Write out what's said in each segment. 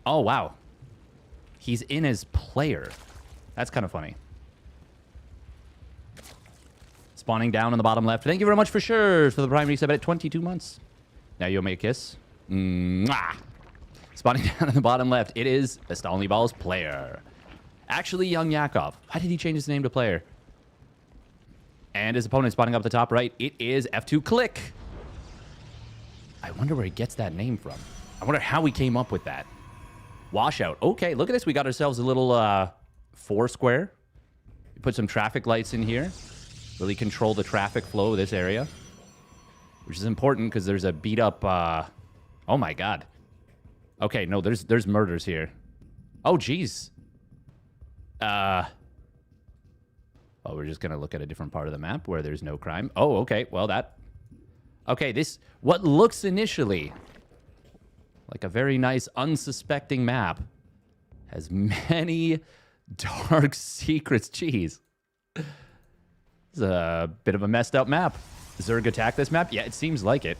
Oh, wow. He's in as player. That's kind of funny. Spawning down on the bottom left. Thank you very much for sure for the prime resub at 22 months. Now you'll make a kiss. Mwah. Spawning down on the bottom left. It is Stalny Balls player. Actually, YoungYakov. Why did he change his name to player? And his opponent spawning up the top right. It is F2 Click. I wonder where he gets that name from. I wonder how he came up with that. Washout. Okay, look at this. We got ourselves a little 4 square. We put some traffic lights in here. Really control the traffic flow of this area. Which is important because there's a beat up... oh my god. Okay, no, there's murders here. Oh, jeez. Oh, we're just going to look at a different part of the map where there's no crime. Oh, okay. Well, that... Okay, this... What looks initially like a very nice, unsuspecting map has many dark secrets. Jeez. It's a bit of a messed up map. Zerg attack this map? Yeah, it seems like it.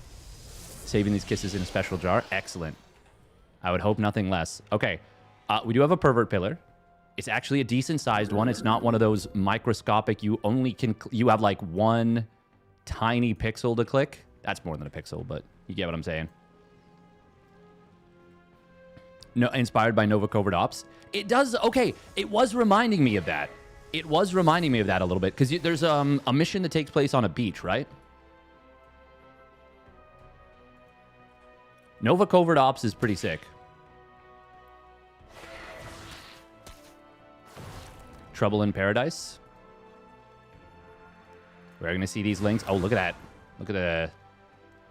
Saving these kisses in a special jar. Excellent. I would hope nothing less. Okay. We do have a pervert pillar. It's actually a decent-sized one. It's not one of those microscopic, you have like one tiny pixel to click. That's more than a pixel, but you get what I'm saying. No, inspired by Nova Covert Ops. It does, okay, it was reminding me of that. It was reminding me of that a little bit, because there's a mission that takes place on a beach, right? Nova Covert Ops is pretty sick. Trouble in Paradise. We're going to see these links. Oh, look at that. Look at the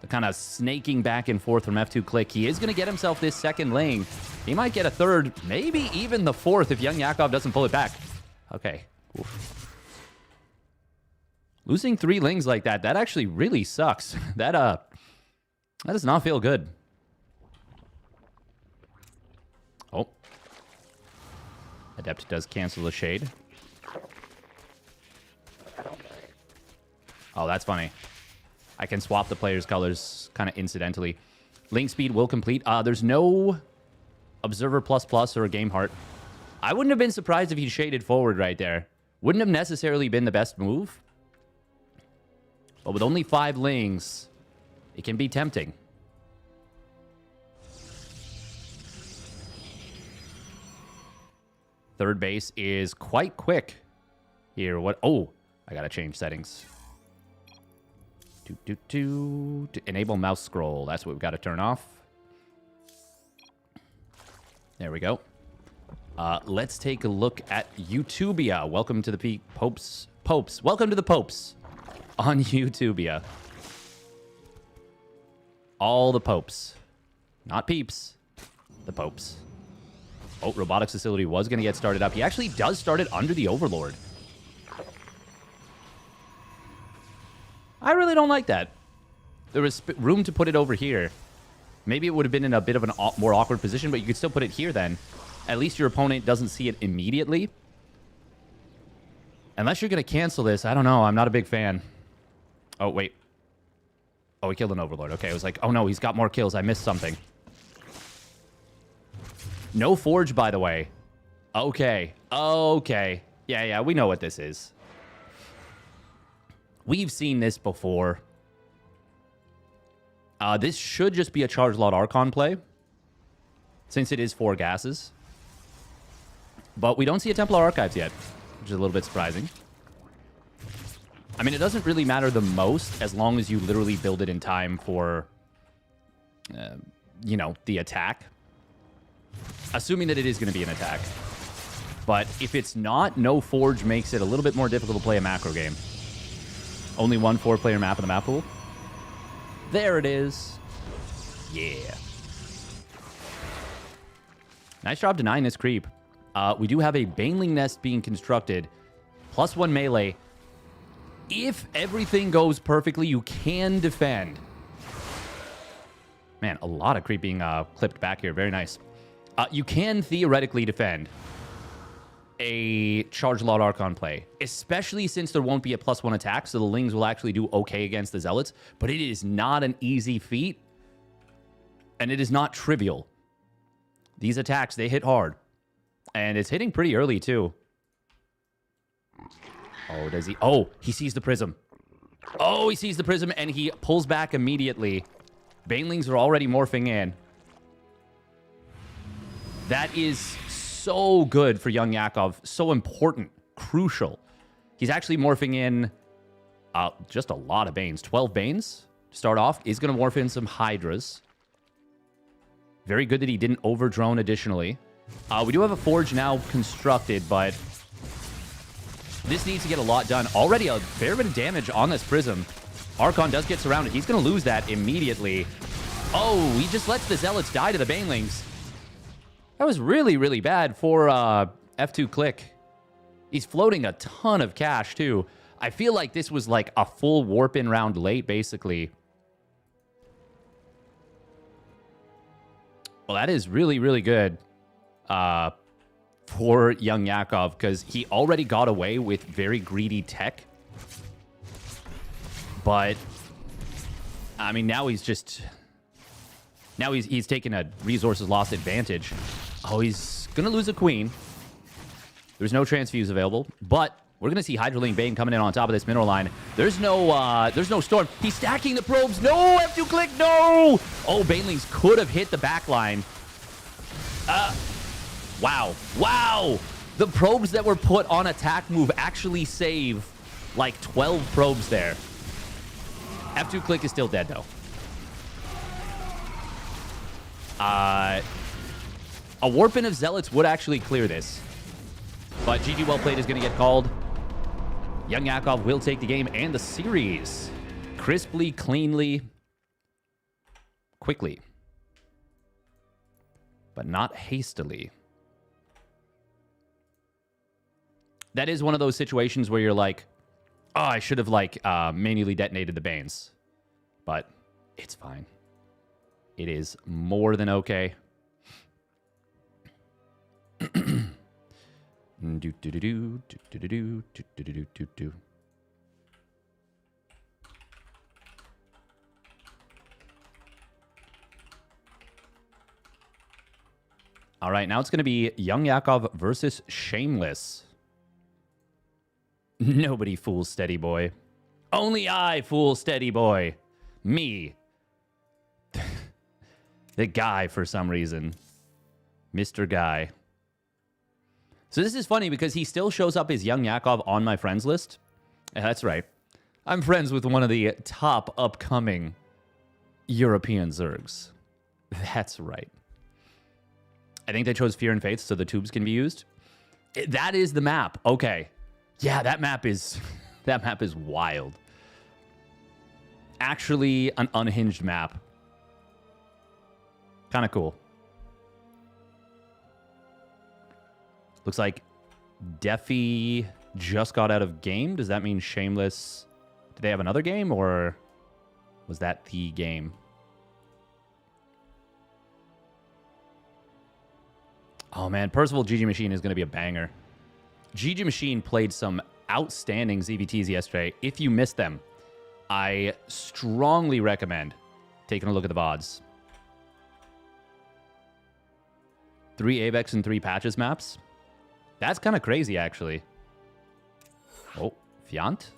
kind of snaking back and forth from F2 Click. He is going to get himself this second lane. He might get a third, maybe even the fourth if YoungYakov doesn't pull it back. Okay. Oof. Losing 3 lings like that, that actually really sucks. That does not feel good. Oh. Adept does cancel the shade. Oh, that's funny. I can swap the player's colors kind of incidentally. Link speed will complete. There's no Observer ++ or a Game Heart. I wouldn't have been surprised if he shaded forward right there. Wouldn't have necessarily been the best move. But with only 5 lings, it can be tempting. Third base is quite quick here. What? Oh, I gotta change settings. To enable mouse scroll. That's what we've got to turn off. There we go. Let's take a look at YouTubia. Welcome to the Popes. Welcome to the Popes on YouTubia. All the Popes. Not peeps. The Popes. Oh, robotics facility was going to get started up. He actually does start it under the Overlord. I really don't like that. There was room to put it over here. Maybe it would have been in a bit of a more awkward position, but you could still put it here then. At least your opponent doesn't see it immediately. Unless you're going to cancel this, I don't know. I'm not a big fan. Oh, wait. Oh, he killed an Overlord. Okay, I was like, oh no, he's got more kills. I missed something. No Forge, by the way. Okay. Okay. Yeah, we know what this is. We've seen this before. This should just be a Charge Lot Archon play, since it is 4 gases. But we don't see a Templar Archives yet, which is a little bit surprising. I mean, it doesn't really matter the most as long as you literally build it in time for, you know, the attack. Assuming that it is going to be an attack. But if it's not, no Forge makes it a little bit more difficult to play a macro game. Only one 4-player map in the map pool. There it is. Yeah. Nice job denying this creep. We do have a Baneling Nest being constructed. +1 melee. If everything goes perfectly, you can defend. Man, a lot of creep being clipped back here. Very nice. You can theoretically defend a Charge Lot Archon play, especially since there won't be a +1 attack, so the Lings will actually do okay against the Zealots, but it is not an easy feat, and it is not trivial. These attacks, they hit hard. And it's hitting pretty early, too. Oh, does he? Oh, he sees the prism. Oh, he sees the prism, and he pulls back immediately. Banelings are already morphing in. That is so good for YoungYakov. So important. Crucial. He's actually morphing in just a lot of Banes. 12 Banes to start off. He's going to morph in some Hydras. Very good that he didn't overdrone additionally. We do have a Forge now constructed, but this needs to get a lot done. Already a fair bit of damage on this Prism. Archon does get surrounded. He's going to lose that immediately. Oh, he just lets the Zealots die to the Banelings. That was really, really bad for F2 Click. He's floating a ton of cash, too. I feel like this was like a full warp-in round late, basically. Well, that is really, really good for YoungYakov, because he already got away with very greedy tech. But, I mean, now he's just... Now he's taking a resources lost advantage. Oh, he's going to lose a Queen. There's no Transfuse available, but we're going to see Hydralink Bane coming in on top of this mineral line. There's no Storm. He's stacking the probes. No, F2 Click, no! Oh, Banelings could have hit the back line. Wow. Wow! The probes that were put on attack move actually save like 12 probes there. F2 Click is still dead, though. A Warp-in of Zealots would actually clear this. But GG Well Played is going to get called. YoungYakov will take the game and the series. Crisply, cleanly, quickly. But not hastily. That is one of those situations where you're like, oh, I should have like manually detonated the Banes. But it's fine. It is more than okay. All right, now it's going to be YoungYakov versus Shameless. Nobody fools Steady Boy. Only I fool Steady Boy. Me. The guy, for some reason. Mr. Guy. So this is funny because he still shows up as YoungYakov on my friends list. Yeah, that's right. I'm friends with one of the top upcoming European Zergs. That's right. I think they chose Fear and Faith so the tubes can be used. That is the map. Okay. Yeah, that map is wild. Actually, an unhinged map. Kind of cool. Looks like Defi just got out of game. Does that mean Shameless... Did they have another game, or was that the game? Oh, man. Percival GG Machine is going to be a banger. GG Machine played some outstanding ZVTs yesterday. If you missed them, I strongly recommend taking a look at the VODs. 3 AVEX and 3 Patches maps. That's kind of crazy, actually. Oh, Fiant.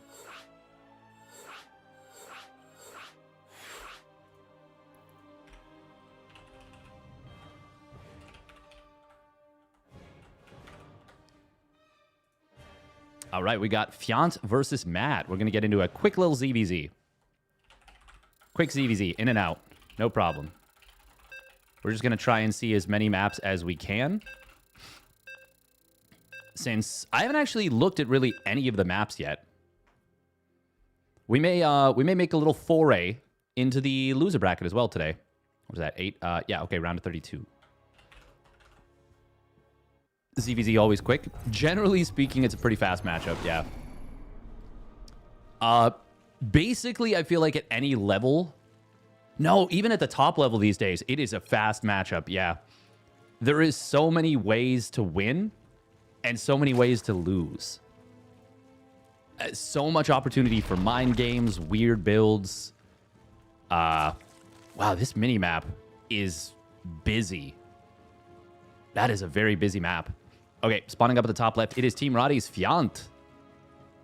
All right, we got Fiant versus Matt. We're going to get into a quick little ZVZ. Quick ZVZ, in and out. No problem. We're just going to try and see as many maps as we can. Since I haven't actually looked at really any of the maps yet. We may make a little foray into the loser bracket as well today. What was that? 8? Yeah, okay, round of 32. ZVZ always quick. Generally speaking, it's a pretty fast matchup, yeah. Basically, I feel like at any level... No, even at the top level these days, it is a fast matchup, yeah. There is so many ways to win and so many ways to lose. So much opportunity for mind games, weird builds. Wow, this mini-map is busy. That is a very busy map. Okay, spawning up at the top left, it is Team Roddy's Fiant.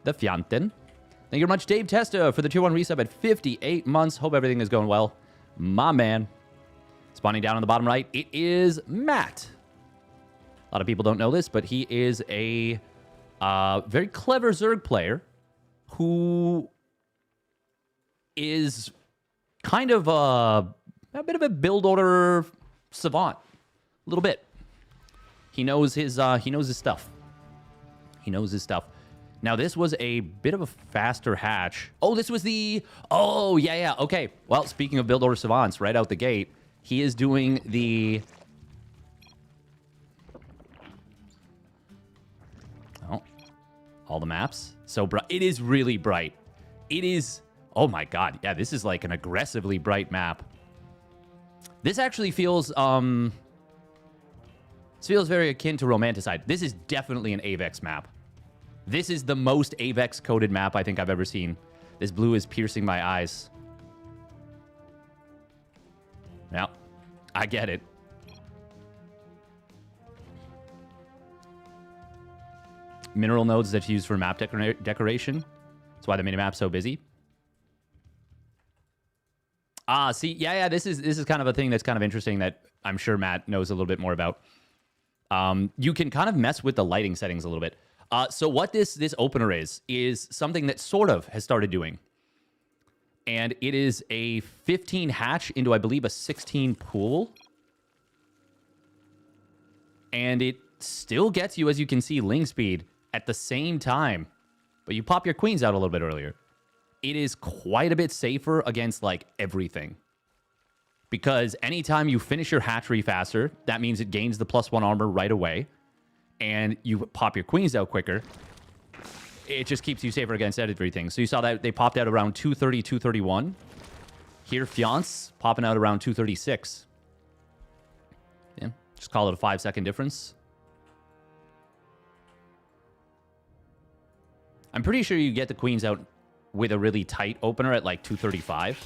The Fianten. Thank you very much, Dave Testa, for the tier 1 resub at 58 months. Hope everything is going well. My man. Spawning down on the bottom right, it is Matt. A lot of people don't know this, but he is a very clever Zerg player who is kind of a bit of a build order savant. A little bit. He knows his stuff. He knows his stuff. Now, this was a bit of a faster hatch. Oh, this was the... Oh, yeah. Okay. Well, speaking of build order savants, right out the gate, he is doing the... Oh, all the maps. So bright. It is really bright. It is... Oh, my God. Yeah, this is like an aggressively bright map. This actually feels... This feels very akin to Romanticide. This is definitely an AVEX map. This is the most AVEX-coded map I think I've ever seen. This blue is piercing my eyes. Yeah, I get it. Mineral nodes that's used for map decoration. That's why the minimap's so busy. See, yeah, this is kind of a thing that's kind of interesting that I'm sure Matt knows a little bit more about. You can kind of mess with the lighting settings a little bit. So what this opener is something that sort of has started doing. And it is a 15 hatch into, I believe, a 16 pool. And it still gets you, as you can see, ling speed at the same time. But you pop your queens out a little bit earlier. It is quite a bit safer against, like, everything. Because anytime you finish your hatchery faster, that means it gains the +1 armor right away. And you pop your queens out quicker. It just keeps you safer against everything. So you saw that they popped out around 230, 231. Here, Fiance popping out around 236. Yeah, just call it a 5-second difference. I'm pretty sure you get the queens out with a really tight opener at like 235.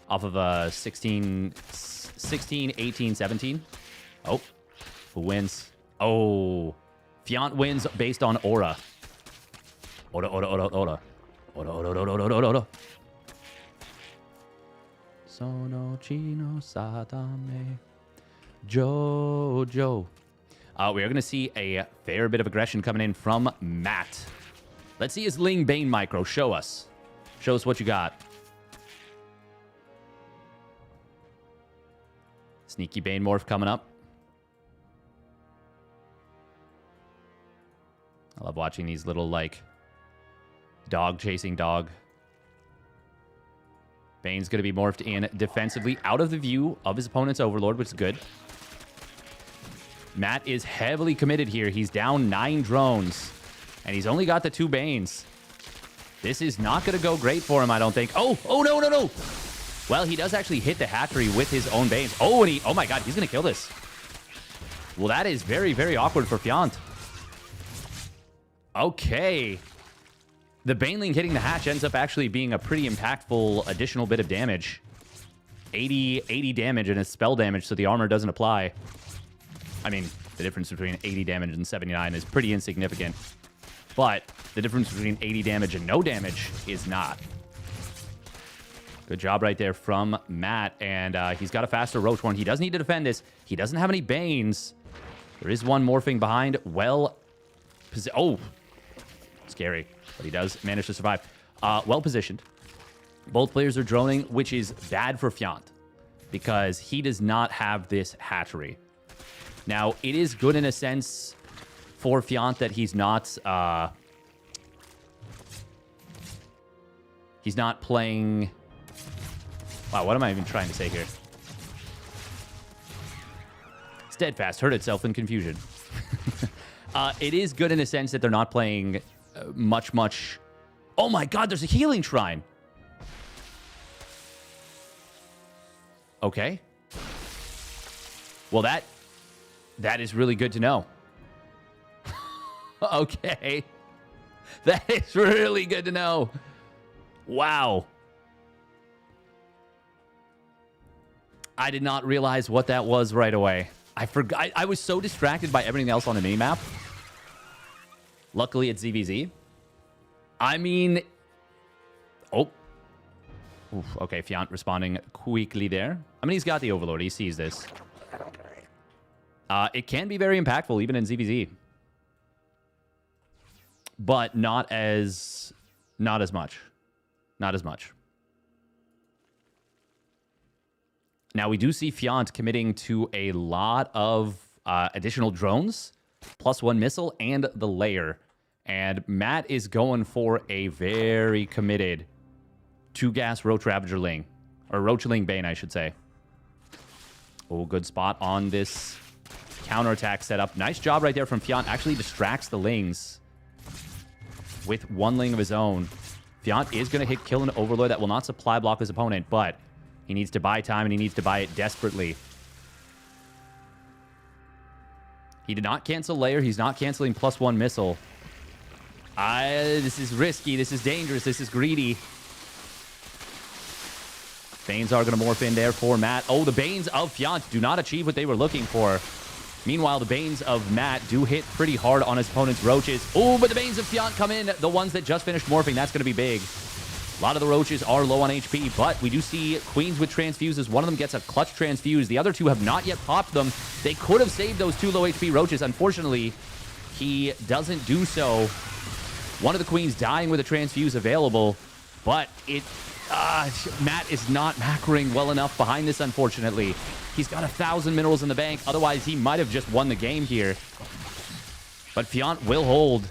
Off of a 16, 18, 17. Oh, who wins? Oh, Fiant wins based on aura. Aura. Sono chino satame. Jojo. We are going to see a fair bit of aggression coming in from Matt. Let's see his Ling Bane micro. Show us. Show us what you got. Sneaky Bane morph coming up. I love watching these little, like, dog chasing dog. Bane's going to be morphed in defensively out of the view of his opponent's Overlord, which is good. Matt is heavily committed here. He's down 9 drones, and he's only got the 2 Banes. This is not going to go great for him, I don't think. Oh, no. Well, he does actually hit the hatchery with his own Banes. Oh, and oh my God, he's going to kill this. Well, that is very, very awkward for Fiant. Okay. The Baneling hitting the hatch ends up actually being a pretty impactful additional bit of damage. 80 damage and it's spell damage, so the armor doesn't apply. I mean, the difference between 80 damage and 79 is pretty insignificant. But the difference between 80 damage and no damage is not. Good job right there from Matt. And he's got a faster Roach one. He does need to defend this. He doesn't have any Banes. There is one morphing behind. Well... Oh! Scary. But he does manage to survive. Well positioned. Both players are droning, which is bad for Fiant. Because he does not have this hatchery. Now, it is good in a sense for Fiant that he's not... he's not playing... Wow, what am I even trying to say here? Steadfast hurt itself in confusion. It is good in a sense that they're not playing much... Oh my God, there's a healing shrine. Okay. Well, that is really good to know. Okay. That is really good to know. Wow. I did not realize what that was right away. I forgot. I was so distracted by everything else on the minimap. Luckily, it's ZVZ. I mean... Oh. Oof, okay, Fiant responding quickly there. I mean, he's got the Overlord. He sees this. It can be very impactful, even in ZVZ. But not as much. Not as much. Now, we do see Fiant committing to a lot of additional drones, +1 missile, and the layer. And Matt is going for a very committed 2-gas Roach Ravagerling. Or Roachling Bane, I should say. Oh, good spot on this counterattack setup. Nice job right there from Fiant. Actually distracts the Lings with 1 Ling of his own. Fiant is going to kill an Overlord that will not supply block his opponent, but he needs to buy time, and he needs to buy it desperately. He did not cancel layer. He's not canceling +1 missile. This is risky. This is dangerous. This is greedy. Banes are going to morph in there for Matt. Oh, the Banes of Fiant do not achieve what they were looking for. Meanwhile, the Banes of Matt do hit pretty hard on his opponent's Roaches. Oh, but the Banes of Fiant come in. The ones that just finished morphing. That's going to be big. A lot of the Roaches are low on HP, but we do see Queens with transfuses. One of them gets a clutch transfuse. The other two have not yet popped them. They could have saved those 2 low HP Roaches. Unfortunately, he doesn't do so. One of the Queens dying with a transfuse available, but Matt is not macroing well enough behind this, unfortunately. He's got 1,000 minerals in the bank. Otherwise, he might have just won the game here. But Fiant will hold.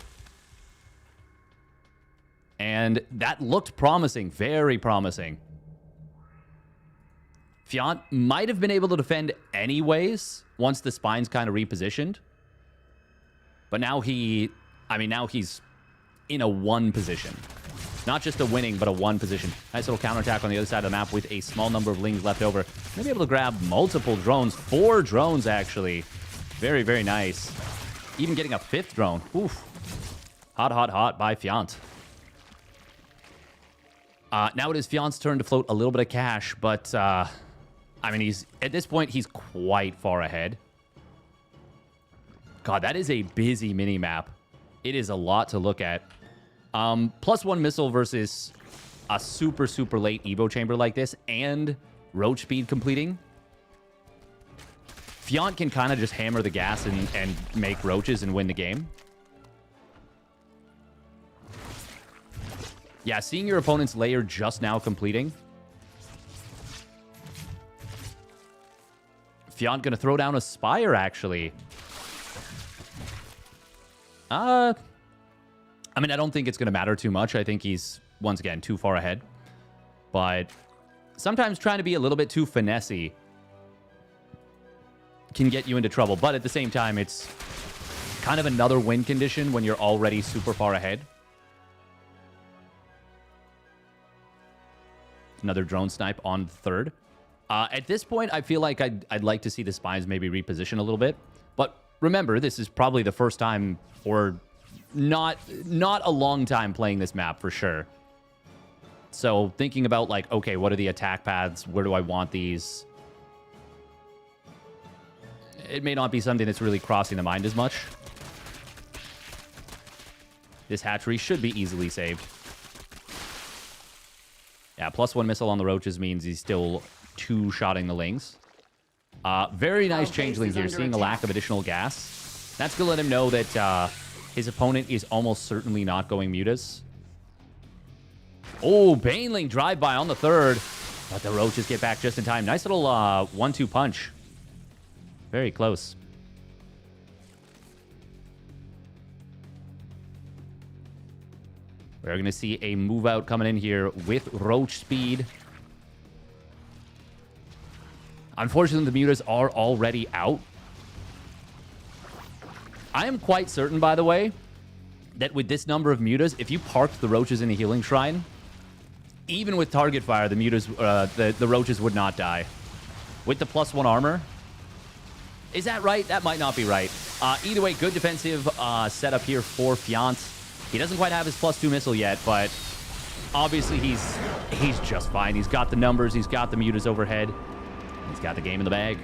And that looked promising. Very promising. Fiant might have been able to defend anyways once the spine's kind of repositioned. But now he's in a 1 position. Not just a winning, but a 1 position. Nice little counterattack on the other side of the map with a small number of Lings left over. Gonna be able to grab multiple drones. 4 drones, actually. Very, very nice. Even getting a 5th drone. Oof. Hot, hot, hot by Fiant. Now it is Fiant's turn to float a little bit of cash, but, I mean, at this point, he's quite far ahead. God, that is a busy mini-map. It is a lot to look at. +1 missile versus a super, super late Evo chamber like this and Roach speed completing. Fiant can kind of just hammer the gas and make Roaches and win the game. Yeah, seeing your opponent's layer just now completing. Fiant gonna throw down a Spire, actually. I mean, I don't think it's going to matter too much. I think he's, once again, too far ahead. But sometimes trying to be a little bit too finessey can get you into trouble. But at the same time, it's kind of another win condition when you're already super far ahead. Another drone snipe on 3rd. At this point, I feel like I'd like to see the Spines maybe reposition a little bit. But remember, this is probably the first time or not a long time playing this map for sure. So thinking about like, okay, what are the attack paths? Where do I want these? It may not be something that's really crossing the mind as much. This hatchery should be easily saved. Yeah, +1 missile on the Roaches means he's still 2-shotting the Lings. Very nice changeling here, seeing a lack of additional gas. That's going to let him know that his opponent is almost certainly not going Mutas. Oh, Baneling drive-by on the 3rd. But the Roaches get back just in time. Nice little 1-2 punch. Very close. We're going to see a move out coming in here with Roach speed. Unfortunately, the Mutas are already out. I am quite certain, by the way, that with this number of Mutas, if you parked the Roaches in a healing shrine, even with target fire, the Mutas, the Roaches would not die. With the +1 armor. Is that right? That might not be right. Either way, good defensive setup here for Fiant. He doesn't quite have his +2 missile yet, but obviously he's just fine. He's got the numbers. He's got the Mutas overhead. He's got the game in the bag.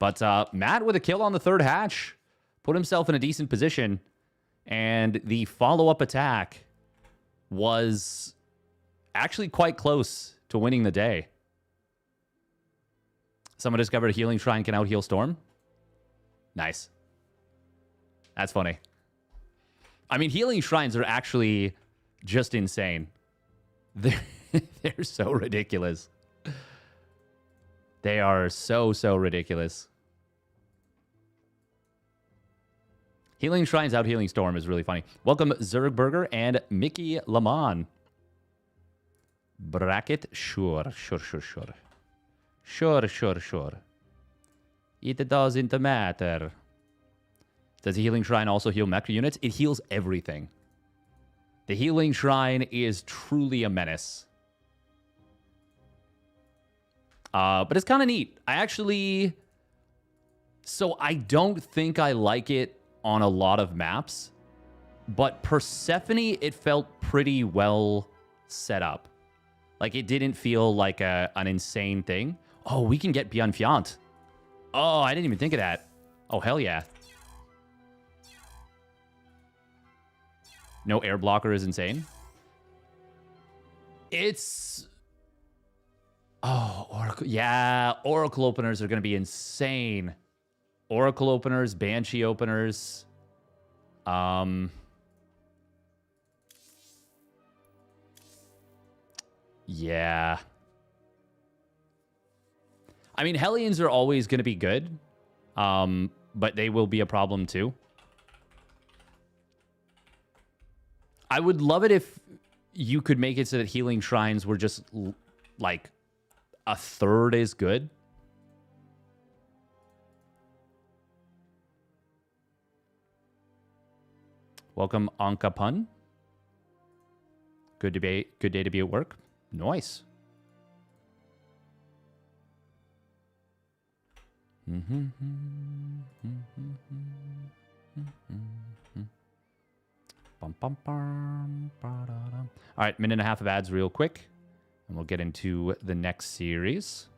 But Matt with a kill on the third hatch. Put himself in a decent position. And the follow-up attack was actually quite close to winning the day. Someone discovered a healing shrine can out-heal Storm. Nice. That's funny. I mean, healing shrines are actually just insane. They're so ridiculous. They are so ridiculous. Healing shrines out healing Storm is really funny. Welcome Zergburger and Mickey Lamon. Bracket, sure. Sure. It doesn't matter. Does the healing shrine also heal mecha units? It heals everything. The healing shrine is truly a menace. But it's kind of neat. So I don't think I like it on a lot of maps, but Persephone, it felt pretty well set up. Like, it didn't feel like an insane thing. Oh, we can get ByuN Fiant. Oh, I didn't even think of that. Oh, hell yeah. No air blocker is insane. It's... Oh, Oracle. Yeah, Oracle openers are going to be insane. Oracle openers, Banshee openers. Yeah. I mean, Hellions are always going to be good. But they will be a problem too. I would love it if you could make it so that healing shrines were just like a third as good. Welcome, Anka Pun. Good day to be at work. Nice. All right, minute and a half of ads real quick, and we'll get into the next series.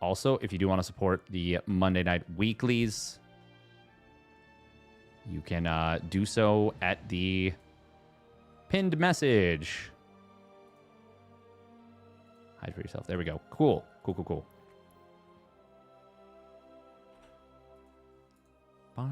Also, if you do want to support the Monday Night Weeklies, you can do so at the pinned message. Hide for yourself. There we go. Cool. Cool. All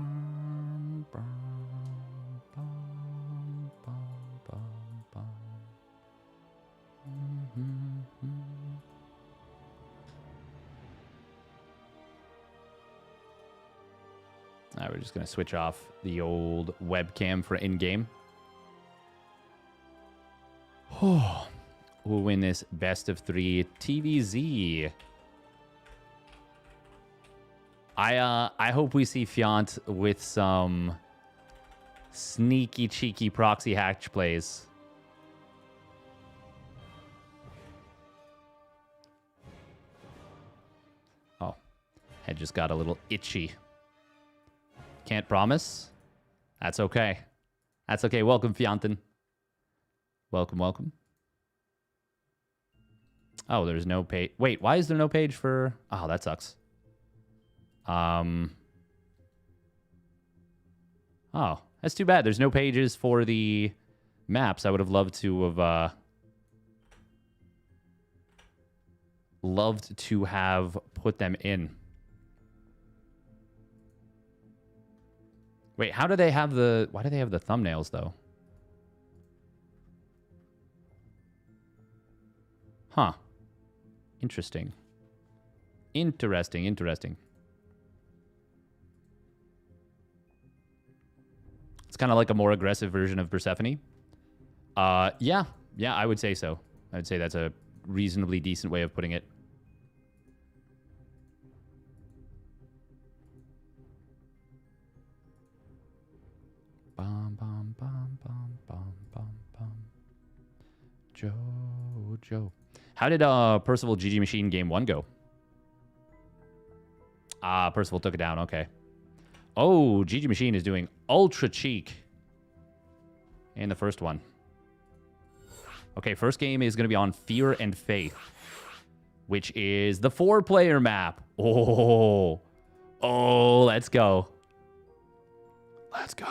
right, we're just going to switch off the old webcam for in-game. Oh, we'll win this best of 3 TVZ. I hope we see Fiant with some sneaky, cheeky proxy hatch plays. Oh, head just got a little itchy. Can't promise. That's okay. That's okay. Welcome, Fianton. Welcome. Oh, there's no page. Wait, why is there no page for... Oh, that sucks. Oh, that's too bad. There's no pages for the maps. I would have loved to have put them in. Wait, how do they have the... Why do they have the thumbnails, though? Huh. Interesting. Interesting. It's kind of like a more aggressive version of Persephone. Yeah, I would say so. I would say that's a reasonably decent way of putting it. Joe. How did Percival GG Machine Game 1 go? Percival took it down. Okay. Oh, GG Machine is doing ultra cheek in the first one. Okay, first game is going to be on Fear and Faith. which is the 4-player map. Oh, let's go. Let's go.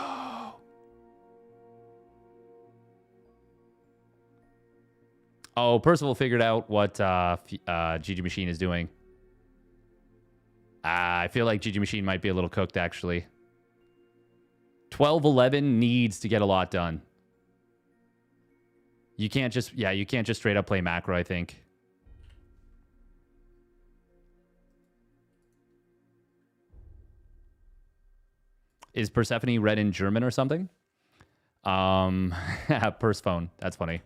Oh, Percival figured out what GG Machine is doing. I feel like GG Machine might be a little cooked, actually. 12-11 needs to get a lot done. You can't just, you can't just straight up play macro, I think. Is Persephone read in German or something? Purse phone. That's funny.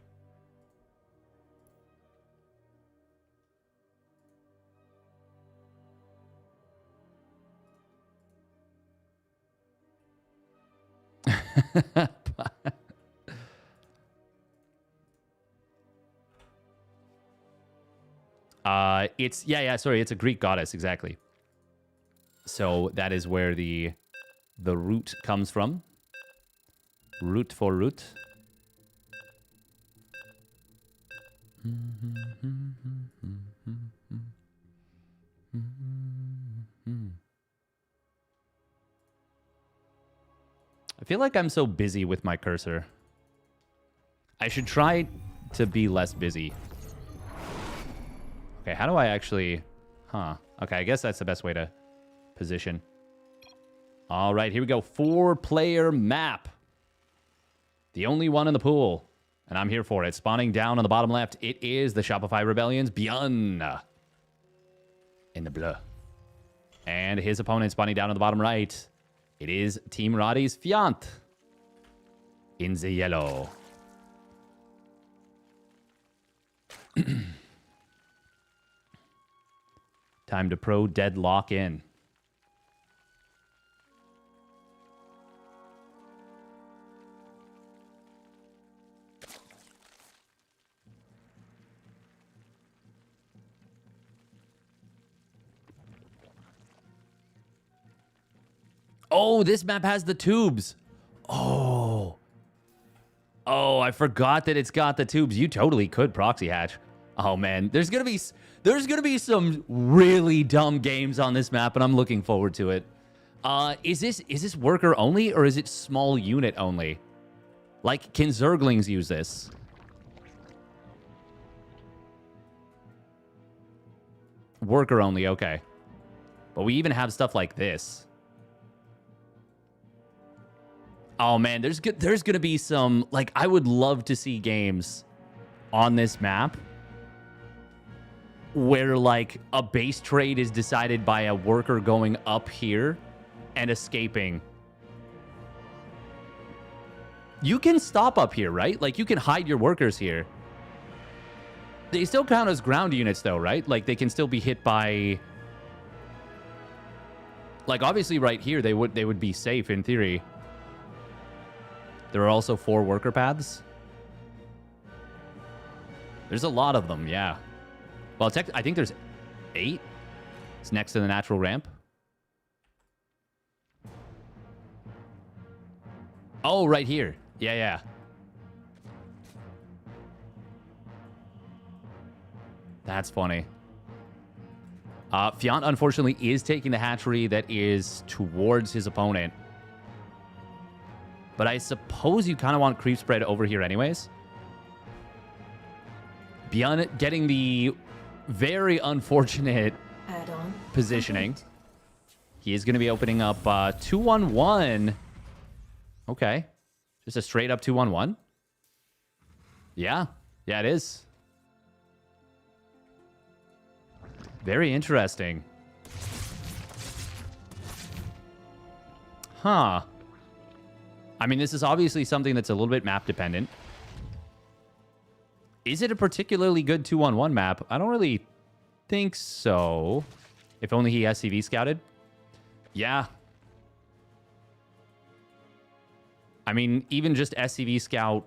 It's sorry, it's a Greek goddess, exactly. So that is where the root comes from. Root for root. I feel like I'm so busy with my cursor. I should try to be less busy. Okay, how do I actually... Okay, I guess that's the best way to position. All right, here we go. 4-player map. The only one in the pool. And I'm here for it. Spawning down on the bottom left, it is the Shopify Rebellion's ByuN. In the blue. And his opponent spawning down on the bottom right. It is Team Roddy's Fiant. In the yellow. Time to pro deadlock in. Oh, this map has the tubes. Oh, I forgot that it's got the tubes. You totally could proxy hatch. Oh man, there's gonna be some really dumb games on this map, and I'm looking forward to it. Is this worker only, or is it small unit only? Like, can Zerglings use this? Worker only, okay. But we even have stuff like this. Oh man, there's gonna be some, like, I would love to see games on this map where, like, a base trade is decided by a worker going up here and escaping. You can stop up here, right? Like, you can hide your workers here. They still count as ground units, though, right? Like, they can still be hit by... Like, obviously, right here, they would be safe, in theory. There are also 4 worker paths. There's a lot of them, yeah. Well, I think there's 8. It's next to the natural ramp. Oh, right here. Yeah. That's funny. Fiant, unfortunately, is taking the hatchery that is towards his opponent. But I suppose you kind of want creep spread over here anyways. ByuN getting the very unfortunate positioning. He is going to be opening up 2-1-1. Okay. Just a straight up 2-1-1. Yeah, it is. Very interesting. Huh. I mean, this is obviously something that's a little bit map dependent. Is it a particularly good 2-on-1 map? I don't really think so. If only he SCV scouted. Yeah. I mean, even just SCV scout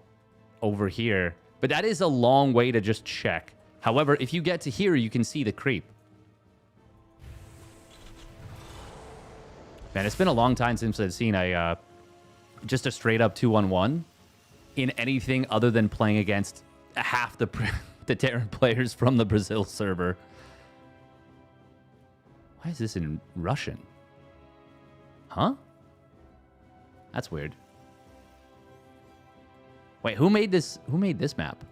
over here. But that is a long way to just check. However, if you get to here, you can see the creep. Man, it's been a long time since I've seen a just a straight up 2-on-1 in anything other than playing against half the Terran players from the Brazil server. Why is this in Russian? Huh? That's weird. Wait, who made this? Who made this map?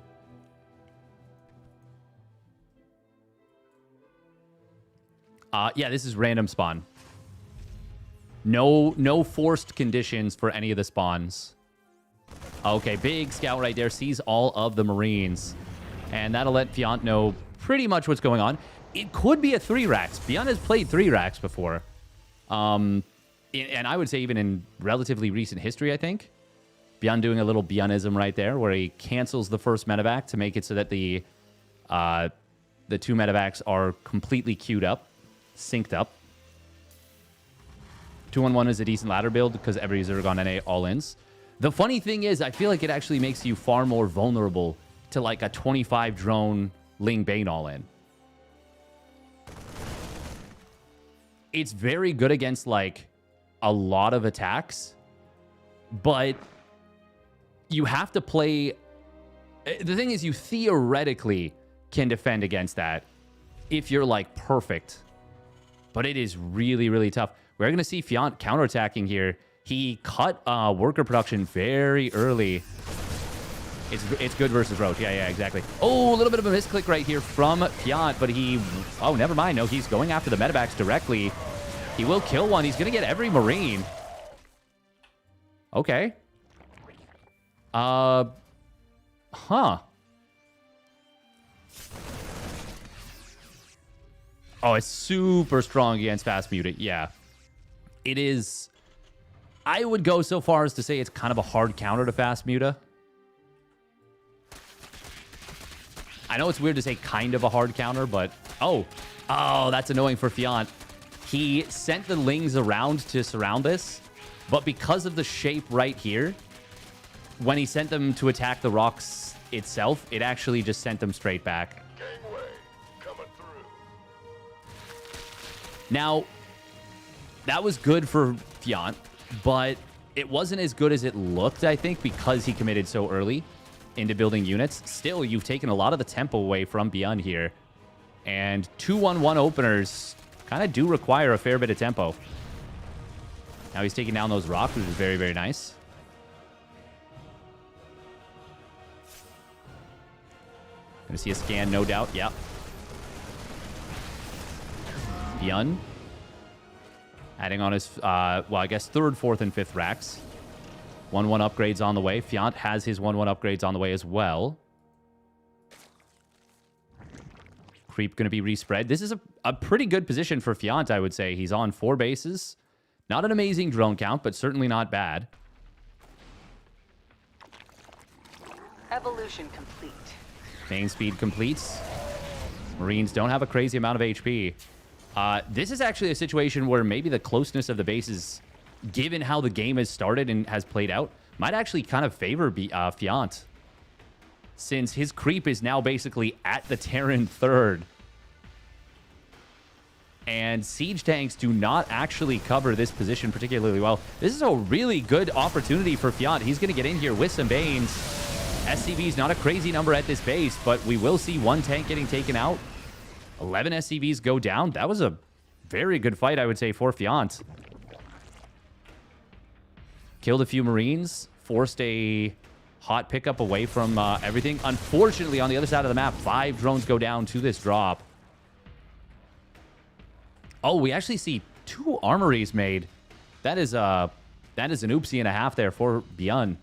Yeah, this is random spawn. No forced conditions for any of the spawns. Okay, big scout right there. Sees all of the Marines. And that'll let ByuN know pretty much what's going on. It could be a 3 racks. ByuN has played 3 racks before. And I would say even in relatively recent history, I think. ByuN doing a little ByuNism right there, where he cancels the first medevac to make it so that the 2 medevacs are completely queued up, synced up. 2-on-1 is a decent ladder build because every Zergon NA all-ins. The funny thing is, I feel like it actually makes you far more vulnerable to like a 25 drone Ling Bane all-in. It's very good against like a lot of attacks, but you have to play... The thing is, you theoretically can defend against that if you're like perfect, but it is really, really tough. We're going to see ByuN counterattacking here. He cut worker production very early. It's good versus Roach. Yeah, exactly. Oh, a little bit of a misclick right here from ByuN, but he... Oh, never mind. No, he's going after the medevacs directly. He will kill one. He's going to get every Marine. Okay. Huh. Oh, it's super strong against fast mutant. Yeah. It is... I would go so far as to say it's kind of a hard counter to fast muta. I know it's weird to say kind of a hard counter, but... Oh, that's annoying for ByuN. He sent the Lings around to surround this, but because of the shape right here, when he sent them to attack the rocks itself, it actually just sent them straight back. Gangway coming through. Now, that was good for ByuN, but it wasn't as good as it looked, I think, because he committed so early into building units. Still, you've taken a lot of the tempo away from ByuN here. And 2-1-1 openers kind of do require a fair bit of tempo. Now he's taking down those rocks, which is very, very nice. Gonna see a scan, no doubt. Yep. ByuN adding on his, well, I guess 3rd, 4th, and 5th racks. 1-1 upgrades on the way. ByuN has his 1-1 upgrades on the way as well. Creep going to be respread. This is a pretty good position for ByuN, I would say. He's on 4 bases. Not an amazing drone count, but certainly not bad. Evolution complete. Main speed completes. Marines don't have a crazy amount of HP. This is actually a situation where maybe the closeness of the bases, given how the game has started and has played out, might actually kind of favor ByuN, since his creep is now basically at the Terran 3rd. And siege tanks do not actually cover this position particularly well. This is a really good opportunity for ByuN. He's going to get in here with some Banes. SCV is not a crazy number at this base, but we will see 1 tank getting taken out. 11 SCVs go down. That was a very good fight, I would say, for ByuN. Killed a few Marines. Forced a hot pickup away from everything. Unfortunately, on the other side of the map, 5 drones go down to this drop. Oh, we actually see 2 armories made. That is an oopsie and a half there for ByuN.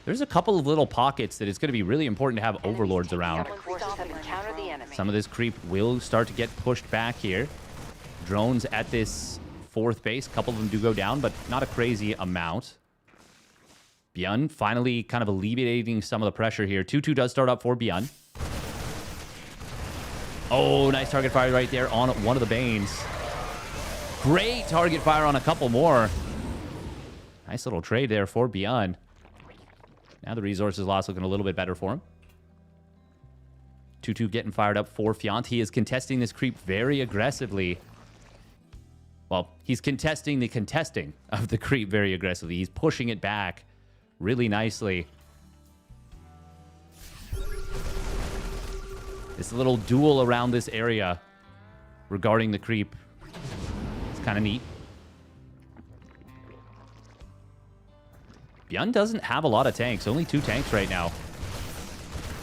There's a couple of little pockets that it's going to be really important to have overlords around. Some of this creep will start to get pushed back here. Drones at this 4th base. A couple of them do go down, but not a crazy amount. ByuN finally kind of alleviating some of the pressure here. 2-2 does start up for ByuN. Oh, nice target fire right there on one of the Banes. Great target fire on a couple more. Nice little trade there for ByuN. Now the resources loss looking a little bit better for him. 2-2 getting fired up for ByuN. He is contesting this creep very aggressively. Well, he's contesting the contesting of the creep very aggressively. He's pushing it back really nicely. This little duel around this area regarding the creep. It's kind of neat. ByuN doesn't have a lot of tanks. Only 2 tanks right now.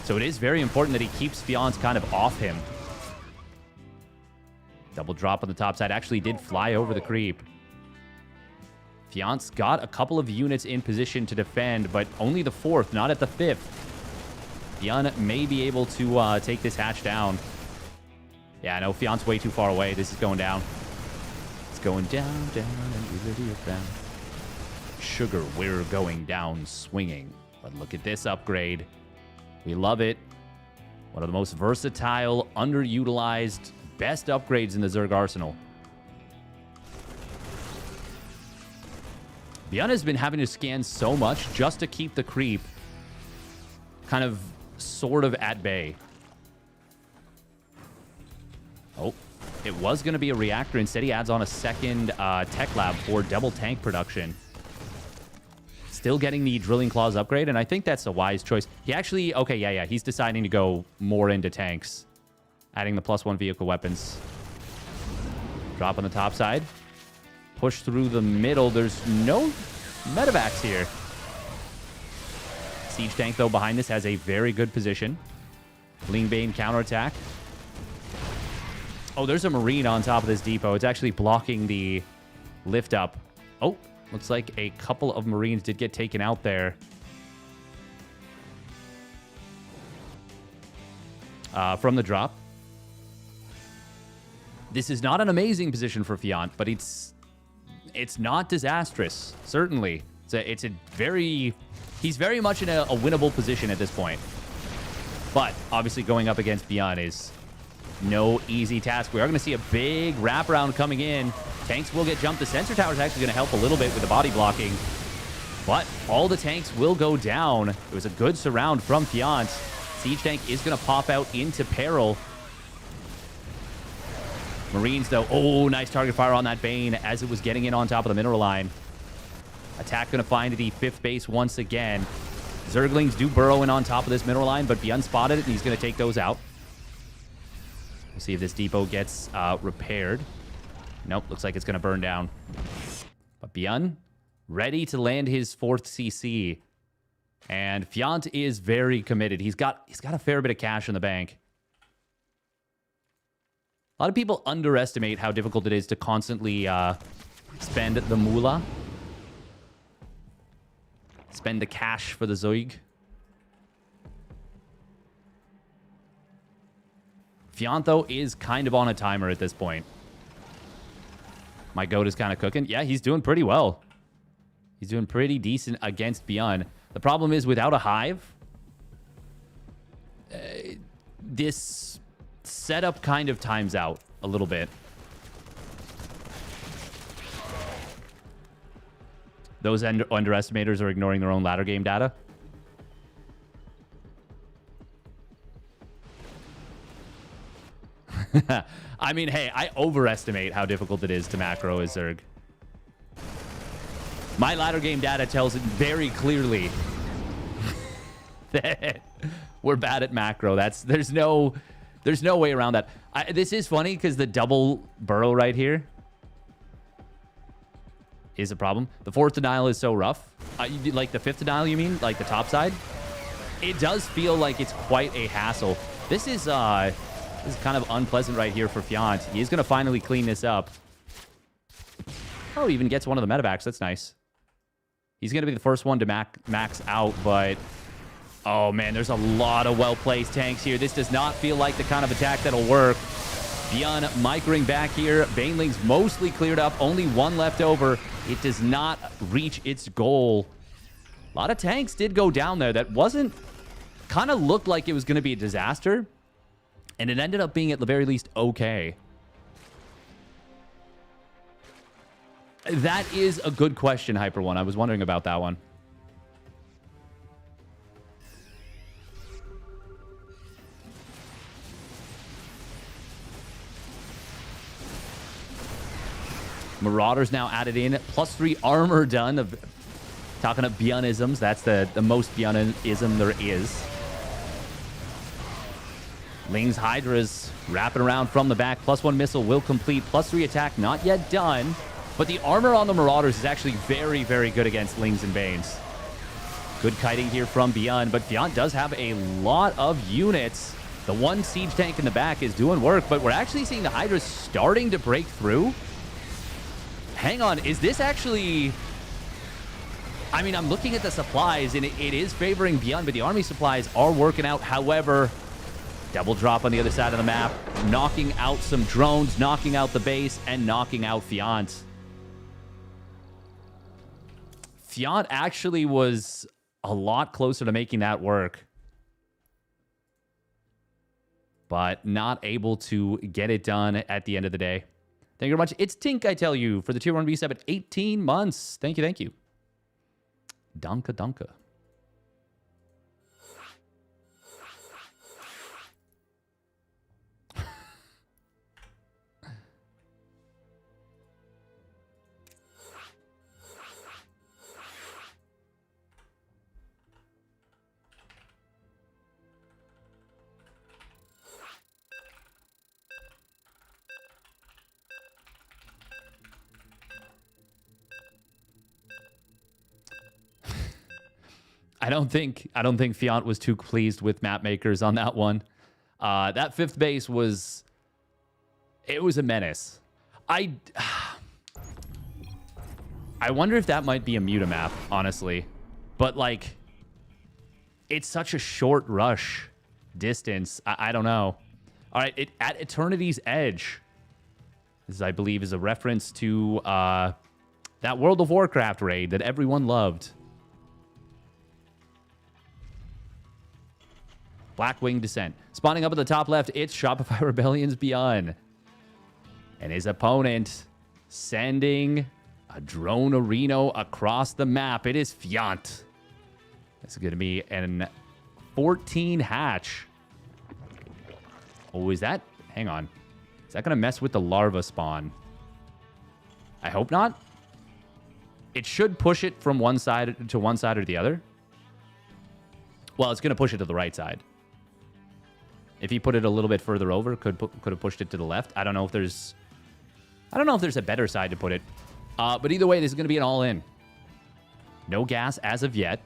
So it is very important that he keeps Fion's kind of off him. Double drop on the top side. Actually did fly over the creep. Fion's got a couple of units in position to defend, but only the 4th, not at the 5th. ByuN may be able to take this hatch down. Yeah, no, Fion's way too far away. This is going down. It's going down, and really down. Sugar, we're going down swinging. But look at this upgrade. We love it. One of the most versatile, underutilized, best upgrades in the Zerg arsenal. ByuN has been having to scan so much just to keep the creep kind of sort of at bay. Oh, it was going to be a reactor. Instead, he adds on a second tech lab for double tank production. Still getting the drilling claws upgrade, and I think that's a wise choice. He actually, okay, yeah, he's deciding to go more into tanks, adding the +1 vehicle weapons. Drop on the top side. Push through the middle. There's no medevacs here. Siege tank, though, behind this has a very good position. Lingbane counterattack. Oh, there's a Marine on top of this depot. It's actually blocking the lift up. Oh, looks like a couple of Marines did get taken out there. From the drop. This is not an amazing position for Fiant, but it's not disastrous, certainly. It's a very... He's very much in a winnable position at this point. But, obviously, going up against ByuN is no easy task. We are going to see a big wraparound coming in. Tanks will get jumped. The sensor tower is actually going to help a little bit with the body blocking. But all the tanks will go down. It was a good surround from Fiant. Siege tank is going to pop out into peril. Marines, though. Oh, nice target fire on that Bane as it was getting in on top of the mineral line. Attack going to find the 5th base once again. Zerglings do burrow in on top of this mineral line, but ByuN spotted it, and he's going to take those out. We'll see if this depot gets repaired. Nope, looks like it's going to burn down. But ByuN ready to land his 4th CC. And Fiant is very committed. He's got a fair bit of cash in the bank. A lot of people underestimate how difficult it is to constantly spend the moolah. Spend the cash for the Zoig. Fiant, though, is kind of on a timer at this point. My goat is kind of cooking. Yeah, he's doing pretty well. He's doing pretty decent against ByuN. The problem is, without a hive, this setup kind of times out a little bit. Those underestimators are ignoring their own ladder game data. I mean, hey, I overestimate how difficult it is to macro as Zerg. My ladder game data tells it very clearly that we're bad at macro. There's no way around that. This is funny because the double burrow right here is a problem. The 4th denial is so rough. Like the 5th denial, you mean? Like the top side? It does feel like it's quite a hassle. This is kind of unpleasant right here for Fiant. He's going to finally clean this up. Oh, he even gets one of the medevacs. That's nice. He's going to be the first one to max out, but... Oh, man, there's a lot of well-placed tanks here. This does not feel like the kind of attack that'll work. ByuN microing back here. Baneling's mostly cleared up. Only one left over. It does not reach its goal. A lot of tanks did go down there. That wasn't... Kind of looked like it was going to be a disaster. And it ended up being, at the very least, okay. That is a good question, Hyper One. I was wondering about that one. Marauders now added in. +3 armor done. Talking of ByuNisms. That's the most ByuNism there is. Ling's Hydra's wrapping around from the back. +1 missile will complete. +3 attack not yet done. But the armor on the Marauders is actually very, very good against Lings and Banes. Good kiting here from ByuN, but ByuN does have a lot of units. The one siege tank in the back is doing work, but we're actually seeing the Hydras starting to break through. Hang on, is this actually... I mean, I'm looking at the supplies, and it is favoring ByuN, but the army supplies are working out. However, double drop on the other side of the map, knocking out some drones, knocking out the base, and knocking out Fiant. Fiant actually was a lot closer to making that work, but not able to get it done at the end of the day. Thank you very much. It's Tink, I tell you, for the tier 1 resub at 18 months. Thank you, thank you. Danke, danke. I don't think Fiant was too pleased with map makers on that one. That 5th base was a menace. I wonder if that might be a muta map, honestly. But like, it's such a short rush distance. I don't know. All right, at Eternity's Edge. This, I believe, is a reference to that World of Warcraft raid that everyone loved. Blackwing Descent. Spawning up at the top left, it's Shopify Rebellion's ByuN. And his opponent sending a drone Reno across the map. It is Fiant. This is going to be an 14 hatch. Oh, is that? Hang on. Is that going to mess with the larva spawn? I hope not. It should push it from one side or the other. Well, it's going to push it to the right side. If he put it a little bit further over, could have pushed it to the left. I don't know if there's a better side to put it. But either way, this is going to be an all-in. No gas as of yet.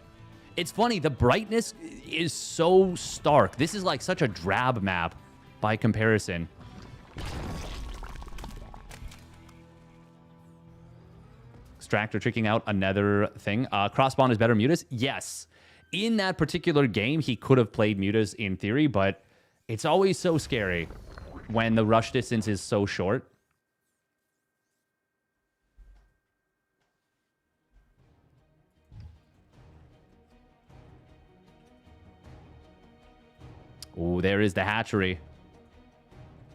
It's funny, the brightness is so stark. This is like such a drab map by comparison. Extractor tricking out another thing. Crossbond is better mutas? Yes. In that particular game, he could have played mutas in theory, but it's always so scary when the rush distance is so short. Oh, there is the hatchery.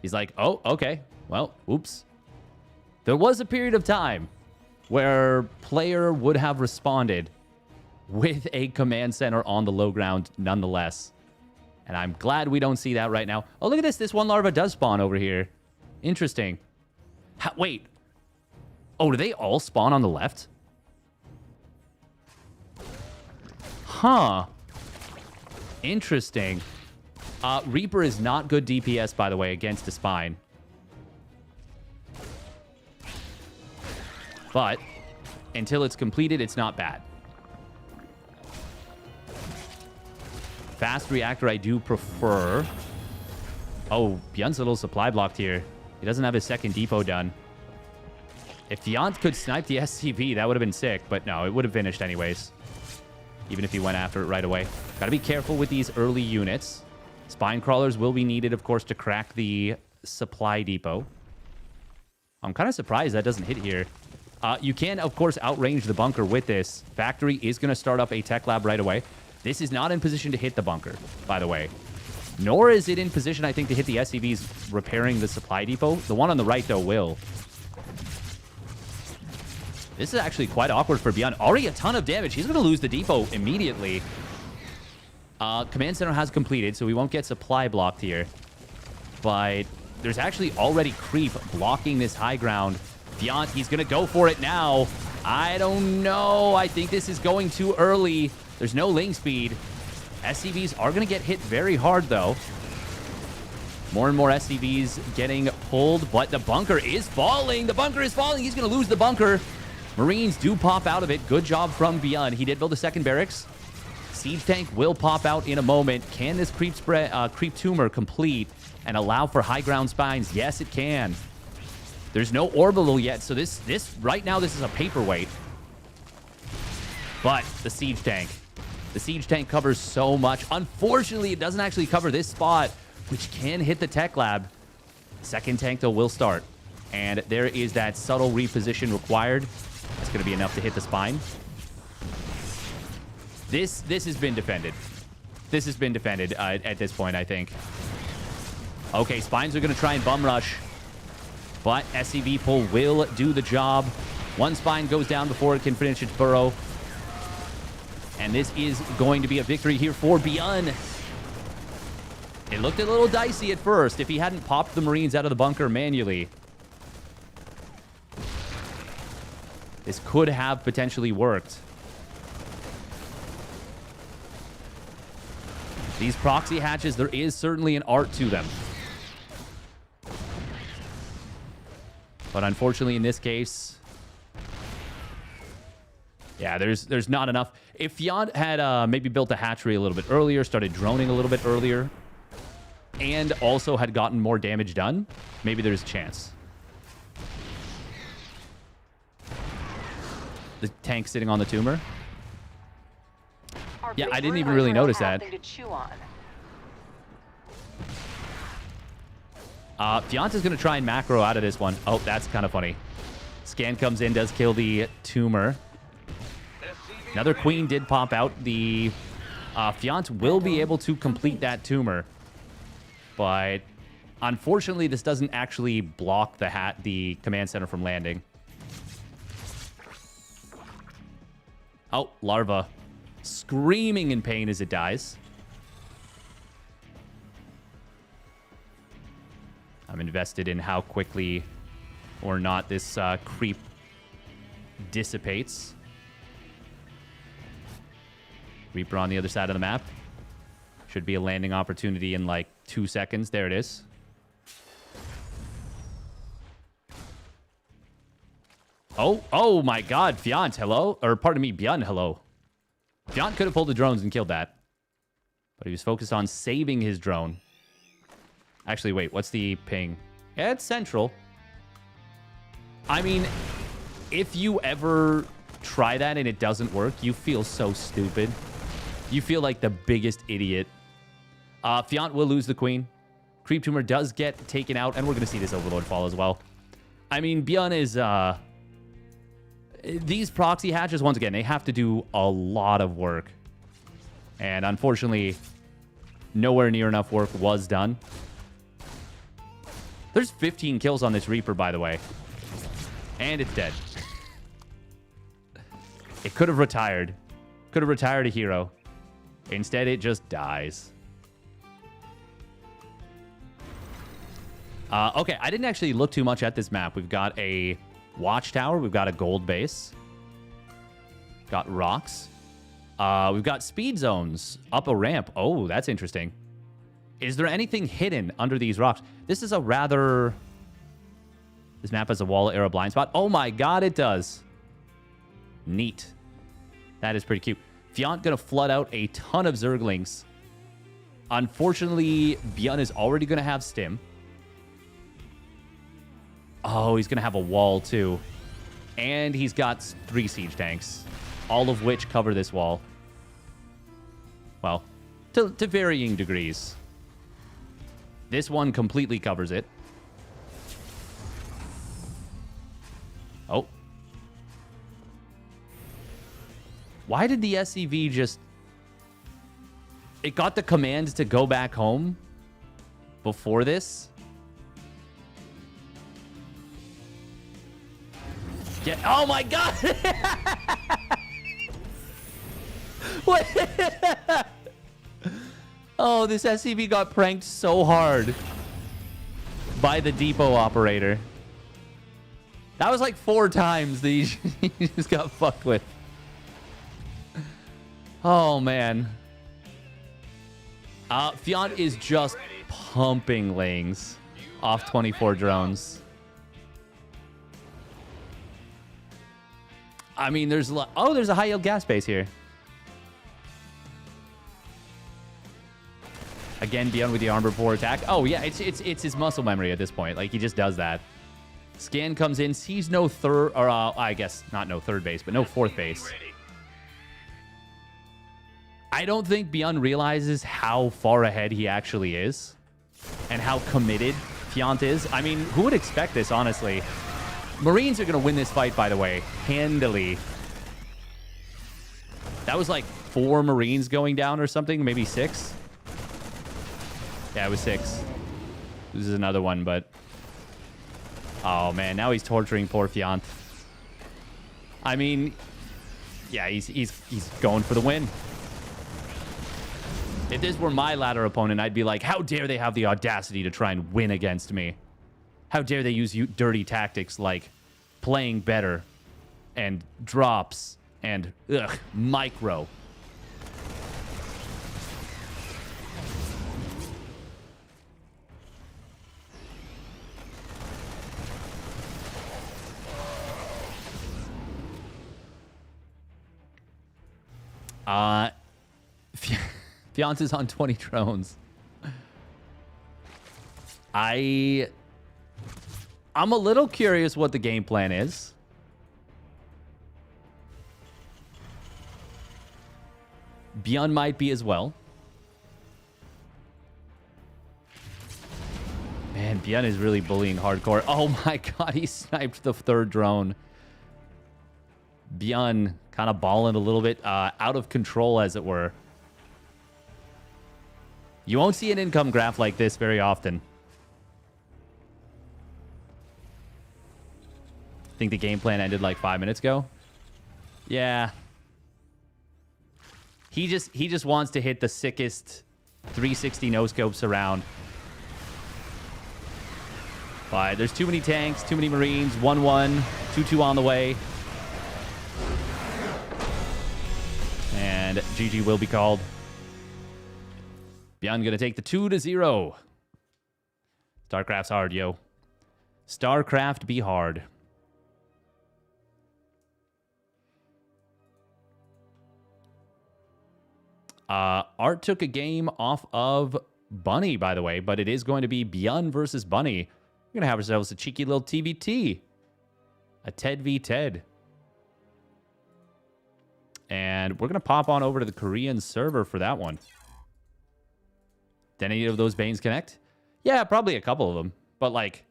He's like, oh, okay. Well, oops. There was a period of time where player would have responded with a command center on the low ground nonetheless. And I'm glad we don't see that right now. Oh, look at this. This one larva does spawn over here. Interesting. Wait. Oh, do they all spawn on the left? Huh. Interesting. Reaper is not good DPS, by the way, against a spine. But until it's completed, it's not bad. Fast reactor, I do prefer. Oh, ByuN's a little supply blocked here. He doesn't have his second depot done. If Fiant could snipe the SCV, that would have been sick. But no, it would have finished anyways. Even if he went after it right away. Gotta be careful with these early units. Spine crawlers will be needed, of course, to crack the supply depot. I'm kind of surprised that doesn't hit here. You can, of course, outrange the bunker with this. Factory is going to start up a tech lab right away. This is not in position to hit the bunker, by the way. Nor is it in position, I think, to hit the SCVs repairing the supply depot. The one on the right, though, will. This is actually quite awkward for ByuN. Already a ton of damage. He's going to lose the depot immediately. Command center has completed, so we won't get supply blocked here. But there's actually already creep blocking this high ground. ByuN, he's going to go for it now. I don't know. I think this is going too early. There's no link speed. SCVs are going to get hit very hard, though. More and more SCVs getting pulled, but the bunker is falling. The bunker is falling. He's going to lose the bunker. Marines do pop out of it. Good job from ByuN. He did build a second barracks. Siege tank will pop out in a moment. Can this creep tumor complete and allow for high ground spines? Yes, it can. There's no orbital yet, so this right now, this is a paperweight. But the siege tank covers so much. Unfortunately, it doesn't actually cover this spot, which can hit the tech lab. Second tank, though, will start. And there is that subtle reposition required. That's going to be enough to hit the spine. This has been defended. This has been defended at this point, I think. Okay, spines are going to try and bum rush. But SCV pull will do the job. One spine goes down before it can finish its burrow. And this is going to be a victory here for ByuN. It looked a little dicey at first if he hadn't popped the Marines out of the bunker manually. This could have potentially worked. These proxy hatches, there is certainly an art to them. But unfortunately, in this case, yeah, there's not enough. If ByuN had maybe built a hatchery a little bit earlier, started droning a little bit earlier, and also had gotten more damage done, maybe there's a chance. The tank sitting on the tumor. Yeah, I didn't even really notice that. Fianta's is going to try and macro out of this one. Oh, that's kind of funny. Scan comes in, does kill the tumor. Another queen did pop out. The Fiant will be able to complete that tumor. But unfortunately, this doesn't actually block the command center from landing. Oh, larva. Screaming in pain as it dies. I'm invested in how quickly or not this creep dissipates. Reaper on the other side of the map. Should be a landing opportunity in like 2 seconds. There it is. Oh my god, Fiant, hello? Or pardon me, ByuN, hello. Fiant could have pulled the drones and killed that. But he was focused on saving his drone. Actually, wait, what's the ping? Yeah, it's central. I mean, if you ever try that and it doesn't work, you feel so stupid. You feel like the biggest idiot. Fiant will lose the queen. Creep tumor does get taken out, and we're going to see this overlord fall as well. I mean, ByuN is... these proxy hatches, once again, they have to do a lot of work. And unfortunately, nowhere near enough work was done. There's 15 kills on this Reaper, by the way. And it's dead. It could have retired. Could have retired a hero. Instead, it just dies. Okay, I didn't actually look too much at this map. We've got a watchtower. We've got a gold base. Got rocks. We've got speed zones up a ramp. Oh, that's interesting. Is there anything hidden under these rocks? This is a rather... This map has a wall arrow blind spot. Oh my god, it does. Neat. That is pretty cute. Fiant going to flood out a ton of Zerglings. Unfortunately, ByuN is already going to have Stim. Oh, he's going to have a wall too. And he's got 3 siege tanks, all of which cover this wall. Well, to varying degrees. This one completely covers it. Oh. Why did the SCV just... It got the command to go back home before this? Yeah. Oh my god! What? Oh, this SCV got pranked so hard by the depot operator. That was like 4 times that he just got fucked with. Oh, man. Fiant is just pumping lanes off 24 drones. I mean, there's there's a high yield gas base here. Again, ByuN with the armor for attack. Oh yeah, it's his muscle memory at this point. Like, he just does that. Scan comes in, sees no third, or I guess not no third base, but no fourth base. I don't think ByuN realizes how far ahead he actually is and how committed Fiant is. I mean, who would expect this, honestly? Marines are going to win this fight, by the way, handily. That was like 4 Marines going down or something, maybe 6. Yeah, it was 6. This is another one, but... Oh, man, now he's torturing poor Fiant. I mean, yeah, he's going for the win. If this were my ladder opponent, I'd be like, how dare they have the audacity to try and win against me? How dare they use dirty tactics like playing better and drops and micro. Fiant is on 20 drones. I'm a little curious what the game plan is. ByuN might be as well. Man, ByuN is really bullying hardcore. Oh my god, he sniped the 3rd drone. ByuN kind of balling a little bit out of control, as it were. You won't see an income graph like this very often. I think the game plan ended like 5 minutes ago. Yeah. He just wants to hit the sickest 360 no-scopes around. But there's too many tanks, too many Marines. 1-1, 2-2 on the way. And GG will be called. ByuN gonna take the 2-0. StarCraft's hard, yo. StarCraft be hard. Art took a game off of Bunny, by the way, but it is going to be ByuN versus Bunny. We're gonna have ourselves a cheeky little TVT. A Ted v Ted. And we're gonna pop on over to the Korean server for that one. Did any of those Banes connect? Yeah, probably a couple of them. But, like,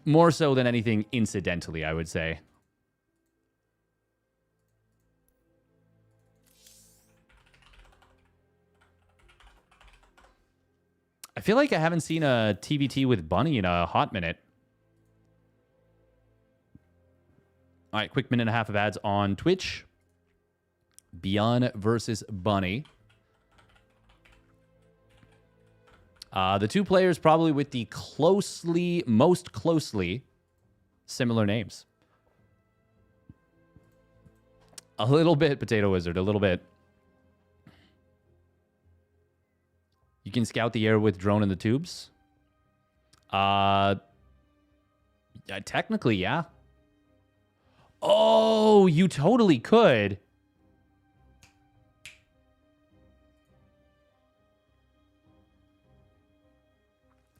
more so than anything incidentally, I would say. I feel like I haven't seen a TVT with Bunny in a hot minute. All right, quick minute and a half of ads on Twitch. ByuN versus Bunny. The two players probably with the most closely similar names. A little bit, Potato Wizard, a little bit. You can scout the air with drone in the tubes. Technically, yeah. Oh, you totally could.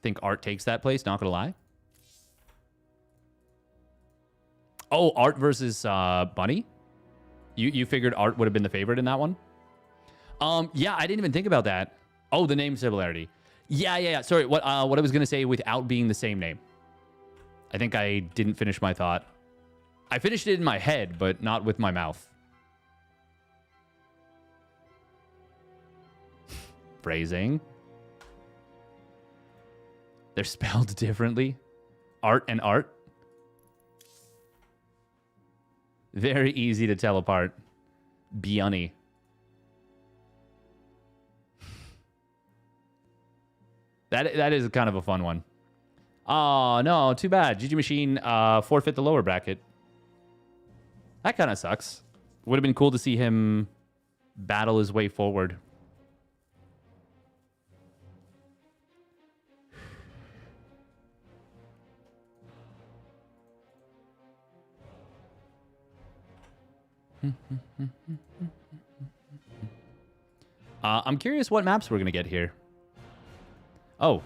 Think Art takes that place, not gonna lie. Oh, Art versus Bunny? You figured Art would have been the favorite in that one? Yeah, I didn't even think about that. Oh, the name similarity. Yeah. Sorry, what I was gonna say without being the same name. I think I didn't finish my thought. I finished it in my head, but not with my mouth. Phrasing. They're spelled differently. Art and Art. Very easy to tell apart. ByuN. That is kind of a fun one. Oh, no, too bad. GG Machine forfeit the lower bracket. That kind of sucks. Would have been cool to see him battle his way forward. I'm curious what maps we're going to get here. Oh.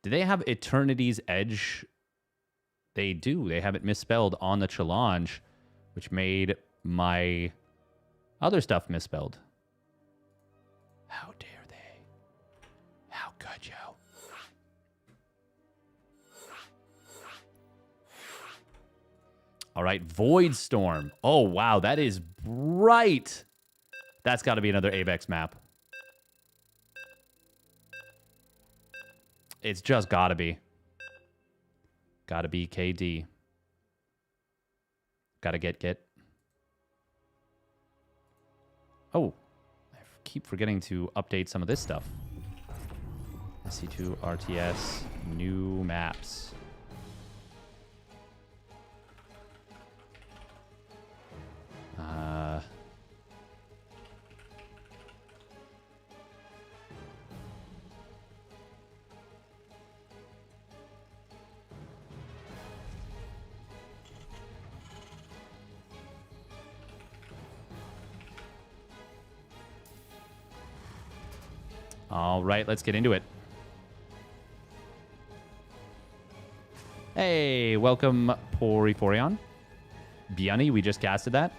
Do they have Eternity's Edge? They do. They have it misspelled on the challenge, which made my other stuff misspelled. How dare they? How could you? All right, VoidStorm. Oh, wow, that is bright. That's got to be another Avex map. It's just got to be. Got to be KD. Got to get. Oh, I keep forgetting to update some of this stuff. SC2, RTS, new maps. All right, let's get into it. Hey, welcome, Poriforion. ByuN, we just casted that.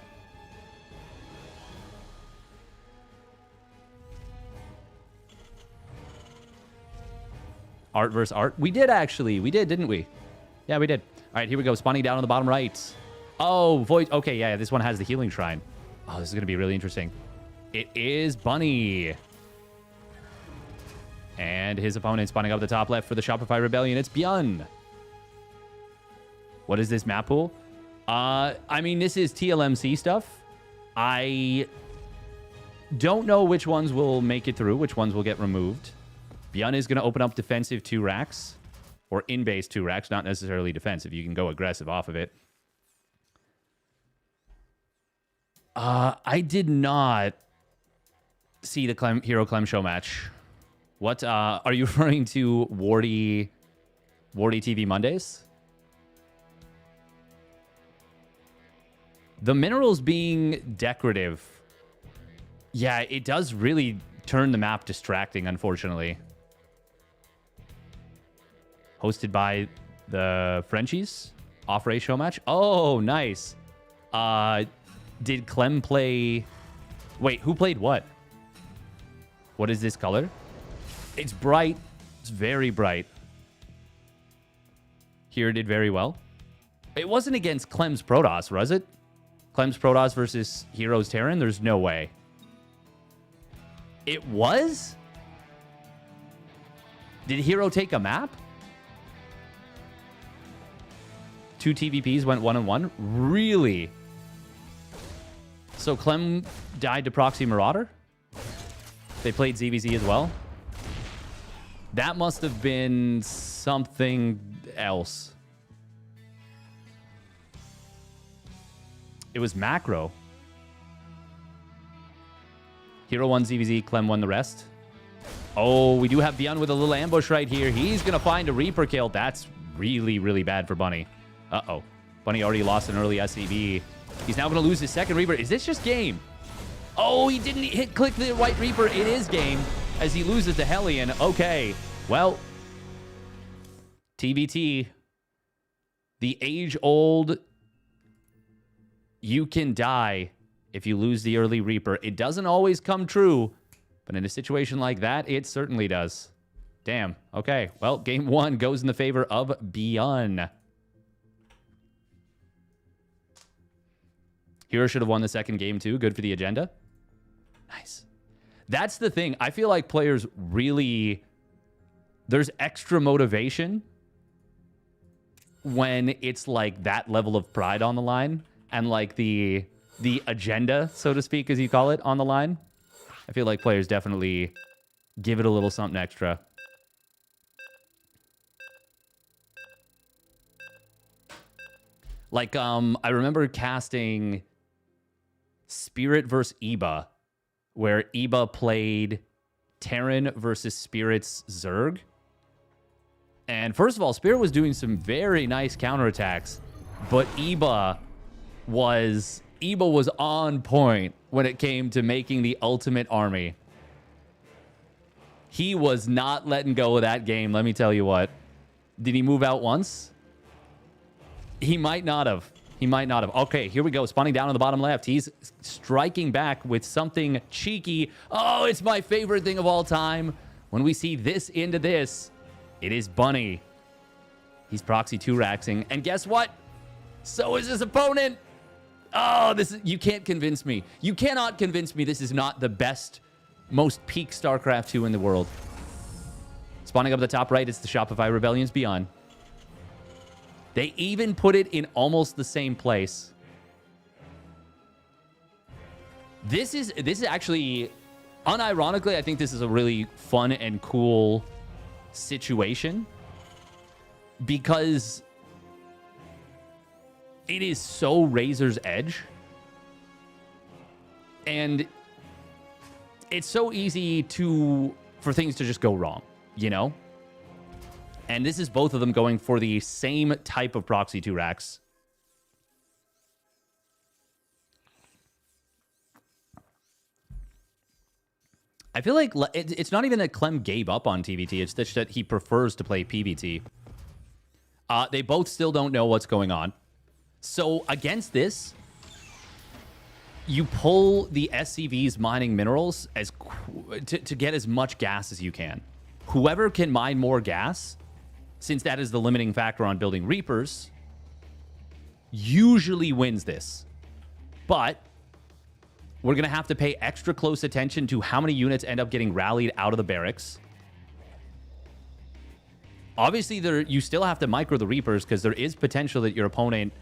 Art versus art. We did, actually. We did, didn't we? Yeah, we did. All right, here we go. Spawning down on the bottom right. Oh, Void. Okay, yeah, this one has the healing shrine. Oh, this is going to be really interesting. It is Bunny. And his opponent spawning up the top left for the Shopify Rebellion. It's ByuN. What is this map pool? I mean, this is TLMC stuff. I don't know which ones will make it through, which ones will get removed. ByuN is going to open up defensive 2 racks, or in-base 2 racks, not necessarily defensive. You can go aggressive off of it. I did not see the herO Clem show match. What, are you referring to Wardy TV Mondays? The minerals being decorative. Yeah, it does really turn the map distracting, unfortunately. Hosted by the Frenchies. Off-race show match. Oh, nice. Did Clem play... Wait, who played what? What is this color? It's bright. It's very bright. Here did very well. It wasn't against Clem's Protoss, was it? Clem's Protoss versus herO's Terran? There's no way. It was? Did herO take a map? 2 TVPs went 1-1? Really? So Clem died to Proxy Marauder? They played ZVZ as well? That must have been something else. It was macro. herO won ZVZ, Clem won the rest. Oh, we do have ByuN with a little ambush right here. He's going to find a Reaper kill. That's really, really bad for Bunny. Uh-oh. Bunny already lost an early SCV. He's now going to lose his second Reaper. Is this just game? Oh, he didn't click the white Reaper. It is game as he loses the Hellion. Okay. Well, TBT. The age-old, you can die if you lose the early Reaper. It doesn't always come true, but in a situation like that, it certainly does. Damn. Okay. Well, game 1 goes in the favor of ByuN. herO should have won the second game too. Good for the agenda. Nice. That's the thing. I feel like players really... There's extra motivation when it's like that level of pride on the line and like the agenda, so to speak, as you call it, on the line. I feel like players definitely give it a little something extra. Like, I remember casting Spirit versus Eba, where Eba played Terran versus Spirit's Zerg. And first of all, Spirit was doing some very nice counterattacks, but Eba was Ebo was on point when it came to making the ultimate army. He was not letting go of that game, let me tell you what. Did he move out once? He might not have. He might not have. Okay, here we go. Spawning down on the bottom left. He's striking back with something cheeky. Oh, it's my favorite thing of all time. When we see this into this, it is Bunny. He's proxy 2-raxing. And guess what? So is his opponent. Oh, you can't convince me. You cannot convince me this is not the best, most peak StarCraft 2 in the world. Spawning up the top right, it's the Shopify Rebellion's ByuN. They even put it in almost the same place. This is actually, unironically, I think this is a really fun and cool situation because it is so razor's edge. And it's so easy for things to just go wrong, you know? And this is both of them going for the same type of proxy 2-rax. I feel like it's not even that Clem gave up on TVT. It's just that he prefers to play PVT. They both still don't know what's going on. So against this, you pull the SCV's mining minerals to get as much gas as you can. Whoever can mine more gas, since that is the limiting factor on building Reapers, usually wins this. But we're going to have to pay extra close attention to how many units end up getting rallied out of the barracks. Obviously, you still have to micro the Reapers because there is potential that your opponent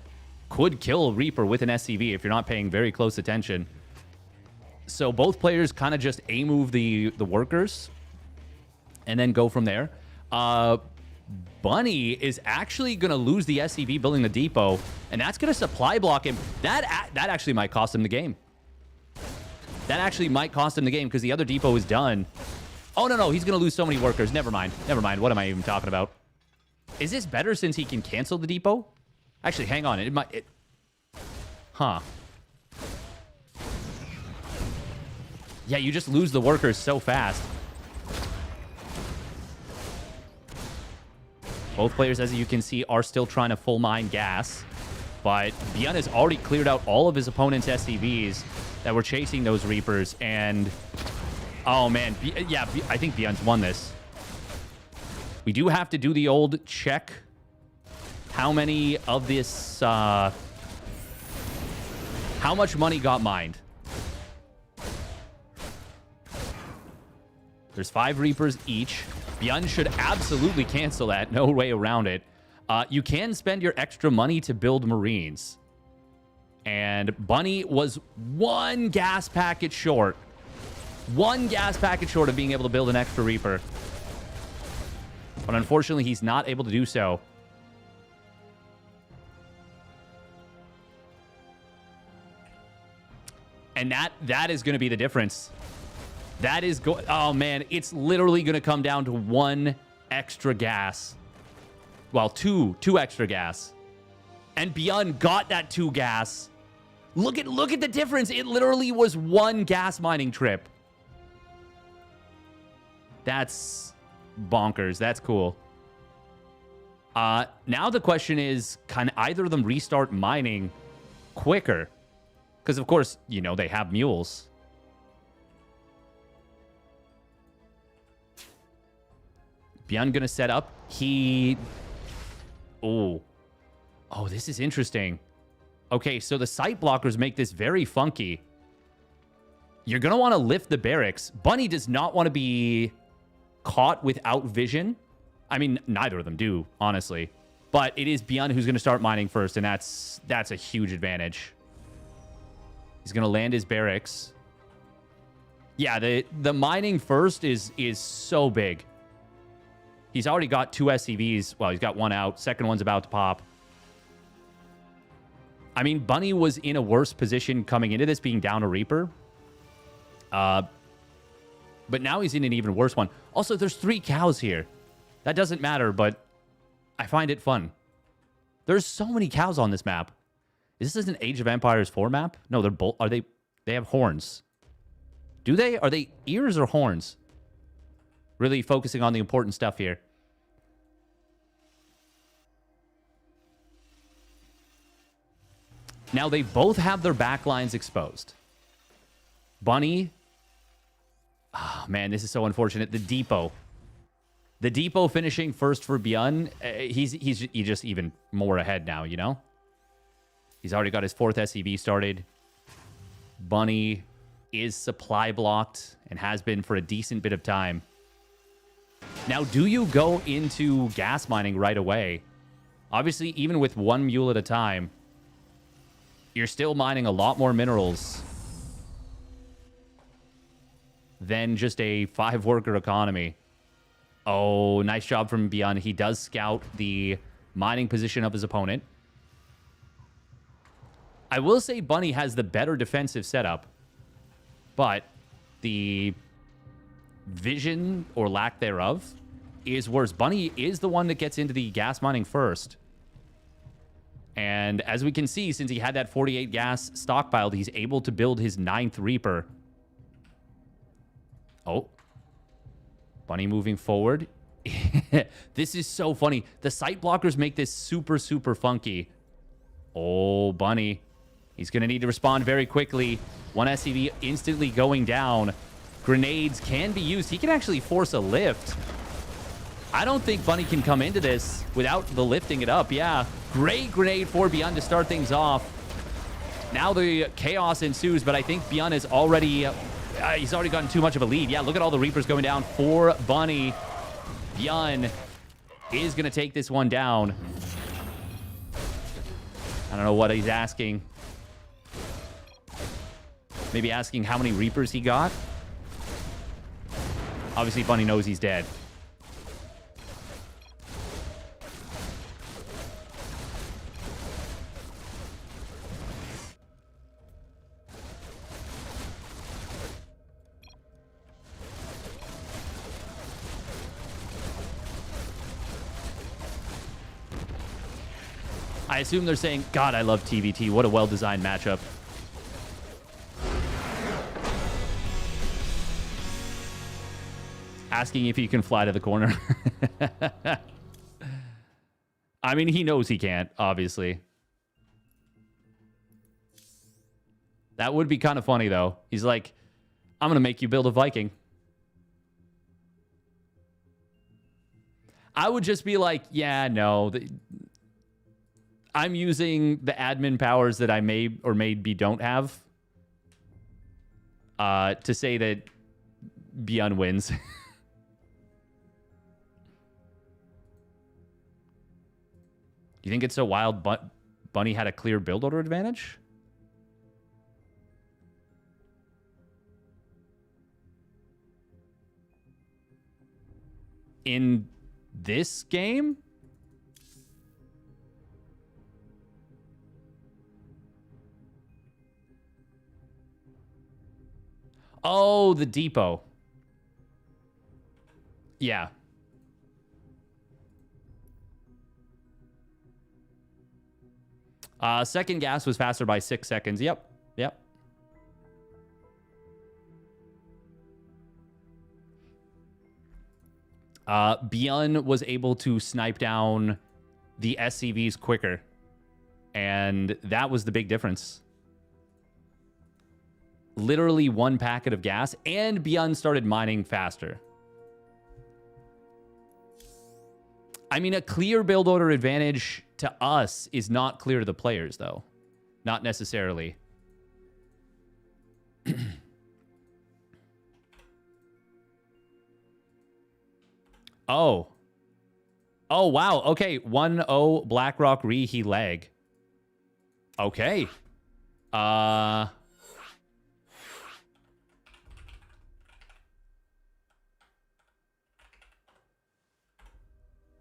could kill a Reaper with an SCV if you're not paying very close attention. So both players kind of just A-move the workers and then go from there. Bunny is actually going to lose the SCV building the depot, and that's going to supply block him. That actually might cost him the game. That actually might cost him the game because the other depot is done. Oh, no, he's going to lose so many workers. Never mind. What am I even talking about? Is this better since he can cancel the depot? Actually, hang on. Huh. Yeah, you just lose the workers so fast. Both players, as you can see, are still trying to full mine gas. But ByuN has already cleared out all of his opponent's SCVs that were chasing those Reapers. And, oh, man. Yeah, I think ByuN's won this. We do have to do the old check. How many of this... how much money got mined? There's 5 Reapers each. ByuN should absolutely cancel that. No way around it. You can spend your extra money to build Marines. And Bunny was 1 gas packet short. 1 gas packet short of being able to build an extra Reaper. But unfortunately, he's not able to do so. And that is going to be the difference. That is oh man, it's literally going to come down to 1 extra gas. Well, two extra gas. And ByuN got that 2 gas. Look at the difference. It literally was 1 gas mining trip. That's bonkers. That's cool. Now the question is, can either of them restart mining quicker? Because, of course, you know, they have mules. ByuN gonna set up. Oh, this is interesting. Okay, so the sight blockers make this very funky. You're gonna want to lift the barracks. Bunny does not want to be caught without vision. I mean, neither of them do, honestly. But it is ByuN who's gonna start mining first, and that's a huge advantage. He's gonna land his barracks. Yeah, the mining first is so big. He's already got 2 SCVs. Well, he's got 1 out. Second one's about to pop. I mean, Bunny was in a worse position coming into this, being down a Reaper. But now he's in an even worse one. Also, there's 3 cows here. That doesn't matter, but I find it fun. There's so many cows on this map. Is this an Age of Empires 4 map? No, they're both... Are they... They have horns. Do they? Are they ears or horns? Really focusing on the important stuff here. Now, they both have their backlines exposed. Bunny... Oh, man, this is so unfortunate. The Depot. The Depot finishing first for ByuN. He's just even more ahead now, you know? He's already got his 4th SCV started. Bunny is supply blocked and has been for a decent bit of time. Now, do you go into gas mining right away? Obviously, even with 1 mule at a time, you're still mining a lot more minerals than just a 5-worker economy. Oh, nice job from ByuN. He does scout the mining position of his opponent. I will say Bunny has the better defensive setup, but the vision or lack thereof is worse. Bunny is the one that gets into the gas mining first. And as we can see, since he had that 48 gas stockpiled, he's able to build his 9th Reaper. Oh. Bunny moving forward. This is so funny. The sight blockers make this super, super funky. Oh, Bunny. He's going to need to respond very quickly. 1 SCV instantly going down. Grenades can be used. He can actually force a lift. I don't think Bunny can come into this without the lifting it up. Yeah, great grenade for ByuN to start things off. Now the chaos ensues, but I think ByuN is already... he's already gotten too much of a lead. Yeah, look at all the Reapers going down for Bunny. ByuN is going to take this one down. I don't know what he's asking. Maybe asking how many Reapers he got. Obviously, Bunny knows he's dead. I assume they're saying, God, I love TVT. What a well-designed matchup. Asking if he can fly to the corner. I mean, he knows he can't, obviously. That would be kind of funny, though. He's like, I'm going to make you build a Viking. I would just be like, yeah, no. I'm using the admin powers that I may or maybe don't have to say that ByuN wins. Do you think it's so wild Bunny had a clear build order advantage? In this game? Oh, the depot. Yeah. Second gas was faster by 6 seconds. Yep. Yep. ByuN was able to snipe down the SCVs quicker. And that was the big difference. Literally 1 packet of gas, and ByuN started mining faster. I mean, a clear build order advantage to us is not clear to the players, though. Not necessarily. Oh. Oh, wow. Okay, 1-0 BlackRock re-he leg. Okay.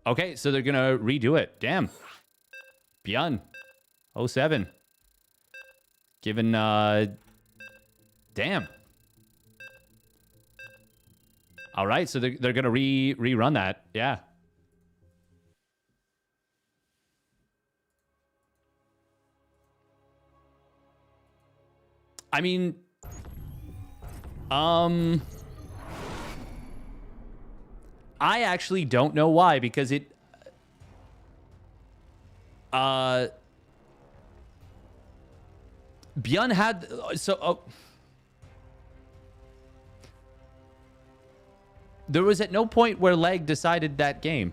Okay, so they're going to redo it. Damn. ByuN. 07. Given, damn. All right, so they're going to rerun that. Yeah. I mean, I actually don't know why, because it, ByuN had, there was at no point where Leg decided that game.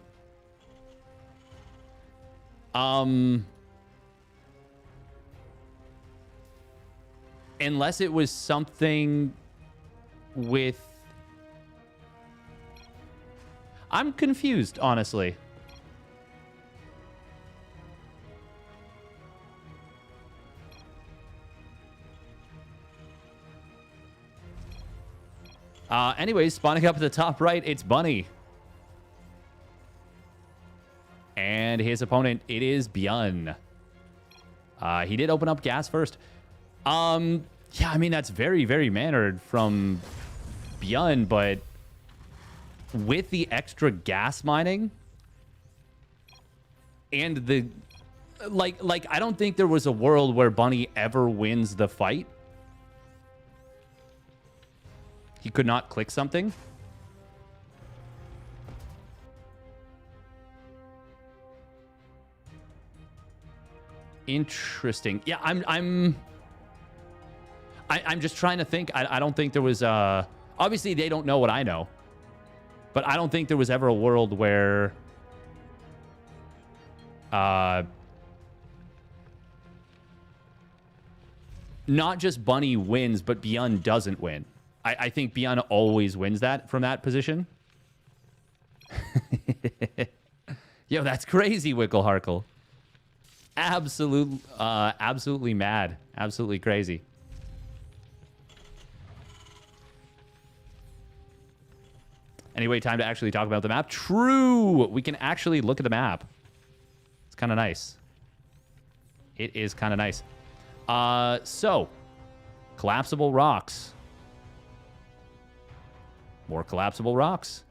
Unless it was something with... I'm confused, honestly. Anyways, spawning up at the top right, it's Bunny. And his opponent, it is ByuN. He did open up gas first. Yeah, I mean, that's very, very mannered from ByuN, but with the extra gas mining and the... Like, I don't think there was a world where Bunny ever wins the fight. He could not click something. Interesting. Yeah, I'm just trying to think. I don't think there was obviously they don't know what I know. But I don't think there was ever a world where not just Bunny wins, but ByuN doesn't win. I think ByuN always wins that from that position. Yo, that's crazy, Wickle Harkle. Absolutely mad. Absolutely crazy. Anyway, time to actually talk about the map. True! We can actually look at the map. It's kind of nice. It is kind of nice. So, collapsible rocks. More collapsible rocks.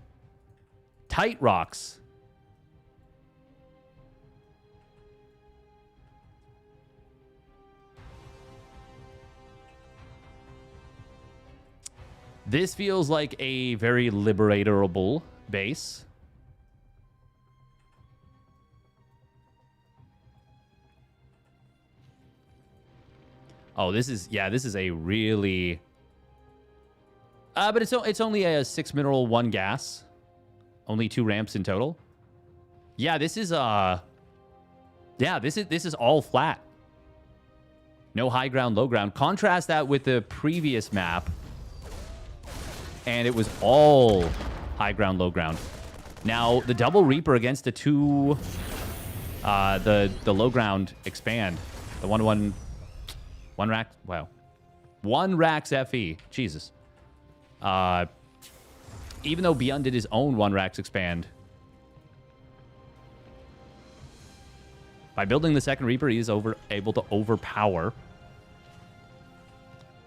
Tight rocks. This feels like a very liberatorable base. Oh, this is a really... but it's only a 6 mineral, 1 gas. Only 2 ramps in total. Yeah, this is this is all flat. No high ground, low ground. Contrast that with the previous map. And it was all high ground, low ground. Now, the double Reaper against the 2 the low ground expand. The 1 rack, wow. 1 racks FE. Jesus. Even though ByuN did his own 1 racks expand. By building the second Reaper, he is able to overpower.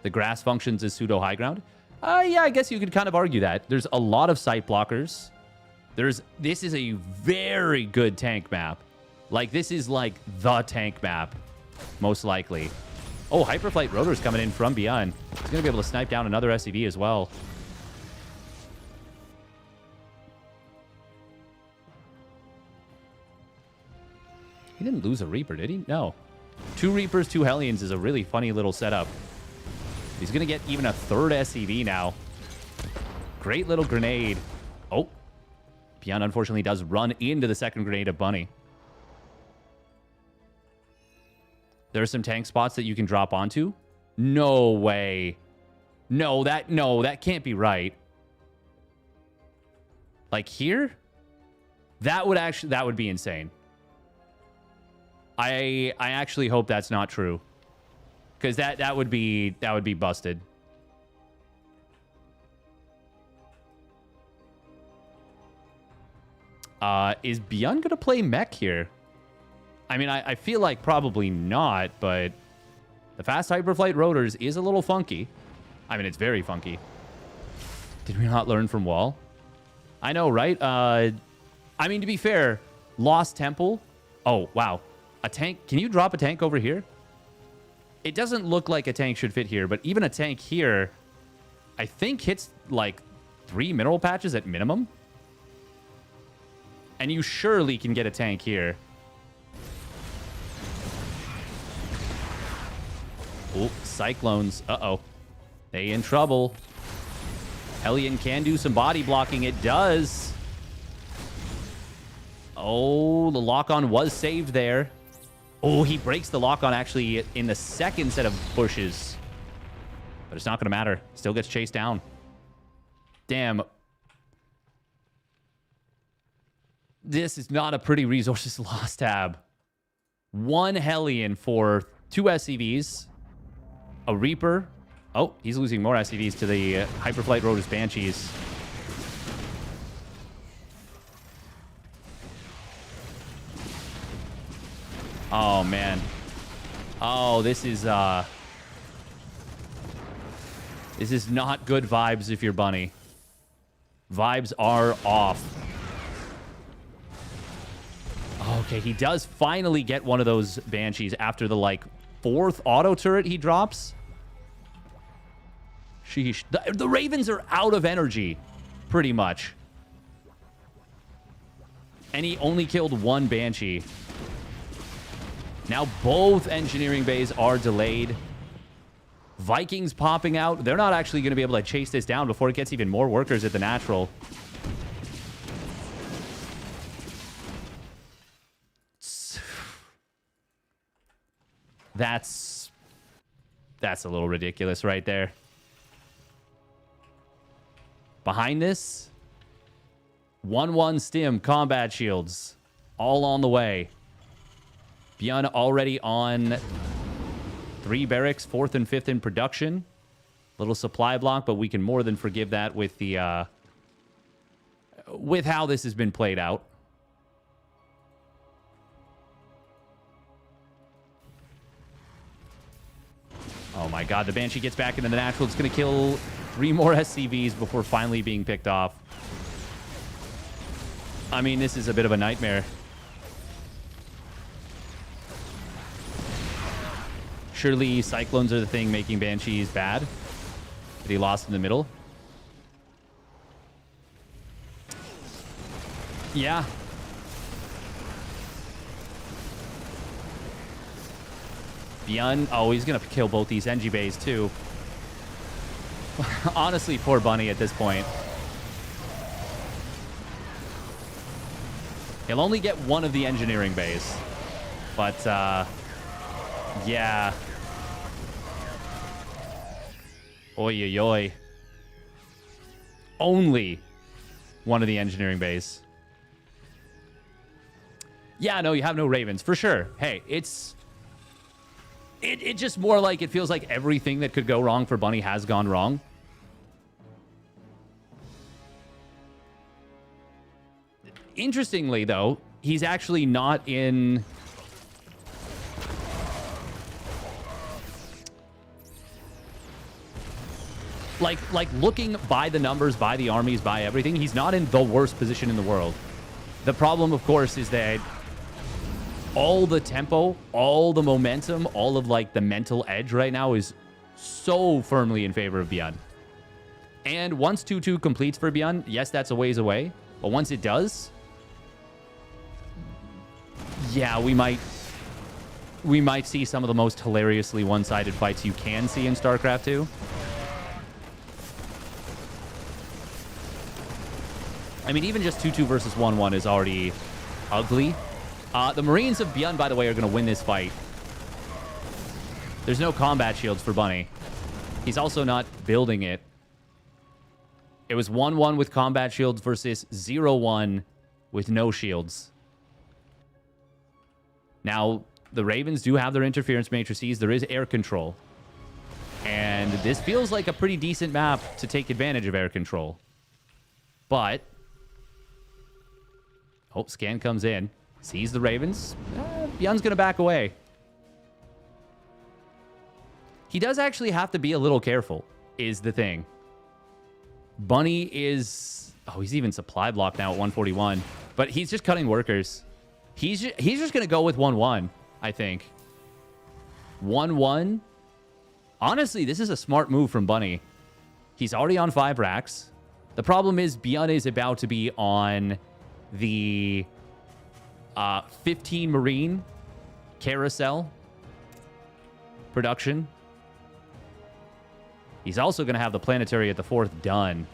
The grass functions as pseudo high ground. Yeah, I guess you could kind of argue that. There's a lot of sight blockers. This is a very good tank map. Like, this is like the tank map, most likely. Oh, Hyperflight Rotor's coming in from ByuN. He's going to be able to snipe down another SCV as well. He didn't lose a Reaper, did he? No. 2 Reapers, 2 Hellions is a really funny little setup. He's going to get even a 3rd SCV now. Great little grenade. Oh. ByuN unfortunately does run into the second grenade of Bunny. There are some tank spots that you can drop onto. No way. No, that can't be right. Like here? That would be insane. I actually hope that's not true. Because that would be busted. Is ByuN gonna play mech here? I mean, I feel like probably not, but the fast Hyperflight Rotors is a little funky. I mean, it's very funky. Did we not learn from Wall? I know, right? I mean, to be fair, Lost Temple. Oh, wow. A tank. Can you drop a tank over here? It doesn't look like a tank should fit here, but even a tank here, I think hits like 3 mineral patches at minimum. And you surely can get a tank here. Oh, Cyclones. Uh-oh. They in trouble. Hellion can do some body blocking. It does. Oh, the lock-on was saved there. Oh, he breaks the lock-on actually in the second set of bushes. But it's not going to matter. Still gets chased down. Damn. This is not a pretty resources loss tab. 1 Hellion for 2 SCVs. A Reaper. Oh, he's losing more SCVs to the Hyperflight Rotor's Banshees. Oh, man. Oh, this is not good vibes if you're Bunny. Vibes are off. Okay, he does finally get one of those Banshees after the, like, 4th auto turret he drops. Sheesh. The Ravens are out of energy, pretty much. And he only killed 1 Banshee. Now both engineering bays are delayed. Vikings popping out. They're not actually going to be able to chase this down before it gets even more workers at the natural. That's a little ridiculous right there. Behind this, 1-1 stim, combat shields, all on the way. ByuN already on 3 barracks, 4th and 5th in production. Little supply block, but we can more than forgive that with the with how this has been played out. Oh my god, the Banshee gets back into the natural. It's going to kill 3 more SCVs before finally being picked off. I mean, this is a bit of a nightmare. Surely Cyclones are the thing making Banshees bad. But he lost in the middle. Yeah. ByuN. Oh, he's going to kill both these NG bays, too. Honestly, poor Bunny at this point. He'll only get 1 of the engineering bays. But, yeah. Oy, oy, oy. Only 1 of the engineering bays. Yeah, no, you have no Ravens, for sure. Hey, it's just more like it feels like everything that could go wrong for Bunny has gone wrong. Interestingly, though, he's actually not in... Like looking by the numbers, by the armies, by everything, he's not in the worst position in the world. The problem, of course, is that all the tempo, all the momentum, all of, like, the mental edge right now is so firmly in favor of ByuN. And once 2-2 completes for ByuN, yes, that's a ways away. But once it does, yeah, we might see some of the most hilariously one-sided fights you can see in StarCraft 2. I mean, even just 2-2 versus 1-1 is already ugly. The Marines of ByuN, by the way, are going to win this fight. There's no combat shields for Bunny. He's also not building it. It was 1-1 with combat shields versus 0-1 with no shields. Now, the Ravens do have their interference matrices. There is air control. And this feels like a pretty decent map to take advantage of air control. But... oh, scan comes in. Sees the Ravens. ByuN's going to back away. He does actually have to be a little careful, is the thing. Bunny is... oh, he's even supply blocked now at 141. But he's just cutting workers. He's just going to go with 1-1, I think. 1-1 Honestly, this is a smart move from ByuN. He's already on 5 racks. The problem is ByuN is about to be on the 15 Marine carousel production. He's also going to have the planetary at the 4th done.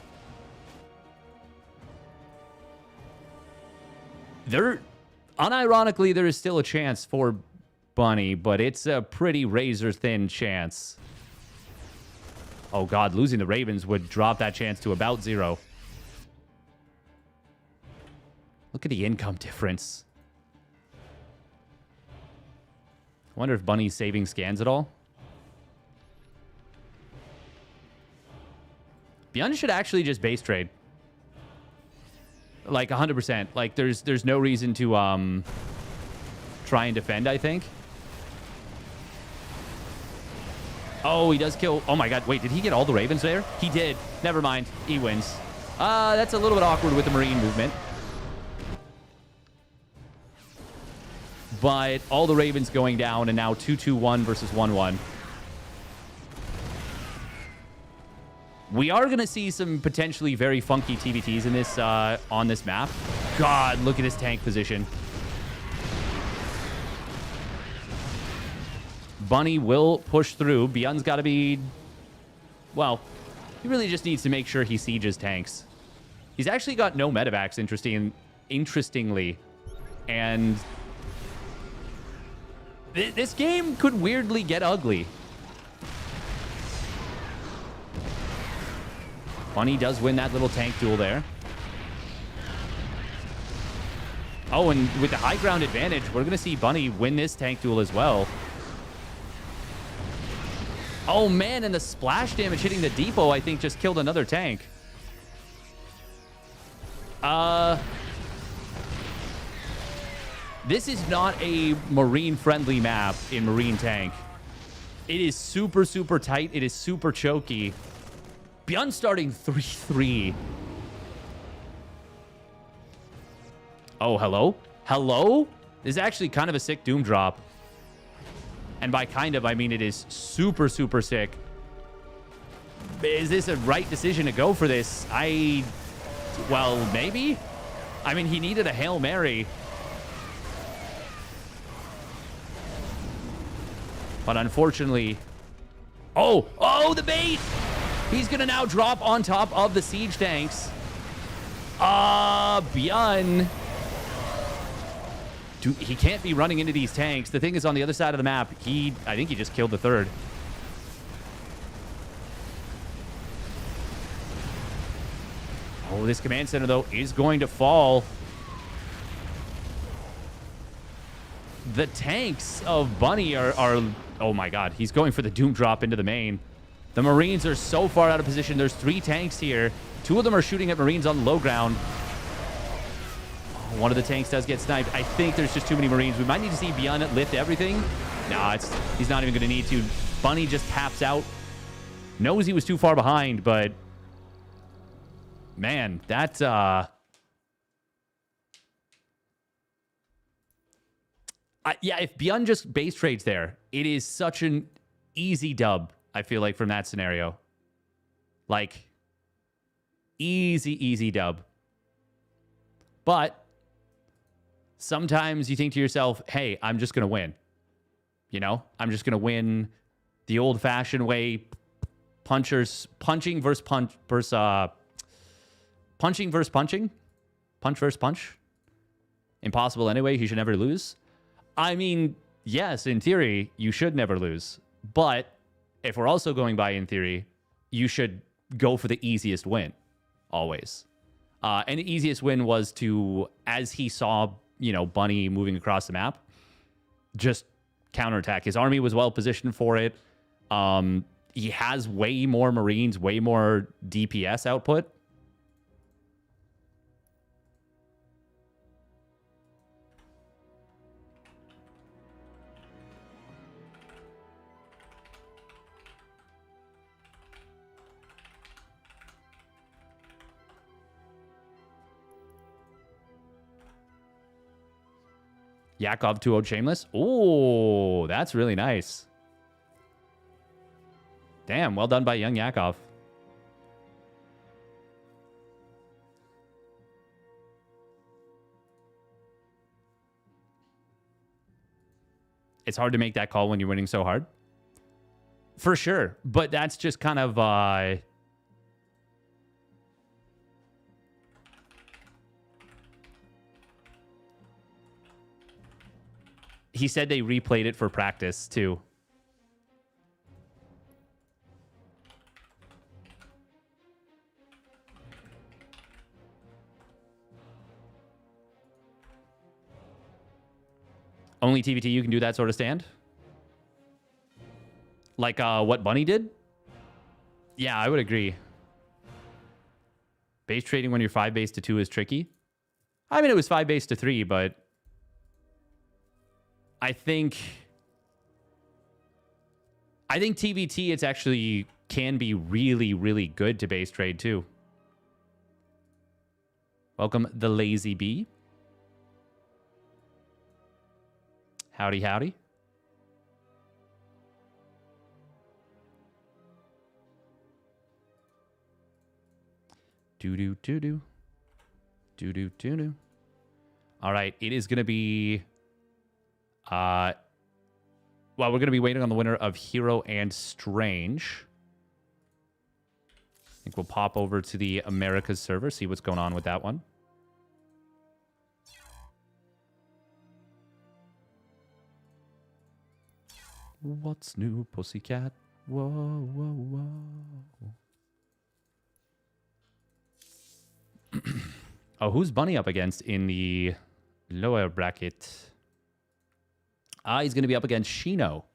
Unironically, there is still a chance for ByuN, but it's a pretty razor-thin chance. Oh, God, losing the Ravens would drop that chance to about 0. Look at the income difference. I wonder if ByuN's saving scans at all. ByuN should actually just base trade. Like 100%. Like there's no reason to try and defend, I think. Oh, he does kill. Oh my God. Wait, did he get all the Ravens there? He did. Never mind. He wins. That's a little bit awkward with the Marine movement. But all the Ravens going down, and now 2-2-1 versus 1-1. We are going to see some potentially very funky TVTs in this on this map. God, look at his tank position. ByuN will push through. ByuN's got to be... Well, he really just needs to make sure he sieges tanks. He's actually got no medevacs, interestingly. And... this game could weirdly get ugly. ByuN does win that little tank duel there. Oh, and with the high ground advantage, we're going to see ByuN win this tank duel as well. Oh, man, and the splash damage hitting the depot, I think, just killed another tank. This is not a Marine-friendly map in Marine Tank. It is super, super tight. It is super choky. ByuN starting 3-3. Oh, hello? Hello? This is actually kind of a sick Doom drop. And by kind of, I mean it is super, super sick. Is this a right decision to go for this? Well, maybe? I mean, he needed a Hail Mary. But unfortunately... Oh, the bait! He's going to now drop on top of the siege tanks. ByuN. Dude, he can't be running into these tanks. The thing is, on the other side of the map, I think he just killed the 3rd. Oh, this command center, though, is going to fall. The tanks of ByuN are... Oh, my God. He's going for the Doom drop into the main. The Marines are so far out of position. There's 3 tanks here. 2 of them are shooting at Marines on low ground. Oh, one of the tanks does get sniped. I think there's just too many Marines. We might need to see ByuN lift everything. Nah, he's not even going to need to. ByuN just taps out. Knows he was too far behind, but... Man, that's... yeah, if ByuN just base trades there, it is such an easy dub, I feel like, from that scenario. Like, easy dub. But sometimes you think to yourself, hey, I'm just going to win. You know? I'm just going to win the old-fashioned way. Punching versus punch. Punching versus punching. Punch versus punch. Impossible anyway. He should never lose. I mean, yes, in theory, you should never lose. But if we're also going by in theory, you should go for the easiest win. Always. And the easiest win was to, as he saw, ByuN moving across the map, just counterattack. His army was well positioned for it. He has way more Marines, way more DPS output. Yakov 2-0 Shameless. Oh, that's really nice. Damn, well done by YoungYakov. It's hard to make that call when you're winning so hard. For sure. But that's just kind of... He said they replayed it for practice, too. Only TVT you can do that sort of stand? Like what Bunny did? Yeah, I would agree. Base trading when you're 5 base to 2 is tricky. I mean, it was 5 base to 3, but I think TVT, it's actually can be really, really good to base trade too. Welcome, the Lazy Bee. Howdy, howdy. Do-do-do-do. Do-do-do-do. All right, it is going to be... well, we're going to be waiting on the winner of herO and Strange. I think we'll pop over to the Americas server, see what's going on with that one. What's new, pussycat? Whoa, whoa, whoa. Oh, who's Bunny up against in the lower bracket? He's going to be up against Shino.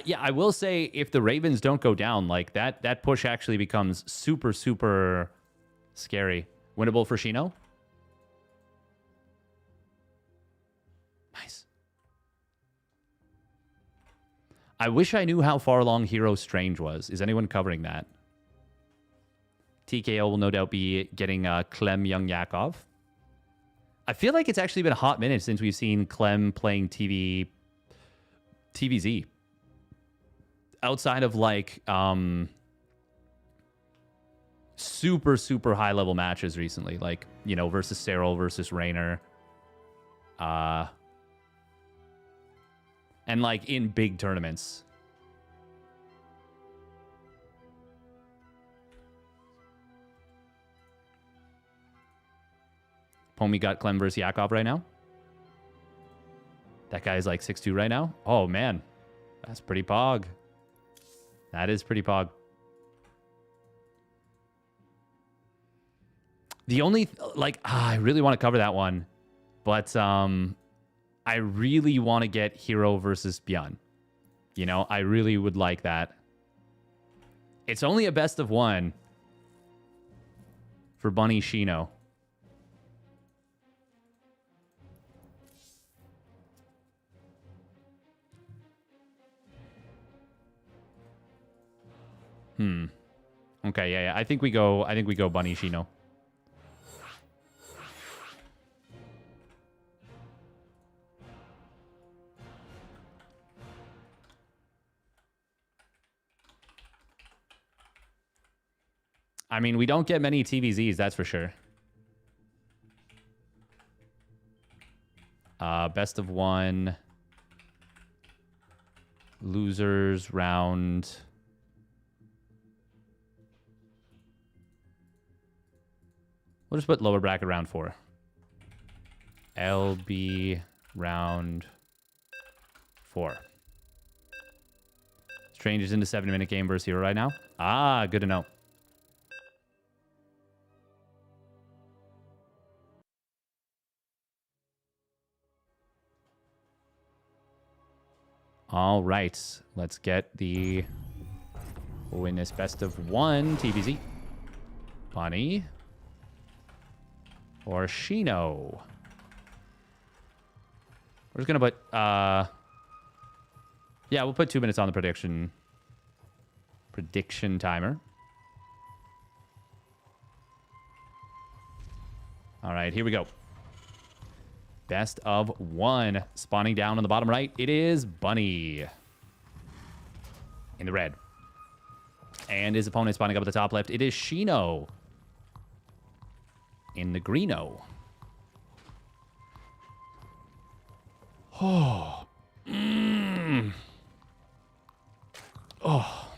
Yeah, I will say if the Ravens don't go down, like that push actually becomes super, super scary. Winnable for Shino. Nice. I wish I knew how far along herO Strange was. Is anyone covering that? TKO will no doubt be getting Clem YoungYakov. I feel like it's actually been a hot minute since we've seen Clem playing TVZ. Outside of like super, super high level matches recently, like, you know, versus herO versus Raynor. And like in big tournaments. Pommy got Clem versus Yakov right now. That guy's like 6'2" right now. Oh man, that's pretty pog. That is pretty pog. The only like I really want to cover that one, but I really want to get herO versus ByuN. You know, I really would like that. It's only a best of 1 for Bunny Shino. Okay, yeah. I think we go Bunny Shino. I mean, we don't get many TVZs, that's for sure. Best of 1. Losers round. We'll just put lower bracket round 4. LB round 4. Strange is in the 7-minute game versus herO right now. Ah, good to know. All right, let's get the win this best of 1 TVZ. Bunny or Shino. We're just gonna put yeah, we'll put 2 minutes on the prediction timer. All right, here we go. Best of one. Spawning down on the bottom right, it is Bunny. In the red. And his opponent spawning up at the top left, it is Shino. In the greeno. Oh. Oh.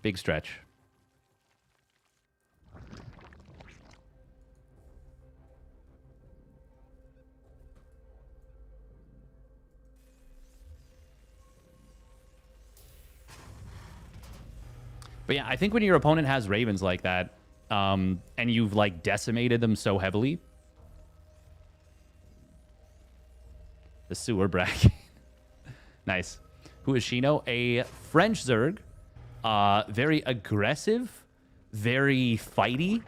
Big stretch. But yeah, I think when your opponent has Ravens like that, and you've like decimated them so heavily, the sewer bracket. Nice. Who is Shino? A French Zerg. Very aggressive, very fighty.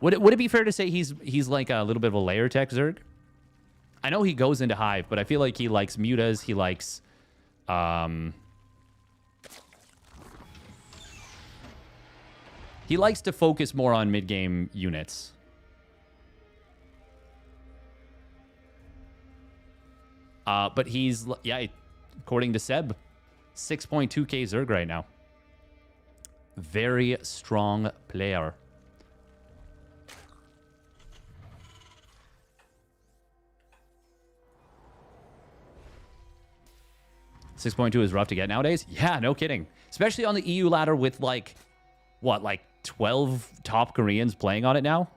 Would it be fair to say he's like a little bit of a layer tech Zerg? I know he goes into Hive, but I feel like he likes mutas. He likes he likes to focus more on mid-game units. But he's, yeah, according to Seb, 6.2k Zerg right now. Very strong player. $6.2 is rough to get nowadays. Yeah, no kidding. Especially on the EU ladder with like, what, like 12 top Koreans playing on it now?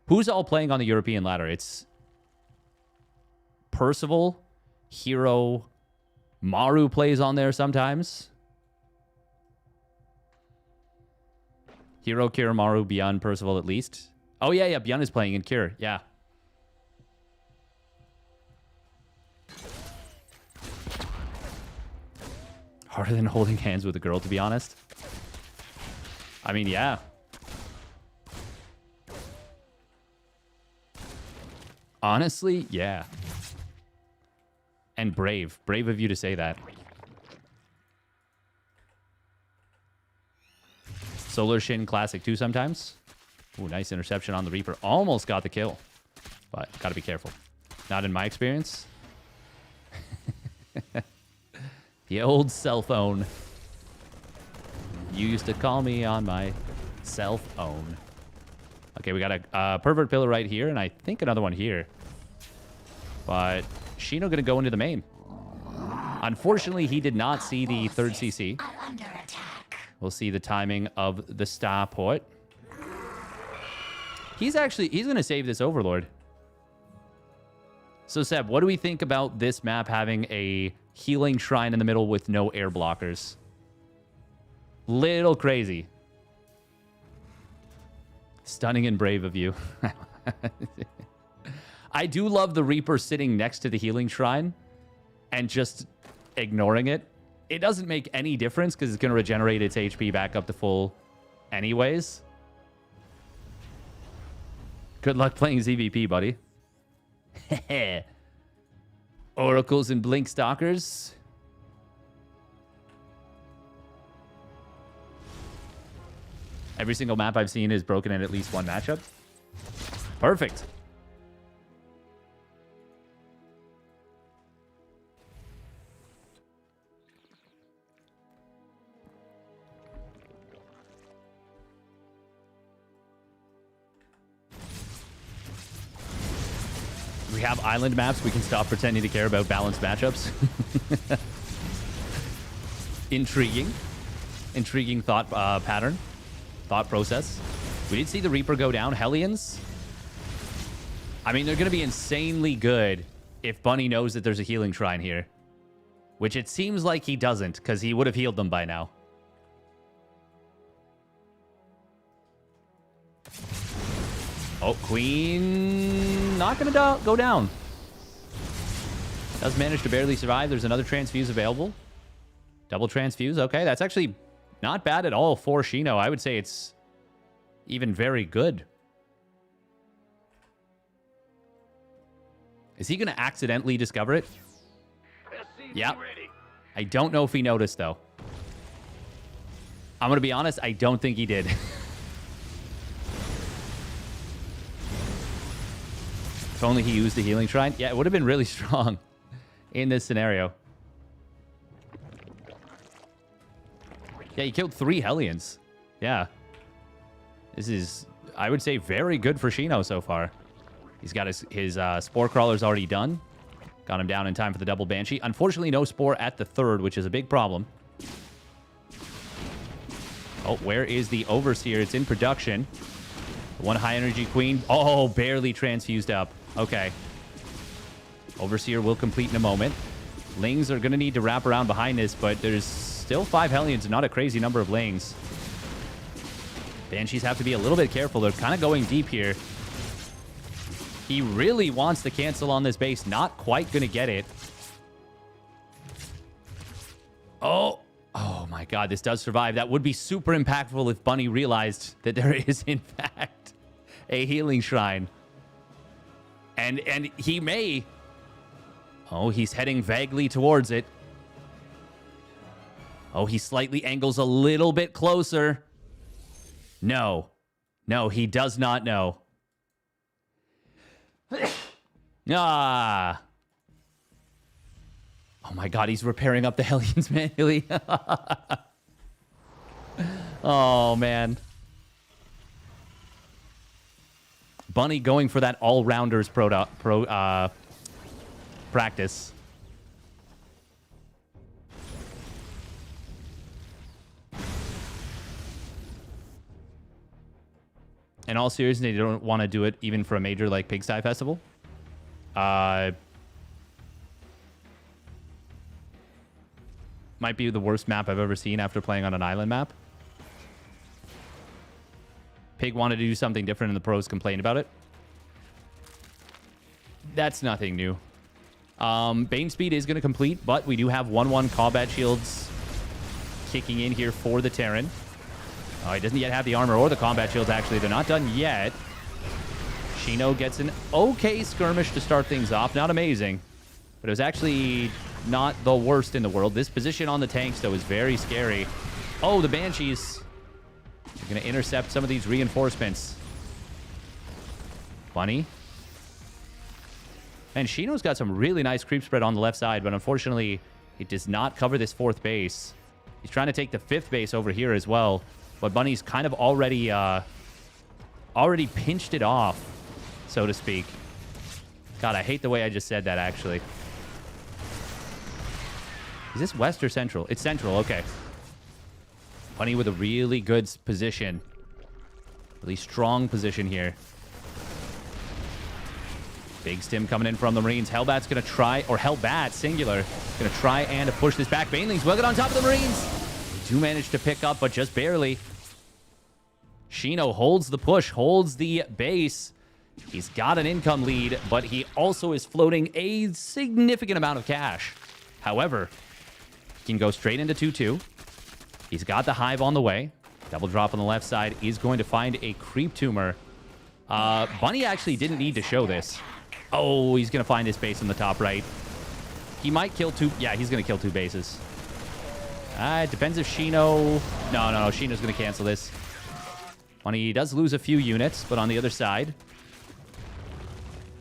Who's all playing on the European ladder? It's Percival, herO, Maru plays on there sometimes. herO, Cure, Maru, ByuN, Percival at least. Oh, yeah, ByuN is playing in Cure. Yeah. Harder than holding hands with a girl, to be honest. I mean, yeah. Honestly, yeah. And brave. Brave of you to say that. Solar Shin Classic 2 sometimes. Ooh, nice interception on the Reaper. Almost got the kill. But gotta be careful. Not in my experience. The old cell phone. You used to call me on my cell phone. Okay, we got a pervert pillar right here, and I think another one here. But Shino gonna go into the main. Unfortunately, he did not see the third CC. Under attack. We'll see the timing of the starport. He's gonna save this Overlord. So Seb, what do we think about this map having a healing shrine in the middle with no air blockers? Little crazy. Stunning and brave of you. I do love the Reaper sitting next to the healing shrine and just ignoring it. It doesn't make any difference because it's going to regenerate its HP back up to full anyways. Good luck playing ZVP, buddy. Oracles and Blink Stalkers. Every single map I've seen is broken in at least one matchup. Perfect. We have island maps. We can stop pretending to care about balanced matchups. Intriguing. Intriguing thought pattern. Thought process. We did see the Reaper go down. Hellions. I mean, they're going to be insanely good if Bunny knows that there's a healing shrine here. Which it seems like he doesn't, because he would have healed them by now. Oh, Queen not going to go down. Does manage to barely survive. There's another transfuse available. Double transfuse. Okay, that's actually not bad at all for Shino. I would say it's even very good. Is he going to accidentally discover it? Yeah. I don't know if he noticed, though. I'm going to be honest. I don't think he did. If only he used the healing shrine. Yeah, it would have been really strong in this scenario. Yeah, he killed 3 Hellions. Yeah. This is, I would say, very good for Shino so far. He's got his Spore Crawlers already done. Got him down in time for the double Banshee. Unfortunately, no Spore at the 3rd, which is a big problem. Oh, where is the Overseer? It's in production. One high energy Queen. Oh, barely transfused up. Okay. Overseer will complete in a moment. Lings are going to need to wrap around behind this, but there's still 5 Hellions, not a crazy number of Lings. Banshees have to be a little bit careful. They're kind of going deep here. He really wants the cancel on this base. Not quite going to get it. Oh. Oh my god, this does survive. That would be super impactful if Bunny realized that there is, in fact, a healing shrine. And he may... Oh, he's heading vaguely towards it. Oh, he slightly angles a little bit closer. No. No, he does not know. Ah. Oh my god, he's repairing up the Hellions manually. Oh, man. Bunny going for that all-rounders practice. In all seriousness, they don't want to do it even for a major like Pigsty Festival. Might be the worst map I've ever seen after playing on an island map. Pig wanted to do something different and the pros complained about it. That's nothing new. Bane speed is going to complete, but we do have 1-1 combat shields kicking in here for the Terran. Oh, he doesn't yet have the armor or the combat shields, actually. They're not done yet. Shino gets an okay skirmish to start things off. Not amazing, but it was actually not the worst in the world. This position on the tanks, though, is very scary. Oh, the Banshees are going to intercept some of these reinforcements. Bunny. And Shino's got some really nice creep spread on the left side, but unfortunately, it does not cover this 4th base. He's trying to take the 5th base over here as well, but Bunny's kind of already pinched it off, so to speak. God, I hate the way I just said that, actually. Is this west or central? It's central, okay. Bunny with a really good position. Really strong position here. Big stim coming in from the Marines. Hellbat's going to try, or Hellbat, singular, going to try and push this back. Banelings will get on top of the Marines. They do manage to pick up, but just barely. Shino holds the push, holds the base. He's got an income lead, but he also is floating a significant amount of cash. However, he can go straight into 2-2. He's got the Hive on the way. Double drop on the left side is going to find a creep tumor. Bunny actually didn't need to show this. Oh, he's going to find his base on the top right. He might kill 2. Yeah, he's going to kill 2 bases. It depends if Shino... No, Shino's going to cancel this. Bunny does lose a few units, but on the other side...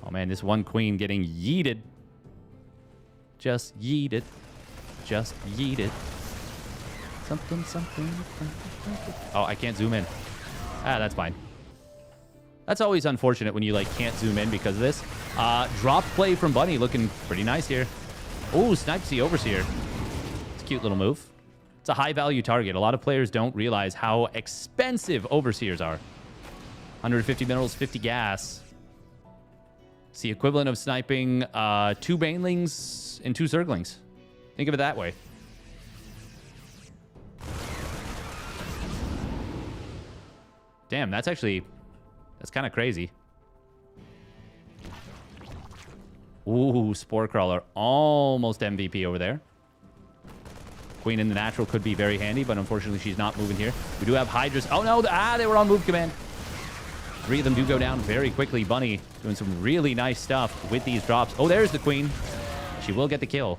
Oh, man, this one queen getting yeeted. Just yeeted. Just yeeted. Something. Oh, I can't zoom in. That's fine. That's always unfortunate when you, like, can't zoom in because of this. Drop play from Bunny looking pretty nice here. Oh, snipes the Overseer. It's a cute little move. It's a high-value target. A lot of players don't realize how expensive Overseers are. 150 minerals, 50 gas. It's the equivalent of sniping 2 Banelings and 2 Zerglings. Think of it that way. Damn, that's actually... That's kind of crazy. Ooh, Spore Crawler. Almost MVP over there. Queen in the natural could be very handy, but unfortunately she's not moving here. We do have Hydras. Oh, no. They were on move command. 3 of them do go down very quickly. Bunny doing some really nice stuff with these drops. Oh, there's the Queen. She will get the kill.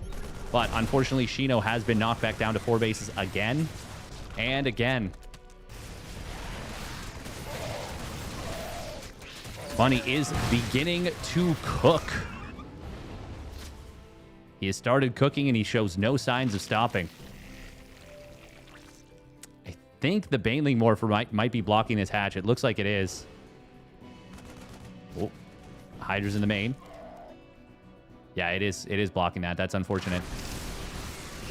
But unfortunately, Shino has been knocked back down to 4 bases again and again. Bunny is beginning to cook. He has started cooking, and he shows no signs of stopping. I think the Baneling Morpher might be blocking this hatch. It looks like it is. Oh, Hydra's in the main. Yeah, it is blocking that. That's unfortunate.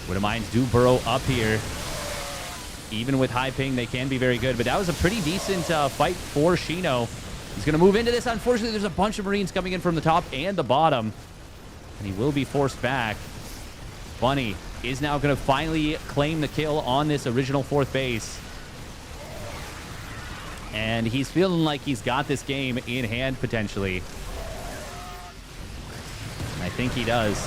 Widowmines do burrow up here. Even with high ping, they can be very good. But that was a pretty decent fight for Shino. He's going to move into this. Unfortunately, there's a bunch of Marines coming in from the top and the bottom. And he will be forced back. Bunny is now going to finally claim the kill on this original 4th base. And he's feeling like he's got this game in hand, potentially. And I think he does.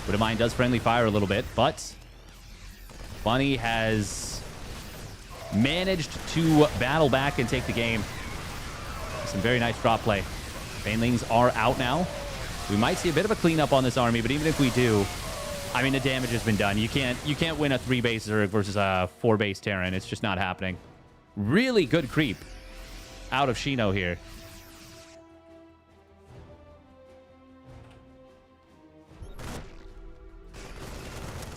Widowmine does friendly fire a little bit, but Bunny has managed to battle back and take the game. Some very nice drop play. Banelings are out now. We might see a bit of a cleanup on this army, but even if we do, I mean, the damage has been done. You can't win a 3-base Zerg versus a 4-base Terran. It's just not happening. Really good creep out of Shino here.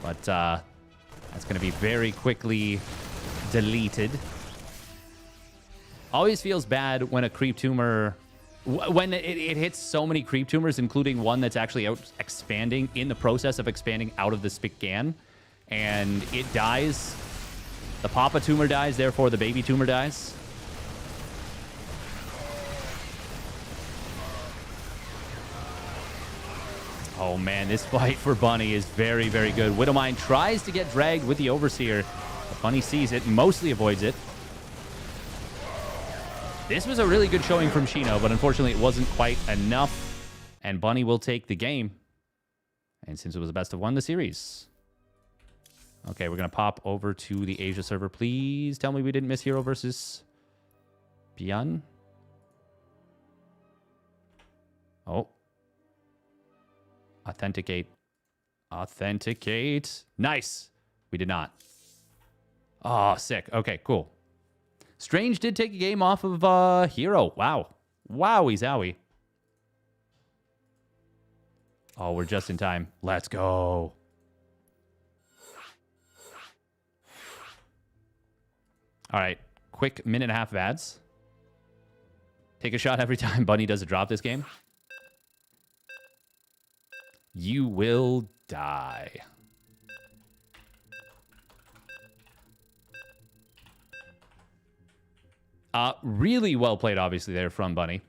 But that's going to be very quickly deleted. Always feels bad when a creep tumor, when it hits so many creep tumors, including one that's actually out expanding in the process of expanding out of the Spic-Gan, and it dies. The Papa tumor dies, therefore the baby tumor dies. Oh man, this fight for Bunny is very, very good. Widowmine tries to get dragged with the Overseer, but Bunny sees it, mostly avoids it. This was a really good showing from Shino, but unfortunately it wasn't quite enough. And Bunny will take the game. And since it was a best of 1, the series. Okay, we're going to pop over to the Asia server. Please tell me we didn't miss herO versus ByuN. Oh. Authenticate. Authenticate. Nice. We did not. Oh, sick. Okay, cool. Strange did take a game off of herO. Wow. Wowie zowie. Oh, we're just in time. Let's go. All right. Quick 1.5 minutes of ads. Take a shot every time Bunny does a drop this game. You will die. Really well played, obviously, there from Bunny.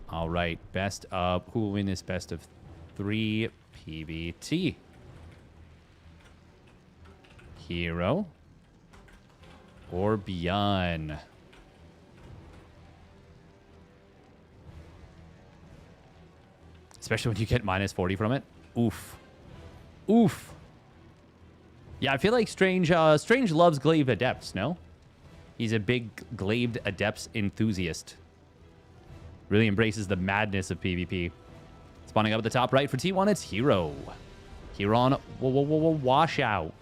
All right, best of... Who will win this best of 3 PvT? herO or ByuN? Especially when you get minus 40 from it. Oof. Oof. Yeah, I feel like Strange loves Glaive Adepts, no? He's a big Glaive Adepts enthusiast. Really embraces the madness of PvP. Spawning up at the top right for T1, it's herO. herO on Washout.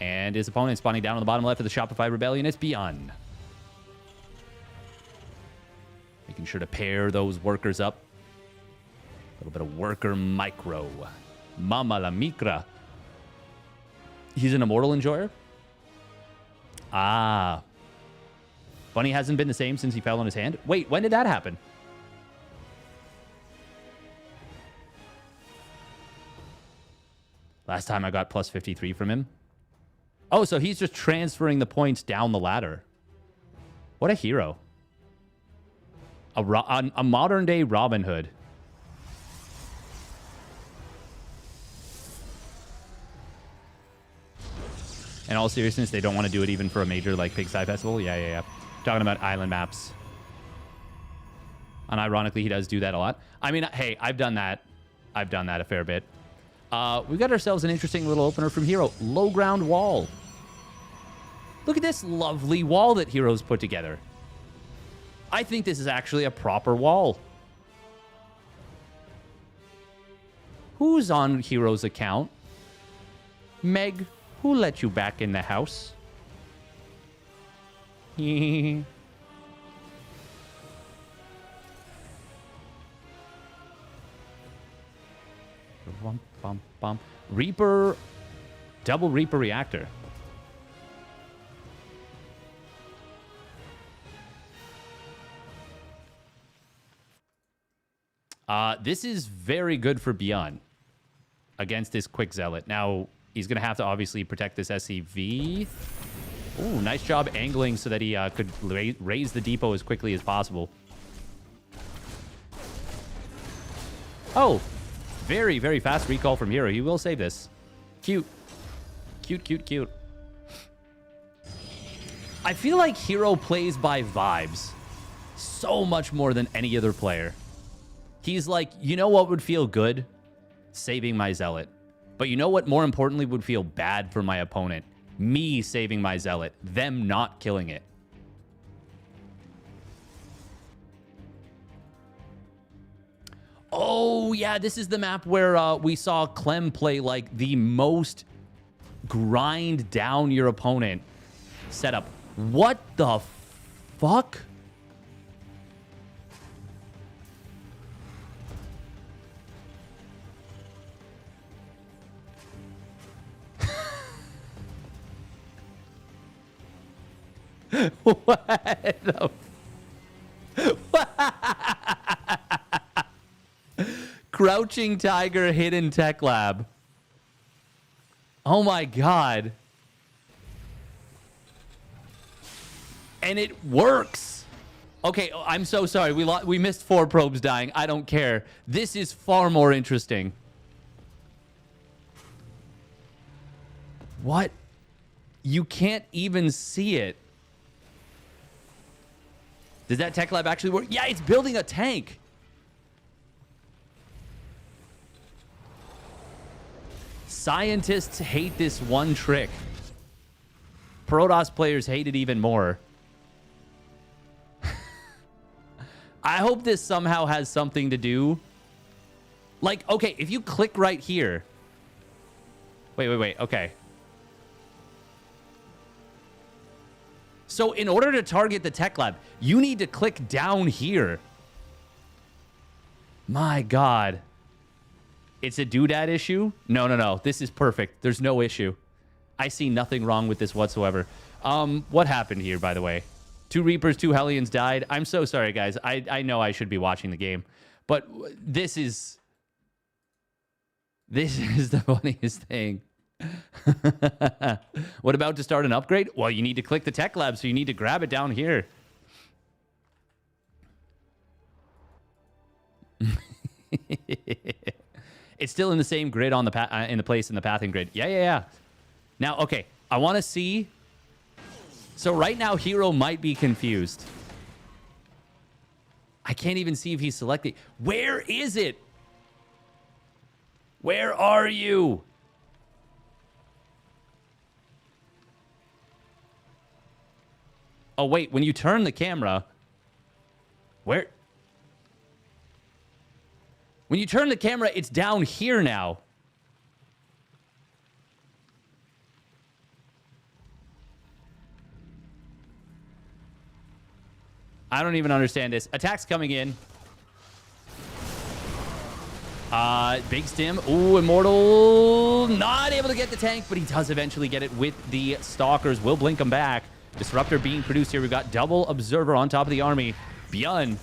And his opponent spawning down on the bottom left of the Shopify Rebellion, it's ByuN. Making sure to pair those workers up. A little bit of worker micro. Mama la micra. He's an Immortal Enjoyer? Ah. Bunny hasn't been the same since he fell on his hand. Wait, when did that happen? Last time I got plus 53 from him. Oh, so he's just transferring the points down the ladder. What a hero. A modern-day Robin Hood. In all seriousness, they don't want to do it even for a major like Pigsty Festival? Yeah. Talking about island maps. And ironically, he does do that a lot. I mean, hey, I've done that. I've done that a fair bit. We got ourselves an interesting little opener from herO. Low ground wall. Look at this lovely wall that herO's put together. I think this is actually a proper wall. Who's on herO's account? Meg, who let you back in the house? Bum, bum, bum. Reaper, double Reaper reactor. This is very good for ByuN against this Quick Zealot. Now, he's going to have to obviously protect this SCV. Ooh, nice job angling so that he could raise the depot as quickly as possible. Oh, very, very fast recall from herO. He will save this. Cute. Cute, cute, cute. I feel like herO plays by vibes so much more than any other player. He's like, you know what would feel good? Saving my Zealot. But you know what more importantly would feel bad for my opponent? Me saving my Zealot. Them not killing it. Oh, yeah, this is the map where we saw Clem play like the most grind down your opponent setup. What the fuck? What the... Crouching Tiger Hidden Tech Lab. Oh my god. And it works. Okay, I'm so sorry. We missed 4 probes dying. I don't care. This is far more interesting. What? You can't even see it. Does that tech lab actually work? Yeah, it's building a tank. Scientists hate this one trick. Protoss players hate it even more. I hope this somehow has something to do. Like, okay, if you click right here. Wait. Okay. So in order to target the tech lab, you need to click down here. My god. It's a doodad issue? No. This is perfect. There's no issue. I see nothing wrong with this whatsoever. What happened here, by the way? 2 Reapers, 2 Hellions died. I'm so sorry, guys. I know I should be watching the game. But this is the funniest thing. What about to start an upgrade? Well, you need to click the tech lab, so you need to grab it down here. It's still in the same grid on the in the place in the pathing grid. Yeah. Now, okay, I want to see. So right now, herO might be confused. I can't even see if he's selecting. Where is it? Where are you? Oh, wait, when you turn the camera, where? When you turn the camera, it's down here now. I don't even understand this. Attacks coming in. Big stim. Ooh, Immortal. Not able to get the tank, but he does eventually get it with the Stalkers. Will blink him back. Disruptor being produced here. We've got double Observer on top of the army. ByuN.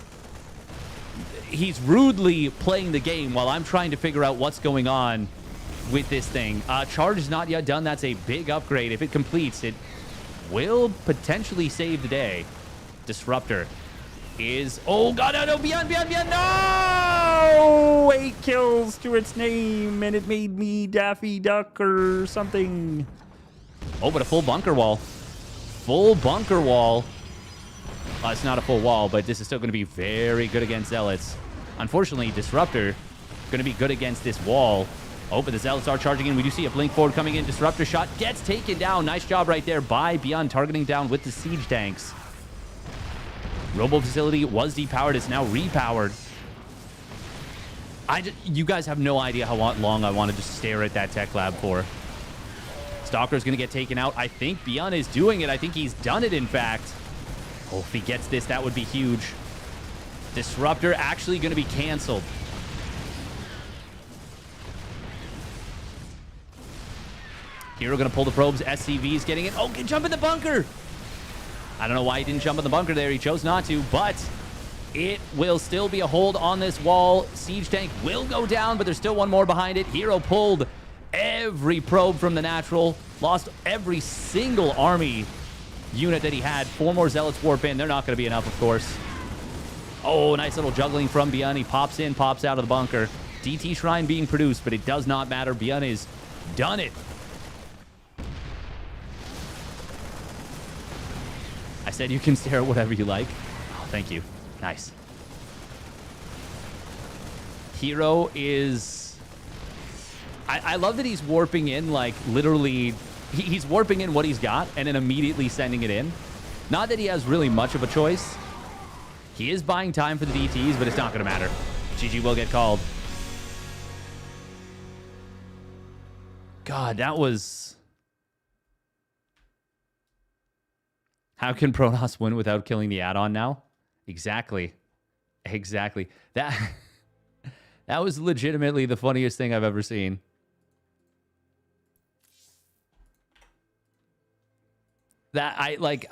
He's rudely playing the game while I'm trying to figure out what's going on with this thing. Charge is not yet done. That's a big upgrade. If it completes, it will potentially save the day. Disruptor is... Oh, God, no, ByuN, no! 8 kills to its name, and it made me Daffy Duck or something. Oh, but a full bunker wall. Full bunker wall. It's not a full wall, but this is still going to be very good against Zealots. Unfortunately, Disruptor going to be good against this wall. Oh, but the Zealots are charging in. We do see a blink forward coming in. Disruptor shot gets taken down. Nice job right there by ByuN, targeting down with the siege tanks. Robo facility was depowered. It's now repowered. You guys have no idea how long I wanted to stare at that tech lab for. Stalker's going to get taken out. I think ByuN is doing it. I think he's done it, in fact. Oh, if he gets this, that would be huge. Disruptor actually going to be canceled. herO going to pull the probes. SCV is getting it. Oh, jump in the bunker. I don't know why he didn't jump in the bunker there. He chose not to, but it will still be a hold on this wall. Siege tank will go down, but there's still one more behind it. herO pulled every probe from the natural. Lost every single army unit that he had. 4 more Zealots warp in. They're not going to be enough, of course. Oh, nice little juggling from ByuN. He pops in, pops out of the bunker. DT Shrine being produced, but it does not matter. ByuN is done it. I said you can stare at whatever you like. Oh, thank you. Nice. herO is... I love that he's warping in, like, literally... He's warping in what he's got and then immediately sending it in. Not that he has really much of a choice. He is buying time for the DTs, but it's not going to matter. GG will get called. God, that was... How can Protoss win without killing the add-on now? Exactly. Exactly. That was legitimately the funniest thing I've ever seen. I'm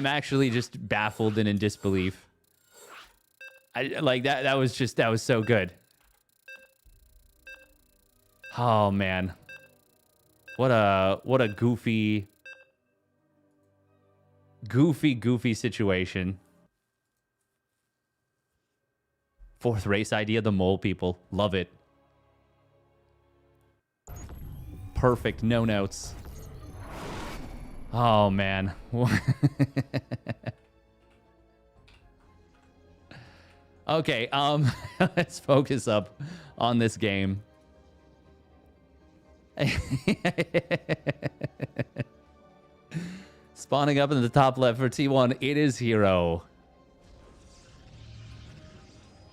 actually just baffled and in disbelief. That was so good. Oh man. What a goofy situation. 4th race idea, the mole people. Love it. Perfect. No notes. Oh, man. Okay, let's focus up on this game. Spawning up in the top left for T1, it is herO.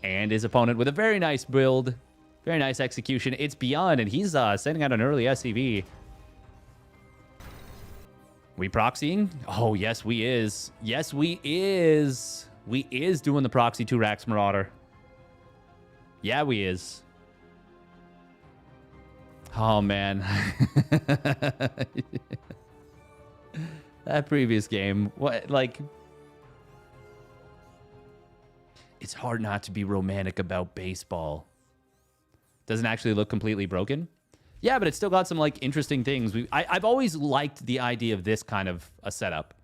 And his opponent with a very nice build. Very nice execution. It's ByuN, and he's sending out an early SCV. We proxying? Oh, yes, we is. Yes, we is. We is doing the proxy to Rax Marauder. Yeah, we is. Oh, man. That previous game, what, like... It's hard not to be romantic about baseball. Doesn't actually look completely broken. Yeah, but it's still got some, like, interesting things. I've always liked the idea of this kind of a setup.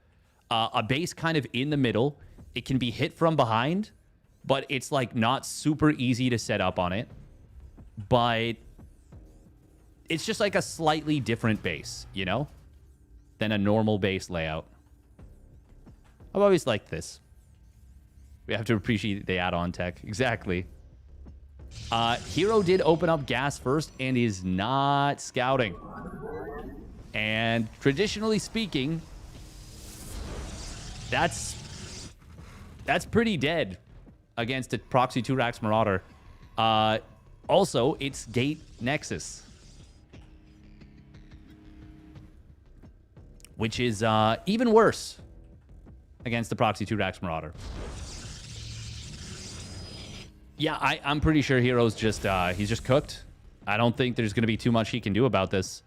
A base kind of in the middle. It can be hit from behind, but it's, like, not super easy to set up on it. But it's just, like, a slightly different base, you know? Than a normal base layout. I've always liked this. We have to appreciate the add-on tech. Exactly. herO did open up gas first and is not scouting. And traditionally speaking, that's pretty dead against a proxy 2 Rax Marauder. Also, it's Gate Nexus, which is even worse against the proxy 2 Rax Marauder. Yeah, I'm pretty sure herO's just, he's just cooked. I don't think there's going to be too much he can do about this.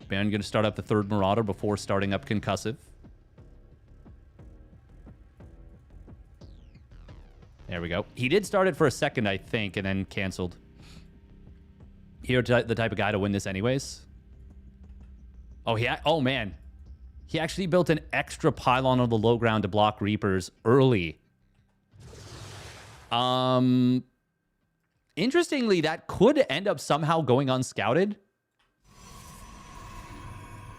ByuN going to start up the 3rd Marauder before starting up Concussive. There we go. He did start it for a second, I think, and then canceled. herO the type of guy to win this anyways. Oh, oh man. He actually built an extra pylon on the low ground to block Reapers early. Interestingly, that could end up somehow going unscouted.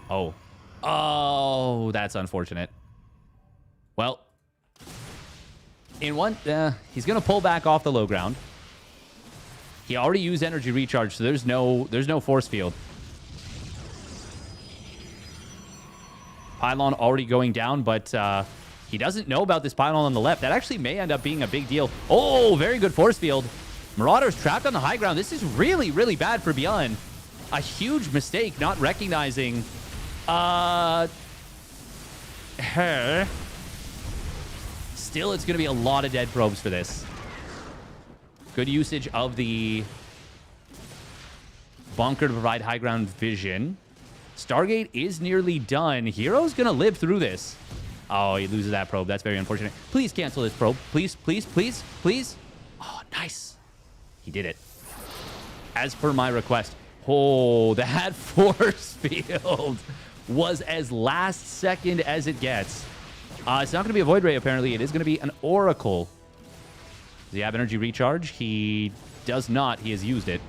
Oh, that's unfortunate. Well, in one, he's gonna pull back off the low ground. He already used energy recharge, so there's no force field. Pylon already going down, but he doesn't know about this pylon on the left. That actually may end up being a big deal. Oh, very good force field. Marauders trapped on the high ground. This is really, really bad for ByuN. A huge mistake not recognizing her. Still, it's going to be a lot of dead probes for this. Good usage of the bunker to provide high ground vision. Stargate is nearly done. herO's going to live through this. Oh, he loses that probe. That's very unfortunate. Please cancel this probe. Please, please, please, please. Oh, nice. He did it. As per my request. Oh, that force field was as last second as it gets. It's not going to be a Void Ray, apparently. It is going to be an Oracle. Does he have energy recharge? He does not. He has used it.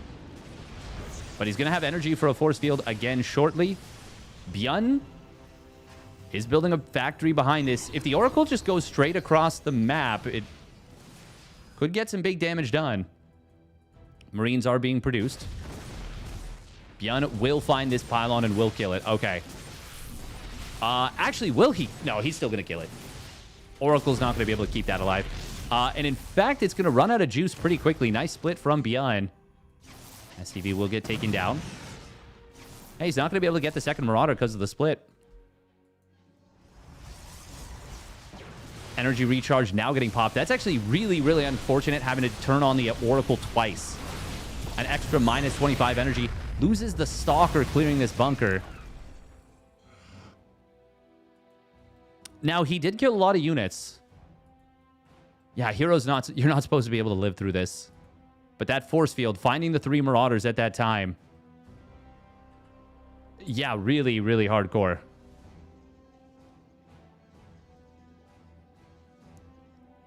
But he's going to have energy for a force field again shortly. ByuN is building a factory behind this. If the Oracle just goes straight across the map, it could get some big damage done. Marines are being produced. ByuN will find this pylon and will kill it. Okay. Actually, will he? No, he's still going to kill it. Oracle's not going to be able to keep that alive. And in fact, it's going to run out of juice pretty quickly. Nice split from ByuN. STV will get taken down. Hey, he's not going to be able to get the second Marauder because of the split. Energy recharge now getting popped. That's actually really, really unfortunate having to turn on the Oracle twice. An extra minus 25 energy. Loses the Stalker clearing this bunker. Now, he did kill a lot of units. Yeah, herO's not... You're not supposed to be able to live through this. But that force field, finding the 3 Marauders at that time. Yeah, really, really hardcore.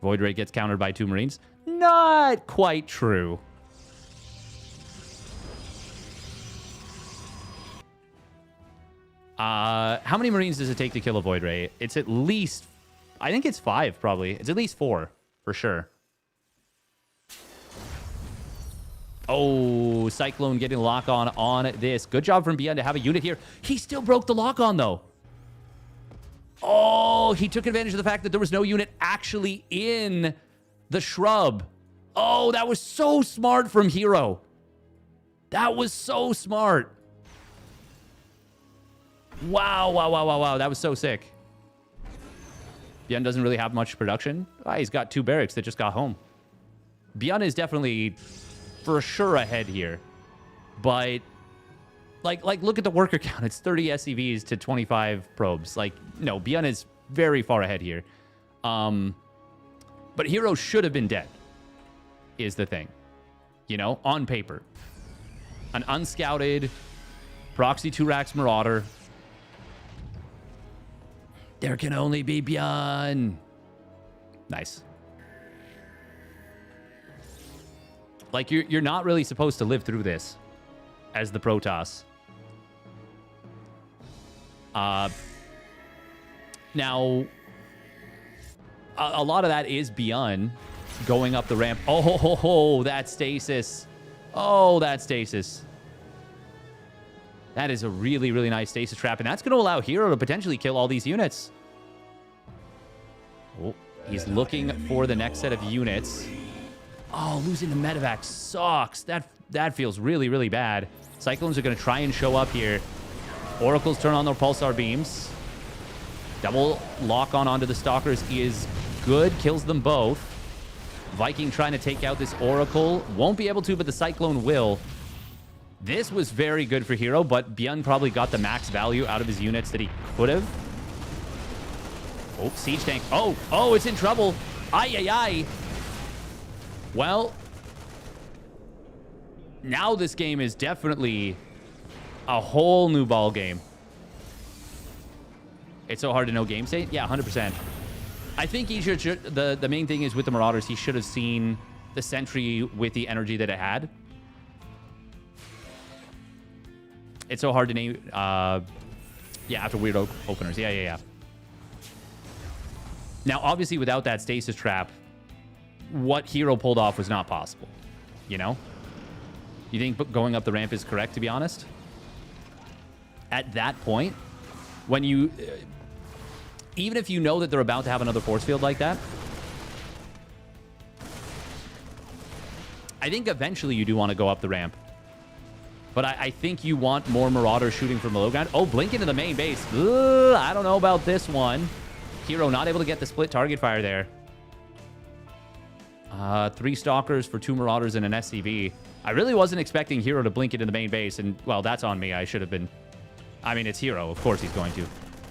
Void Ray gets countered by 2 Marines. Not quite true. How many Marines does it take to kill a Void Ray? It's at least... I think it's 5, probably. It's at least 4, for sure. Oh, Cyclone getting lock-on on this. Good job from ByuN to have a unit here. He still broke the lock-on, though. Oh, he took advantage of the fact that there was no unit actually in the shrub. Oh, that was so smart from herO. That was so smart. Wow, wow, wow, wow, wow. That was so sick. ByuN doesn't really have much production. He's got 2 barracks that just got home. ByuN is definitely... for sure ahead here, but like look at the worker count. It's 30 SCVs to 25 probes. Like, no, ByuN is very far ahead here. But herO should have been dead is the thing, you know, on paper. An unscouted proxy 2 racks Marauder. There can only be ByuN. Nice. Like, you're not really supposed to live through this as the Protoss. Now, a lot of that is ByuN going up the ramp. Oh, that stasis. Oh, that stasis. That is a really, really nice stasis trap, and that's going to allow herO to potentially kill all these units. Oh, he's looking for the next set of units. Oh, losing the medevac sucks. That feels really, really bad. Cyclones are going to try and show up here. Oracles turn on their pulsar beams. Double lock onto the Stalkers is good. Kills them both. Viking trying to take out this Oracle. Won't be able to, but the Cyclone will. This was very good for herO, but ByuN probably got the max value out of his units that he could have. Oh, siege tank. Oh, it's in trouble. Ay. Well, now this game is definitely a whole new ball game. It's so hard to know game state. Yeah, 100%. I think he should the main thing is with the Marauders, he should have seen the Sentry with the energy that it had. It's so hard to name. Yeah, after weird openers. Yeah. Now, obviously, without that stasis trap, what herO pulled off was not possible, you know? You think going up the ramp is correct, to be honest? At that point, when you... Even if you know that they're about to have another force field like that, I think eventually you do want to go up the ramp. But I think you want more Marauders shooting from the low ground. Oh, blink into the main base. Ugh, I don't know about this one. herO not able to get the split target fire there. 3 Stalkers for 2 Marauders and an SCV. I really wasn't expecting herO to blink into the main base. And, well, that's on me. I should have been... I mean, it's herO. Of course he's going to.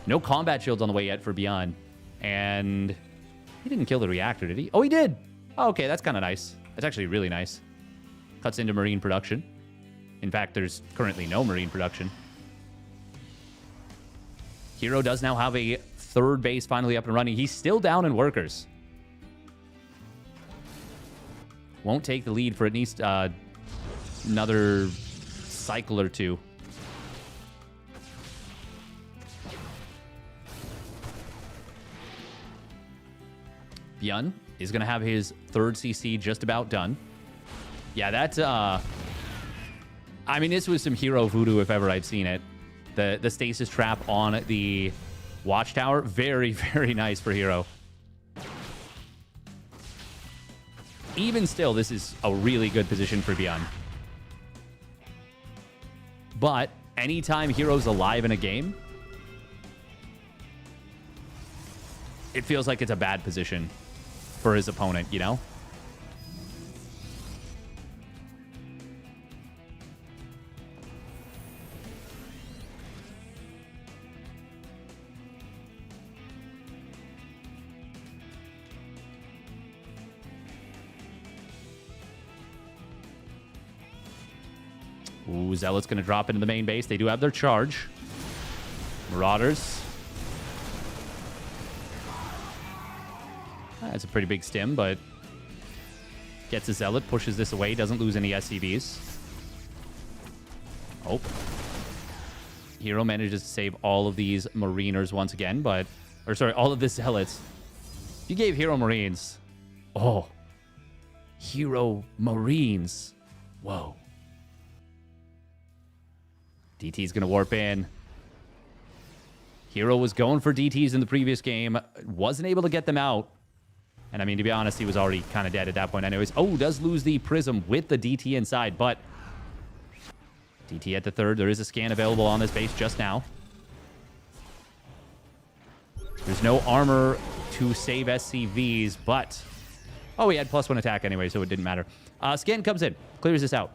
No combat shields on the way yet for ByuN. And he didn't kill the reactor, did he? Oh, he did. Oh, okay, that's kind of nice. That's actually really nice. Cuts into Marine production. In fact, there's currently no Marine production. herO does now have a 3rd base finally up and running. He's still down in workers. Won't take the lead for at least another cycle or 2. ByuN is going to have his 3rd CC just about done. Yeah, that's... I mean, this was some herO voodoo if ever I've seen it. The stasis trap on the watchtower. Very, very nice for herO. Even still, this is a really good position for ByuN. But anytime herO's alive in a game, it feels like it's a bad position for his opponent, you know? Ooh, Zealot's going to drop into the main base. They do have their charge. Marauders. That's a pretty big stim, but gets a Zealot, pushes this away, doesn't lose any SCVs. Oh. herO manages to save all of these Mariners once again, but... Or, sorry, all of the Zealots. You gave herO Marines. Oh. herO Marines. Whoa. DT's going to warp in. herO was going for DTs in the previous game. Wasn't able to get them out. And, I mean, to be honest, he was already kind of dead at that point anyways. Oh, does lose the Prism with the DT inside, but... DT at the 3rd. There is a scan available on this base just now. There's no armor to save SCVs, but... Oh, he had +1 attack anyway, so it didn't matter. Scan comes in. Clears this out.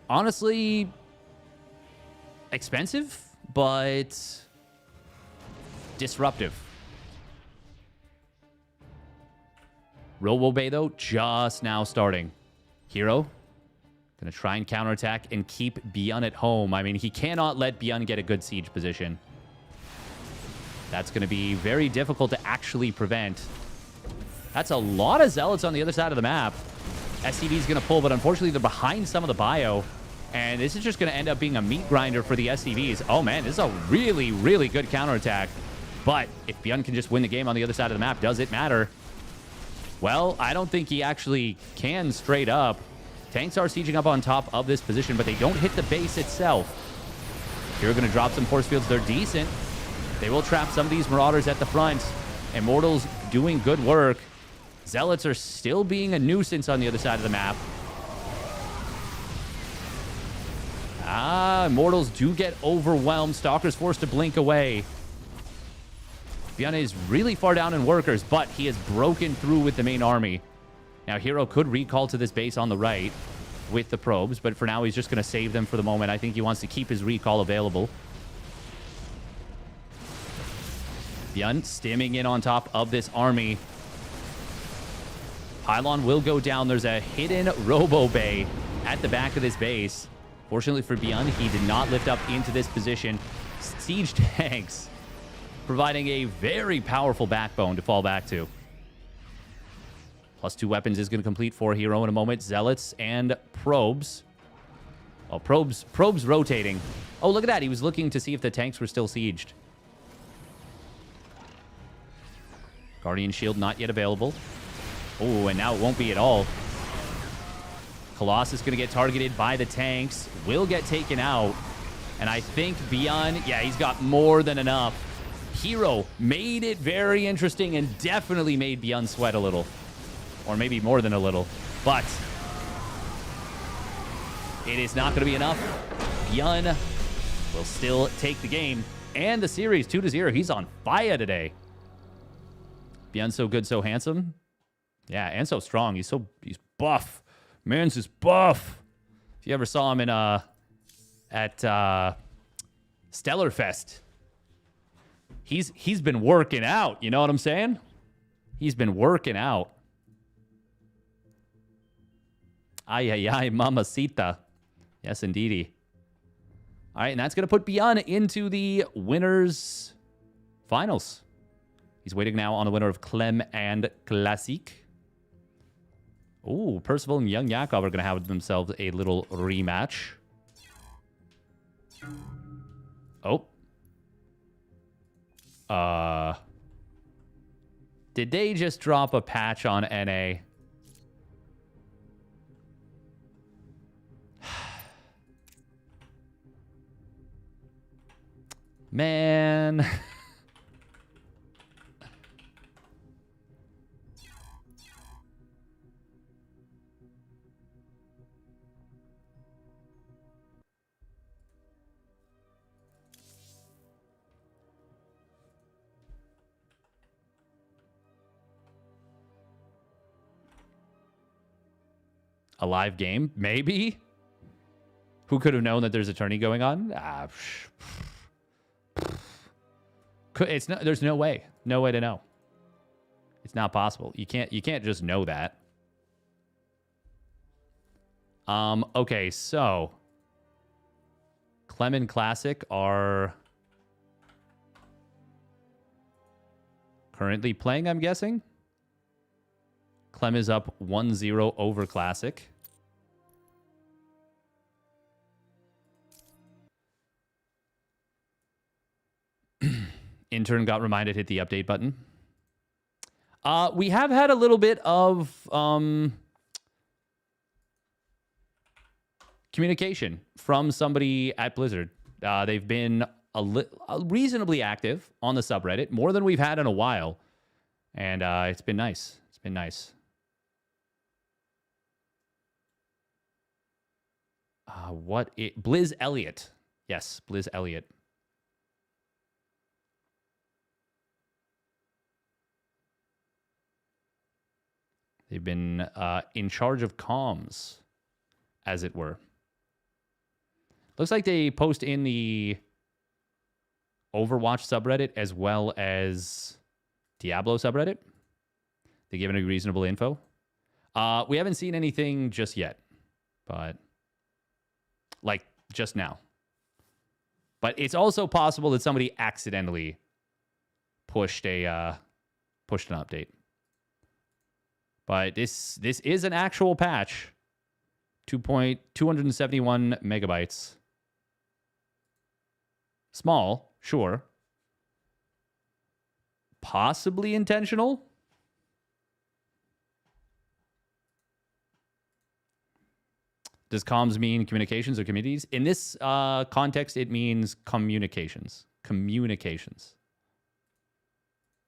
Honestly, expensive, but disruptive. Robo Bay, though, just now starting. herO going to try and counterattack and keep ByuN at home. I mean, he cannot let ByuN get a good siege position. That's going to be very difficult to actually prevent. That's a lot of Zealots on the other side of the map. SCV's going to pull, but unfortunately, they're behind some of the bio. And this is just going to end up being a meat grinder for the SCVs. Oh, man, this is a really, really good counterattack. But if ByuN can just win the game on the other side of the map, does it matter? Well, I don't think he actually can straight up. Tanks are sieging up on top of this position, but they don't hit the base itself. You're going to drop some force fields. They're decent. They will trap some of these Marauders at the front. Immortals doing good work. Zealots are still being a nuisance on the other side of the map. Immortals do get overwhelmed. Stalker's forced to blink away. ByuN is really far down in workers, but he has broken through with the main army. Now, herO could recall to this base on the right with the probes, but for now, he's just going to save them for the moment. I think he wants to keep his recall available. ByuN stimming in on top of this army. Pylon will go down. There's a hidden Robo Bay at the back of this base. Fortunately for ByuN, he did not lift up into this position. Siege tanks providing a very powerful backbone to fall back to. +2 weapons is going to complete for herO in a moment. Zealots and probes. Oh, probes rotating. Oh, look at that. He was looking to see if the tanks were still sieged. Guardian Shield not yet available. Oh, and now it won't be at all. Colossus is going to get targeted by the tanks. Will get taken out. And I think ByuN, yeah, he's got more than enough. herO made it very interesting and definitely made ByuN sweat a little. Or maybe more than a little. But it is not going to be enough. ByuN will still take the game and the series 2-0. He's on fire today. ByuN's so good, so handsome. Yeah, and so strong. He's buff. Man's just buff. If you ever saw him in at Stellarfest, he's been working out. You know what I'm saying? He's been working out. Ay, ay, ay, mamacita. Yes, indeedy. All right, and that's going to put ByuN into the winners' finals. He's waiting now on the winner of Clem and Classic. Ooh, Percival and YoungYakov are going to have themselves a little rematch. Oh. Did they just drop a patch on NA? Man. A live game? Maybe? Who could have known that there's a tourney going on? It's not, there's no way. No way to know. It's not possible. You can't just know that. Okay, so Clem and Classic are currently playing, I'm guessing. Clem is up 1-0 over Classic. Intern got reminded, hit the update button. We have had a little bit of communication from somebody at Blizzard. They've been reasonably active on the subreddit, more than we've had in a while. And it's been nice. It's been nice. Blizz Elliott. Yes, Blizz Elliott. They've been in charge of comms, as it were. Looks like they post in the Overwatch subreddit as well as Diablo subreddit. They give any reasonable info. We haven't seen anything just yet, but like just now. But it's also possible that somebody accidentally pushed an update. But this is an actual patch. 271 megabytes. Small, sure. Possibly intentional. Does comms mean communications or communities? In this context, it means communications. Communications.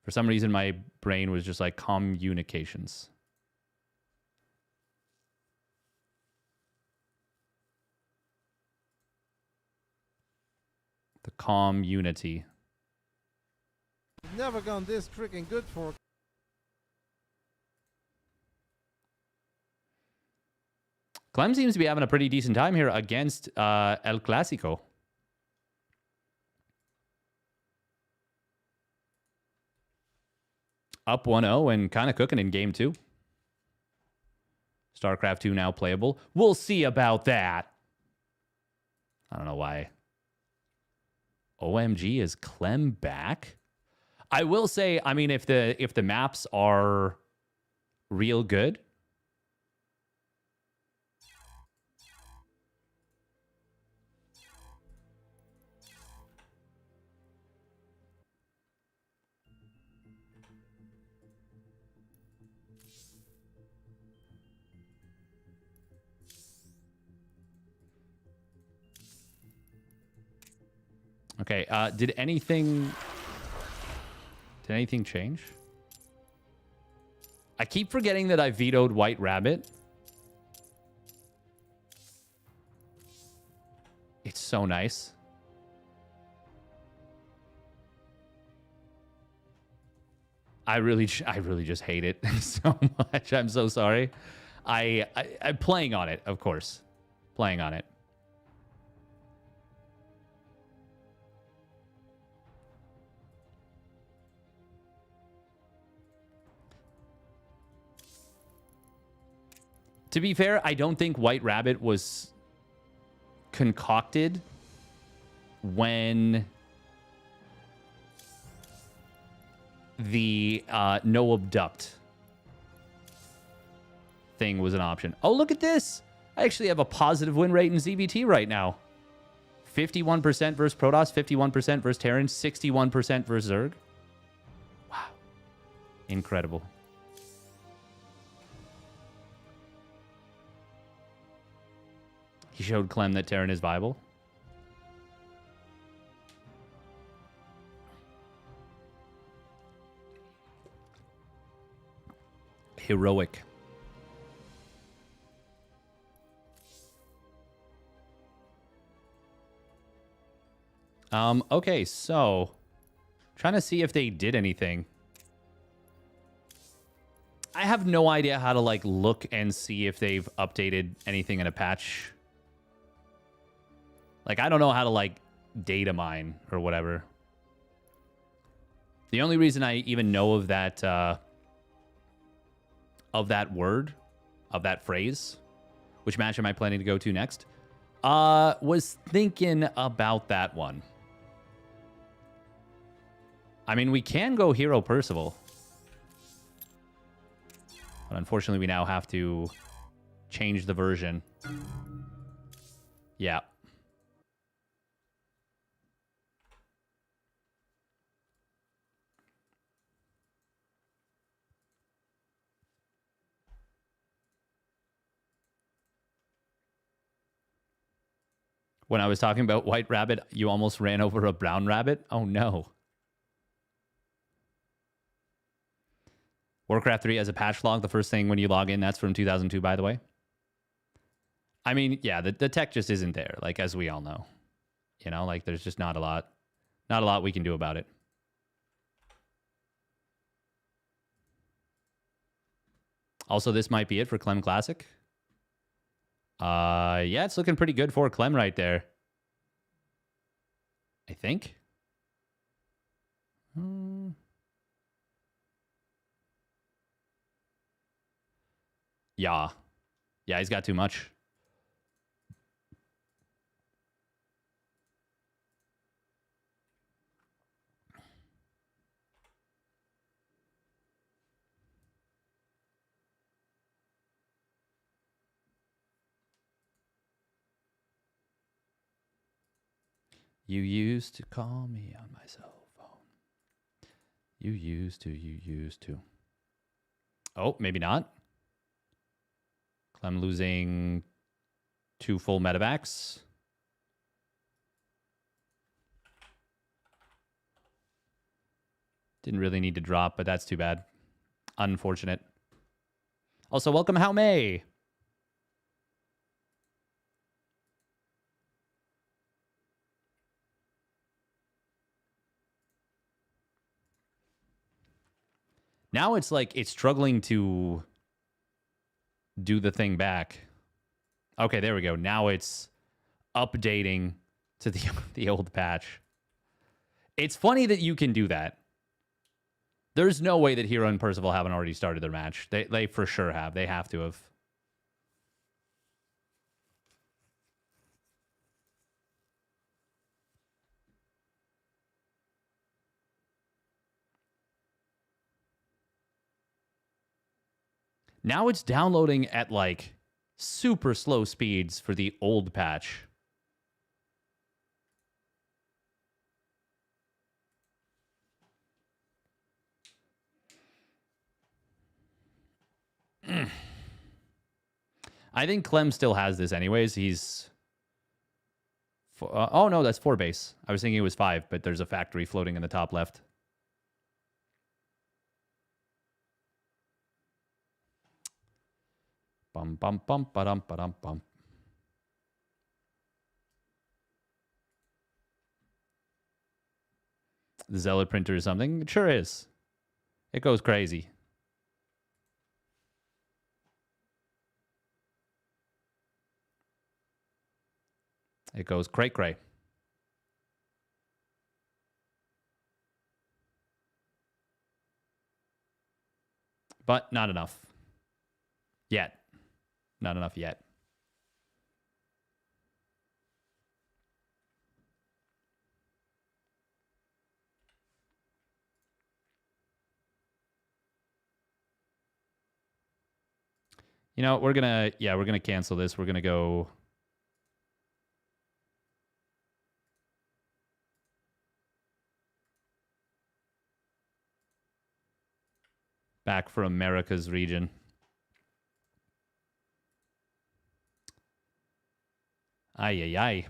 For some reason, my brain was just like communications. The community. Never gone this freaking good for. Clem seems to be having a pretty decent time here against El Clásico. Up 1-0 and kind of cooking in game 2. StarCraft 2 now playable. We'll see about that. I don't know why. OMG, is Clem back? I will say, I mean, if the maps are real good, Okay, did anything change? I keep forgetting that I vetoed White Rabbit. It's so nice. I really just hate it so much. I'm so sorry. I'm playing on it, of course. Playing on it. To be fair, I don't think White Rabbit was concocted when the no abduct thing was an option. Oh, look at this. I actually have a positive win rate in ZBT right now. 51% versus Protoss, 51% versus Terran, 61% versus Zerg. Wow. Incredible. He showed Clem that Terran is viable. Heroic. Okay, so trying to see if they did anything. I have no idea how to like look and see if they've updated anything in a patch. Like, I don't know how to like data mine or whatever. The only reason I even know of that word, of that phrase, which match am I planning to go to next? Was thinking about that one. I mean, we can go Hero Percival. But unfortunately, we now have to change the version. Yeah. When I was talking about White Rabbit, you almost ran over a brown rabbit? Oh, no. Warcraft 3 has a patch log. The first thing when you log in, that's from 2002, by the way. I mean, yeah, the tech just isn't there, like, as we all know. You know, like, there's just not a lot we can do about it. Also, this might be it for Clem Classic. Yeah, it's looking pretty good for Clem right there. I think. Yeah. Yeah, he's got too much. You used to call me on my cell phone. You used to. Oh, maybe not. Clem losing 2 full medevacs. Didn't really need to drop, but that's too bad. Unfortunate. Also, welcome How May. Now it's like it's struggling to do the thing back. Okay, there we go. Now it's updating to the old patch. It's funny that you can do that. There's no way that Hero and Percival haven't already started their match. They for sure have. They have to have. Now it's downloading at like super slow speeds for the old patch. I think Clem still has this anyways. He's Oh, no, that's 4 base. I was thinking it was 5, but there's a factory floating in the top left. Bum, bum, bum, ba-dum, ba-dum, bum. The Zealot printer or something? It sure is. It goes crazy. It goes cray-cray. But not enough. Yet. Not enough yet. You know, we're gonna cancel this. We're gonna go back for America's region. Ay, ay, ay.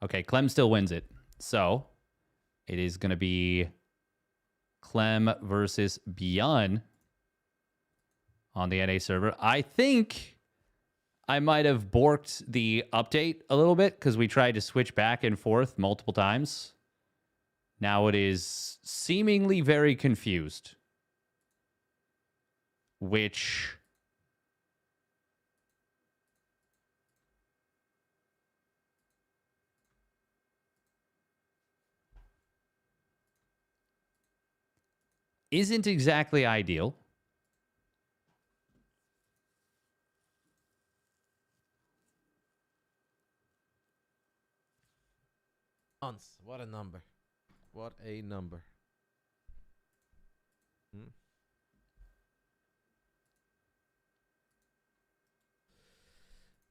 Okay, Clem still wins it. So, it is going to be Clem versus ByuN on the NA server. I think I might have borked the update a little bit because we tried to switch back and forth multiple times. Now it is seemingly very confused, which isn't exactly ideal. What a number. What a number.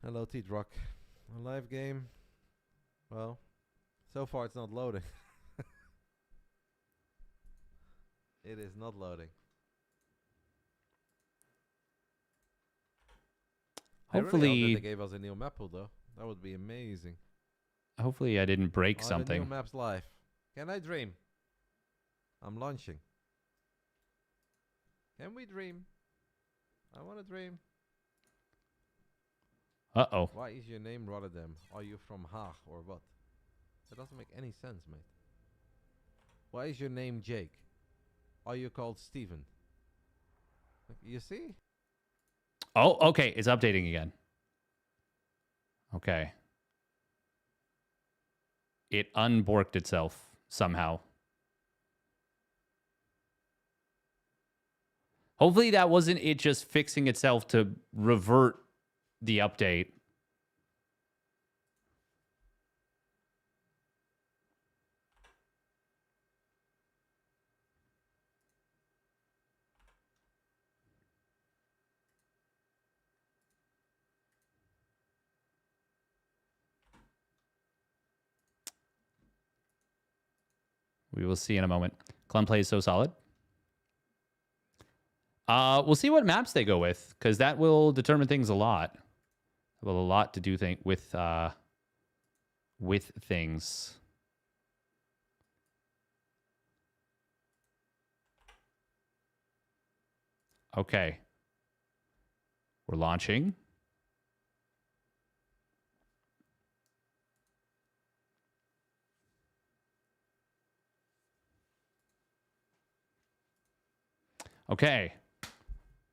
Hello, T-Drock. A live game. Well, so far it's not loading. It is not loading. Hopefully, I really hope that they gave us a new map pool, though. That would be amazing. Hopefully I didn't break something. The new map's live. Can I dream? I'm launching. Can we dream? I want to dream. Uh-oh. Why is your name Rotterdam? Are you from Haag or what? That doesn't make any sense, mate. Why is your name Jake? Are you called Steven? You see? Oh, okay. It's updating again. Okay. It unborked itself somehow. Hopefully that wasn't it just fixing itself to revert the update. We will see in a moment. Clem plays so solid. We'll see what maps they go with, because that will determine things a lot. Well, a lot to do with things. Okay. We're launching. Okay.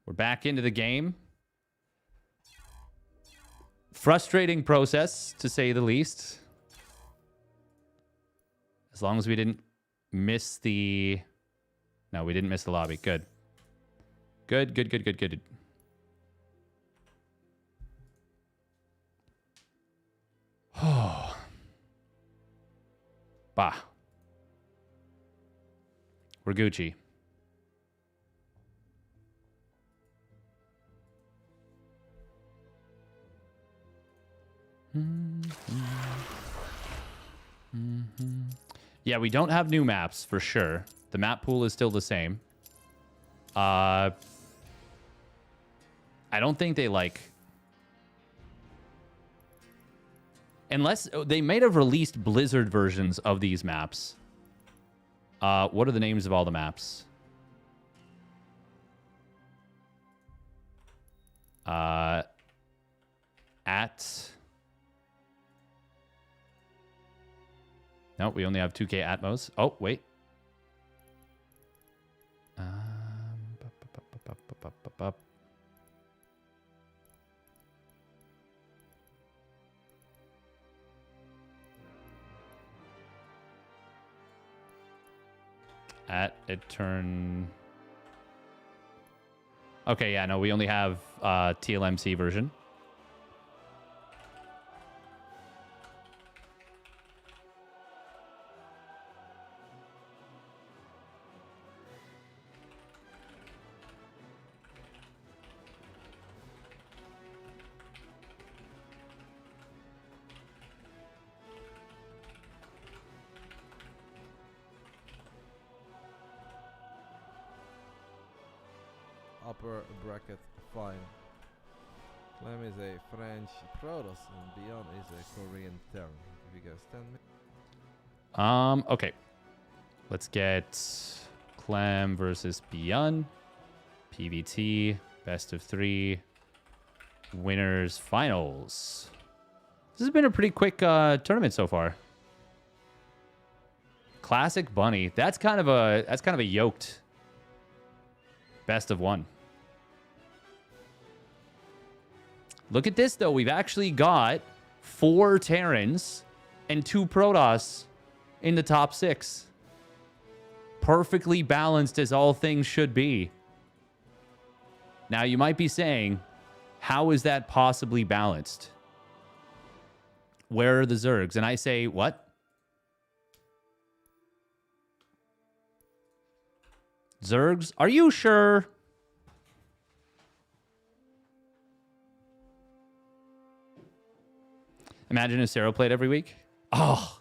We're back into the game. Frustrating process, to say the least. As long as we didn't miss the... No, we didn't miss the lobby. Good. Good, good, good, good, good. Oh. Bah. We're Gucci. Yeah, we don't have new maps for sure. The map pool is still the same. I don't think they like... Unless they might have released Blizzard versions of these maps. What are the names of all the maps? No, we only have 2K Atmos. Oh, wait. At Etern. Okay, yeah, no, we only have TLMC version. Upper bracket fine. Clem is a French Protoss and Bion is a Korean Terran. If you guys stand me. Okay. Let's get Clem versus ByuN. PVT. Best of 3. Winners finals. This has been a pretty quick tournament so far. Classic Bunny. That's kind of a yoked best of 1. Look at this, though. We've actually got 4 Terrans and 2 Protoss in the top 6. Perfectly balanced as all things should be. Now, you might be saying, how is that possibly balanced? Where are the Zergs? And I say, what? Zergs? Are you sure? Imagine if herO played every week. Oh,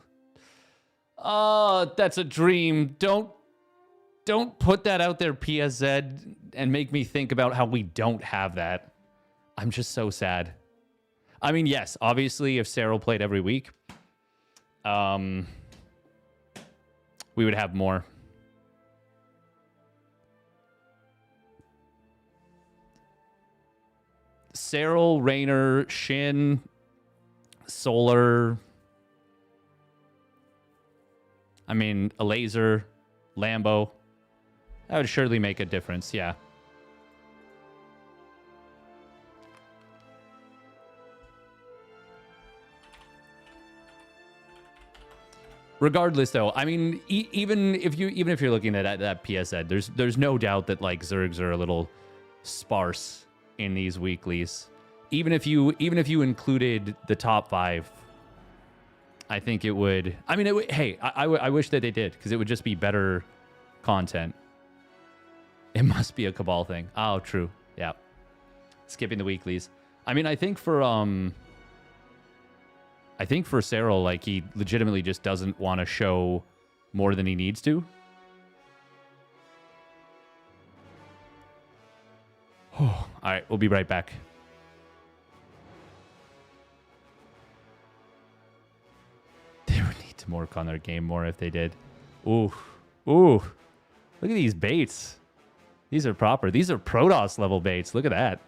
that's a dream. Don't put that out there, PSZ, and make me think about how we don't have that. I'm just so sad. I mean, yes, obviously, if herO played every week, we would have more. herO, Raynor, Shin, Solar. I mean, a laser, Lambo. That would surely make a difference, yeah. Regardless, though, I mean, even if you're looking at that PSZ, there's no doubt that like Zergs are a little sparse in these weeklies. Even if you included the top 5, I think it would. I mean, hey, I wish that they did, because it would just be better content. It must be a Cabal thing. Oh, true. Yeah. Skipping the weeklies. I mean, I think for herO, like, he legitimately just doesn't want to show more than he needs to. All right, we'll be right back. They would need to work on their game more if they did. Ooh. Look at these baits. These are proper. These are Protoss level baits. Look at that.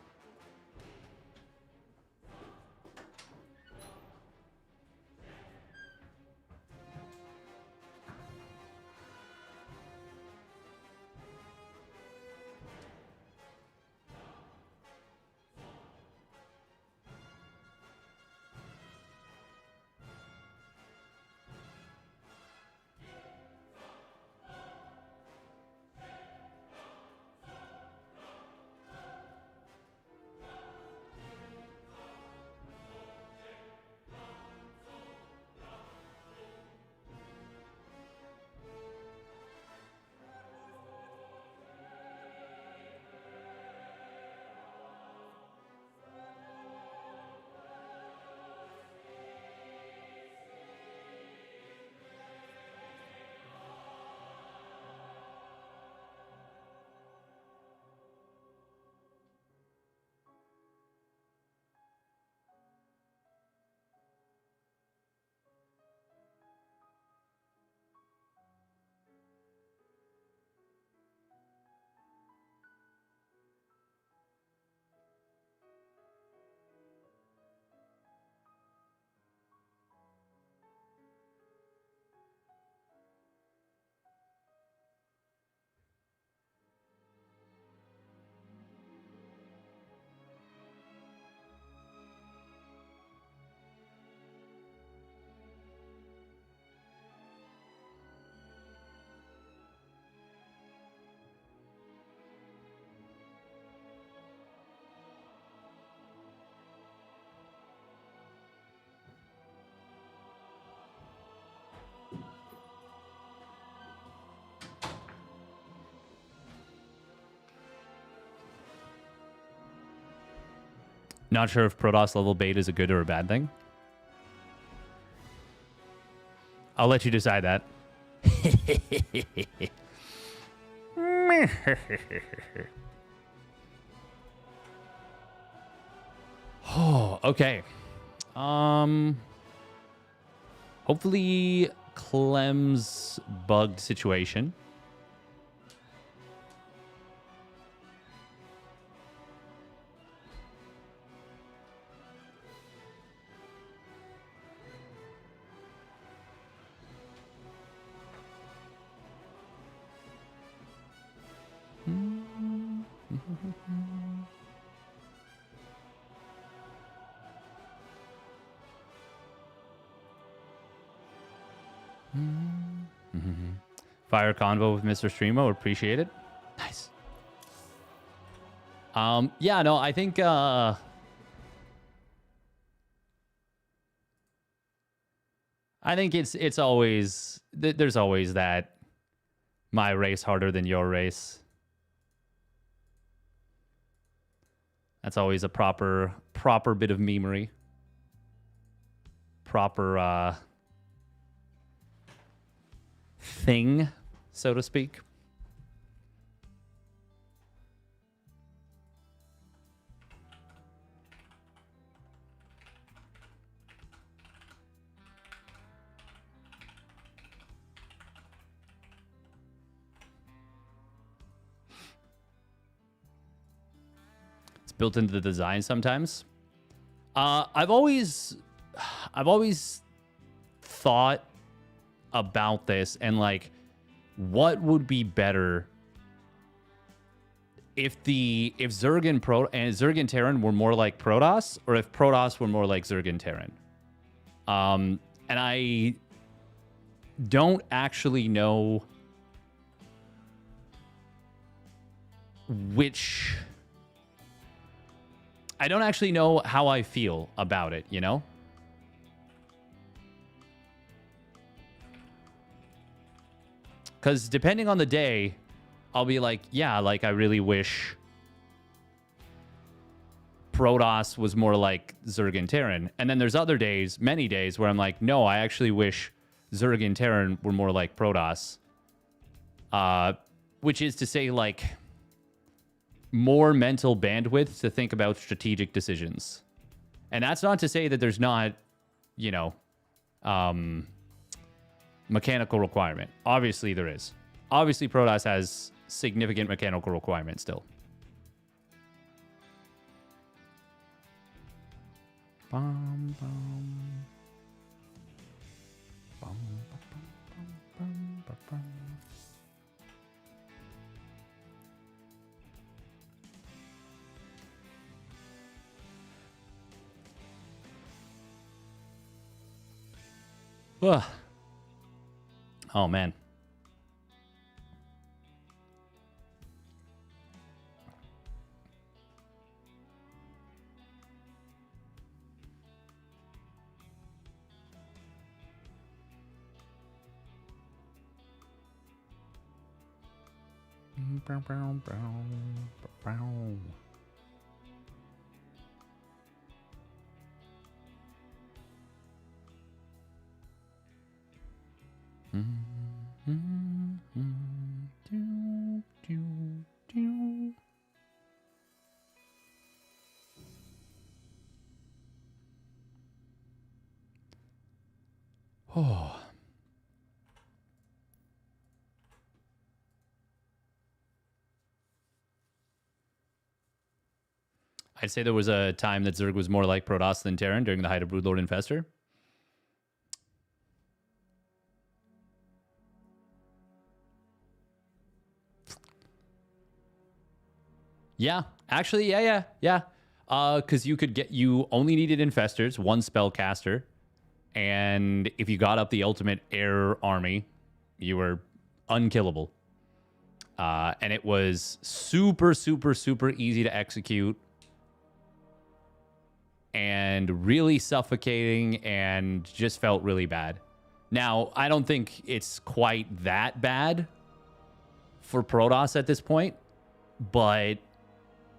Not sure if Protoss level bait is a good or a bad thing. I'll let you decide that. Oh, okay. Hopefully Clem's bugged situation. Fire convo with Mr. Streamo, appreciate it. Nice. Yeah, no, I think I think it's always there's always that my race harder than your race. That's always a proper bit of memery. Proper thing, so to speak. It's built into the design sometimes. I've always thought about this and like what would be better if Zerg and Zerg and Terran were more like Protoss, or if Protoss were more like Zerg and Terran. And I don't actually know which. I don't actually know how I feel about it, you know? Because depending on the day, I'll be like, yeah, like I really wish Protoss was more like Zerg and Terran. And then there's other days, many days, where I'm like, no, I actually wish Zerg and Terran were more like Protoss. Which is to say, like, more mental bandwidth to think about strategic decisions. And that's not to say that there's not, you know, mechanical requirement. Obviously there is. Obviously Protoss has significant mechanical requirements still. Bum, bum. Bum, bum, bum, bum, bum. Ugh. Oh, man. Oh. I'd say there was a time that Zerg was more like Protoss than Terran during the height of Broodlord Infestor. Yeah, actually, yeah. Because you only needed Infestors, one spellcaster, and if you got up the ultimate air army, you were unkillable. And it was super easy to execute, and really suffocating, and just felt really bad. Now, I don't think it's quite that bad for Protoss at this point, but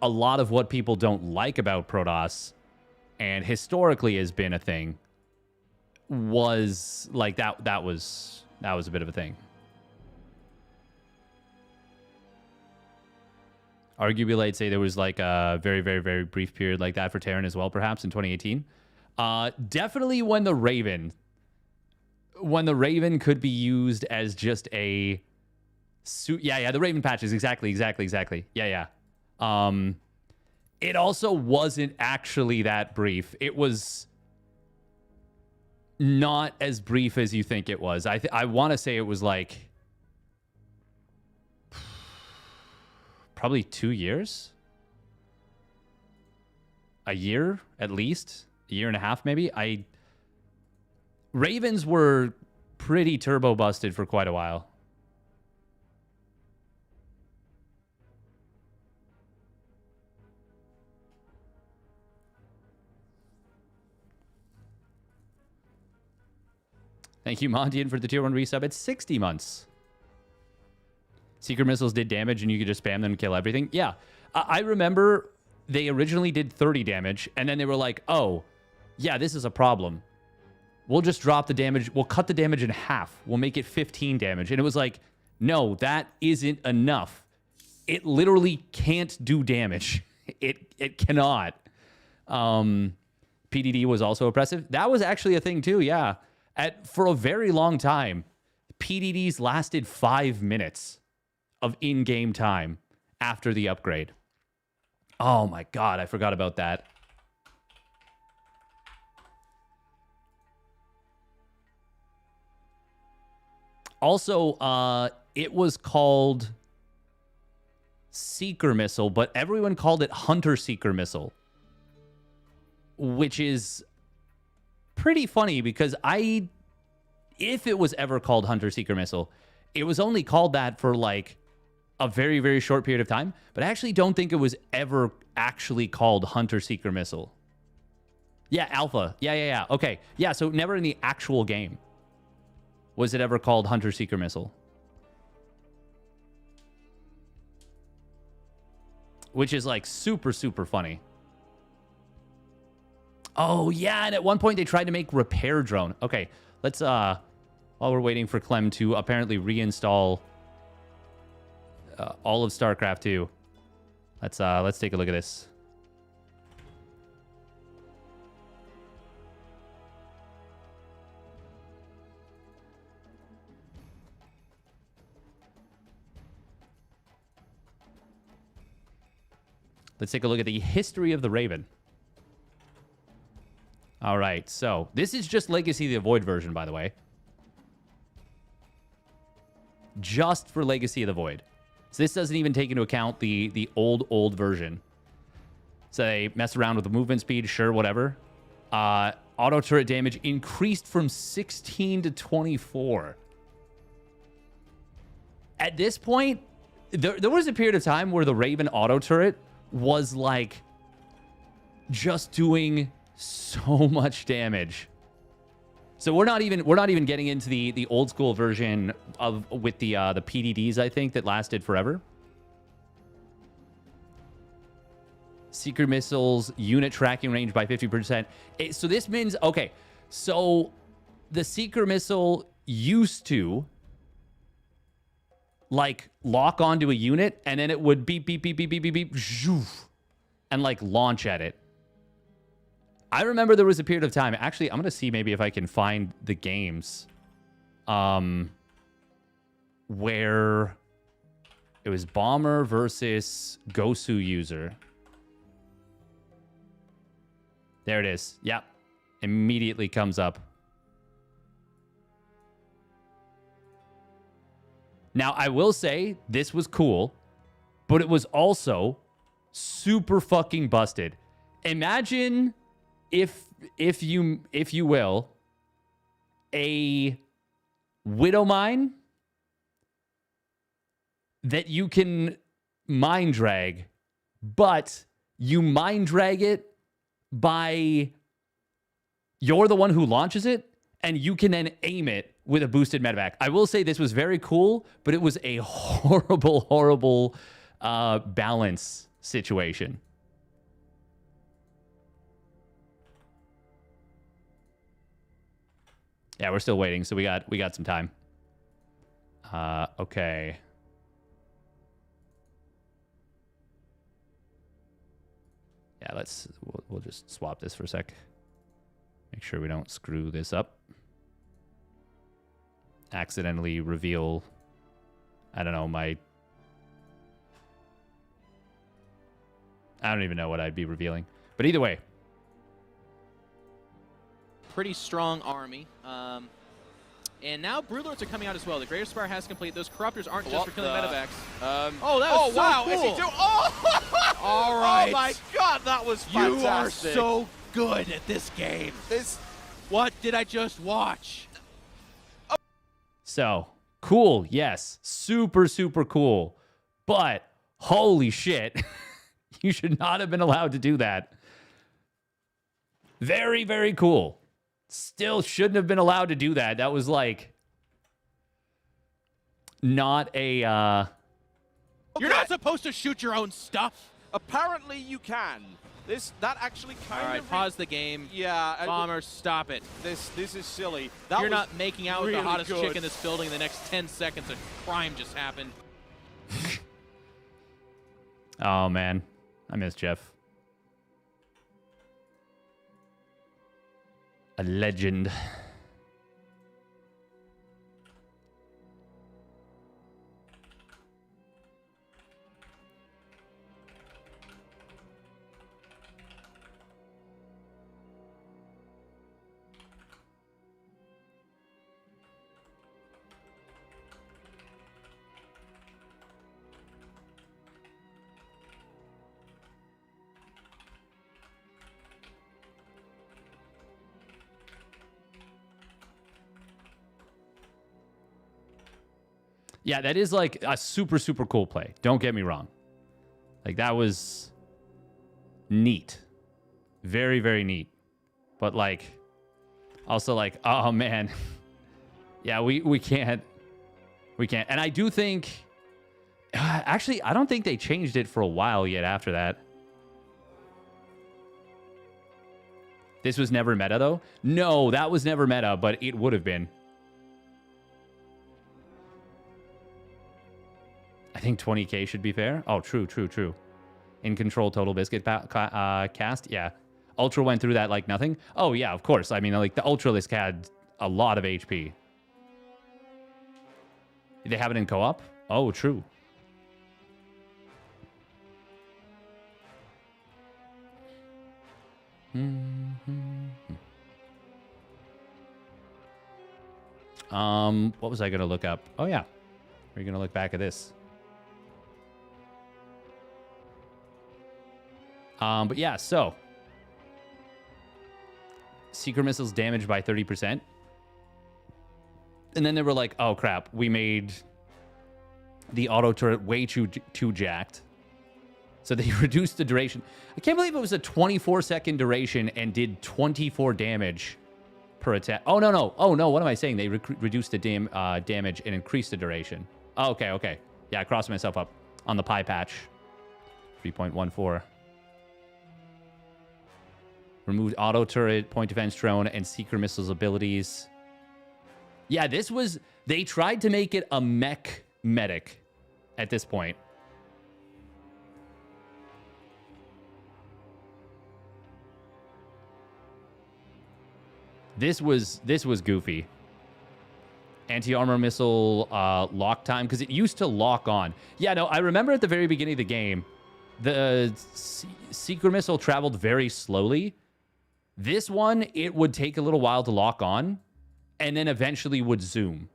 a lot of what people don't like about Protoss and historically has been a thing, was like that was a bit of a thing. Arguably, I'd say there was like a very, very, very brief period like that for Terran as well, perhaps in 2018. Definitely when the Raven could be used as just a suit. Yeah, the Raven patches. Exactly. Yeah. It also wasn't actually that brief. It was not as brief as you think it was. I want to say it was like probably 2 years, a year at least, a year and a half maybe. Ravens were pretty turbo busted for quite a while. Thank you, Mondian, for the tier 1 resub. It's 60 months. Secret missiles did damage and you could just spam them and kill everything. Yeah. I remember they originally did 30 damage and then they were like, oh, yeah, this is a problem. We'll just drop the damage. We'll cut the damage in half. We'll make it 15 damage. And it was like, no, that isn't enough. It literally can't do damage. It cannot. PDD was also oppressive. That was actually a thing too, yeah. For a very long time, PDDs lasted 5 minutes of in-game time after the upgrade. Oh my god, I forgot about that. Also, it was called Seeker Missile, but everyone called it Hunter Seeker Missile, which is pretty funny because if it was ever called Hunter Seeker Missile, it was only called that for like a very, very short period of time, but I actually don't think it was ever actually called Hunter Seeker Missile. Yeah, Alpha. Yeah. Okay. Yeah, so never in the actual game was it ever called Hunter Seeker Missile. Which is like super, super funny. Oh, yeah, and at one point they tried to make Repair Drone. Okay, let's, while we're waiting for Clem to apparently reinstall all of StarCraft 2, let's take a look at this. Let's take a look at the history of the Raven. All right, so this is just Legacy of the Void version, by the way. Just for Legacy of the Void. So this doesn't even take into account the old version. So they mess around with the movement speed, sure, whatever. Auto turret damage increased from 16 to 24. At this point, there was a period of time where the Raven auto turret was like just doing so much damage. So we're not even getting into the old school version with the PDDs, I think, that lasted forever. Secret missiles unit tracking range by 50%. So this means, okay, so the Seeker missile used to like lock onto a unit and then it would beep, beep, beep, beep, beep, beep, beep, zhoof, and like launch at it. I remember there was a period of time. Actually, I'm going to see maybe if I can find the games where it was Bomber versus Gosu user. There it is. Yep. Immediately comes up. Now, I will say this was cool, but it was also super fucking busted. Imagine if you will, a Widow Mine that you can mine drag, but you mine drag it by you're the one who launches it, and you can then aim it with a boosted medevac. I will say this was very cool, but it was a horrible, horrible balance situation. Yeah, we're still waiting, so we got some time. Okay. Yeah, we'll just swap this for a sec. Make sure we don't screw this up. Accidentally reveal, I don't know, I don't even know what I'd be revealing. But either way. Pretty strong army. And now Broodlords are coming out as well. The Greater Spire has complete. Those Corruptors aren't just for killing medevacs. Oh, that was so wow. cool. Is he doing? Oh! All right. Oh, my God, that was fantastic. You are so good at this game. What did I just watch? So, cool, yes. Super, super cool. But, holy shit. You should not have been allowed to do that. Very, very cool. Still shouldn't have been allowed to do that. That was like not a You're not supposed to shoot your own stuff. Apparently you can. That actually kind of... All right, pause the game. Yeah. Bomber, stop it. This is silly. You're not making out with the really hottest good. chick in this building in the next 10 seconds. A crime just happened. Oh man. I miss Jeff. A legend. Yeah, that is like a super, super cool play. Don't get me wrong. Like, that was neat. Very, very neat. But, like, also, like, oh, man. Yeah, we can't. We can't. And I do think... Actually, I don't think they changed it for a while yet after that. This was never meta, though? No, that was never meta, but it would have been. I think 20k should be fair. Oh, true, true, true. In control total biscuit cast. Yeah. Ultra went through that like nothing. Oh, yeah, of course. I mean, like, the Ultralisk had a lot of HP. Did they have it in co-op? Oh, true. What was I going to look up? Oh, yeah. We're going to look back at this. But yeah, so Seeker missiles damaged by 30%. And then they were like, oh crap, we made the auto turret way too jacked. So they reduced the duration. I can't believe it was a 24-second duration and did 24 damage per attack. Oh, no, no. Oh, no, what am I saying? They reduced the damage and increased the duration. Oh, okay, okay. Yeah, I crossed myself up on the pie patch. 3.14. Removed auto turret, point defense drone, and seeker missiles abilities. Yeah, this was... They tried to make it a mech medic at this point. This was goofy. Anti-armor missile lock time, because it used to lock on. Yeah, no, I remember at the very beginning of the game, the seeker missile traveled very slowly. This one, it would take a little while to lock on, and then eventually would zoom.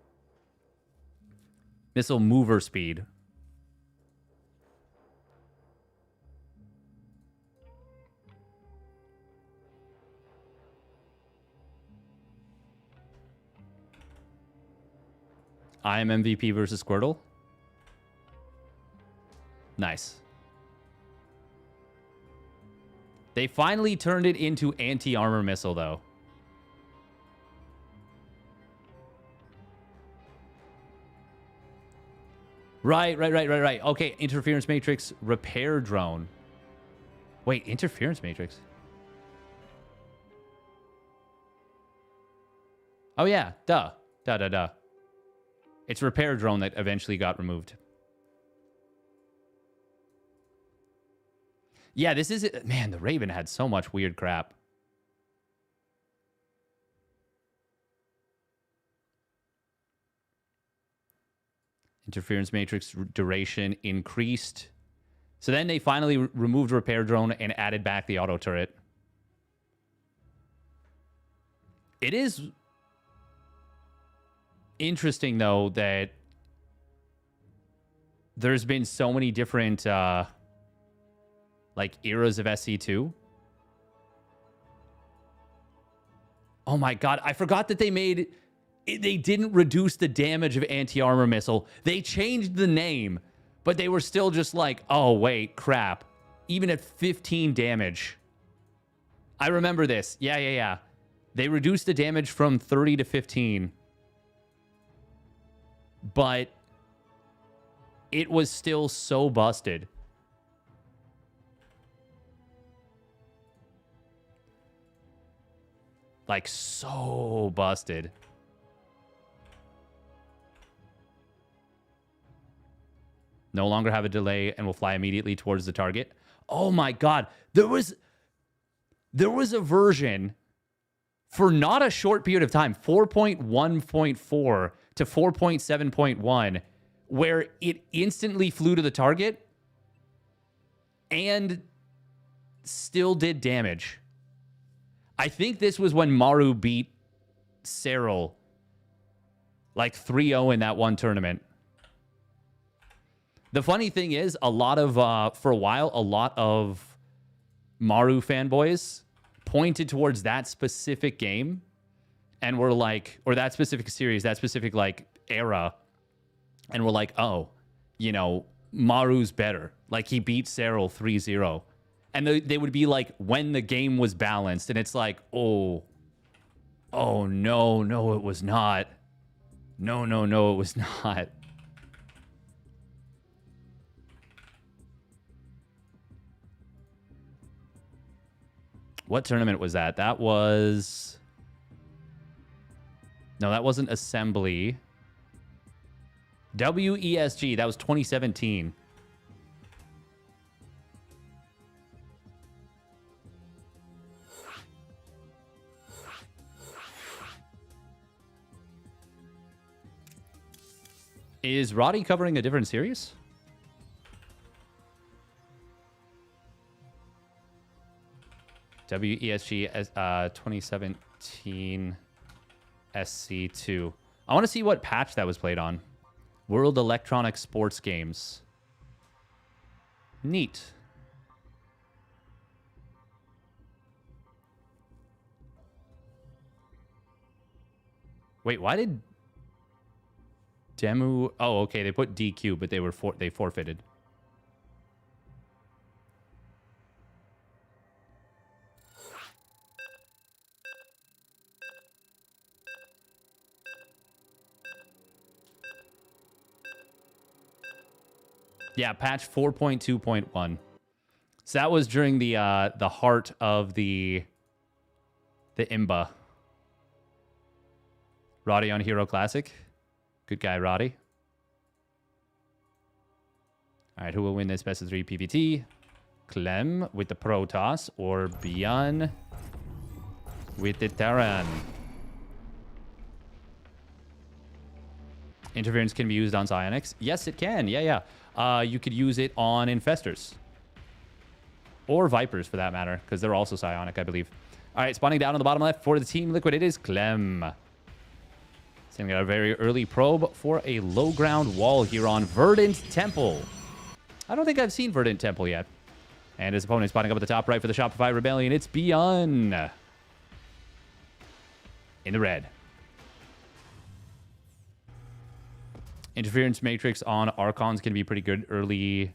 Missile mover speed. I am MVP versus Squirtle. Nice. They finally turned it into anti-armor missile, though. Right. Okay, interference matrix, repair drone. Wait, interference matrix? Oh, yeah. Duh. Duh. It's repair drone that eventually got removed. Yeah, this is... Man, the Raven had so much weird crap. Interference matrix duration increased. So then they finally removed repair drone and added back the auto turret. It is interesting, though, that there's been so many different like eras of SC2. Oh my god, I forgot that they didn't reduce the damage of anti-armor missile. They changed the name, but they were still just like, oh wait, crap. Even at 15 damage. I remember this. Yeah. They reduced the damage from 30 to 15. But it was still so busted. Like, so busted. No longer have a delay and will fly immediately towards the target. Oh my god. There was a version for not a short period of time, 4.1.4 to 4.7.1, where it instantly flew to the target and still did damage. I think this was when Maru beat serO like 3-0 in that one tournament. The funny thing is, a lot of, for a while, a lot of Maru fanboys pointed towards that specific game and were like, or that specific series, that specific like era, and were like, oh, you know, Maru's better. Like, he beat serO 3-0. And they would be like, when the game was balanced, and it's like, oh no, it was not. No, it was not. What tournament was that? That was... No, that wasn't Assembly. WESG, that was 2017. Is Roddy covering a different series? WESG 2017 SC2. I want to see what patch that was played on. World Electronic Sports Games. Neat. Wait, why did Demu... Oh, okay, they put DQ, but they forfeited. Yeah, patch 4.2.1. So that was during the heart of the IMBA. Roddy on herO Classic. Good guy, Roddy. All right, who will win this best of 3 PVT? Clem with the Protoss or ByuN with the Terran? Interference can be used on psionics. Yes, it can. Yeah. You could use it on infestors. Or Vipers, for that matter, because they're also psionic, I believe. All right, spawning down on the bottom left for the Team Liquid, it is Clem. Sending out a very early probe for a low ground wall here on Verdant Temple. I don't think I've seen Verdant Temple yet. And his opponent spotting up at the top right for the Shopify Rebellion. It's ByuN. In the red. Interference matrix on Archons can be pretty good early.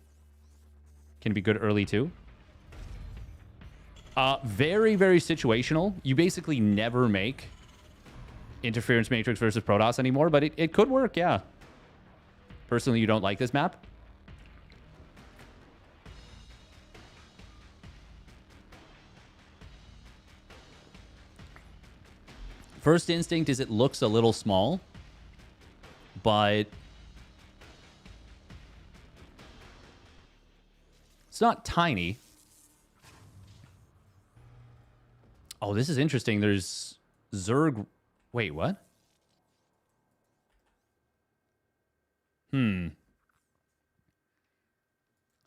Can be good early too. Very, very situational. You basically never make interference matrix versus Protoss anymore, but it could work, yeah. Personally, you don't like this map? First instinct is it looks a little small, but it's not tiny. Oh, this is interesting. There's Zerg. Wait, what?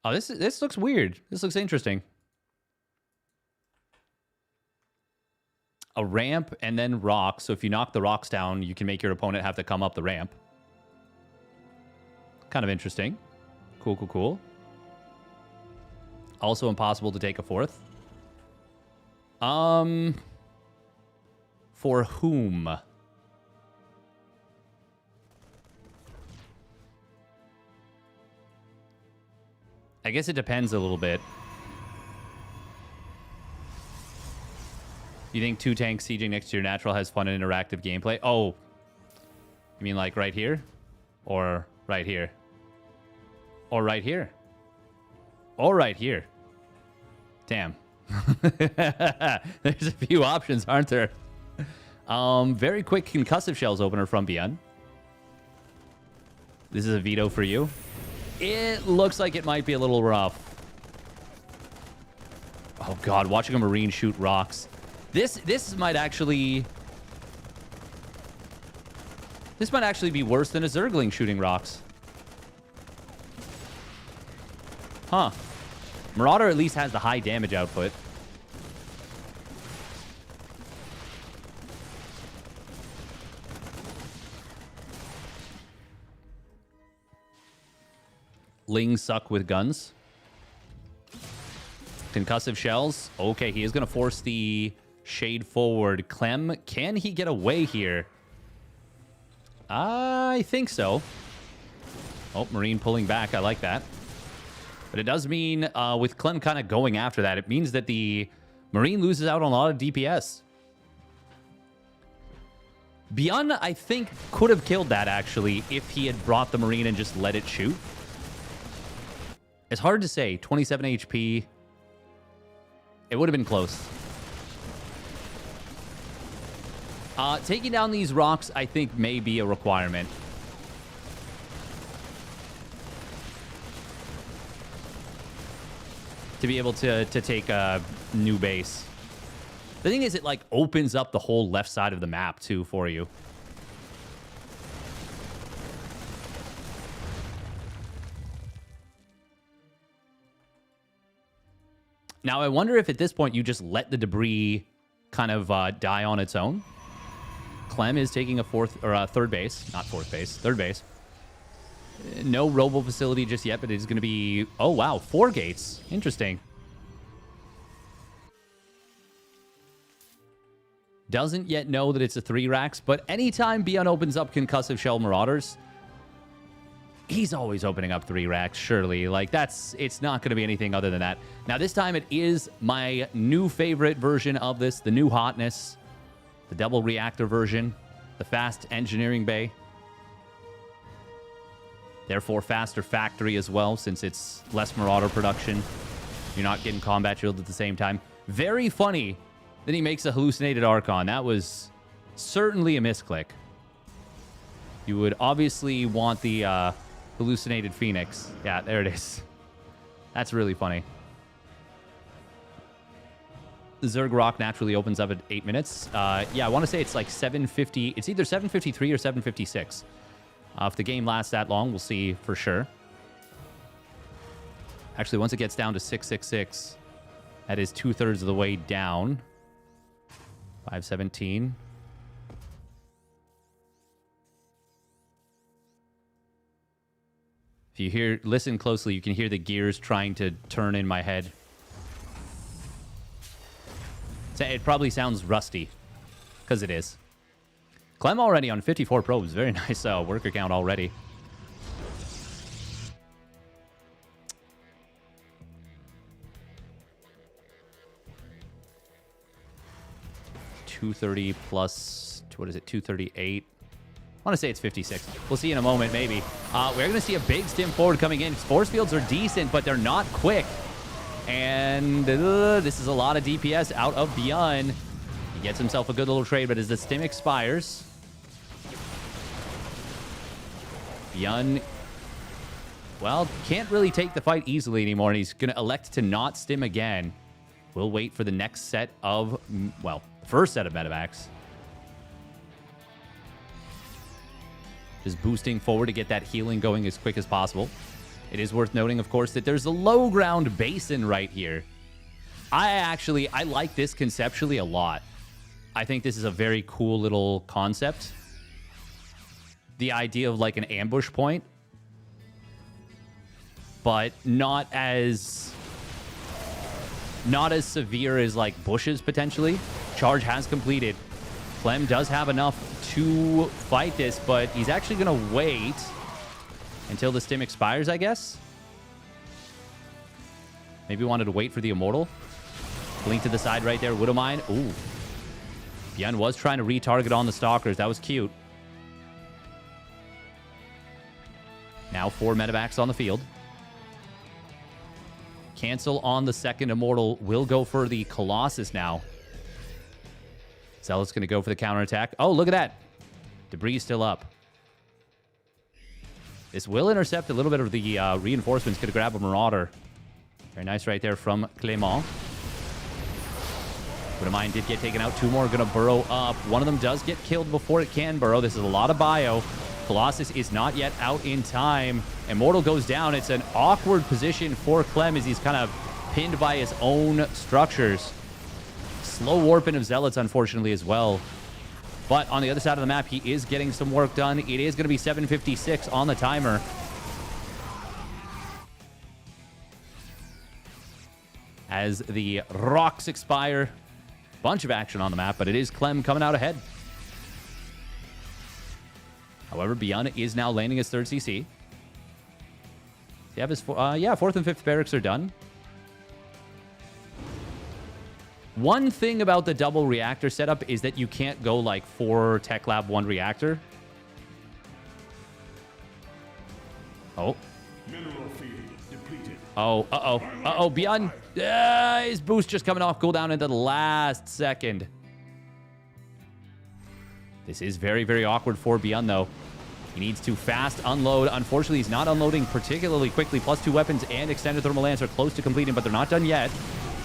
Oh, this looks weird. This looks interesting. A ramp and then rocks. So if you knock the rocks down, you can make your opponent have to come up the ramp. Kind of interesting. Cool, cool, cool. Also impossible to take a fourth. For whom? I guess it depends a little bit. You think 2 tanks sieging next to your natural has fun and interactive gameplay? Oh. You mean like right here? Or right here? Or right here? Or right here? Damn. There's a few options, aren't there? Very quick concussive shells opener from ByuN. This is a veto for you. It looks like it might be a little rough. Oh god, watching a Marine shoot rocks. This might actually be worse than a Zergling shooting rocks. Huh. Marauder at least has the high damage output. Lings suck with guns. Concussive shells. Okay, he is going to force the shade forward. Clem, can he get away here? I think so. Oh, Marine pulling back. I like that. But it does mean, with Clem kind of going after that, it means that the Marine loses out on a lot of DPS. ByuN, I think, could have killed that, actually, if he had brought the Marine and just let it shoot. It's hard to say. 27 HP. It would have been close. Taking down these rocks, I think, may be a requirement. To be able to take a new base. The thing is, it like opens up the whole left side of the map too for you. Now, I wonder if at this point you just let the debris kind of die on its own. Clem is taking a third base, not fourth base, third base. No robo facility just yet, but it is going to be... Oh, wow. 4 gates. Interesting. Doesn't yet know that it's a 3 racks, but anytime ByuN opens up concussive shell marauders, he's always opening up 3 racks, surely. Like, it's not going to be anything other than that. Now, this time it is my new favorite version of this, the new hotness, the double reactor version, the fast engineering bay. Therefore, faster factory as well, since it's less marauder production. You're not getting combat shield at the same time. Very funny that he makes a hallucinated Archon. That was certainly a misclick. You would obviously want the hallucinated Phoenix. Yeah, there it is. That's really funny. The Zerg Rock naturally opens up at 8 minutes. Yeah, I want to say it's like 750. It's either 753 or 756. If the game lasts that long, we'll see for sure. Actually, once it gets down to 666, that is 2/3 of the way down. 517. If you listen closely, you can hear the gears trying to turn in my head. It probably sounds rusty, because it is. Clem already on 54 probes. Very nice worker count already. $230 plus, what is it, 238? I want to say it's 56. We'll see in a moment, maybe. We're going to see a big stim forward coming in. Force fields are decent, but they're not quick. And this is a lot of DPS out of ByuN. Gets himself a good little trade, but as the stim expires, ByuN, well, can't really take the fight easily anymore, and he's going to elect to not stim again. We'll wait for the next set of, well, first set of medevacs. Just boosting forward to get that healing going as quick as possible. It is worth noting, of course, that there's a low ground basin right here. I like this conceptually a lot. I think this is a very cool little concept. The idea of like an ambush point, but not as severe as like bushes potentially. Charge has completed. Clem does have enough to fight this, but he's actually going to wait until the stim expires, I guess. Maybe wanted to wait for the Immortal. Blink to the side right there. Wouldn't mind. Ooh. ByuN was trying to retarget on the Stalkers. That was cute. Now 4 medevacs on the field. Cancel on the second Immortal. Will go for the Colossus now. Zealot's going to go for the counterattack. Oh, look at that. Debris still up. This will intercept a little bit of the reinforcements. Going to grab a Marauder. Very nice right there from Clement. Wouldn't mind did get taken out. 2 more going to burrow up. One of them does get killed before it can burrow. This is a lot of bio. Colossus is not yet out in time. Immortal goes down. It's an awkward position for Clem as he's kind of pinned by his own structures. Slow warping of Zealots, unfortunately, as well. But on the other side of the map, he is getting some work done. It is going to be 7:56 on the timer. As the rocks expire. Bunch of action on the map, but it is Clem coming out ahead. However, ByuN is now landing his 3rd CC. Does he have his 4th and 5th barracks are done. One thing about the double reactor setup is that you can't go like 4 Tech Lab, 1 reactor. Oh. Mineral field depleted. Oh, ByuN. His boost just coming off cooldown into the last second. This is very, very awkward for ByuN, though. He needs to fast unload. Unfortunately, he's not unloading particularly quickly. +2 weapons and extended thermal lance are close to completing, but they're not done yet.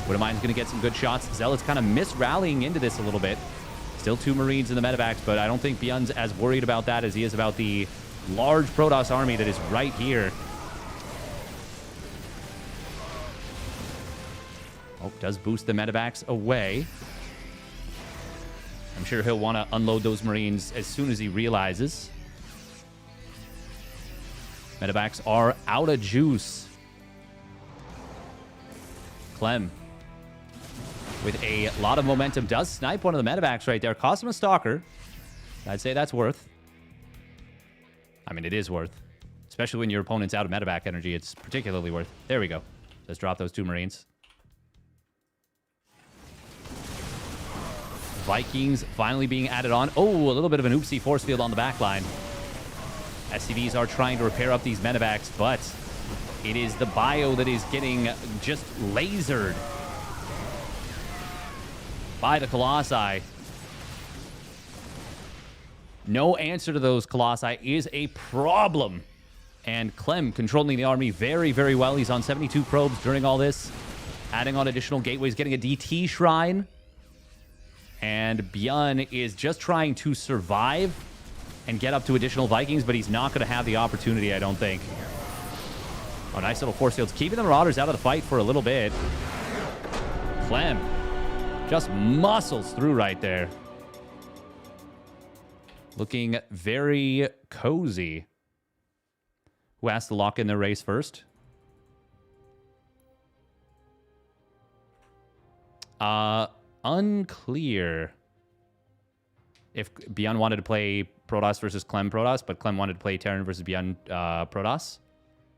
Wouldn't mind going to get some good shots. Zealot's kind of mis-rallying into this a little bit. Still 2 Marines in the medevacs, but I don't think ByuN's as worried about that as he is about the large Protoss army that is right here. Oh, does boost the medevacs away. I'm sure he'll want to unload those Marines as soon as he realizes. Medevacs are out of juice. Clem, with a lot of momentum, does snipe one of the medevacs right there. Cost him a Stalker. I'd say that's worth. I mean, it is worth. Especially when your opponent's out of medevac energy, it's particularly worth. There we go. Let's drop those 2 Marines. Vikings finally being added on. Oh, a little bit of an oopsie force field on the back line. SCVs are trying to repair up these medevacs, but it is the bio that is getting just lasered by the Colossi. No answer to those Colossi is a problem. And Clem controlling the army very, very well. He's on 72 probes during all this. Adding on additional gateways, getting a DT shrine. And ByuN is just trying to survive and get up to additional Vikings, but he's not going to have the opportunity, I don't think. Oh, nice little force fields. Keeping the Marauders out of the fight for a little bit. Clem just muscles through right there. Looking very cozy. Who has to lock in their race first? Unclear if ByuN wanted to play Protoss versus Clem Protoss, but Clem wanted to play Terran versus ByuN Protoss.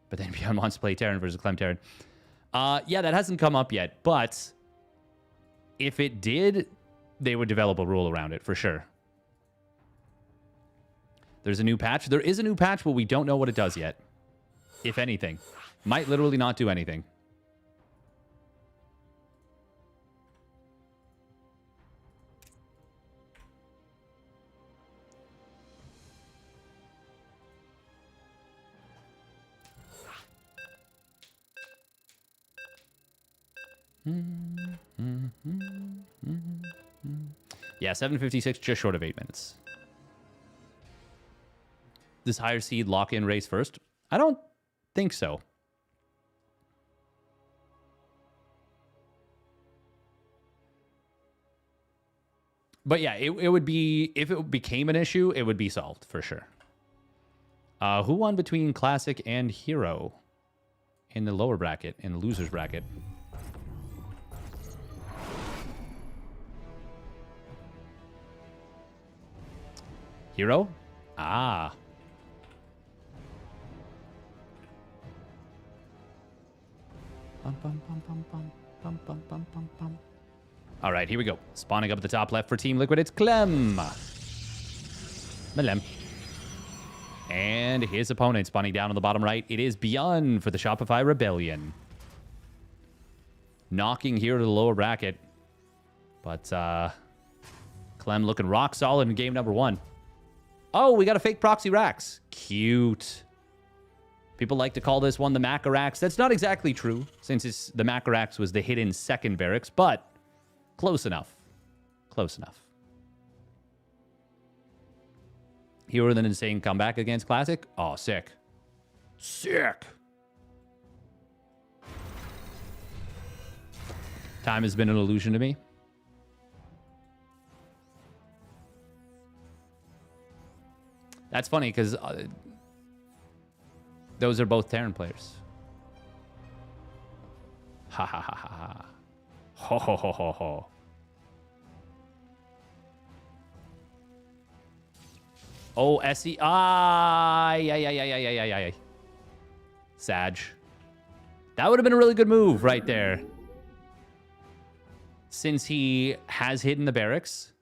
But then ByuN wants to play Terran versus Clem Terran. Yeah, that hasn't come up yet, but if it did, they would develop a rule around it for sure. There's a new patch. There is a new patch, but we don't know what it does yet. If anything. Might literally not do anything. Yeah, 7:56, just short of 8 minutes. Does higher seed lock in race first? I don't think so. But yeah, it would be, if it became an issue, it would be solved for sure. Who won between Classic and herO in the lower bracket, in the losers bracket? herO? Ah. Bum, bum, bum, bum, bum, bum, bum, bum, bum, bum. All right, here we go. Spawning up at the top left for Team Liquid, it's Clem. Malem. And his opponent spawning down on the bottom right, it is ByuN for the Shopify Rebellion. Knocking here to the lower bracket. But Clem looking rock solid in game number 1. Oh, we got a fake proxy Rax. Cute. People like to call this one the Macarax. That's not exactly true, since the Macarax was the hidden second barracks, but close enough. Close enough. Here with an insane comeback against Classic. Oh, sick. Sick. Time has been an illusion to me. That's funny, because those are both Terran players. Ha ha ha ha ha. Ho ho ho ho ho. Oh, SE. Ah, yeah. Sag. That would have been a really good move right there. Since he has hidden the barracks.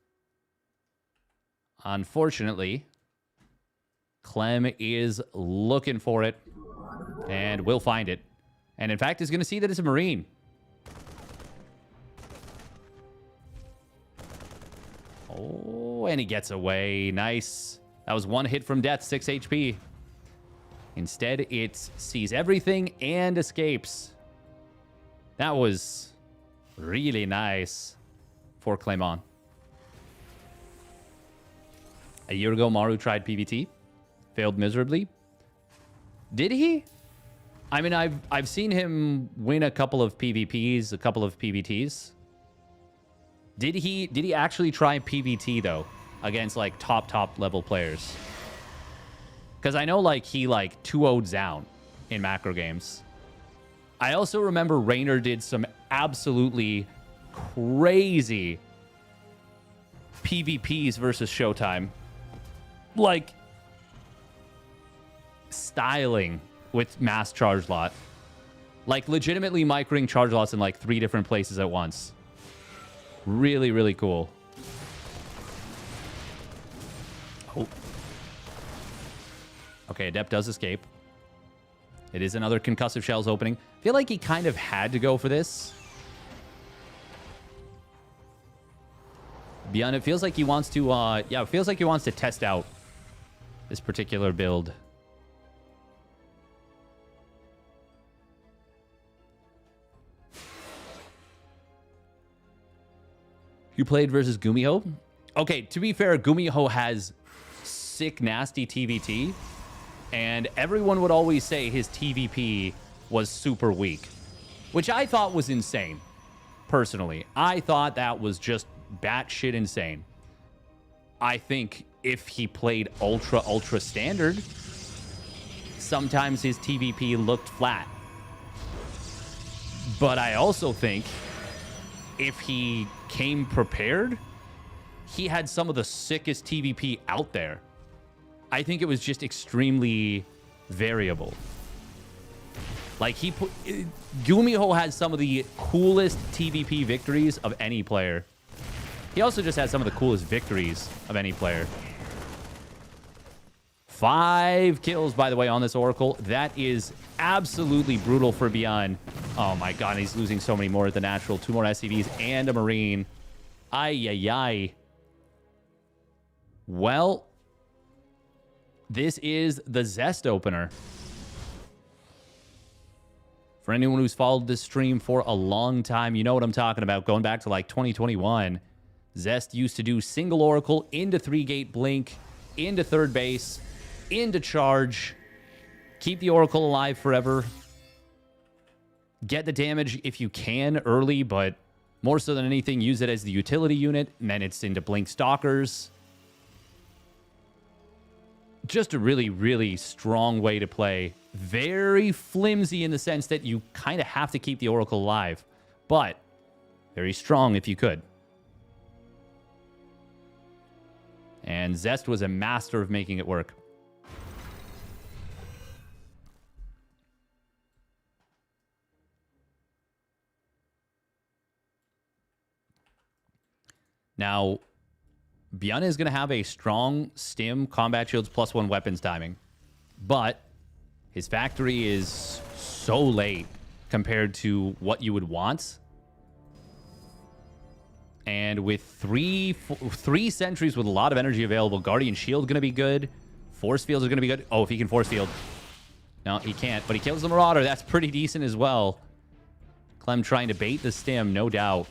Unfortunately, Clem is looking for it and will find it. And in fact, is going to see that it's a Marine. Oh, and he gets away. Nice. That was one hit from death, 6 HP. Instead, it sees everything and escapes. That was really nice for Clement. A year ago, Maru tried PvT. Failed miserably. Did he? I mean, I've seen him win a couple of PvPs, a couple of PvTs. Did he actually try PvT though against like top level players? Because I know like he like 2-0'd down in macro games. I also remember Raynor did some absolutely crazy PvPs versus Showtime. Like styling with mass charge lot. Like legitimately microing charge lots in like 3 different places at once. Really, really cool. Oh. Okay, Adept does escape. It is another concussive shells opening. I feel like he kind of had to go for this. ByuN, it feels like he wants to, yeah, it feels like he wants to test out this particular build. You played versus Gumiho? Okay, to be fair, Gumiho has sick, nasty TVT. And everyone would always say his TVP was super weak. Which I thought was insane, personally. I thought that was just batshit insane. I think if he played ultra standard, sometimes his TVP looked flat. But I also think if he came prepared, he had some of the sickest TVP out there. I think it was just extremely variable. Like Gumiho has some of the coolest TVP victories of any player. He also just has some of the coolest victories of any player. 5 kills, by the way, on this Oracle. That is absolutely brutal for ByuN. Oh my god, he's losing so many more at the natural. 2 more SCVs and a Marine. Ay. Well, this is the Zest opener For anyone who's followed this stream for a long time, you know what I'm talking about. Going back to like 2021, Zest used to do single Oracle into 3-gate blink, into third base, into charge, keep the Oracle alive forever, get the damage if you can early, but more so than anything, use it as the utility unit, and then it's into blink stalkers. Just a really, really strong way to play. Very flimsy in the sense that you kind of have to keep the Oracle alive, but very strong if you could. And Zest was a master of making it work. Now, ByuN is going to have a strong stim, combat shields, +1 weapons timing. But his factory is so late compared to what you would want. And with three sentries with a lot of energy available, Guardian Shield going to be good. Force Fields are going to be good. Oh, if he can Force Field. No, he can't. But he kills the Marauder. That's pretty decent as well. Clem trying to bait the stim, no doubt.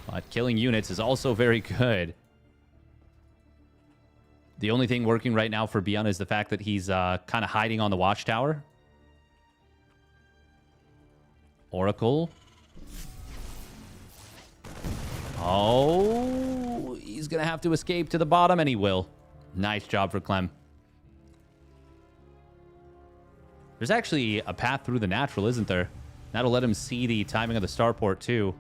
But killing units is also very good. The only thing working right now for ByuN is the fact that he's kind of hiding on the watchtower. Oracle. Oh, he's going to have to escape to the bottom, and he will. Nice job for Clem. There's actually a path through the natural, isn't there? That'll let him see the timing of the starport, too.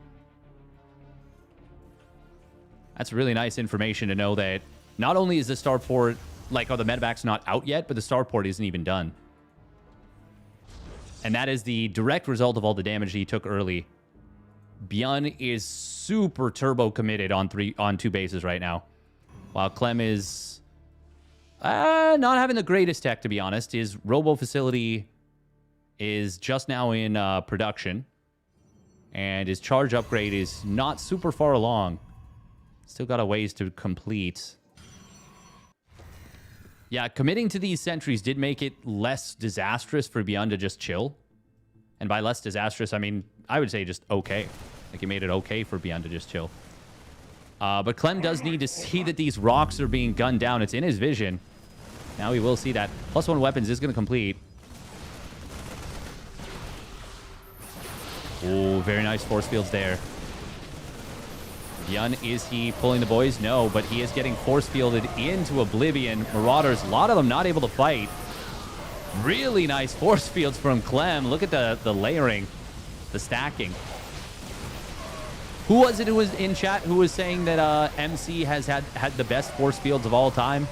That's really nice information to know that not only is the starport, like, the medevac's not out yet, but the starport isn't even done. And that is the direct result of all the damage he took early. ByuN is super turbo committed on 2 bases right now. While Clem is not having the greatest tech, to be honest. His robo facility is just now in production. And his charge upgrade is not super far along. Still got a ways to complete. Yeah, committing to these sentries did make it less disastrous for ByuN to just chill. And by less disastrous, I mean, I would say just okay. Like, it made it okay for ByuN to just chill. But Clem does need to see that these rocks are being gunned down. It's in his vision. Now he will see that. +1 weapons is going to complete. Oh, very nice force fields there. ByuN, is he pulling the boys? No, but he is getting force fielded into oblivion. Marauders, a lot of them not able to fight. Really nice force fields from Clem. Look at the layering, the stacking. Who was it who was in chat who was saying that MC has had the best force fields of all time?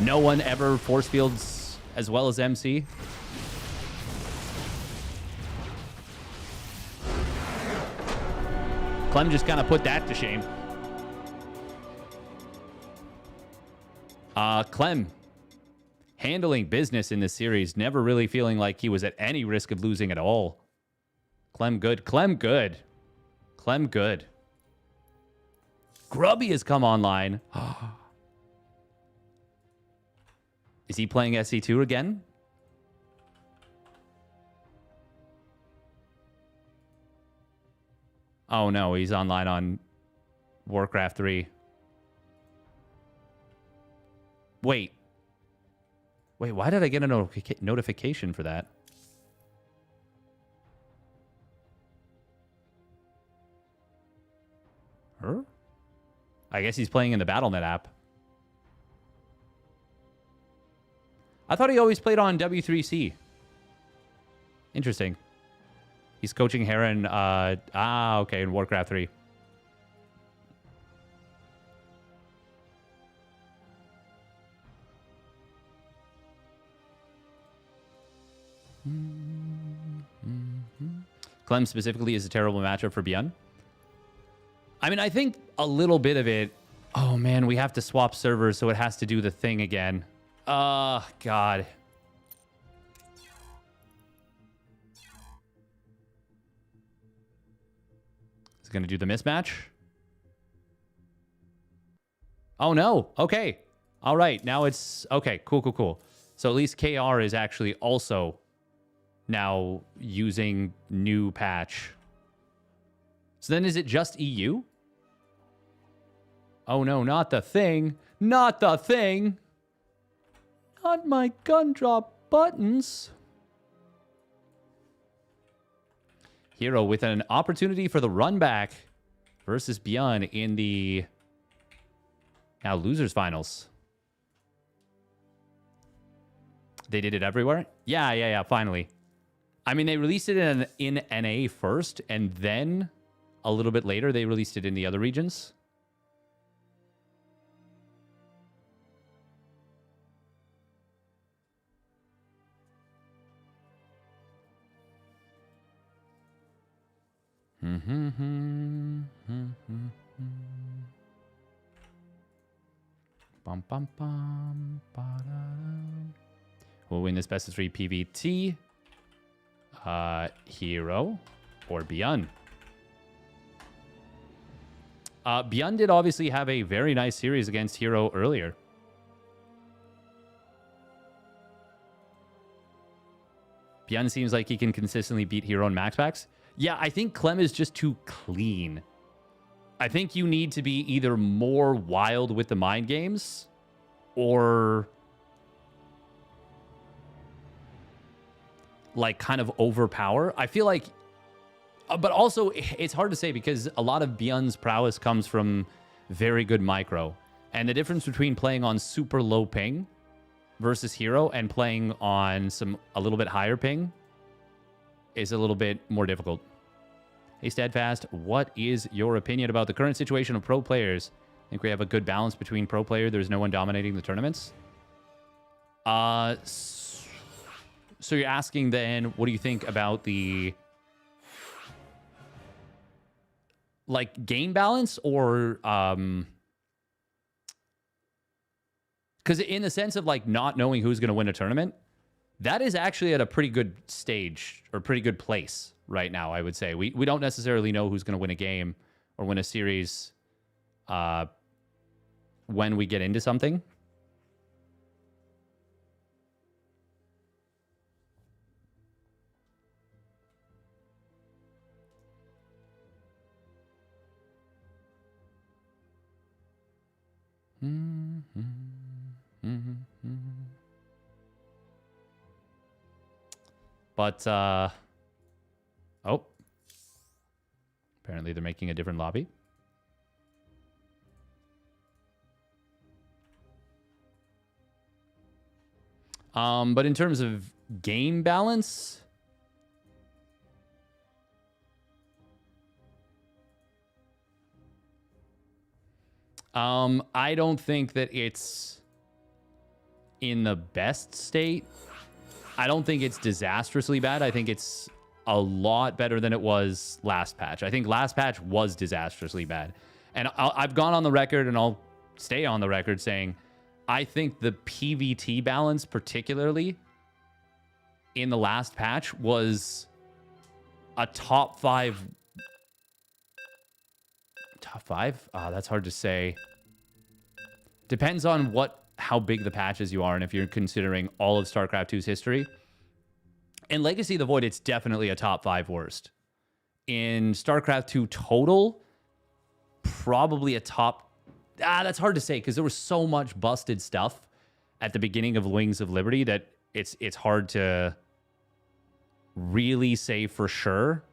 No one ever force fields as well as MC. Clem just kind of put that to shame. Clem handling business in this series, never really feeling like he was at any risk of losing at all. Clem good. Clem good. Clem good. Grubby has come online. Is he playing SC2 again? Oh no, he's online on Warcraft 3. Wait, why did I get a notification for that? Her? I guess he's playing in the BattleNet app. I thought he always played on W3C. Interesting. He's coaching herO in, okay, in Warcraft 3. Clem specifically is a terrible matchup for ByuN. I mean, I think a little bit of it... Oh, man, we have to swap servers, so it has to do the thing again. God. Is it going to do the mismatch? Oh, no. Okay. All right. Now it's... Okay, cool. So at least KR is actually also now using new patch. So then is it just EU? Oh no, not the thing. Not the thing. Not my gun drop buttons. herO with an opportunity for the run back versus ByuN in the now losers finals. They did it everywhere? Yeah, finally. I mean, they released it in NA first, and then a little bit later, they released it in the other regions. Bum, bum, bum, ba-da-da. We'll win this best of 3 PVT. herO or ByuN. ByuN did obviously have a very nice series against herO earlier. ByuN seems like he can consistently beat herO in max packs. Yeah, I think Clem is just too clean. I think you need to be either more wild with the mind games or like kind of overpower. I feel like, but also it's hard to say because a lot of ByuN's prowess comes from very good micro. And the difference between playing on super low ping versus herO and playing on a little bit higher ping is a little bit more difficult. Hey, Steadfast, what is your opinion about the current situation of pro players? I think we have a good balance between pro player. There's no one dominating the tournaments. So you're asking then, what do you think about the like game balance or because in the sense of like not knowing who's going to win a tournament, that is actually at a pretty good stage or pretty good place right now, I would say. We don't necessarily know who's going to win a game or win a series when we get into something. But, oh. Apparently they're making a different lobby. But in terms of game balance, I don't think that it's in the best state. I don't think it's disastrously bad. I think it's a lot better than it was last patch. I think last patch was disastrously bad. And I've gone on the record, and I'll stay on the record saying, I think the PVT balance, particularly in the last patch, was a top 5. Top 5? That's hard to say. Depends on how big the patches you are and if you're considering all of StarCraft 2's history. In Legacy of the Void, it's definitely a top 5 worst. In StarCraft 2 total, probably a top... that's hard to say because there was so much busted stuff at the beginning of Wings of Liberty that it's hard to really say for sure.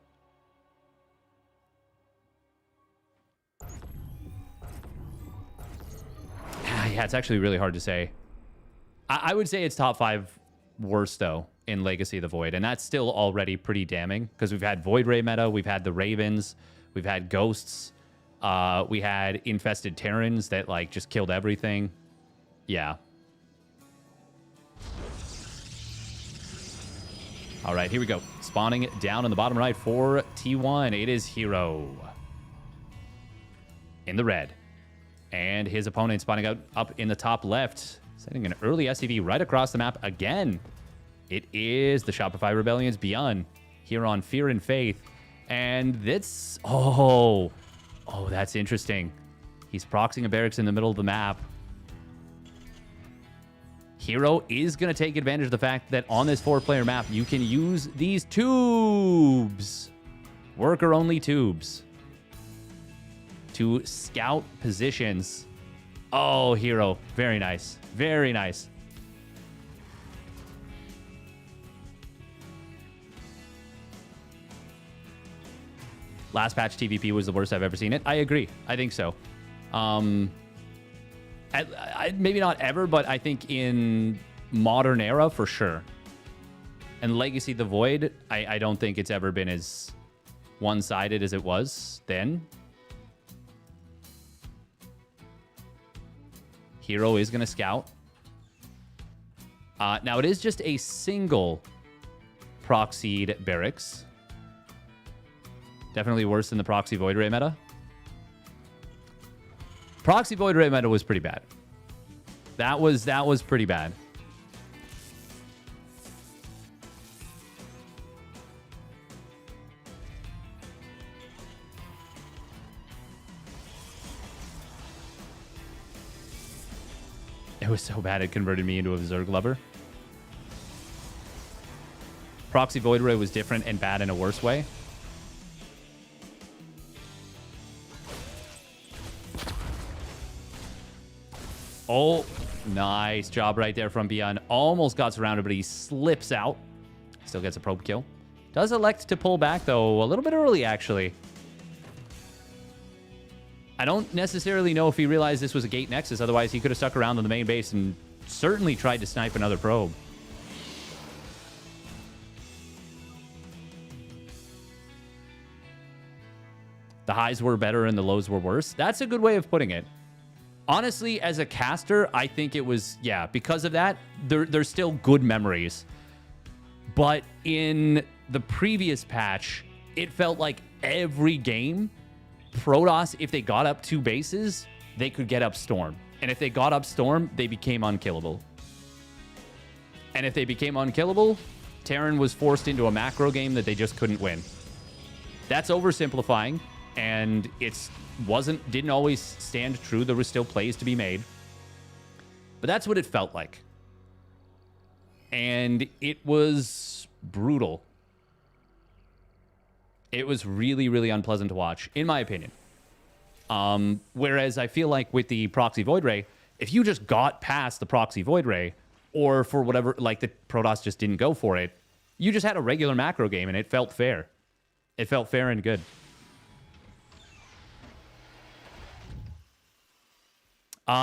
Yeah, it's actually really hard to say. I would say it's top 5 worst, though, in Legacy of the Void. And that's still already pretty damning because we've had Void Ray meta, we've had the Ravens, we've had Ghosts, we had Infested Terrans that, like, just killed everything. Yeah. All right, here we go. Spawning down on the bottom right for T1. It is herO in the red. And his opponent spawning out up in the top left, setting an early SCV right across the map again. It is the Shopify Rebellion's ByuN here on Fear and Faith. And that's... Oh, that's interesting. He's proxying a barracks in the middle of the map. herO is going to take advantage of the fact that on this 4-player map, you can use these tubes. Worker-only tubes. To scout positions. Oh, herO. Very nice. Very nice. Last patch TVP was the worst I've ever seen it. I agree. I think so. Maybe not ever, but I think in modern era for sure. And Legacy the Void, I don't think it's ever been as one-sided as it was then. herO is going to scout. Now, it is just a single proxied barracks. Definitely worse than the proxy Void Ray meta. Proxy Void Ray meta was pretty bad. That was pretty bad. It was so bad it converted me into a Zerg lover. Proxy Void Ray was different and bad in a worse way. Oh, nice job right there from ByuN. Almost got surrounded, but he slips out. Still gets a probe kill. Does elect to pull back, though, a little bit early, actually. I don't necessarily know if he realized this was a gate nexus. Otherwise, he could have stuck around on the main base and certainly tried to snipe another probe. The highs were better and the lows were worse. That's a good way of putting it. Honestly, as a caster, I think it was, yeah, because of that, there's still good memories. But in the previous patch, it felt like every game, Protoss, if they got up 2 bases, they could get up Storm. And if they got up Storm, they became unkillable. And if they became unkillable, Terran was forced into a macro game that they just couldn't win. That's oversimplifying, and didn't always stand true. There was still plays to be made. But that's what it felt like. And it was brutal. It was really, really unpleasant to watch, in my opinion. Whereas I feel like with the Proxy Void Ray, if you just got past the Proxy Void Ray, or for whatever, like the Protoss just didn't go for it, you just had a regular macro game and it felt fair. It felt fair and good.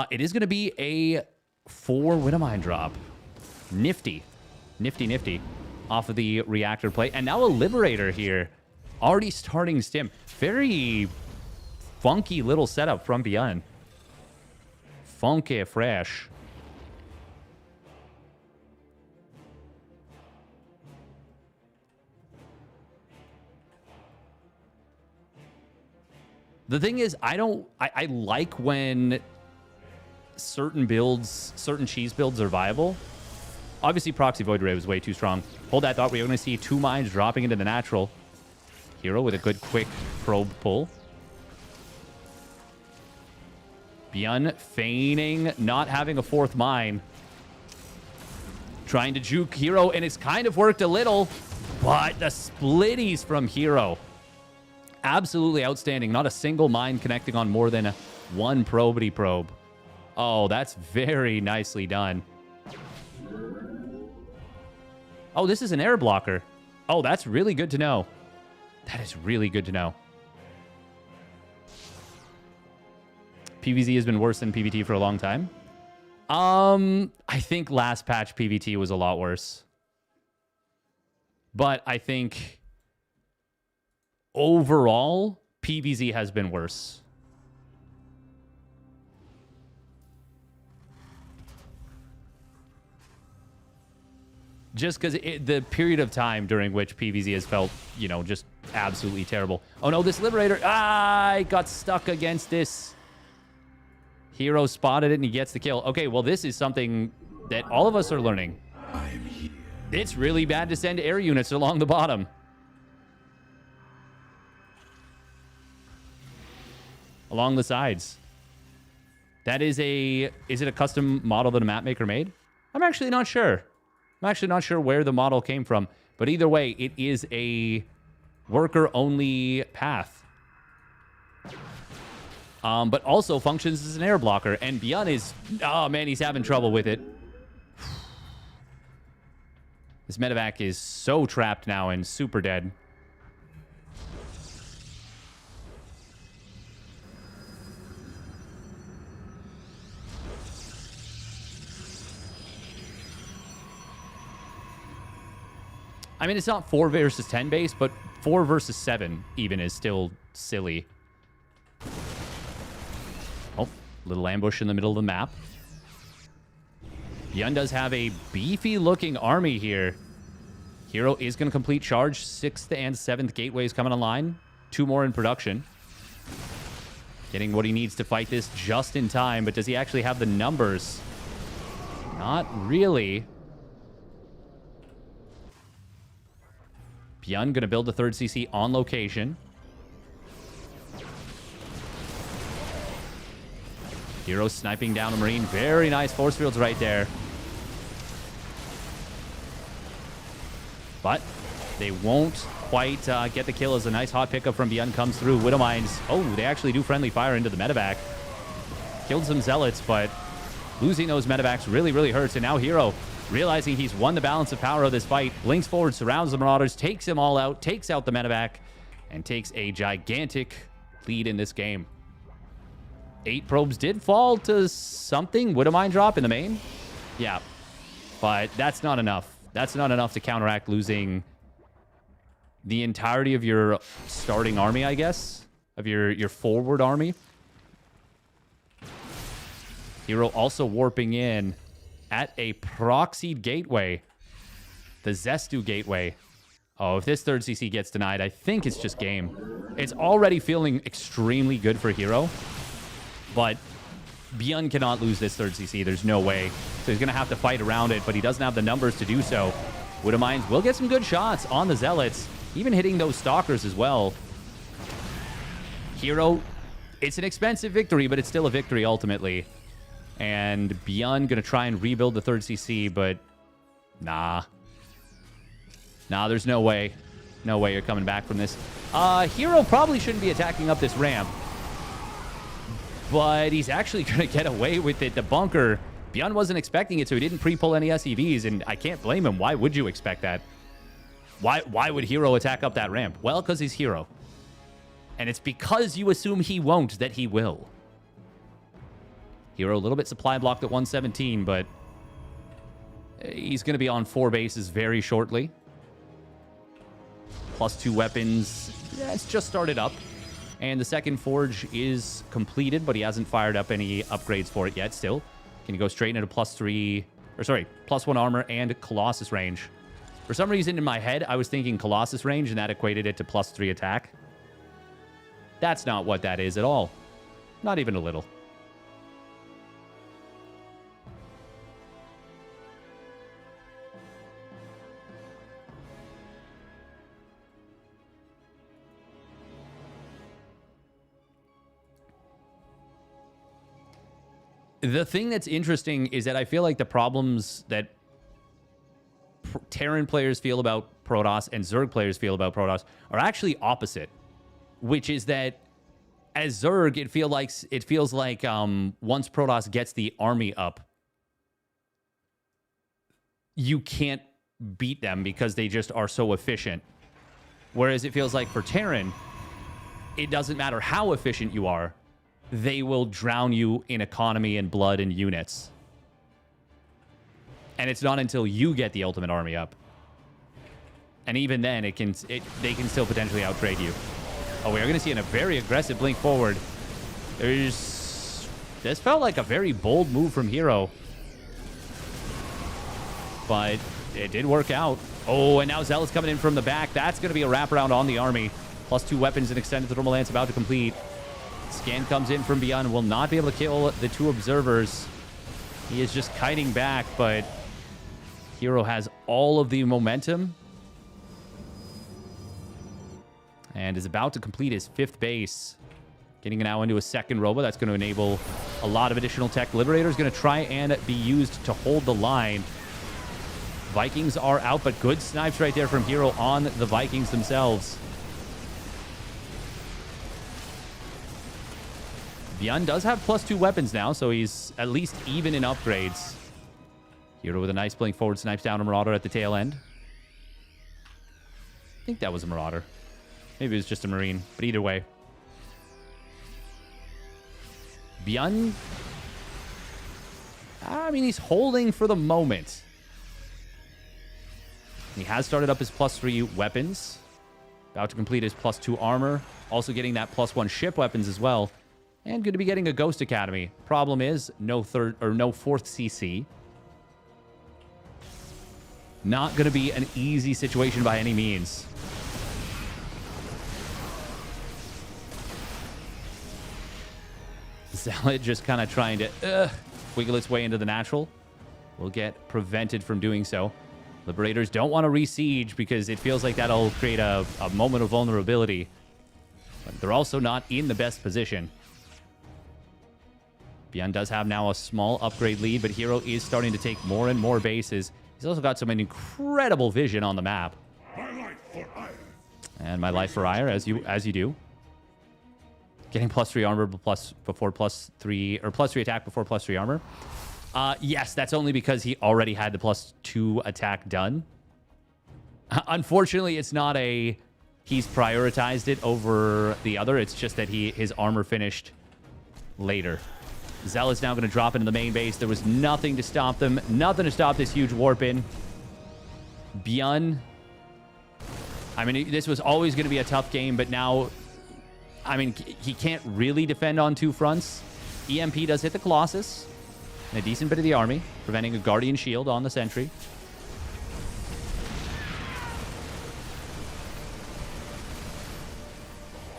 It is going to be a 4 Winnamine drop. Nifty. Nifty, nifty. Off of the reactor plate. And now a Liberator here. Already starting stim. Very funky little setup from ByuN. Funky fresh. The thing is, I like when certain builds, certain cheese builds are viable. Obviously, Proxy Void Ray was way too strong. Hold that thought. We're going to see 2 mines dropping into the natural. herO with a good, quick probe pull. ByuN feigning not having a 4th mine. Trying to juke herO, and it's kind of worked a little. But the splitties from herO. Absolutely outstanding. Not a single mine connecting on more than 1 probity probe. Oh, that's very nicely done. Oh, this is an air blocker. Oh, that's really good to know. That is really good to know. PvZ has been worse than PvT for a long time. I think last patch PvT was a lot worse. But I think overall, PvZ has been worse. Just because the period of time during which PvZ has felt, you know, just absolutely terrible. Oh no, this Liberator, I got stuck against this. herO spotted it and he gets the kill. Okay, well, this is something that all of us are learning. I'm here. It's really bad to send air units along the bottom. Along the sides. That is is it a custom model that a map maker made? I'm actually not sure. I'm actually not sure where the model came from. But either way, it is a worker-only path. But also functions as an air blocker. And ByuN is... Oh, man, he's having trouble with it. This medevac is so trapped now and super dead. I mean, it's not 4 versus 10 base, but 4 versus 7 even is still silly. Oh, little ambush in the middle of the map. ByuN does have a beefy-looking army here. herO is going to complete charge. 6th and 7th gateways coming online. 2 more in production. Getting what he needs to fight this just in time, but does he actually have the numbers? Not really. ByuN going to build the 3rd CC on location. herO sniping down a Marine. Very nice force fields right there. But they won't quite get the kill as a nice hot pickup from ByuN comes through. Widow Mines. Oh, they actually do friendly fire into the medevac. Killed some zealots, but losing those medevacs really, really hurts. And now herO, realizing he's won the balance of power of this fight, blinks forward, surrounds the Marauders, takes them all out, takes out the medevac, and takes a gigantic lead in this game. 8 probes did fall to something. Widow Mine drop in the main? Yeah. But that's not enough. That's not enough to counteract losing the entirety of your starting army, I guess. Of your forward army. herO also warping in at a proxied gateway. The Zestu gateway. Oh, if this 3rd CC gets denied, I think it's just game. It's already feeling extremely good for herO. But ByuN cannot lose this 3rd CC. There's no way. So he's going to have to fight around it, but he doesn't have the numbers to do so. Widow Mines will get some good shots on the Zealots, even hitting those Stalkers as well. herO, it's an expensive victory, but it's still a victory ultimately. And ByuN going to try and rebuild the 3rd CC, but nah. Nah, there's no way. No way you're coming back from this. herO probably shouldn't be attacking up this ramp. But he's actually going to get away with it. The bunker, ByuN wasn't expecting it, so he didn't pre-pull any SEVs, and I can't blame him. Why would you expect that? Why would herO attack up that ramp? Well, because he's herO. And it's because you assume he won't that he will. herO a little bit supply blocked at 117, but he's going to be on 4 bases very shortly. +2 weapons. Yeah, it's just started up. And the 2nd forge is completed, but he hasn't fired up any upgrades for it yet still. Can he go straight into +1 armor and Colossus range. For some reason in my head, I was thinking Colossus range, and that equated it to +3 attack. That's not what that is at all. Not even a little. The thing that's interesting is that I feel like the problems that Terran players feel about Protoss and Zerg players feel about Protoss are actually opposite. Which is that as Zerg, it feels like once Protoss gets the army up, you can't beat them because they just are so efficient. Whereas it feels like for Terran, it doesn't matter how efficient you are. They will drown you in economy and blood and units. And it's not until you get the ultimate army up. And even then, they can still potentially outtrade you. Oh, we are going to see a very aggressive blink forward. This felt like a very bold move from herO. But it did work out. Oh, and now Zealot's coming in from the back. That's going to be a wraparound on the army. +2 weapons and extended thermal lance about to complete. Scan comes in from ByuN. Will not be able to kill the 2 observers. He is just kiting back, but herO has all of the momentum. And is about to complete his 5th base. Getting now into a 2nd robo. That's going to enable a lot of additional tech. Liberator is going to try and be used to hold the line. Vikings are out, but good snipes right there from herO on the Vikings themselves. ByuN does have +2 weapons now, so he's at least even in upgrades. herO with a nice playing forward, snipes down a Marauder at the tail end. I think that was a Marauder. Maybe it was just a Marine, but either way. ByuN, I mean, he's holding for the moment. He has started up his +3 weapons. About to complete his +2 armor. Also getting that +1 ship weapons as well. And going to be getting a Ghost Academy. Problem is, no 4th CC. Not going to be an easy situation by any means. Zealot just kind of trying to wiggle its way into the natural. Will get prevented from doing so. Liberators don't want to re-siege because it feels like that'll create a moment of vulnerability. But they're also not in the best position. ByuN does have now a small upgrade lead, but herO is starting to take more and more bases. He's also got some incredible vision on the map. And my life for ire, as you do. Getting +3 armor before +3, or +3 attack before +3 armor. Yes, that's only because he already had the +2 attack done. Unfortunately, it's not a he's prioritized it over the other. It's just that his armor finished later. Zealot's now going to drop into the main base. There was nothing to stop them. Nothing to stop this huge warp in. ByuN, I mean, this was always going to be a tough game, but now, I mean, he can't really defend on 2 fronts. EMP does hit the Colossus and a decent bit of the army, preventing a Guardian Shield on the sentry.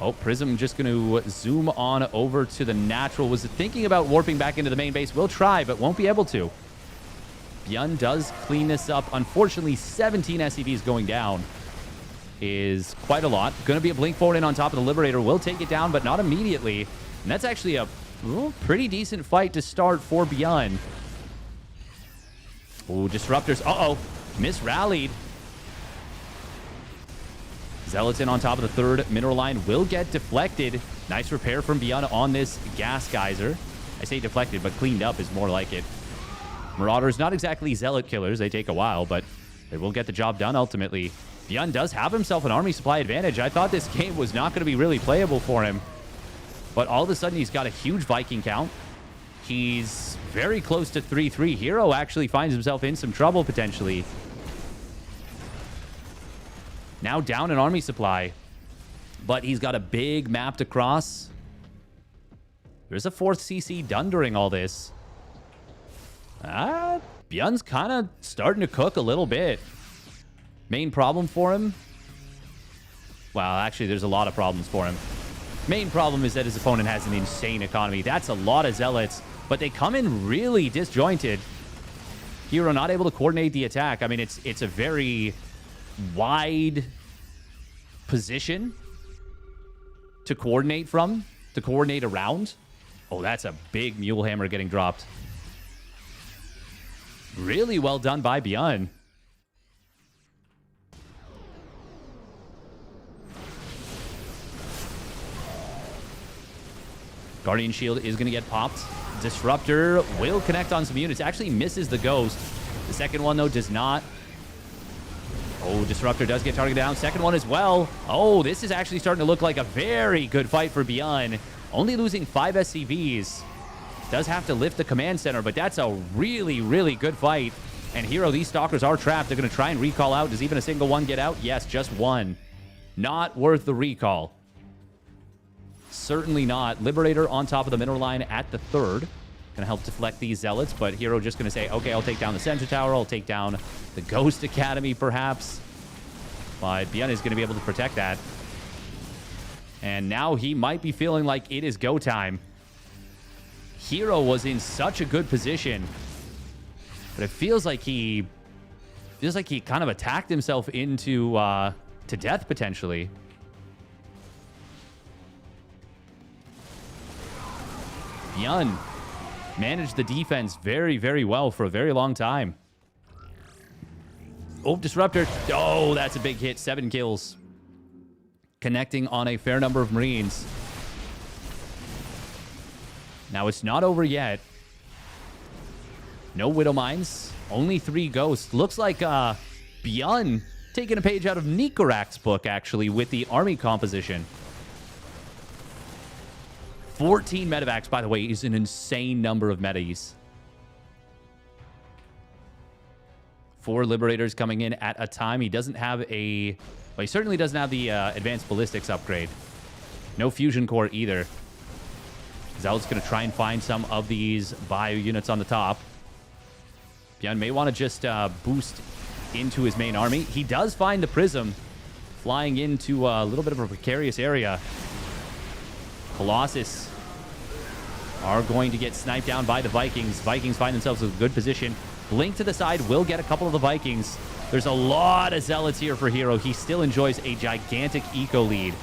Oh, Prism just going to zoom on over to the natural. Was thinking about warping back into the main base. Will try, but won't be able to. ByuN does clean this up. Unfortunately, 17 SCVs going down is quite a lot. Going to be a blink forward in on top of the Liberator. Will take it down, but not immediately. And that's actually a pretty decent fight to start for ByuN. Oh, Disruptors. Uh-oh. Misrallied. Zealots in on top of the 3rd mineral line will get deflected. Nice repair from ByuN on this gas geyser. I say deflected, but cleaned up is more like it. Marauders, not exactly Zealot killers. They take a while, but they will get the job done ultimately. ByuN does have himself an army supply advantage. I thought this game was not going to be really playable for him. But all of a sudden, he's got a huge Viking count. He's very close to 3-3. herO actually finds himself in some trouble potentially. Now down an army supply, but he's got a big map to cross. There's a 4th CC done during all this. ByuN's kind of starting to cook a little bit. Main problem for him? Well, actually, there's a lot of problems for him. Main problem is that his opponent has an insane economy. That's a lot of Zealots, but they come in really disjointed. herO not able to coordinate the attack. I mean, it's a very wide position to coordinate from, to coordinate around. Oh, that's a big Mule Hammer getting dropped. Really well done by ByuN. Guardian Shield is going to get popped. Disruptor will connect on some units. Actually misses the Ghost. The second one, though, does not. Oh, Disruptor does get targeted down. Second one as well. Oh, this is actually starting to look like a very good fight for ByuN. Only losing 5 SCVs. Does have to lift the command center, but that's a really, really good fight. And herO, these Stalkers are trapped. They're going to try and recall out. Does even a single one get out? Yes, just one. Not worth the recall. Certainly not. Liberator on top of the mineral line at the 3rd. Going to help deflect these Zealots, but herO just going to say, okay, I'll take down the Center Tower. I'll take down the Ghost Academy, perhaps. But ByuN is going to be able to protect that. And now he might be feeling like it is go time. herO was in such a good position, but it feels like he kind of attacked himself into to death potentially. ByuN managed the defense very, very well for a very long time. Oh, Disruptor. Oh, that's a big hit. 7 kills. Connecting on a fair number of Marines. Now, it's not over yet. No Widow Mines. Only 3 Ghosts. Looks like ByuN taking a page out of Nikorak's book, actually, with the army composition. 14 medevacs, by the way, is an insane number of metas. 4 Liberators coming in at a time. He doesn't have a... Well, he certainly doesn't have the Advanced Ballistics upgrade. No Fusion Core either. Zealot's going to try and find some of these bio units on the top. ByuN may want to just boost into his main army. He does find the Prism flying into a little bit of a precarious area. Colossus are going to get sniped down by the Vikings. Vikings find themselves in a good position. Blink to the side will get a couple of the Vikings. There's a lot of Zealots here for herO. He still enjoys a gigantic eco lead.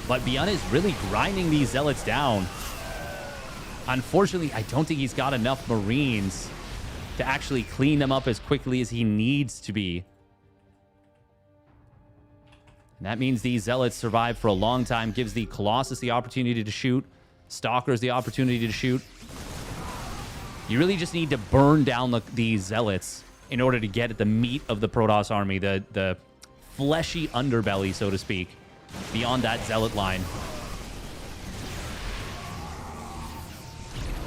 But ByuN is really grinding these Zealots down. Unfortunately, I don't think he's got enough Marines to actually clean them up as quickly as he needs to be. And that means these Zealots survive for a long time, gives the Colossus the opportunity to shoot, Stalkers the opportunity to shoot. You really just need to burn down these Zealots in order to get at the meat of the Protoss army, the fleshy underbelly, so to speak, beyond that Zealot line.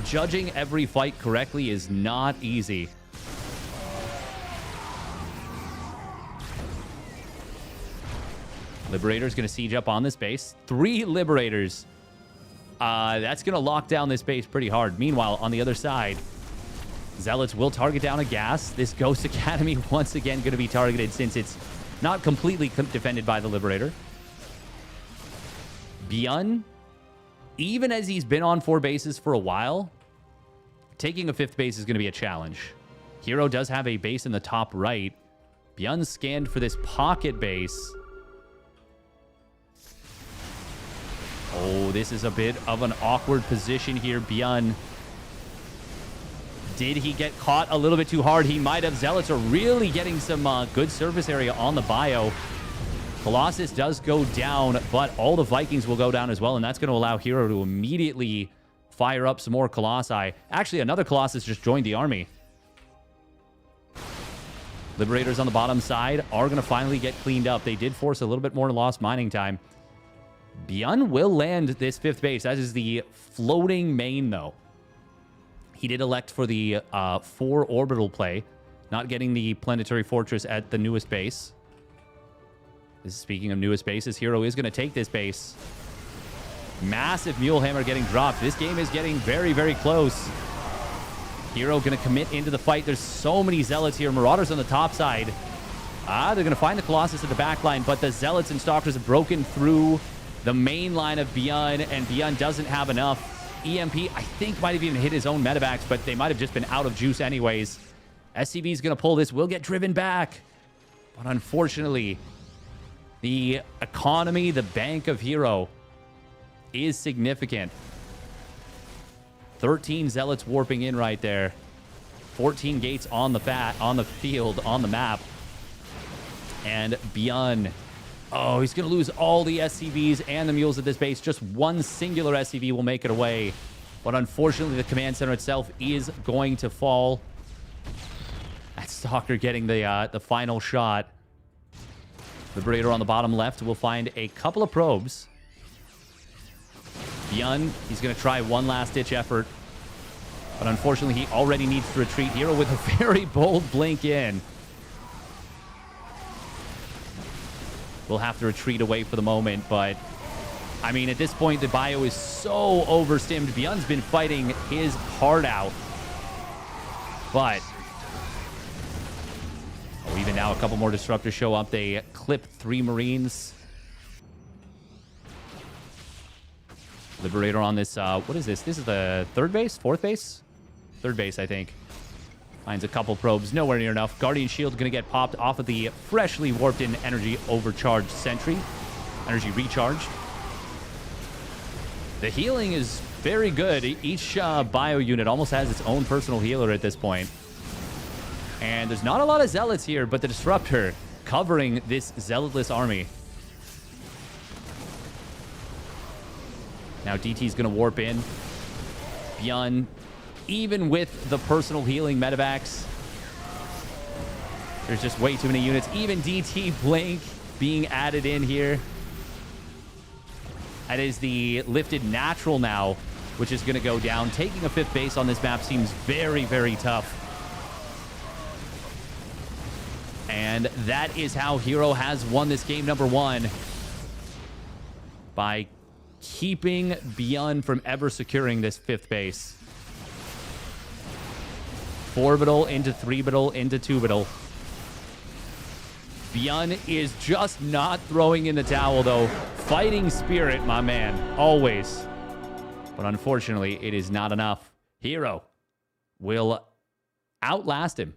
Judging every fight correctly is not easy. Liberator's going to siege up on this base. 3 Liberators. That's going to lock down this base pretty hard. Meanwhile, on the other side, Zealots will target down a gas. This Ghost Academy once again going to be targeted since it's not completely defended by the Liberator. ByuN, even as he's been on 4 bases for a while, taking a 5th base is going to be a challenge. herO does have a base in the top right. ByuN scanned for this pocket base. Oh, this is a bit of an awkward position here. ByuN, did he get caught a little bit too hard? He might have. Zealots are really getting some good surface area on the bio. Colossus does go down, but all the Vikings will go down as well, and that's going to allow herO to immediately fire up some more Colossi. Actually, another Colossus just joined the army. Liberators on the bottom side are going to finally get cleaned up. They did force a little bit more lost mining time. ByuN will land this 5th base. That is the floating main, though. He did elect for the 4 orbital play, not getting the planetary fortress at the newest base. This is speaking of newest bases. herO is going to take this base. Massive Mule Hammer getting dropped. This game is getting very, very close. herO going to commit into the fight. There's so many Zealots here. Marauders on the top side. They're going to find the Colossus at the back line, but the Zealots and Stalkers have broken through the main line of ByuN, and ByuN doesn't have enough. EMP, I think, might have even hit his own medevacs, but they might have just been out of juice anyways. SCV is going to pull this. Will get driven back. But unfortunately, the economy, the bank of herO is significant. 13 Zealots warping in right there. 14 gates on the field, on the map. And ByuN, oh, he's going to lose all the SCVs and the mules at this base. Just one singular SCV will make it away. But unfortunately, the command center itself is going to fall. That Stalker getting the final shot. Liberator on the bottom left will find a couple of probes. ByuN, he's going to try one last-ditch effort. But unfortunately, he already needs to retreat. herO with a very bold blink in. We'll have to retreat away for the moment, but I mean, at this point, the bio is so overstimmed. ByuN's been fighting his heart out. But even now, a couple more disruptors show up. They clip 3 Marines. Liberator on this, what is this? This is the 3rd base? 4th base? 3rd base, I think. Finds a couple probes, nowhere near enough. Guardian Shield going to get popped off of the freshly warped in energy overcharged sentry. Energy recharged. The healing is very good. Each bio unit almost has its own personal healer at this point. And there's not a lot of zealots here, but the Disruptor covering this zealotless army. Now DT's going to warp in. ByuN, even with the personal healing medevacs, there's just way too many units. Even DT Blink being added in here. That is the lifted natural now, which is going to go down. Taking a 5th base on this map seems very, very tough. And that is how herO has won this game number 1. By keeping ByuN from ever securing this 5th base. 4-bital into 3-bital into 2-bital. ByuN is just not throwing in the towel, though. Fighting spirit, my man. Always. But unfortunately, it is not enough. herO will outlast him.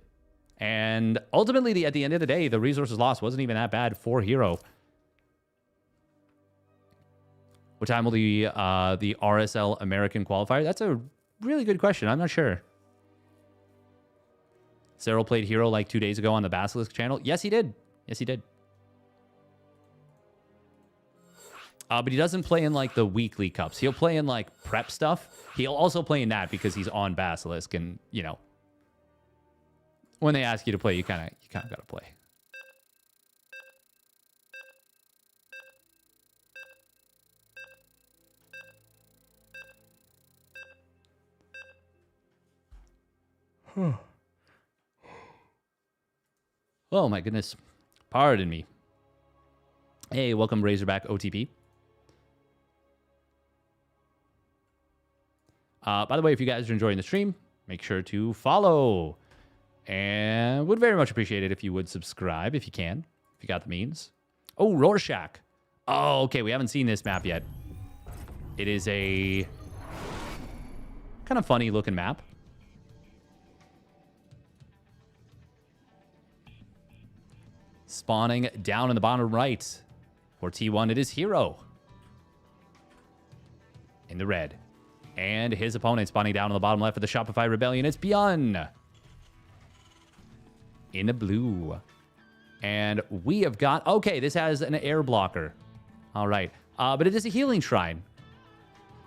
And ultimately, at the end of the day, the resources lost wasn't even that bad for herO. What time will the RSL American qualifier? That's a really good question. I'm not sure. Cyril played herO like 2 days ago on the Basilisk channel. Yes, he did. Yes, he did. But he doesn't play in, like, the weekly cups. He'll play in, like, prep stuff. He'll also play in that because he's on Basilisk. And, you know, when they ask you to play, you kind of got to play. Oh, my goodness. Pardon me. Hey, welcome Razorback OTP. By the way, if you guys are enjoying the stream, make sure to follow. And would very much appreciate it if you would subscribe, if you can, if you got the means. Oh, Rorschach. Oh, okay, we haven't seen this map yet. It is a kind of funny looking map. Spawning down in the bottom right. For T1, it is herO. In the red. And his opponent spawning down on the bottom left for the Shopify Rebellion. It's ByuN. In the blue. And we have got... Okay, this has an air blocker. All right. But it is a healing shrine.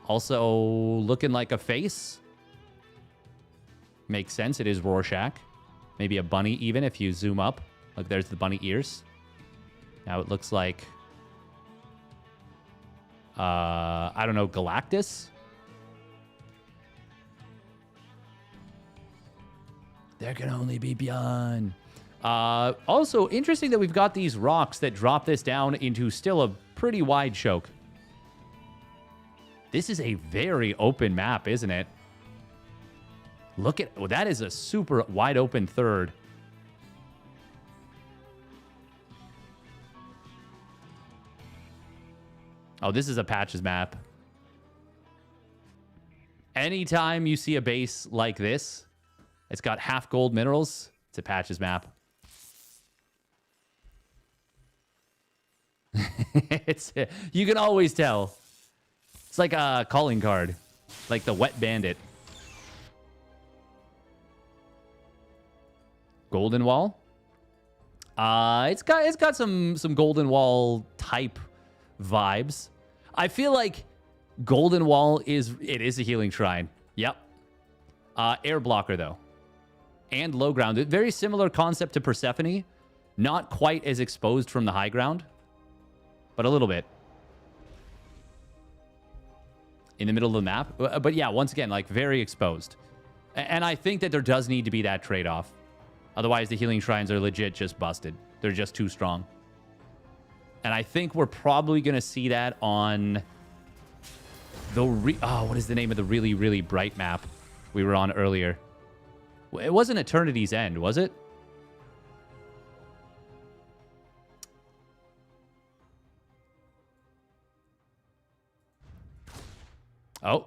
Also looking like a face. Makes sense. It is Rorschach. Maybe a bunny even if you zoom up. Look, there's the bunny ears. Now it looks like... I don't know, Galactus? There can only be ByuN. Also, interesting that we've got these rocks that drop this down into still a pretty wide choke. This is a very open map, isn't it? Look at... Well, that is a super wide open third. Oh, this is a patches map. Anytime you see a base like this, it's got half gold minerals, it's a patches map. You can always tell. It's like a calling card, like the Wet Bandit. Golden Wall. It's got some Golden Wall type vibes. I feel like Golden Wall is a healing shrine. Yep. Air blocker though. And low ground. Very similar concept to Persephone. Not quite as exposed from the high ground, but a little bit. In the middle of the map. But yeah, once again, like very exposed. And I think that there does need to be that trade-off. Otherwise, the healing shrines are legit just busted. They're just too strong. And I think we're probably going to see that on the... what is the name of the really, really bright map we were on earlier? It wasn't Eternity's End, was it? Oh.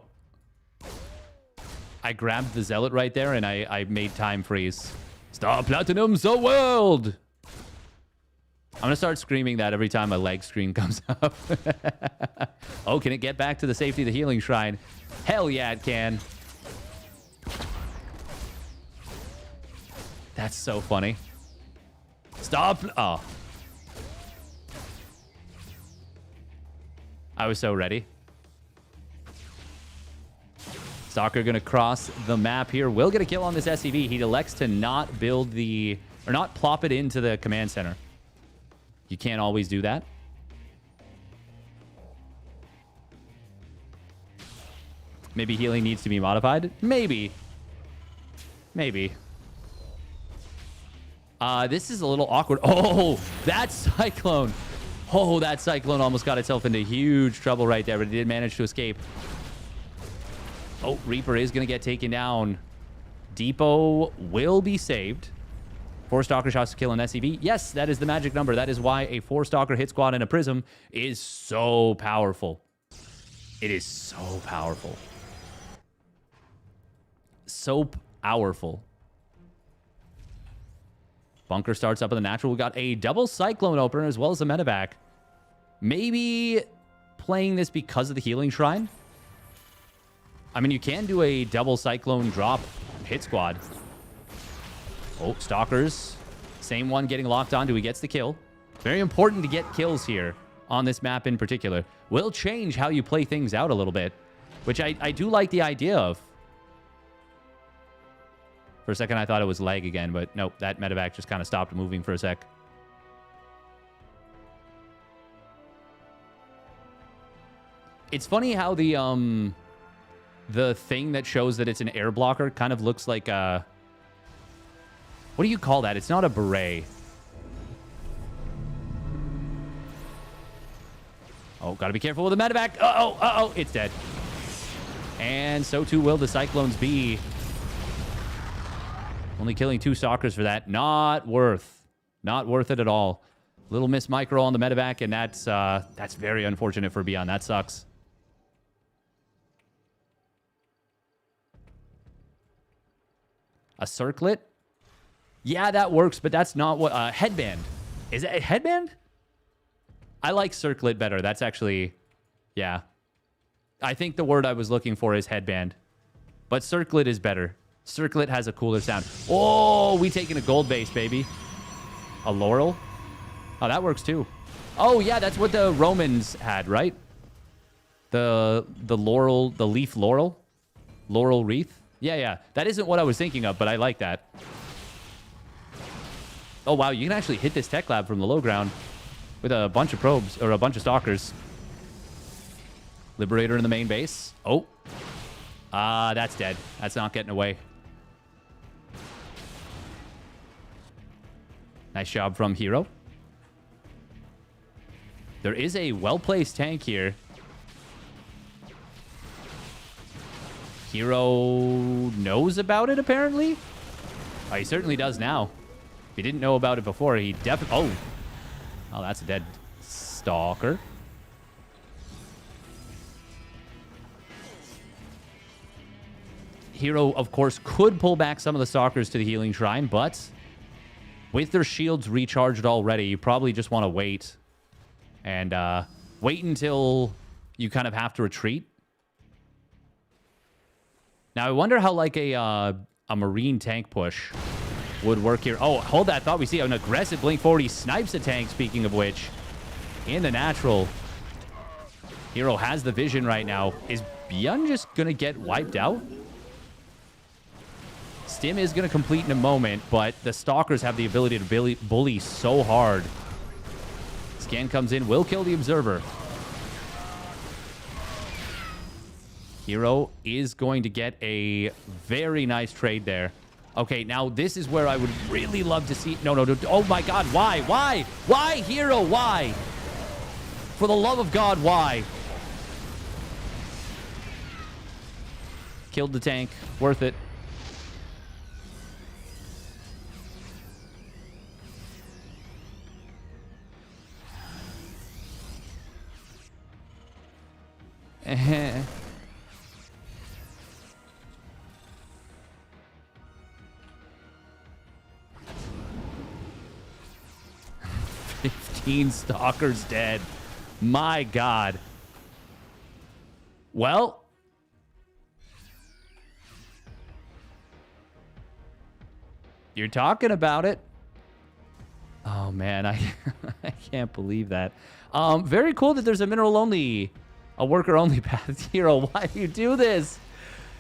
I grabbed the Zealot right there, and I made time freeze. Star Platinum's the world! I'm going to start screaming that every time a leg screen comes up. Oh, can it get back to the safety of the healing shrine? Hell yeah, it can. That's so funny. Stop. Oh. I was so ready. Stalker going to cross the map here. Will get a kill on this SCV. He elects to not build the... or not plop it into the command center. You can't always do that. Maybe healing needs to be modified. Maybe. Maybe. This is a little awkward. Oh, that Cyclone. Oh, that Cyclone almost got itself into huge trouble right there, but it did manage to escape. Oh, Reaper is going to get taken down. Depot will be saved. 4 Stalker shots to kill an SCV. Yes, that is the magic number. That is why a 4 Stalker hit squad in a Prism is so powerful. It is so powerful. So powerful. Bunker starts up in the natural. We got a double Cyclone opener as well as a medevac. Maybe playing this because of the healing shrine. I mean, you can do a double Cyclone drop hit squad. Oh, Stalkers. Same one getting locked onto. He gets the kill. Very important to get kills here on this map in particular. Will change how you play things out a little bit, which I do like the idea of. For a second, I thought it was lag again, but nope, that medevac just kind of stopped moving for a sec. It's funny how the thing that shows that it's an air blocker kind of looks like a... what do you call that? It's not a beret. Oh, gotta be careful with the medevac. Uh-oh, uh-oh, it's dead. And so too will the Cyclones be. Only killing 2 Stalkers for that. Not worth it at all. Little miss micro on the medevac, and that's very unfortunate for ByuN. That sucks. A circlet? Yeah, that works, but that's not what... headband. Is it a headband? I like circlet better. That's actually... yeah. I think the word I was looking for is headband. But circlet is better. Circlet has a cooler sound. Oh, we taking a gold base, baby. A laurel? Oh, that works too. Oh, yeah, that's what the Romans had, right? The laurel, the leaf laurel? Laurel wreath? Yeah, yeah. That isn't what I was thinking of, but I like that. Oh, wow, you can actually hit this tech lab from the low ground with a bunch of probes, or a bunch of Stalkers. Liberator in the main base. Oh. That's dead. That's not getting away. Nice job from herO. There is a well-placed tank here. herO knows about it, apparently. Oh, he certainly does now. If he didn't know about it before, he definitely... oh, that's a dead Stalker. herO, of course, could pull back some of the Stalkers to the healing shrine, but with their shields recharged already, you probably just want to wait. And wait until you kind of have to retreat. Now, I wonder how, like, a marine tank push would work here. Oh, hold that thought. We see an aggressive blink forward. He snipes a tank, speaking of which. In the natural. herO has the vision right now. Is ByuN just going to get wiped out? Stim is going to complete in a moment, but the Stalkers have the ability to bully so hard. Scan comes in, will kill the Observer. herO is going to get a very nice trade there. Okay, now this is where I would really love to see... No. Oh my god, why? Why? Why, herO? Why? For the love of God, why? Killed the tank. Worth it. 17 Stalkers dead. My God. Well, you're talking about it. Oh, man, I can't believe that. Very cool that there's a mineral-only, a worker-only path. herO, why do you do this?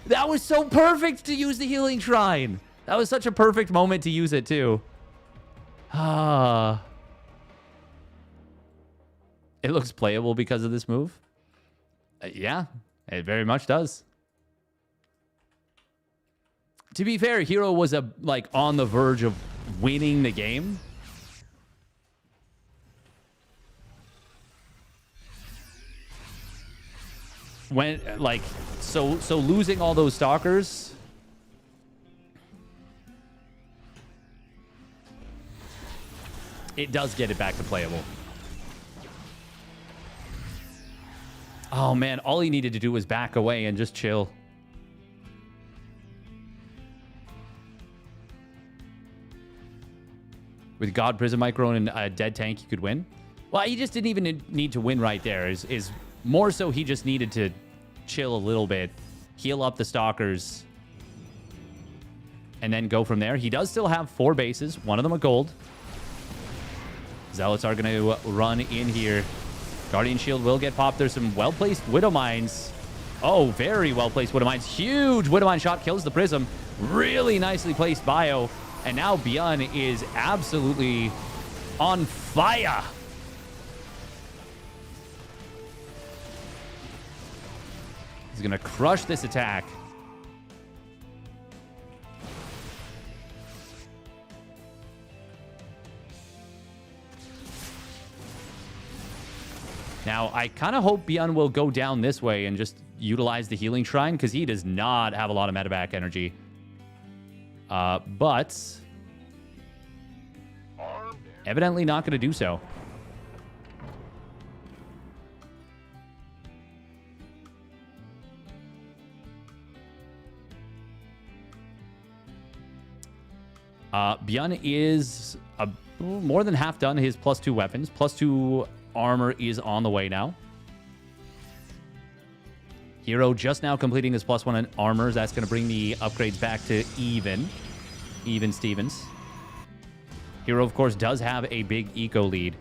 That was so perfect to use the healing shrine. That was such a perfect moment to use it, too. Ah. It looks playable because of this move. Yeah, it very much does. To be fair, herO was on the verge of winning the game. When so losing all those stalkers, it does get it back to playable. Oh man, all he needed to do was back away and just chill. With God Prism Micro and a dead tank, you could win. Well, he just didn't even need to win right there. Is more so he just needed to chill a little bit, heal up the stalkers, and then go from there. He does still have 4 bases, one of them a gold. Zealots are going to run in here. Guardian Shield will get popped. There's some well-placed Widow Mines. Oh, very well-placed Widow Mines. Huge Widow Mine shot kills the Prism. Really nicely placed Bio. And now ByuN is absolutely on fire. He's going to crush this attack. Now, I kind of hope ByuN will go down this way and just utilize the healing shrine because he does not have a lot of metaback energy. But evidently not going to do so. ByuN is more than half done his +2 weapons. +2 armor is on the way now. herO just now completing his +1 armors. That's going to bring the upgrades back to even Stevens. herO, of course, does have a big eco lead.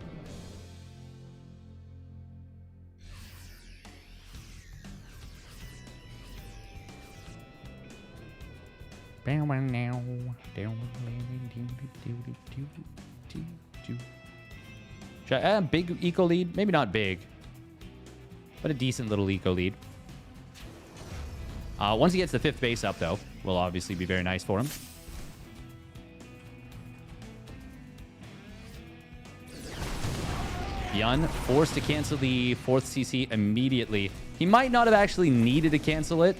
Big eco lead? Maybe not big, but a decent little eco lead. Once he gets the 5th base up, though, will obviously be very nice for him. ByuN forced to cancel the 4th CC immediately. He might not have actually needed to cancel it,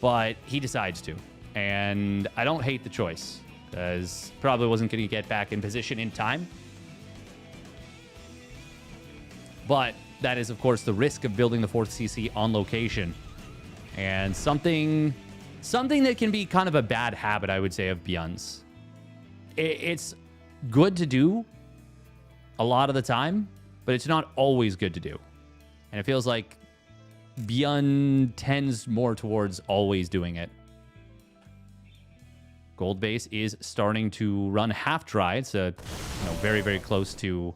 but he decides to. And I don't hate the choice, because probably wasn't going to get back in position in time. But that is, of course, the risk of building the 4th CC on location. And something that can be kind of a bad habit, I would say, of ByuN's. It's good to do a lot of the time, but it's not always good to do. And it feels like ByuN tends more towards always doing it. Gold base is starting to run half dry. It's very, very close to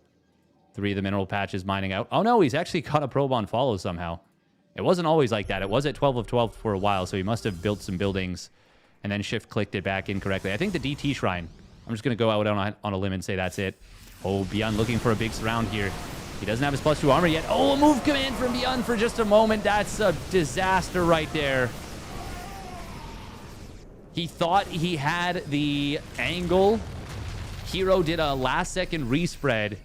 3 of the mineral patches mining out. Oh no, he's actually got a probe on follow somehow. It wasn't always like that. It was at 12 of 12 for a while, so he must have built some buildings and then shift-clicked it back incorrectly. I think the DT Shrine, I'm just going to go out on a limb and say that's it. Oh, ByuN looking for a big surround here. He doesn't have his +2 armor yet. Oh, a move command from ByuN for just a moment. That's a disaster right there. He thought he had the angle. herO did a last-second respread.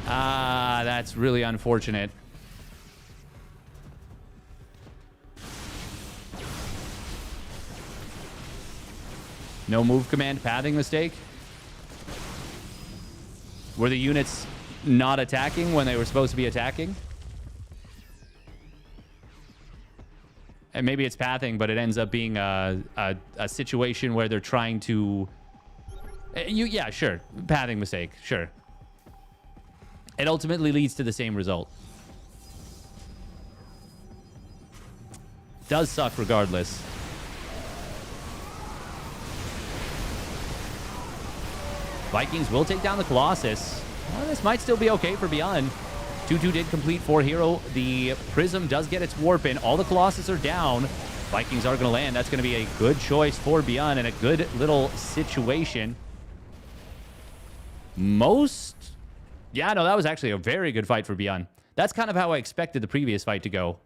That's really unfortunate. No move command pathing mistake. Were the units not attacking when they were supposed to be attacking? And maybe it's pathing, but it ends up being a situation where they're trying to... Yeah, sure. Pathing mistake. Sure. It ultimately leads to the same result. Does suck regardless. Vikings will take down the Colossus. Well, this might still be okay for ByuN. 2-2 did complete for herO. The Prism does get its warp in. All the Colossus are down. Vikings are going to land. That's going to be a good choice for ByuN and a good little situation. Yeah, no, that was actually a very good fight for ByuN. That's kind of how I expected the previous fight to go.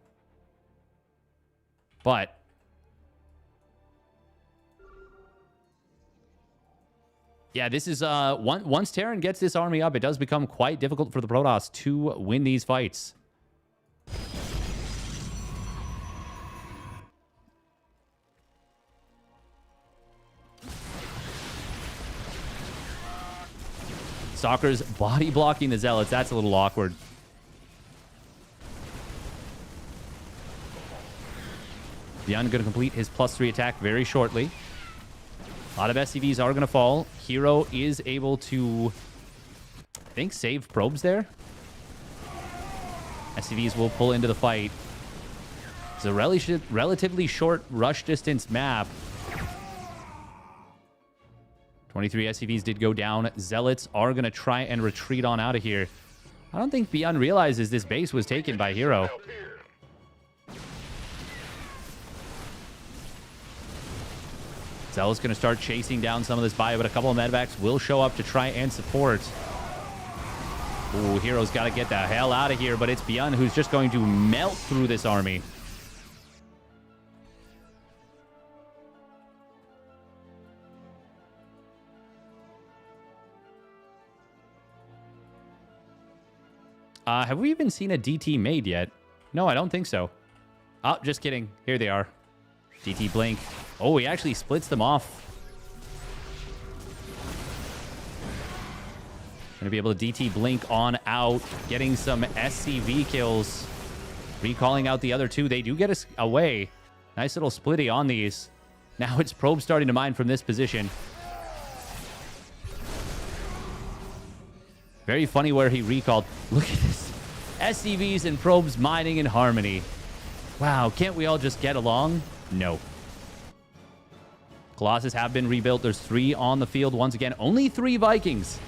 But yeah, this is once Terran gets this army up, it does become quite difficult for the Protoss to win these fights. Stalker's body blocking the Zealots. That's a little awkward. ByuN going to complete his +3 attack very shortly. A lot of SCVs are going to fall. herO is able to, I think, save probes there. SCVs will pull into the fight. It's a relatively short rush distance map. 23 SCVs did go down. Zealots are going to try and retreat on out of here. I don't think ByuN realizes this base was taken by herO. Zealot's going to start chasing down some of this bio, but a couple of medvacs will show up to try and support. Ooh, herO's got to get the hell out of here, but it's ByuN who's just going to melt through this army. Have we even seen a DT made yet? No, I don't think so. Oh, just kidding. Here they are. DT blink. Oh, he actually splits them off. Gonna be able to DT blink on out, getting some SCV kills. Recalling out the other two. They do get us away. Nice little splitty on these. Now it's probe starting to mine from this position. Very funny where he recalled. Look at this. SCVs and probes mining in harmony. Wow, can't we all just get along? No. Colossus have been rebuilt. There's 3 on the field once again. Only 3 Vikings.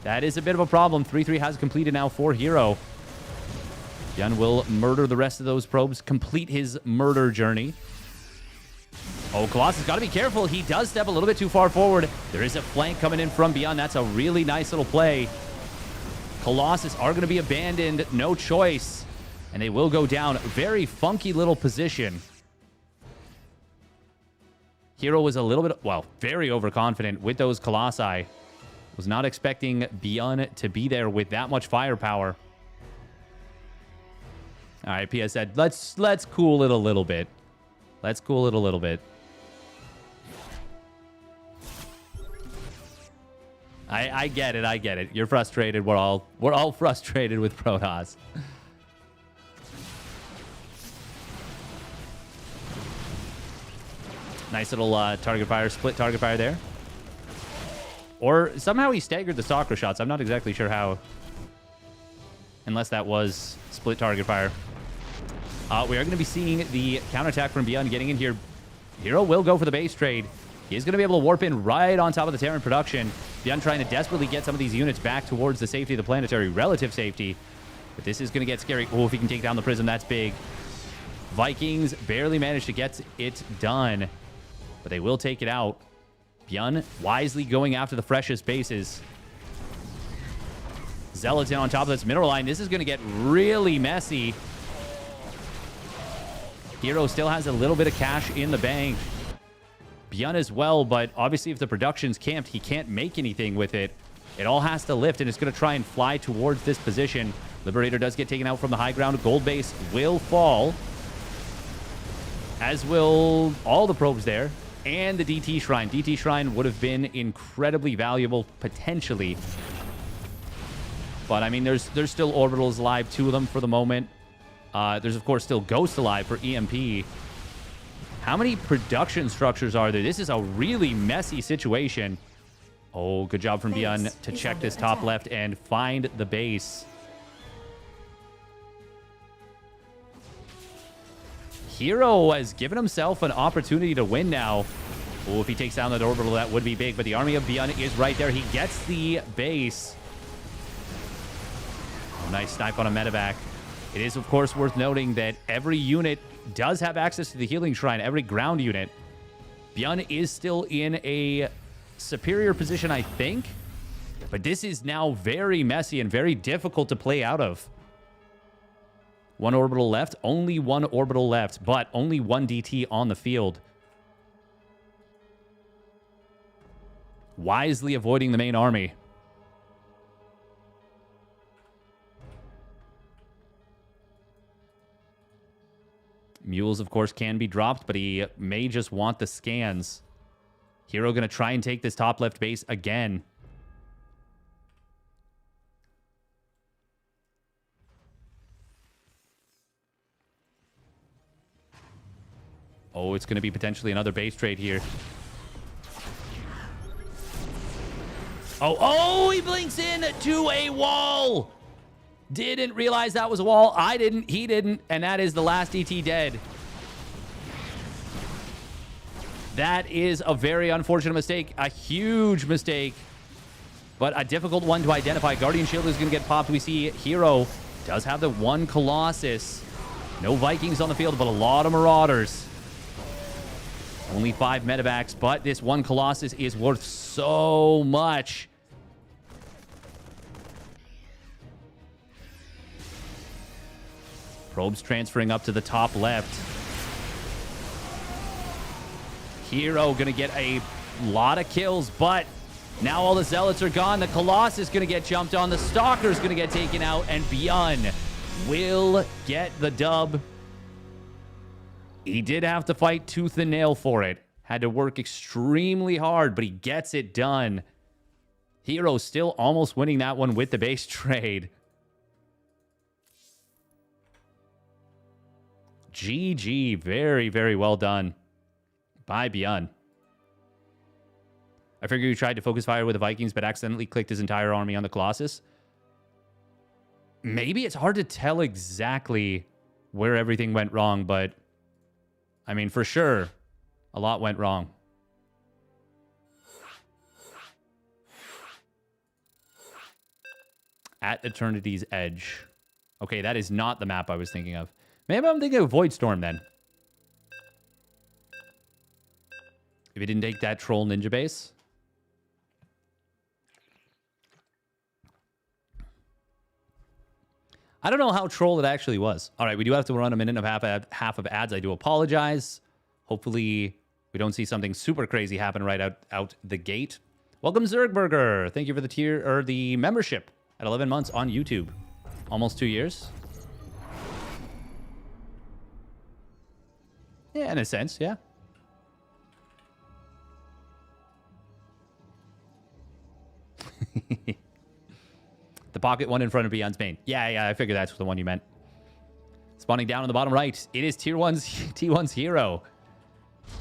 That is a bit of a problem. 3-3 has completed now for herO. ByuN will murder the rest of those probes, complete his murder journey. Oh, Colossus got to be careful. He does step a little bit too far forward. There is a flank coming in from ByuN. That's a really nice little play. Colossus are going to be abandoned. No choice. And they will go down. Very funky little position. herO was a little bit, well, very overconfident with those Colossi. Was not expecting ByuN to be there with that much firepower. All right, PS said, let's cool it a little bit. Let's cool it a little bit. I get it. I get it. You're frustrated. We're all frustrated with Protoss. Nice little target fire, split target fire there. Or somehow he staggered the stalker shots. I'm not exactly sure how. Unless that was split target fire. We are going to be seeing the counterattack from ByuN getting in here. herO will go for the base trade. He is going to be able to warp in right on top of the Terran production. ByuN trying to desperately get some of these units back towards the safety of the planetary. Relative safety. But this is going to get scary. Oh, if he can take down the Prism, that's big. Vikings barely managed to get it done. But they will take it out. ByuN wisely going after the freshest bases. Zealots in on top of this mineral line. This is going to get really messy. herO still has a little bit of cash in the bank. ByuN as well, but obviously if the production's camped, he can't make anything with it. It all has to lift, and it's going to try and fly towards this position. Liberator does get taken out from the high ground. Gold base will fall, as will all the probes there. And the DT Shrine. DT Shrine would have been incredibly valuable, potentially. But, I mean, there's still orbitals alive, 2 of them for the moment. There's, of course, still Ghost alive for EMP. How many production structures are there? This is a really messy situation. Oh, good job from ByuN to check this top left and find the base. herO has given himself an opportunity to win now. Oh, if he takes down that orbital, that would be big. But the army of ByuN is right there. He gets the base. Oh, nice snipe on a medevac. It is, of course, worth noting that every unit does have access to the healing shrine. Every ground unit. ByuN is still in a superior position, I think. But this is now very messy and very difficult to play out of. One orbital left. Only one orbital left, but only one DT on the field. Wisely avoiding the main army. Mules, of course, can be dropped, but he may just want the scans. herO going to try and take this top left base again. Oh, it's going to be potentially another base trade here. Oh, he blinks in to a wall. Didn't realize that was a wall. I didn't. He didn't. And that is the last ET dead. That is a very unfortunate mistake. A huge mistake. But a difficult one to identify. Guardian Shield is going to get popped. We see herO does have the one Colossus. No Vikings on the field, but a lot of Marauders. Only 5 medevacs, but this one Colossus is worth so much. Probes transferring up to the top left. herO going to get a lot of kills, but now all the Zealots are gone. The Colossus is going to get jumped on. The Stalker is going to get taken out, and ByuN will get the dub. He did have to fight tooth and nail for it. Had to work extremely hard, but he gets it done. herO still almost winning that one with the base trade. GG. Very, very well done by ByuN. I figure you tried to focus fire with the Vikings, but accidentally clicked his entire army on the Colossus. Maybe it's hard to tell exactly where everything went wrong, but I mean, for sure, a lot went wrong. At Eternity's Edge. Okay, that is not the map I was thinking of. Maybe I'm thinking of VoidStorm then. If he didn't take that troll ninja base. I don't know how troll it actually was. All right, we do have to run a minute and a half of ads. I do apologize. Hopefully, we don't see something super crazy happen right out the gate. Welcome, Zergburger. Thank you for the tier or the membership at 11 months on YouTube. Almost 2 years. Yeah, in a sense, yeah. The pocket one in front of ByuN's main. Yeah, I figured that's the one you meant. Spawning down on the bottom right. It is T1's herO.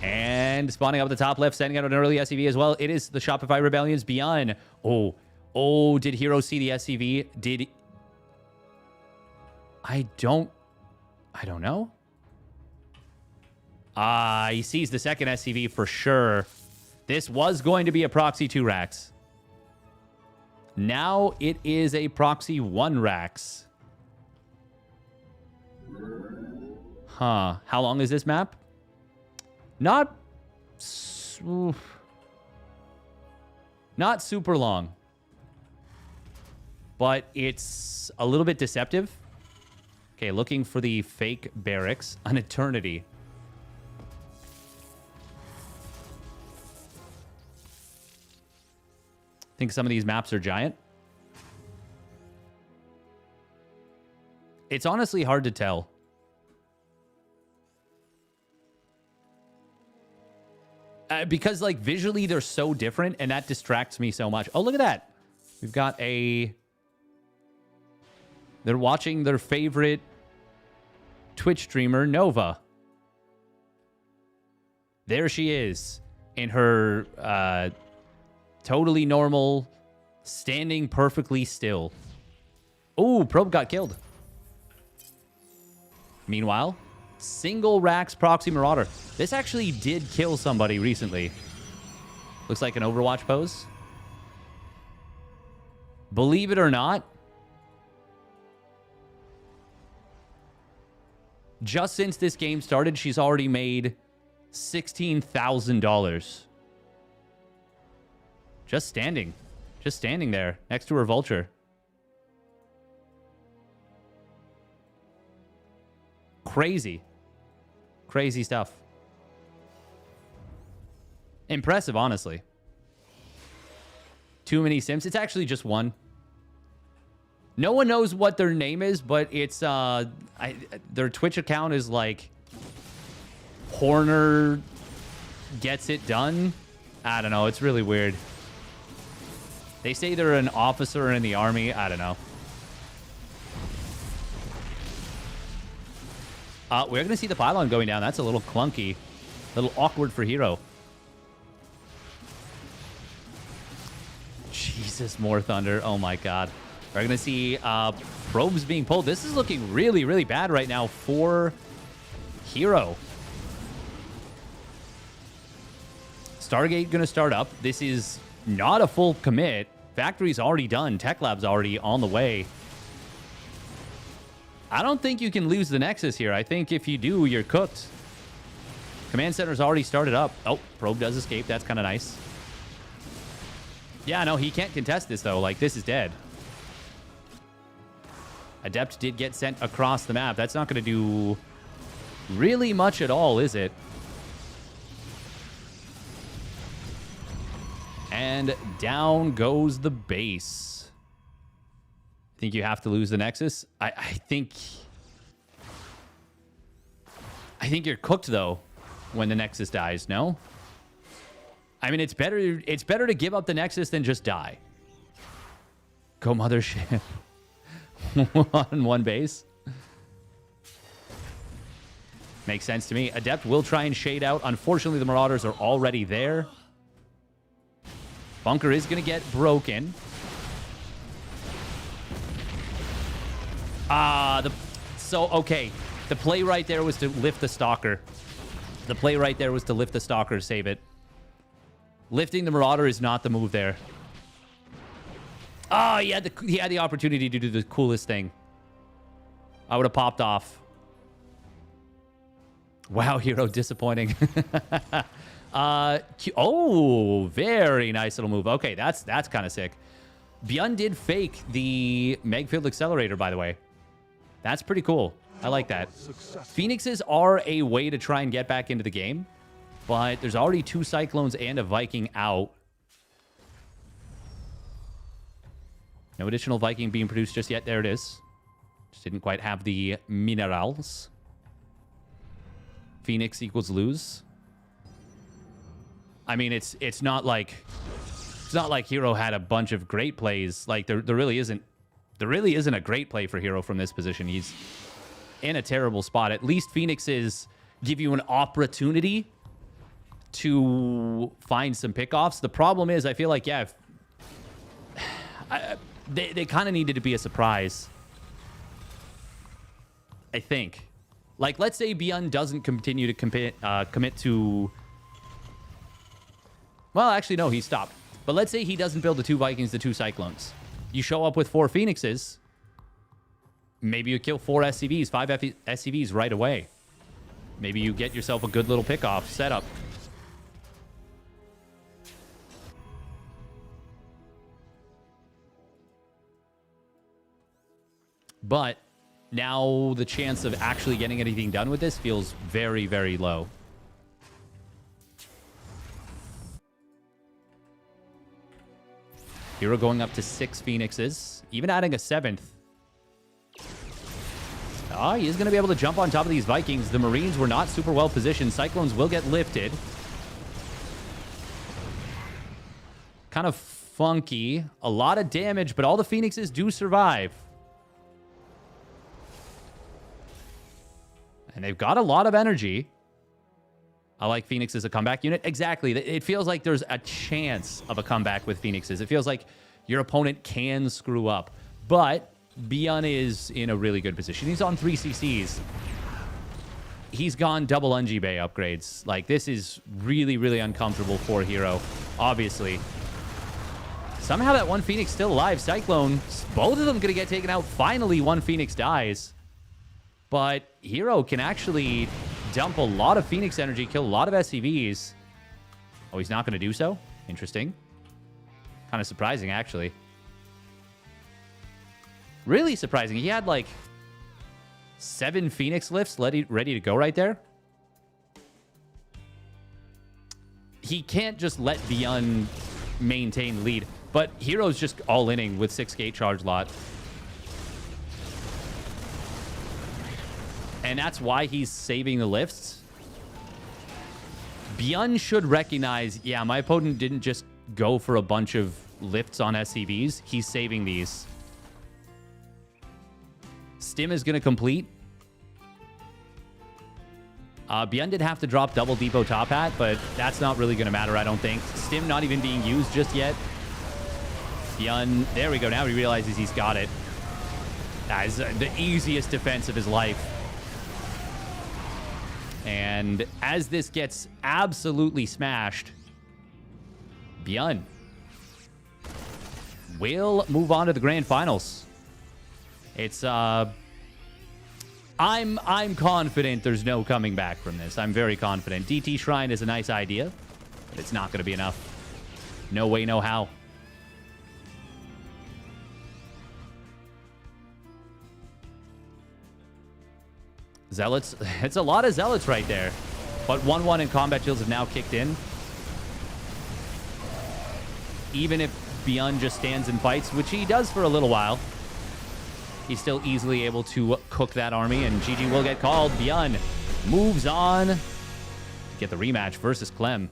And spawning up at the top left, sending out an early SCV as well. It is the Shopify Rebellion's ByuN. Oh, did herO see the SCV? Did... I don't know. He sees the second SCV for sure. This was going to be a proxy 2 racks. Now it is a proxy 1 racks. Huh. How long is this map? Not super long. But it's a little bit deceptive. Okay, looking for the fake barracks. An eternity. Think some of these maps are giant. It's honestly hard to tell. Because, like, visually they're so different, and that distracts me so much. Oh, look at that. We've got a... They're watching their favorite Twitch streamer, Nova. There she is in her Totally normal. Standing perfectly still. Oh, probe got killed. Meanwhile, single Rax Proxy Marauder. This actually did kill somebody recently. Looks like an Overwatch pose. Believe it or not, just since this game started, she's already made $16,000. Just standing. Just standing there next to her vulture. Crazy. Crazy stuff. Impressive, honestly. Too many Sims. It's actually just one. No one knows what their name is, but it's their Twitch account is like Horner Gets It Done. I don't know. It's really weird. They say they're an officer in the army. I don't know. We're going to see the pylon going down. That's a little clunky. A little awkward for herO. Jesus, more thunder. Oh, my God. We're going to see probes being pulled. This is looking really, really bad right now for herO. Stargate going to start up. This is not a full commit. Factory's already done. Tech Lab's already on the way. I don't think you can lose the Nexus here. I think if you do, you're cooked. Command Center's already started up. Oh, probe does escape. That's kind of nice. Yeah, no, he can't contest this, though. Like, this is dead. Adept did get sent across the map. That's not going to do really much at all, is it? And down goes the base. Think you have to lose the Nexus? I think you're cooked, though, when the Nexus dies, no? I mean, it's better to give up the Nexus than just die. Go mothership. On one base. Makes sense to me. Adept will try and shade out. Unfortunately, the Marauders are already there. Bunker is going to get broken. Okay. The play right there was to lift the Stalker. The play right there was to lift the Stalker to save it. Lifting the Marauder is not the move there. Oh, he had the opportunity to do the coolest thing. I would have popped off. Wow, herO, disappointing. Oh, very nice little move. Okay, that's kind of sick. ByuN did fake the Megfield Accelerator, by the way. That's pretty cool. I like that. Phoenixes are a way to try and get back into the game, but there's already 2 Cyclones and a Viking out. No additional Viking being produced just yet. There it is. Just didn't quite have the minerals. Phoenix equals lose. I mean, it's not like herO had a bunch of great plays. Like there really isn't a great play for herO from this position. He's in a terrible spot. At least Phoenixes give you an opportunity to find some pickoffs. The problem is, I feel like, yeah, they kind of needed to be a surprise. I think. Like, let's say ByuN doesn't continue to commit to... Well, actually, no, he stopped. But let's say he doesn't build the 2 Vikings, the 2 Cyclones. You show up with 4 Phoenixes. Maybe you kill 4 SCVs, 5 SCVs right away. Maybe you get yourself a good little pickoff setup. But now the chance of actually getting anything done with this feels very, very low. herO going up to 6 Phoenixes, even adding a 7th. Oh, he is going to be able to jump on top of these Vikings. The Marines were not super well positioned. Cyclones will get lifted. Kind of funky. A lot of damage, but all the Phoenixes do survive. And they've got a lot of energy. I like Phoenix as a comeback unit. Exactly. It feels like there's a chance of a comeback with Phoenixes. It feels like your opponent can screw up. But ByuN is in a really good position. He's on 3 CCs. He's gone double Unji Bay upgrades. Like, this is really, really uncomfortable for herO, obviously. Somehow that one Phoenix still alive. Cyclone, both of them going to get taken out. Finally, one Phoenix dies. But herO can actually dump a lot of Phoenix energy, kill a lot of SCVs. Oh, he's not going to do so? Interesting. Kind of surprising, actually. Really surprising. He had, like, 7 Phoenix lifts ready to go right there. He can't just let ByuN maintain lead. But herO's just all-inning with 6 gate charge lot. And that's why he's saving the lifts. ByuN should recognize, yeah, my opponent didn't just go for a bunch of lifts on SCVs. He's saving these. Stim is going to complete. ByuN did have to drop double depot top hat, but that's not really going to matter, I don't think. Stim not even being used just yet. ByuN, there we go. Now he realizes he's got it. That is the easiest defense of his life. And as this gets absolutely smashed, ByuN will move on to the grand finals. It's I'm confident there's no coming back from this. I'm very confident. DT Shrine is a nice idea, but it's not going to be enough. No way, no how. Zealots. It's a lot of Zealots right there. But 1-1 and combat shields have now kicked in. Even if ByuN just stands and fights, which he does for a little while, he's still easily able to cook that army, and GG will get called. ByuN moves on to get the rematch versus Clem.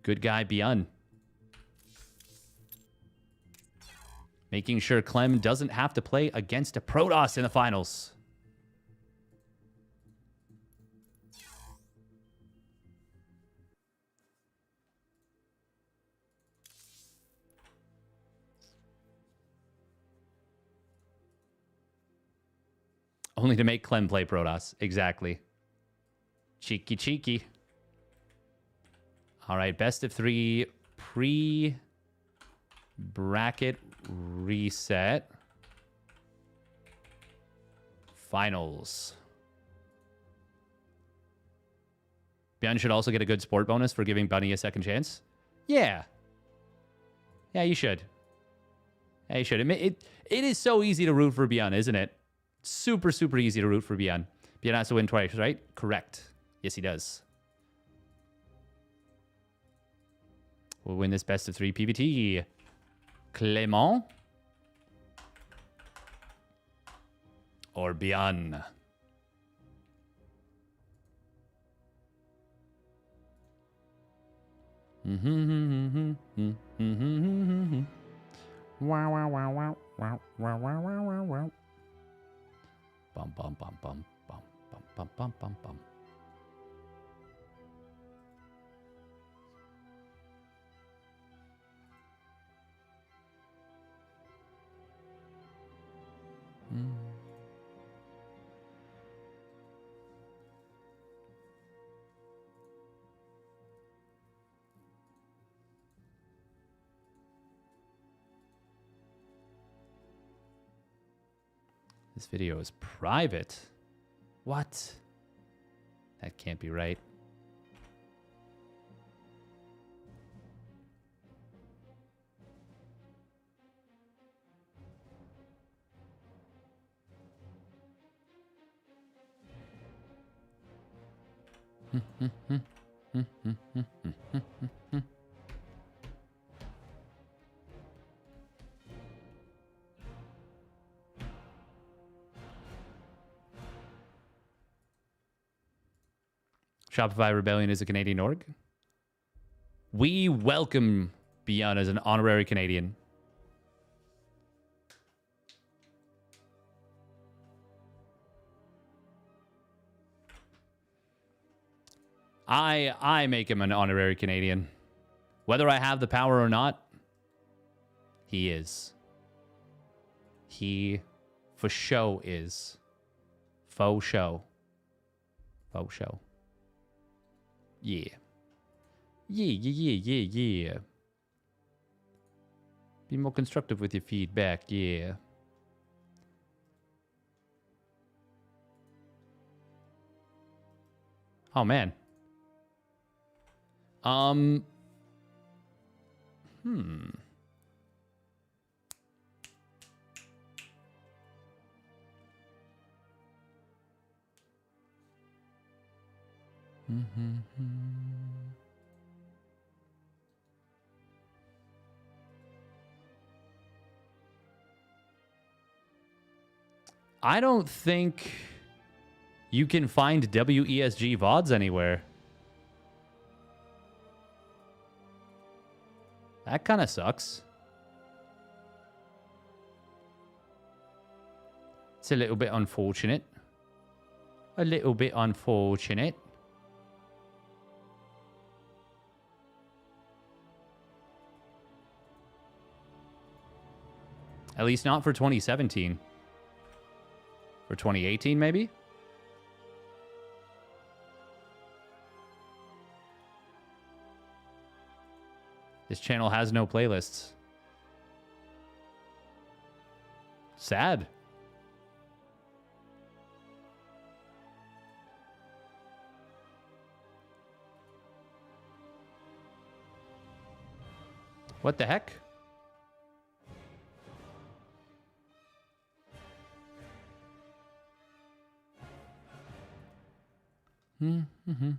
Good guy, ByuN. Making sure Clem doesn't have to play against a Protoss in the finals. Only to make Clem play Protoss. Exactly. Cheeky, cheeky. All right, best of 3 pre-bracket reset. Finals. ByuN should also get a good sport bonus for giving Bunny a second chance. Yeah. Yeah, you should. Yeah, you should. It is so easy to root for ByuN, isn't it? Super, super easy to root for ByuN. ByuN has to win twice, right? Correct. Yes, he does. We'll win this best of 3 PvT. Clement or ByuN? Wow, wow, wow, wow, wow, wow, wow, wow, wow. Bum, bum, bum, bum, bum, bum, bum, bum, bum, bum. This video is private. What? That can't be right. Shopify Rebellion is a Canadian org. We welcome ByuN as an honorary I make him an honorary Canadian. Whether I have the power or not, he is. He for show is. Faux show. Faux show. Yeah. Yeah. Be more constructive with your feedback, yeah. Oh, man. I don't think you can find WESG VODs anywhere. That kind of sucks. It's a little bit unfortunate. A little bit unfortunate. At least not for 2017. For 2018, maybe? This channel has no playlists. Sad. What the heck? Mm-hmm.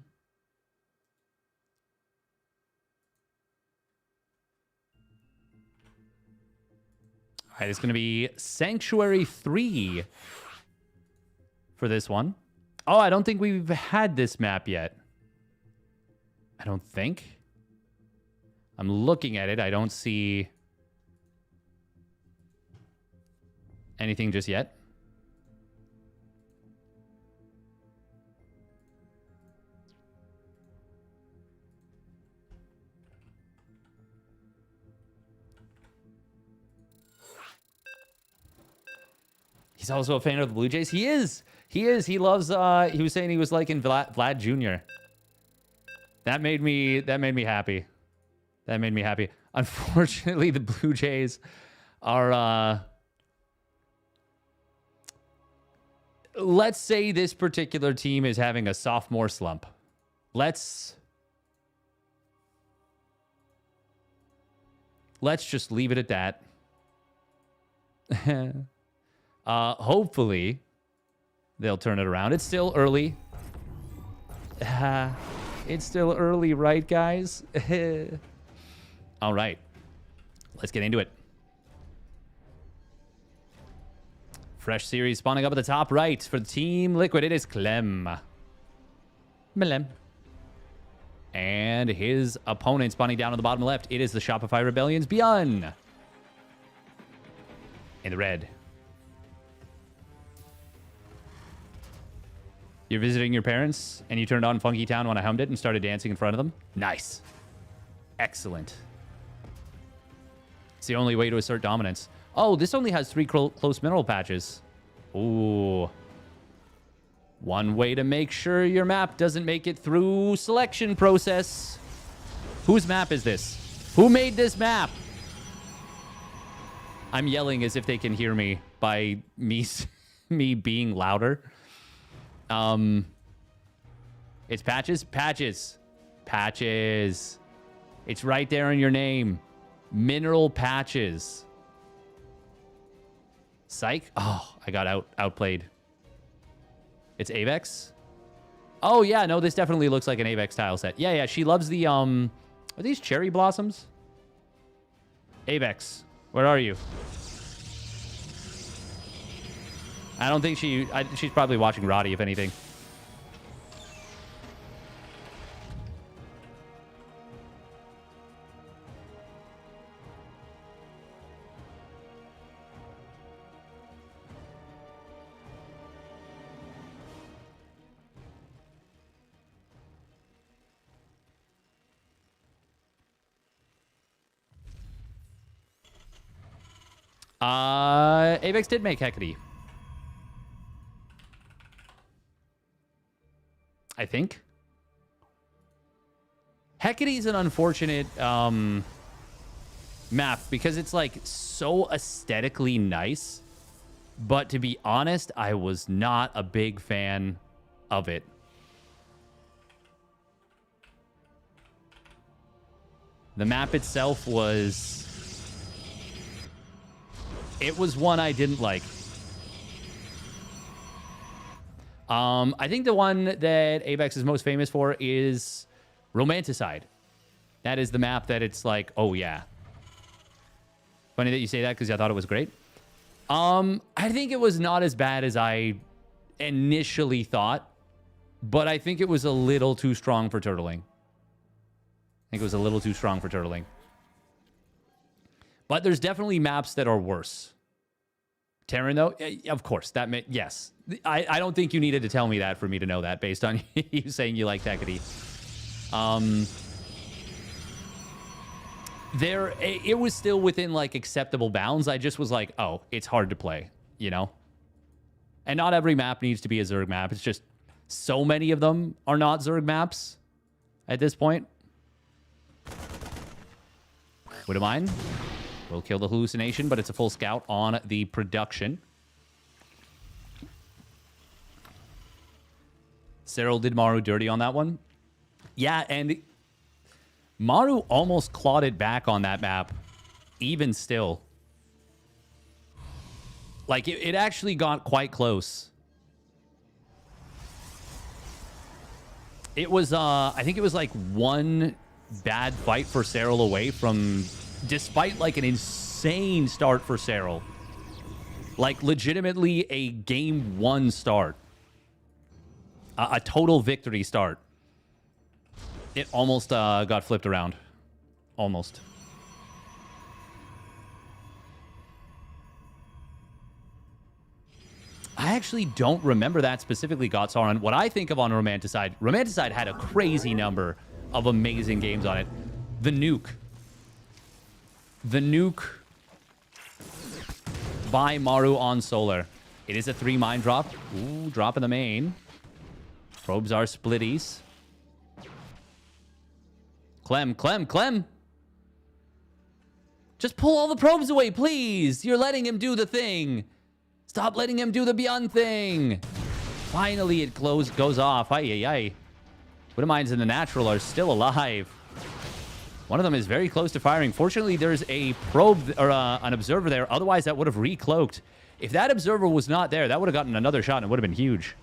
All right, it's going to be Sanctuary 3 for this one. Oh, I don't think we've had this map yet. I don't think. I'm looking at it. I don't see anything just yet. He's also a fan of the Blue Jays. He is. He is. He loves. He was saying he was like in Vlad Jr. That made me happy. That made me happy. Unfortunately, the Blue Jays are. Let's say this particular team is having a sophomore slump. Let's just leave it at that. Hopefully, they'll turn it around. It's still early. It's still early, right, guys? All right. Let's get into it. Fresh series spawning up at the top right for Team Liquid. It is Clem. Melem. And his opponent spawning down on the bottom left. It is the Shopify Rebellion's ByuN. In the red. You're visiting your parents, and you turned on Funky Town when I hummed it and started dancing in front of them? Nice. Excellent. It's the only way to assert dominance. Oh, this only has 3 close mineral patches. Ooh. One way to make sure your map doesn't make it through selection process. Whose map is this? Who made this map? I'm yelling as if they can hear me by me being louder. It's patches. It's right there in your name. Mineral patches. Psych. Oh, I got outplayed. It's Avex. Oh yeah, no, this definitely looks like an Avex tile set. Yeah, she loves the are these cherry blossoms? Avex, where are you? I don't think she's probably watching Roddy, if anything. Avex did make Hecate. I think. Hecate is an unfortunate map because it's like so aesthetically nice. But to be honest, I was not a big fan of it. The map itself was... It was one I didn't like. I think the one that Avex is most famous for is Romanticide. That is the map that it's like, oh yeah. Funny that you say that because I thought it was great. I think it was not as bad as I initially thought, but I think it was a little too strong for turtling. But there's definitely maps that are worse. Terran, though, of course, that meant yes. I don't think you needed to tell me that for me to know that based on you saying you like Hecate. It was still within like acceptable bounds. I just was like, oh, it's hard to play, you know? And not every map needs to be a Zerg map. It's just so many of them are not Zerg maps at this point. Wouldn't mind. We'll kill the hallucination, but it's a full scout on the production. Cyril did Maru dirty on that one. Yeah, and Maru almost clawed it back on that map, even still. Like, it actually got quite close. It was, I think it was like one bad fight for Cyril away from, despite like an insane start for Cyril. Like, legitimately a game 1 start. A total victory start. It almost got flipped around. Almost. I actually don't remember that specifically, Gotsauron. What I think of on Romanticide, Romanticide had a crazy number of amazing games on it. The Nuke. The Nuke by Maru on Solar. It is a 3 mine drop. Ooh, drop in the main. Probes are splitties. Clem. Just pull all the probes away, please. You're letting him do the thing. Stop letting him do the ByuN thing. Finally, it goes off. Ay. Widowmines in the natural are still alive. One of them is very close to firing. Fortunately, there's a probe or an observer there. Otherwise, that would have recloaked. If that observer was not there, that would have gotten another shot and it would have been huge.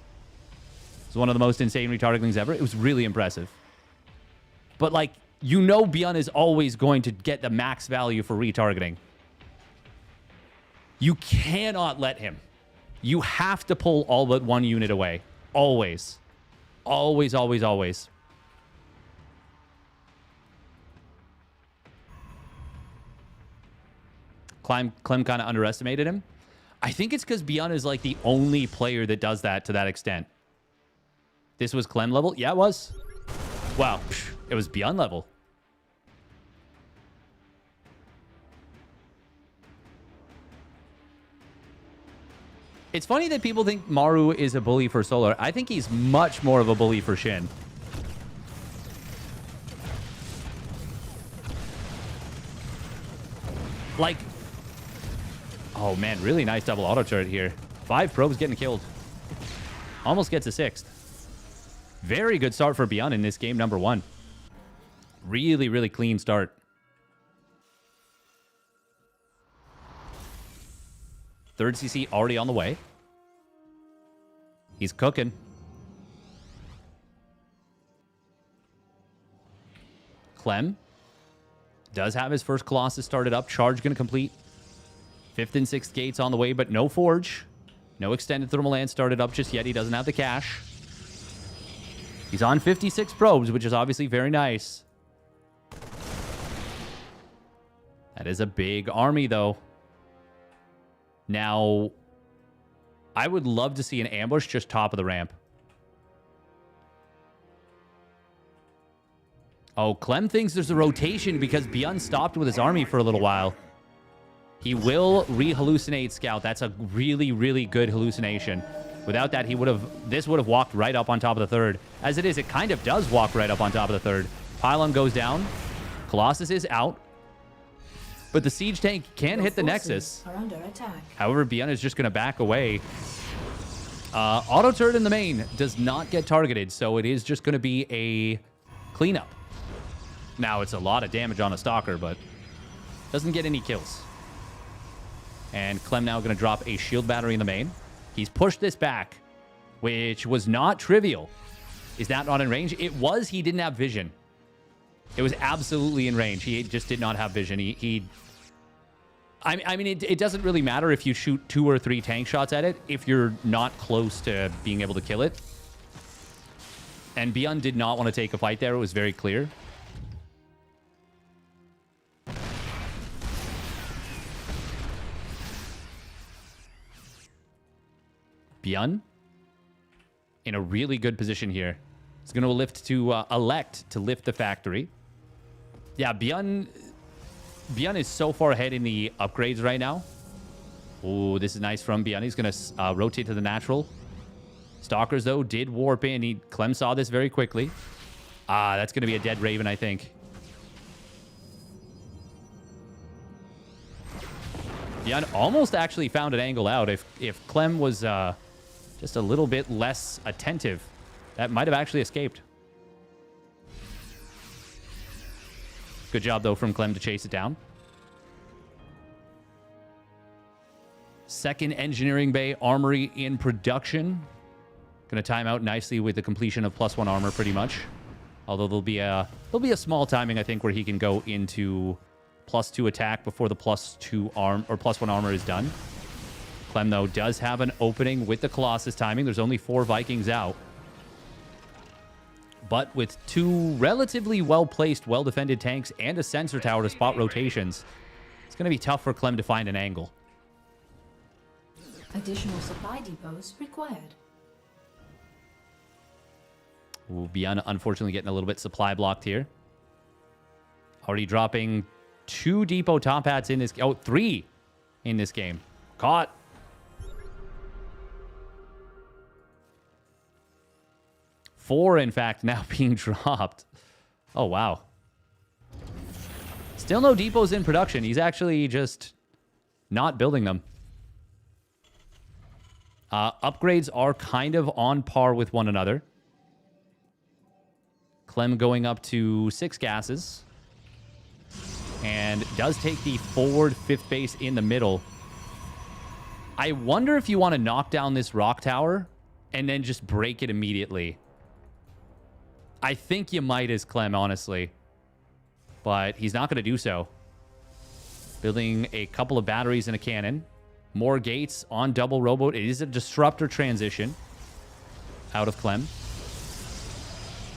It's one of the most insane retargetlings ever. It was really impressive. But, like, you know ByuN is always going to get the max value for retargeting. You cannot let him. You have to pull all but one unit away. Always. Always. Clem kind of underestimated him. I think it's because ByuN is like the only player that does that to that extent. This was Clem level? Yeah, it was. Wow. It was ByuN level. It's funny that people think Maru is a bully for Solar. I think he's much more of a bully for Shin. Like, oh man, really nice double auto turret here. 5 probes getting killed. Almost gets a 6th. Very good start for ByuN in this game, number 1. Really clean start. Third CC already on the way. He's cooking. Clem does have his first Colossus started up. Charge going to complete. 5th and 6th gates on the way, but no Forge. No extended thermal land started up just yet. He doesn't have the cash. He's on 56 probes, which is obviously very nice. That is a big army, though. Now, I would love to see an ambush just top of the ramp. Oh, Clem thinks there's a rotation because ByuN stopped with his army for a little while. He will re-hallucinate Scout. That's a really, really good hallucination. Without that, this would have walked right up on top of the third. As it is, it kind of does walk right up on top of the third. Pylon goes down. Colossus is out. But the siege tank can hit the Nexus. Are under attack. However, ByuN is just going to back away. Auto turret in the main does not get targeted, so it is just going to be a cleanup. Now, it's a lot of damage on a Stalker, but doesn't get any kills. And Clem now going to drop a shield battery in the main. He's pushed this back, which was not trivial. Is that not in range? It was. He didn't have vision. It was absolutely in range. He just did not have vision. I mean, it doesn't really matter if you shoot 2 or 3 tank shots at it if you're not close to being able to kill it. And ByuN did not want to take a fight there. It was very clear. ByuN in a really good position here. He's going to elect to lift the factory. Yeah, ByuN is so far ahead in the upgrades right now. Oh, this is nice from ByuN. He's going to rotate to the natural. Stalkers, though, did warp in. Clem saw this very quickly. That's going to be a dead Raven, I think. ByuN almost actually found an angle out. If Clem was just a little bit less attentive, that might have actually escaped. Good job, though, from Clem to chase it down. Second engineering bay armory in production. Going to time out nicely with the completion of +1 armor, pretty much. Although there'll be a small timing, I think, where he can go into +2 attack before the +1 armor is done. Clem, though, does have an opening with the Colossus timing. There's only 4 Vikings out. But with 2 relatively well-placed, well-defended tanks and a sensor tower to spot rotations, it's going to be tough for Clem to find an angle. Additional supply depots required. Ooh, ByuN unfortunately getting a little bit supply blocked here. Already dropping 2 depot top hats in this... Oh, 3 in this game. Caught. Four, in fact, now being dropped. Oh, wow. Still no depots in production. He's actually just not building them. Upgrades are kind of on par with one another. Clem going up to 6 gases. And does take the forward 5th base in the middle. I wonder if you want to knock down this rock tower and then just break it immediately. I think you might as Clem, honestly. But he's not going to do so. Building a couple of batteries and a cannon. More gates on double rowboat. It is a disruptor transition out of Clem.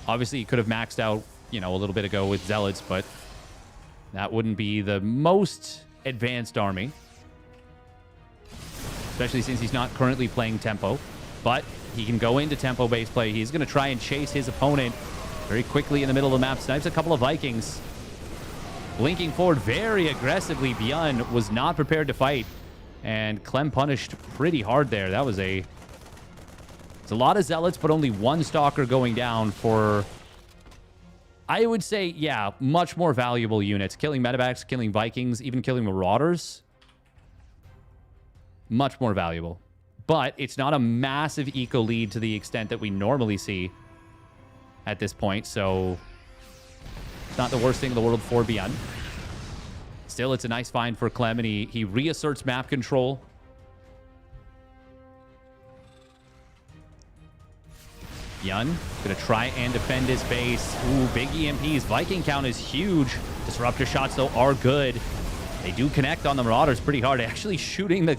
Obviously, he could have maxed out, you know, a little bit ago with Zealots, but that wouldn't be the most advanced army. Especially since he's not currently playing tempo. But he can go into tempo-based play. He's going to try and chase his opponent very quickly in the middle of the map. Snipes a couple of Vikings. Blinking forward very aggressively. ByuN was not prepared to fight. And Clem punished pretty hard there. That was it's a lot of Zealots, but only 1 Stalker going down for, I would say, yeah, much more valuable units. Killing Medevacs, killing Vikings, even killing Marauders. Much more valuable. But it's not a massive eco lead to the extent that we normally see at this point, so it's not the worst thing in the world for ByuN. Still, it's a nice find for Clem, and he reasserts map control. ByuN gonna try and defend his base. Ooh, big EMPs. Viking count is huge. Disruptor shots, though, are good. They do connect on the Marauders pretty hard. Actually shooting the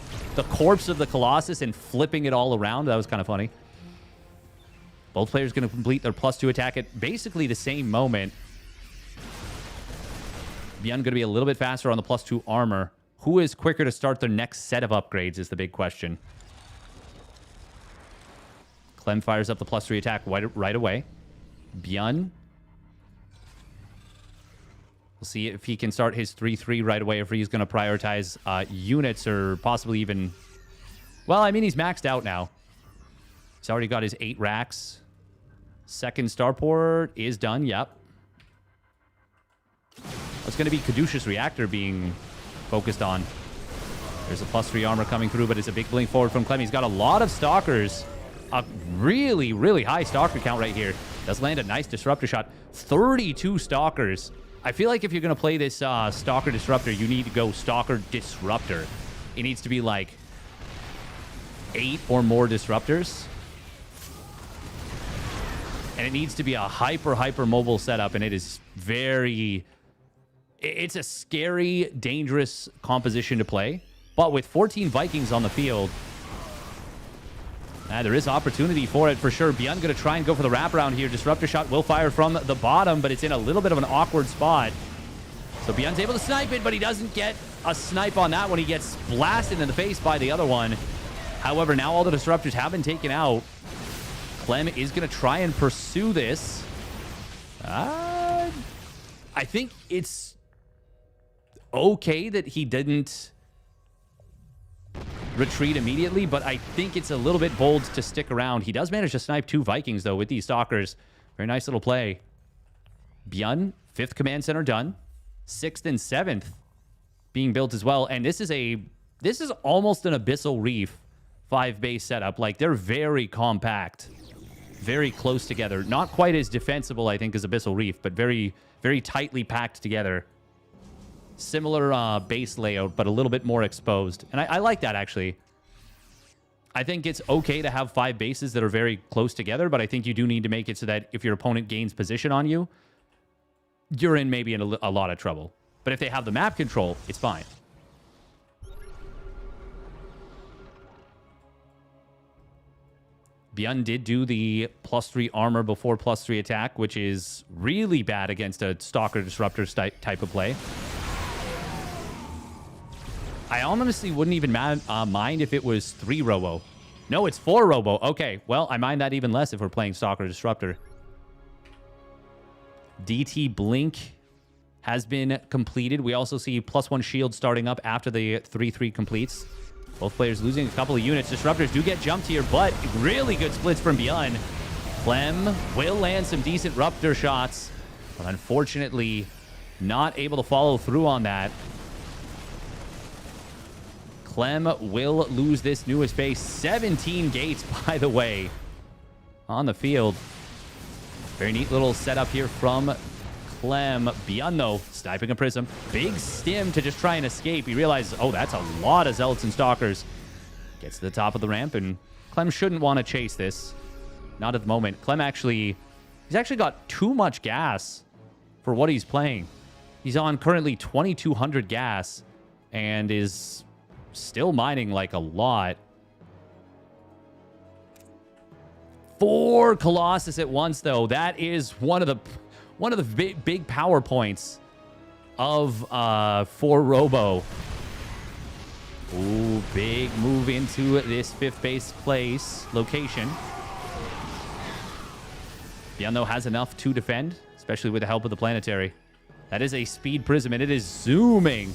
corpse of the Colossus and flipping it all around. That was kind of funny. Both players going to complete their +2 attack at basically the same moment. ByuN going to be a little bit faster on the +2 armor. Who is quicker to start their next set of upgrades is the big question. Clem fires up the +3 attack right away. ByuN We'll see if he can start his 3-3 right away, if he's going to prioritize units or possibly even... Well, I mean, he's maxed out now. He's already got his 8 racks. Second starport is done, yep. It's going to be Caduceus Reactor being focused on. There's a +3 armor coming through, but it's a big blink forward from Clem. He's got a lot of stalkers. A really, really high stalker count right here. Does land a nice disruptor shot. 32 stalkers. I feel like if you're going to play this stalker disruptor, you need to go stalker disruptor. It needs to be like 8 or more disruptors. And it needs to be a hyper mobile setup, and it is very... It's a scary, dangerous composition to play. But with 14 Vikings on the field, there is opportunity for it for sure. ByuN going to try and go for the wraparound here. Disruptor shot will fire from the bottom, but it's in a little bit of an awkward spot. So ByuN's able to snipe it, but he doesn't get a snipe on that one. He gets blasted in the face by the other one. However, now all the disruptors have been taken out. Clem is going to try and pursue this. I think it's okay that he didn't retreat immediately, but I think it's a little bit bold to stick around. He does manage to snipe 2 Vikings, though, with these stalkers. Very nice little play. ByuN, 5th command center done. 6th and 7th being built as well. And this is almost an Abyssal Reef 5-base setup. Like, they're very compact, very close together. Not quite as defensible, I think, as Abyssal Reef, but very, very tightly packed together. Similar base layout, but a little bit more exposed. And I like that, actually. I think it's okay to have 5 bases that are very close together, but I think you do need to make it so that if your opponent gains position on you, you're in maybe in a lot of trouble. But if they have the map control, it's fine. ByuN did do the +3 armor before +3 attack, which is really bad against a Stalker Disruptor type of play. I honestly wouldn't even mind if it was 3 Robo. No, it's 4 Robo. Okay, well, I mind that even less if we're playing Stalker Disruptor. DT Blink has been completed. We also see +1 shield starting up after the 3-3 completes. Both players losing a couple of units. Disruptors do get jumped here, but really good splits from ByuN. Clem will land some decent Ruptor shots, but unfortunately not able to follow through on that. Clem will lose this newest base. 17 gates, by the way, on the field. Very neat little setup here from Clem. ByuN, though, sniping a Prism. Big stim to just try and escape. He realizes, oh, that's a lot of Zealots and Stalkers. Gets to the top of the ramp, and Clem shouldn't want to chase this. Not at the moment. Clem he's actually got too much gas for what he's playing. He's on currently 2,200 gas and is still mining like a lot. 4 Colossus at once, though. That is one of the big power points of 4 Robo. Ooh, big move into this 5th base place location. ByuN, though, has enough to defend, especially with the help of the planetary. That is a speed prism, and it is zooming.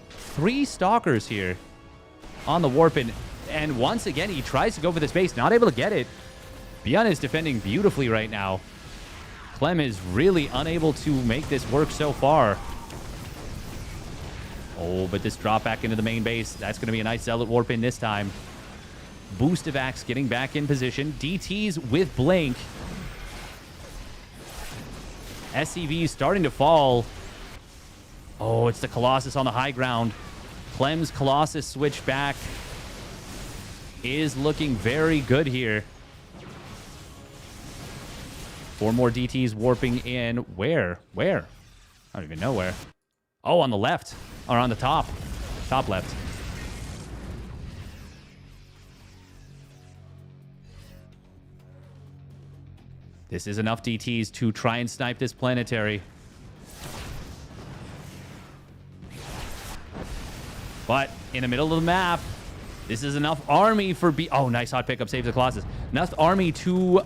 3 Stalkers here on the warp, and once again, he tries to go for this base, not able to get it. ByuN is defending beautifully right now. Clem is really unable to make this work so far. Oh, but this drop back into the main base, that's going to be a nice Zealot warp in this time. Boost of Axe getting back in position. DTs with Blink. SCV starting to fall. Oh, it's the Colossus on the high ground. Clem's Colossus switch back is looking very good here. 4 more DTs warping in. Where? I don't even know where. Oh, on the left. Or on the top. Top left. This is enough DTs to try and snipe this planetary. But in the middle of the map, this is enough army for Oh, nice hot pickup. Saves the Colossus. Enough army to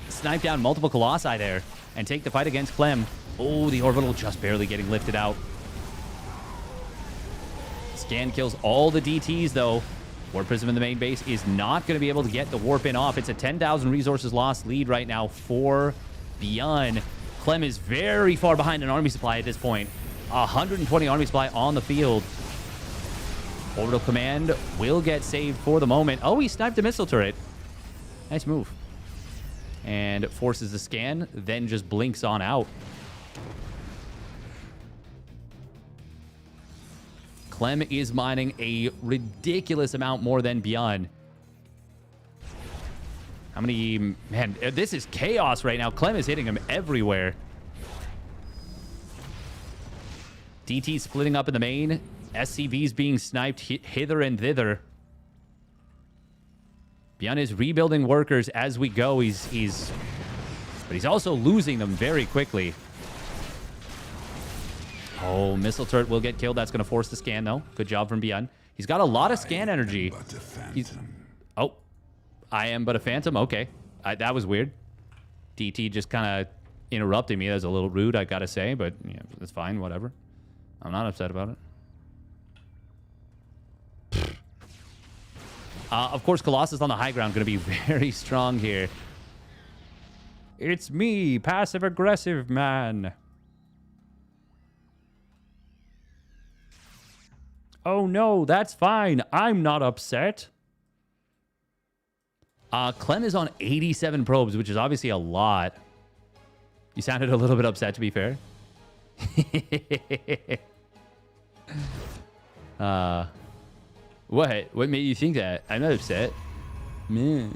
snipe down multiple Colossi there. and take the fight against Clem. Oh, the orbital just barely getting lifted out. Scan kills all the DTs, though. Warp Prism in the main base is not going to be able to get the warp in off. It's a 10,000 resources lost lead right now for ByuN. Clem is very far behind an army supply at this point. 120 army supply on the field. Orbital command will get saved for the moment. Oh, he sniped a missile turret. Nice move. And forces the scan, then just blinks on out. Clem is mining a ridiculous amount more than ByuN. How many... Man, this is chaos right now. Clem is hitting him everywhere. DT splitting up in the main. SCVs being sniped hither and thither. ByuN is rebuilding workers as we go. But he's also losing them very quickly. Oh, missile turret will get killed. That's going to force the scan, though. Good job from ByuN. He's got a lot of scan energy. Oh, I am but a phantom. Okay, that was weird. DT just kind of interrupting me. That was a little rude, I gotta say, but yeah, it's fine. Whatever. I'm not upset about it. Of course, Colossus on the high ground going to be very strong here. It's me, passive-aggressive man. Oh, no, that's fine. I'm not upset. Clem is on 87 probes, which is obviously a lot. You sounded a little bit upset, to be fair. What made you think that? I'm not upset. Man.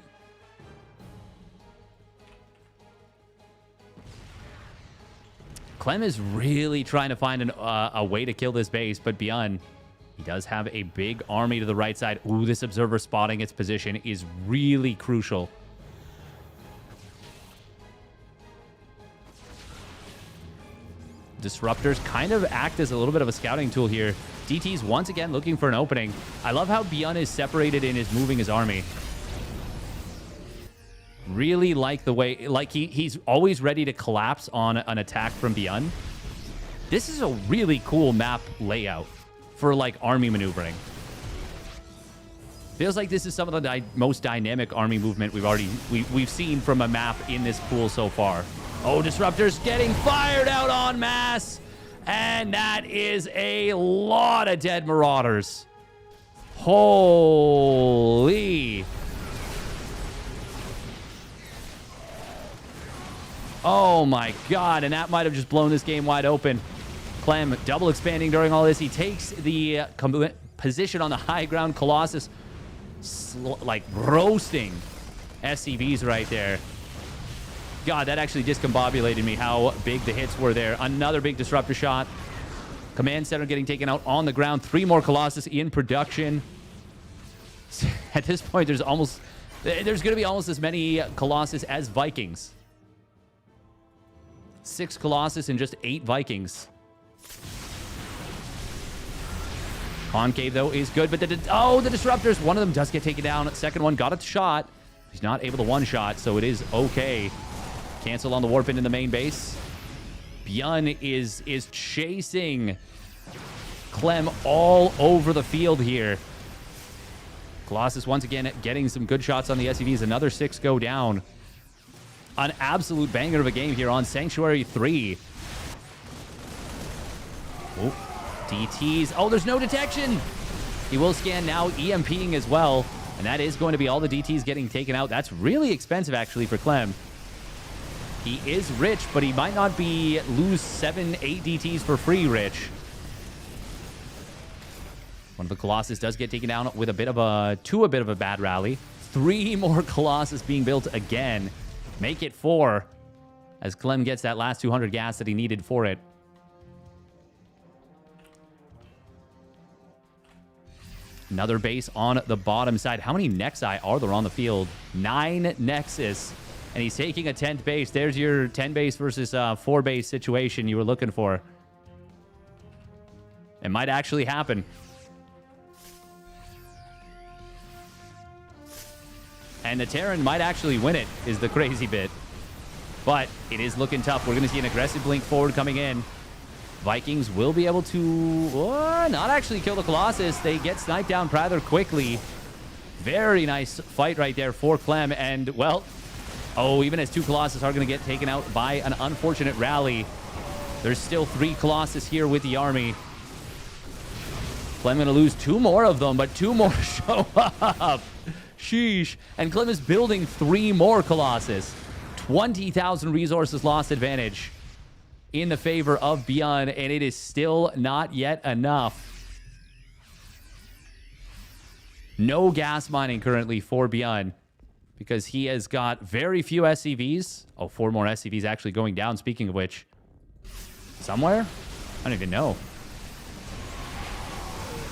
Clem is really trying to find a way to kill this base, but ByuN, he does have a big army to the right side. Ooh, this observer spotting its position is really crucial. Disruptors kind of act as a little bit of a scouting tool here. DT's once again looking for an opening. I love how ByuN is separated in his moving his army. Really like the way, like he's always ready to collapse on an attack from ByuN. This is a really cool map layout for like army maneuvering. Feels like this is some of the most dynamic army movement we've seen from a map in this pool so far. Oh, Disruptors getting fired out en masse. And that is a lot of dead Marauders. Holy. Oh my God. And that might have just blown this game wide open. Clem double expanding during all this. He takes the position on the high ground. Colossus like roasting SCVs right there. God, that actually discombobulated me how big the hits were there. Another big disruptor shot. Command center getting taken out on the ground. 3 more Colossus in production. At this point, there's going to be almost as many Colossus as Vikings. 6 Colossus and just 8 Vikings. Concave, though, is good, but the Disruptors, one of them does get taken down. Second one got a shot. He's not able to one-shot, so it is okay. Cancel on the warp into the main base. ByuN is chasing Clem all over the field here. Colossus once again getting some good shots on the SCVs. Another 6 go down. An absolute banger of a game here on Sanctuary 3. Oh, DTs. Oh, there's no detection. He will scan now, EMPing as well. And that is going to be all the DTs getting taken out. That's really expensive, actually, for Clem. He is rich, but he might not be lose 7, 8 DTs for free rich. One of the Colossus does get taken down with a bit of a bad rally. 3 more Colossus being built again. Make it 4 as Clem gets that last 200 gas that he needed for it. Another base on the bottom side. How many Nexi are there on the field? 9 Nexus. And he's taking a 10th base. There's your 10 base versus 4 base situation you were looking for. It might actually happen. And the Terran might actually win it, is the crazy bit. But it is looking tough. We're going to see an aggressive blink forward coming in. Vikings will be able to not actually kill the Colossus. They get sniped down rather quickly. Very nice fight right there for Clem. And, well, even as 2 Colossus are going to get taken out by an unfortunate rally, there's still 3 Colossus here with the army. Clem going to lose 2 more of them, but 2 more show up. Sheesh. And Clem is building 3 more Colossus. 20,000 resources lost advantage in the favor of ByuN, and it is still not yet enough. No gas mining currently for ByuN because he has got very few SCVs. 4 more SCVs actually going down, speaking of which. Somewhere? I don't even know.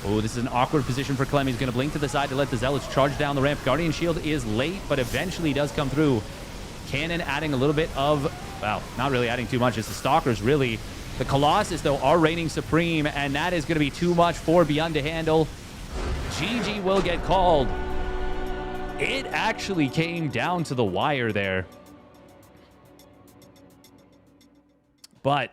Oh, this is an awkward position for Clem. He's going to blink to the side to let the Zealots charge down the ramp. Guardian Shield is late, but eventually does come through. Cannon adding a little bit of... Well, not really adding too much. It's the Stalkers, really. The Colossus, though, are reigning supreme, and that is going to be too much for ByuN to handle. GG will get called. It actually came down to the wire there. But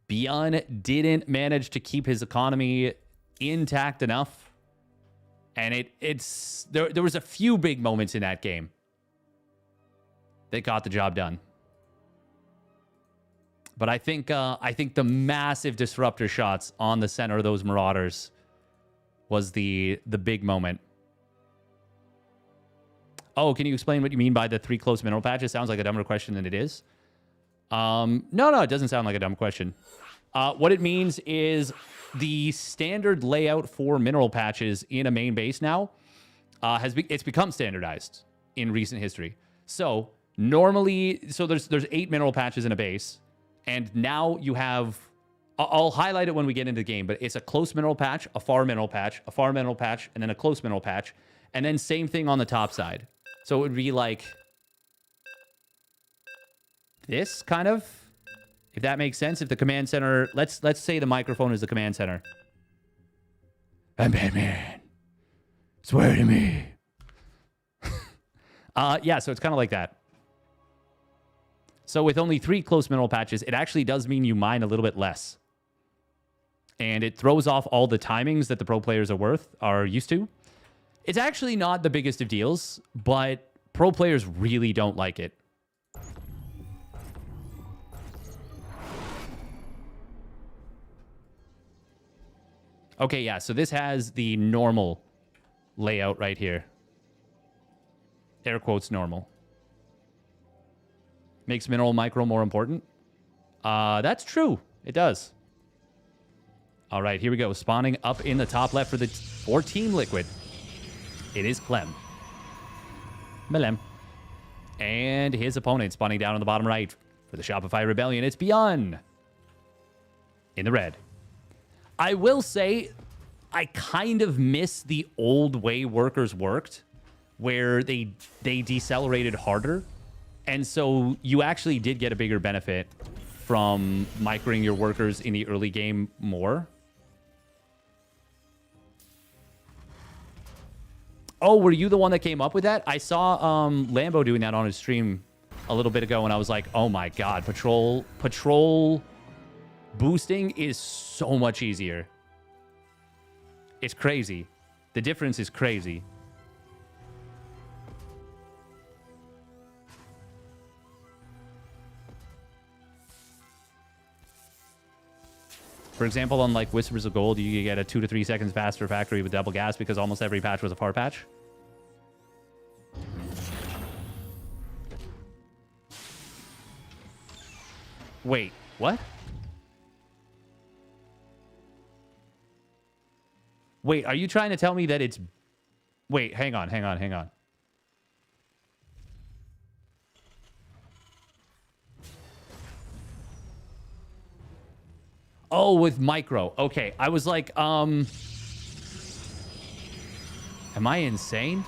ByuN didn't manage to keep his economy intact enough. And there was a few big moments in that game that got the job done. But I think the massive disruptor shots on the center of those Marauders was the big moment. Oh, can you explain what you mean by the 3 close mineral patches? Sounds like a dumber question than it is. No, it doesn't sound like a dumb question. What it means is the standard layout for mineral patches in a main base now it's become standardized in recent history. So normally, there's 8 mineral patches in a base, and now you have. I'll highlight it when we get into the game, but it's a close mineral patch, a far mineral patch, a far mineral patch, and then a close mineral patch, and then same thing on the top side. So it would be like this kind of, if that makes sense. If the command center, let's say the microphone is the command center. I'm Batman. Swear to me. Yeah, so it's kind of like that. So with only 3 close mineral patches, it actually does mean you mine a little bit less. And it throws off all the timings that the pro players are used to. It's actually not the biggest of deals, but pro players really don't like it. Okay, yeah, so this has the normal layout right here. Air quotes normal. Makes mineral micro more important. That's true. It does. All right, here we go. Spawning up in the top left for Team Liquid. It is Clem. Melem. And his opponent spawning down on the bottom right for the Shopify Rebellion. It's ByuN. In the red. I will say, I kind of miss the old way workers worked, where they decelerated harder. And so you actually did get a bigger benefit from microing your workers in the early game more. Oh, were you the one that came up with that? I saw Lambo doing that on his stream a little bit ago, and I was like, oh my god, patrol boosting is so much easier. It's crazy. The difference is crazy. For example, on like Whispers of Gold, you get a 2 to 3 seconds faster factory with double gas because almost every patch was a far patch. Wait, what? Wait, are you trying to tell me that it's... Wait, hang on. Oh, with micro. Okay, I was like, am I insane?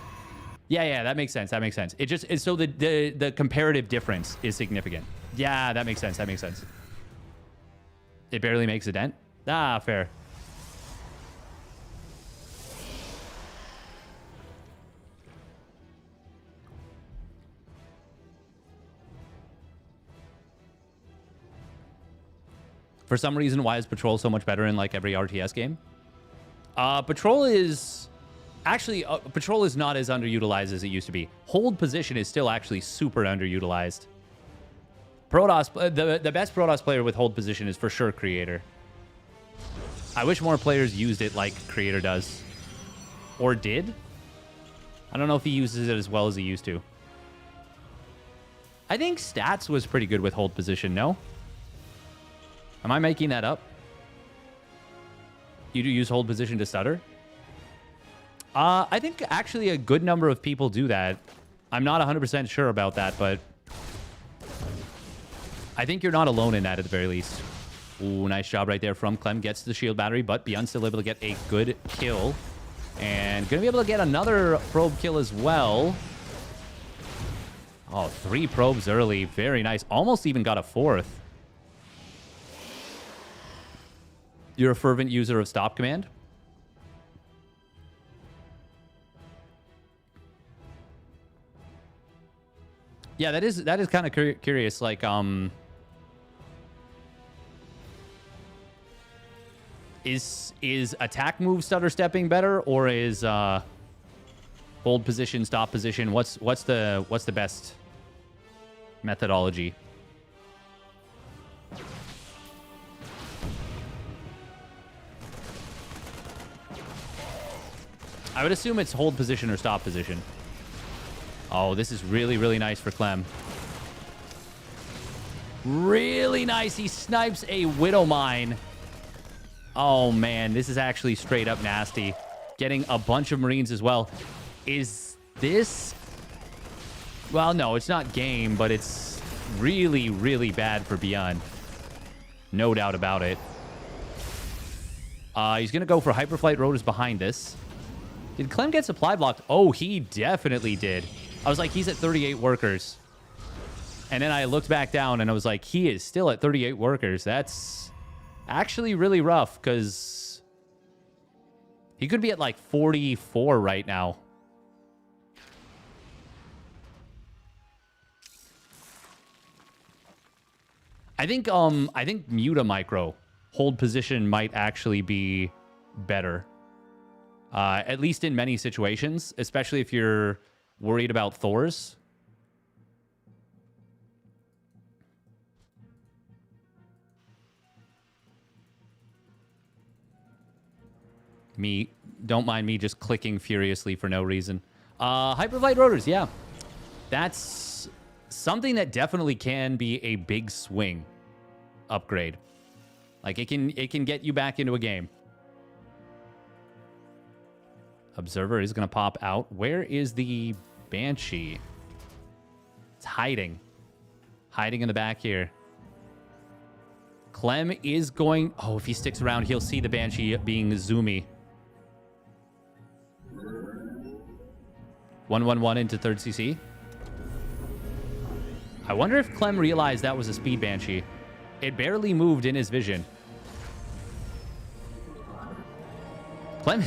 Yeah, that makes sense. It just is so the comparative difference is significant. Yeah, that makes sense. It barely makes a dent. Ah, fair. For some reason, why is Patrol so much better in like every RTS game? Patrol is... Actually, Patrol is not as underutilized as it used to be. Hold position is still actually super underutilized. Protoss, the best Protoss player with hold position is for sure Creator. I wish more players used it like Creator does. Or did? I don't know if he uses it as well as he used to. I think Stats was pretty good with hold position, no? Am I making that up? You do use hold position to stutter? I think actually a good number of people do that. I'm not 100% sure about that, but I think you're not alone in that at the very least. Ooh, nice job right there from Clem. Gets the shield battery, but ByuN still able to get a good kill. And going to be able to get another probe kill as well. Oh, 3 probes early. Very nice. Almost even got a 4th. You're a fervent user of stop command? Yeah, that is kind of curious. Like, is attack move stutter stepping better, or is hold position, stop position? What's the best methodology? I would assume it's hold position or stop position. Oh, this is really, really nice for Clem. Really nice. He snipes a Widow Mine. Oh, man. This is actually straight up nasty. Getting a bunch of Marines as well. Is this... Well, no, it's not game, but it's really, really bad for ByuN. No doubt about it. He's going to go for Hyperflight Rotors behind this. Did Clem get supply blocked? Oh, he definitely did. I was like, he's at 38 workers. And then I looked back down and I was like, he is still at 38 workers. That's actually really rough because he could be at like 44 right now. I think Muta Micro hold position might actually be better. At least in many situations, especially if you're worried about Thors. Don't mind me just clicking furiously for no reason. Hyperflight Rotors, yeah. That's something that definitely can be a big swing upgrade. Like it can get you back into a game. Observer is going to pop out. Where is the Banshee? It's hiding. Hiding in the back here. Clem is going... Oh, if he sticks around, he'll see the Banshee being zoomy. 111 into 3rd CC. I wonder if Clem realized that was a speed Banshee. It barely moved in his vision. Clem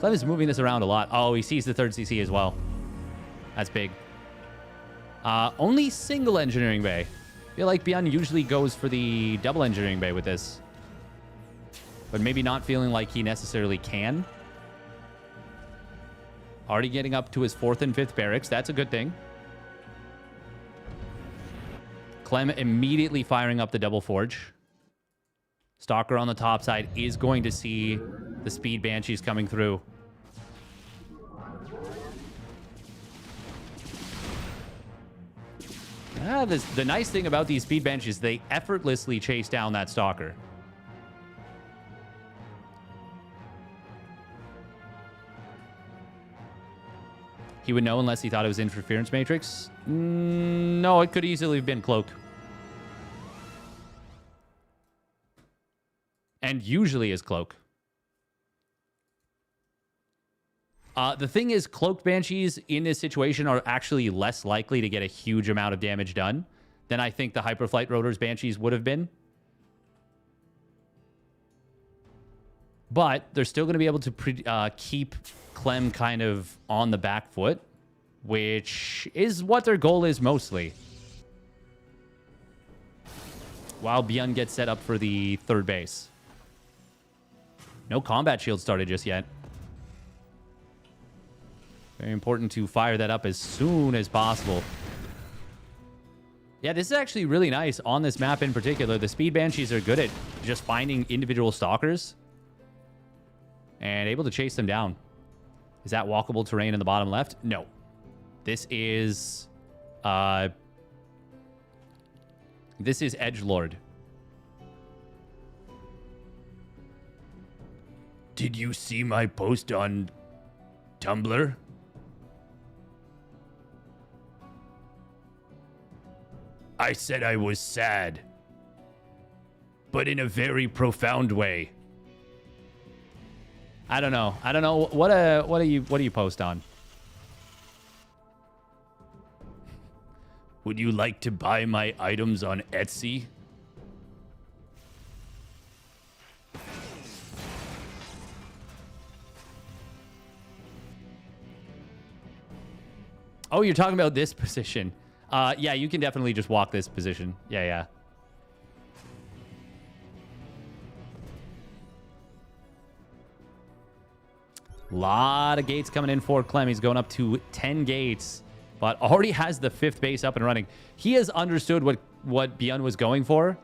is moving this around a lot. Oh, he sees the 3rd CC as well. That's big. Only single engineering bay. I feel like ByuN usually goes for the double engineering bay with this. But maybe not feeling like he necessarily can. Already getting up to his 4th and 5th barracks. That's a good thing. Clem immediately firing up the double forge. Stalker on the top side is going to see the speed Banshees coming through. The nice thing about these speed Banshees, they effortlessly chase down that Stalker. He would know unless he thought it was Interference Matrix. No, it could easily have been Cloak. And usually is Cloak. The thing is, Cloaked Banshees in this situation are actually less likely to get a huge amount of damage done than I think the Hyperflight Rotors Banshees would have been. But they're still going to be able to keep Clem kind of on the back foot, which is what their goal is mostly. while ByuN gets set up for the third base. No combat shield started just yet. Very important to fire that up as soon as possible. Yeah, this is actually really nice on this map in particular. The Speed Banshees are good at just finding individual stalkers and able to chase them down. Is that walkable terrain in the bottom left? No. This is Edgelord. Did you see my post on Tumblr? I said I was sad, but in a very profound way. I don't know. What do you post on? Would you like to buy my items on Etsy? Oh, you're talking about this position. Yeah, you can definitely just walk this position. Yeah. Lot of gates coming in for Clem. He's going up to 10 gates, but already has the 5th base up and running. He has understood what ByuN was going for,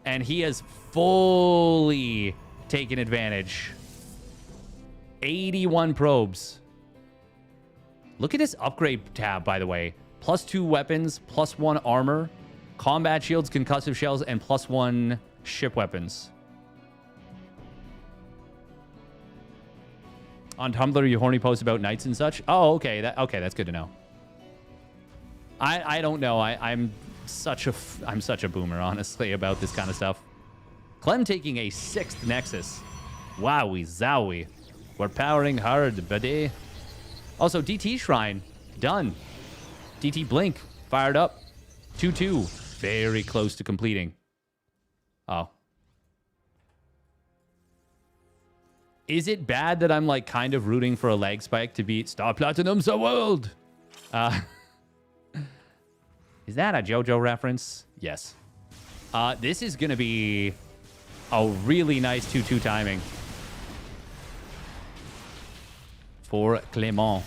and he has fully taken advantage. 81 probes. Look at this upgrade tab, by the way. +2 weapons, +1 armor, combat shields, concussive shells, and +1 ship weapons. On Tumblr, you horny post about knights and such. Oh, okay. That's good to know. I don't know. I'm such a boomer, honestly, about this kind of stuff. Clem taking a 6th Nexus. Wowie zowie. We're powering hard, buddy. Also, DT Shrine done. DT Blink fired up. 2-2. Very close to completing. Oh. Is it bad that I'm like kind of rooting for a leg spike to beat Star Platinum's the world? Is that a JoJo reference? Yes. This is going to be a really nice 2-2 timing for Clement.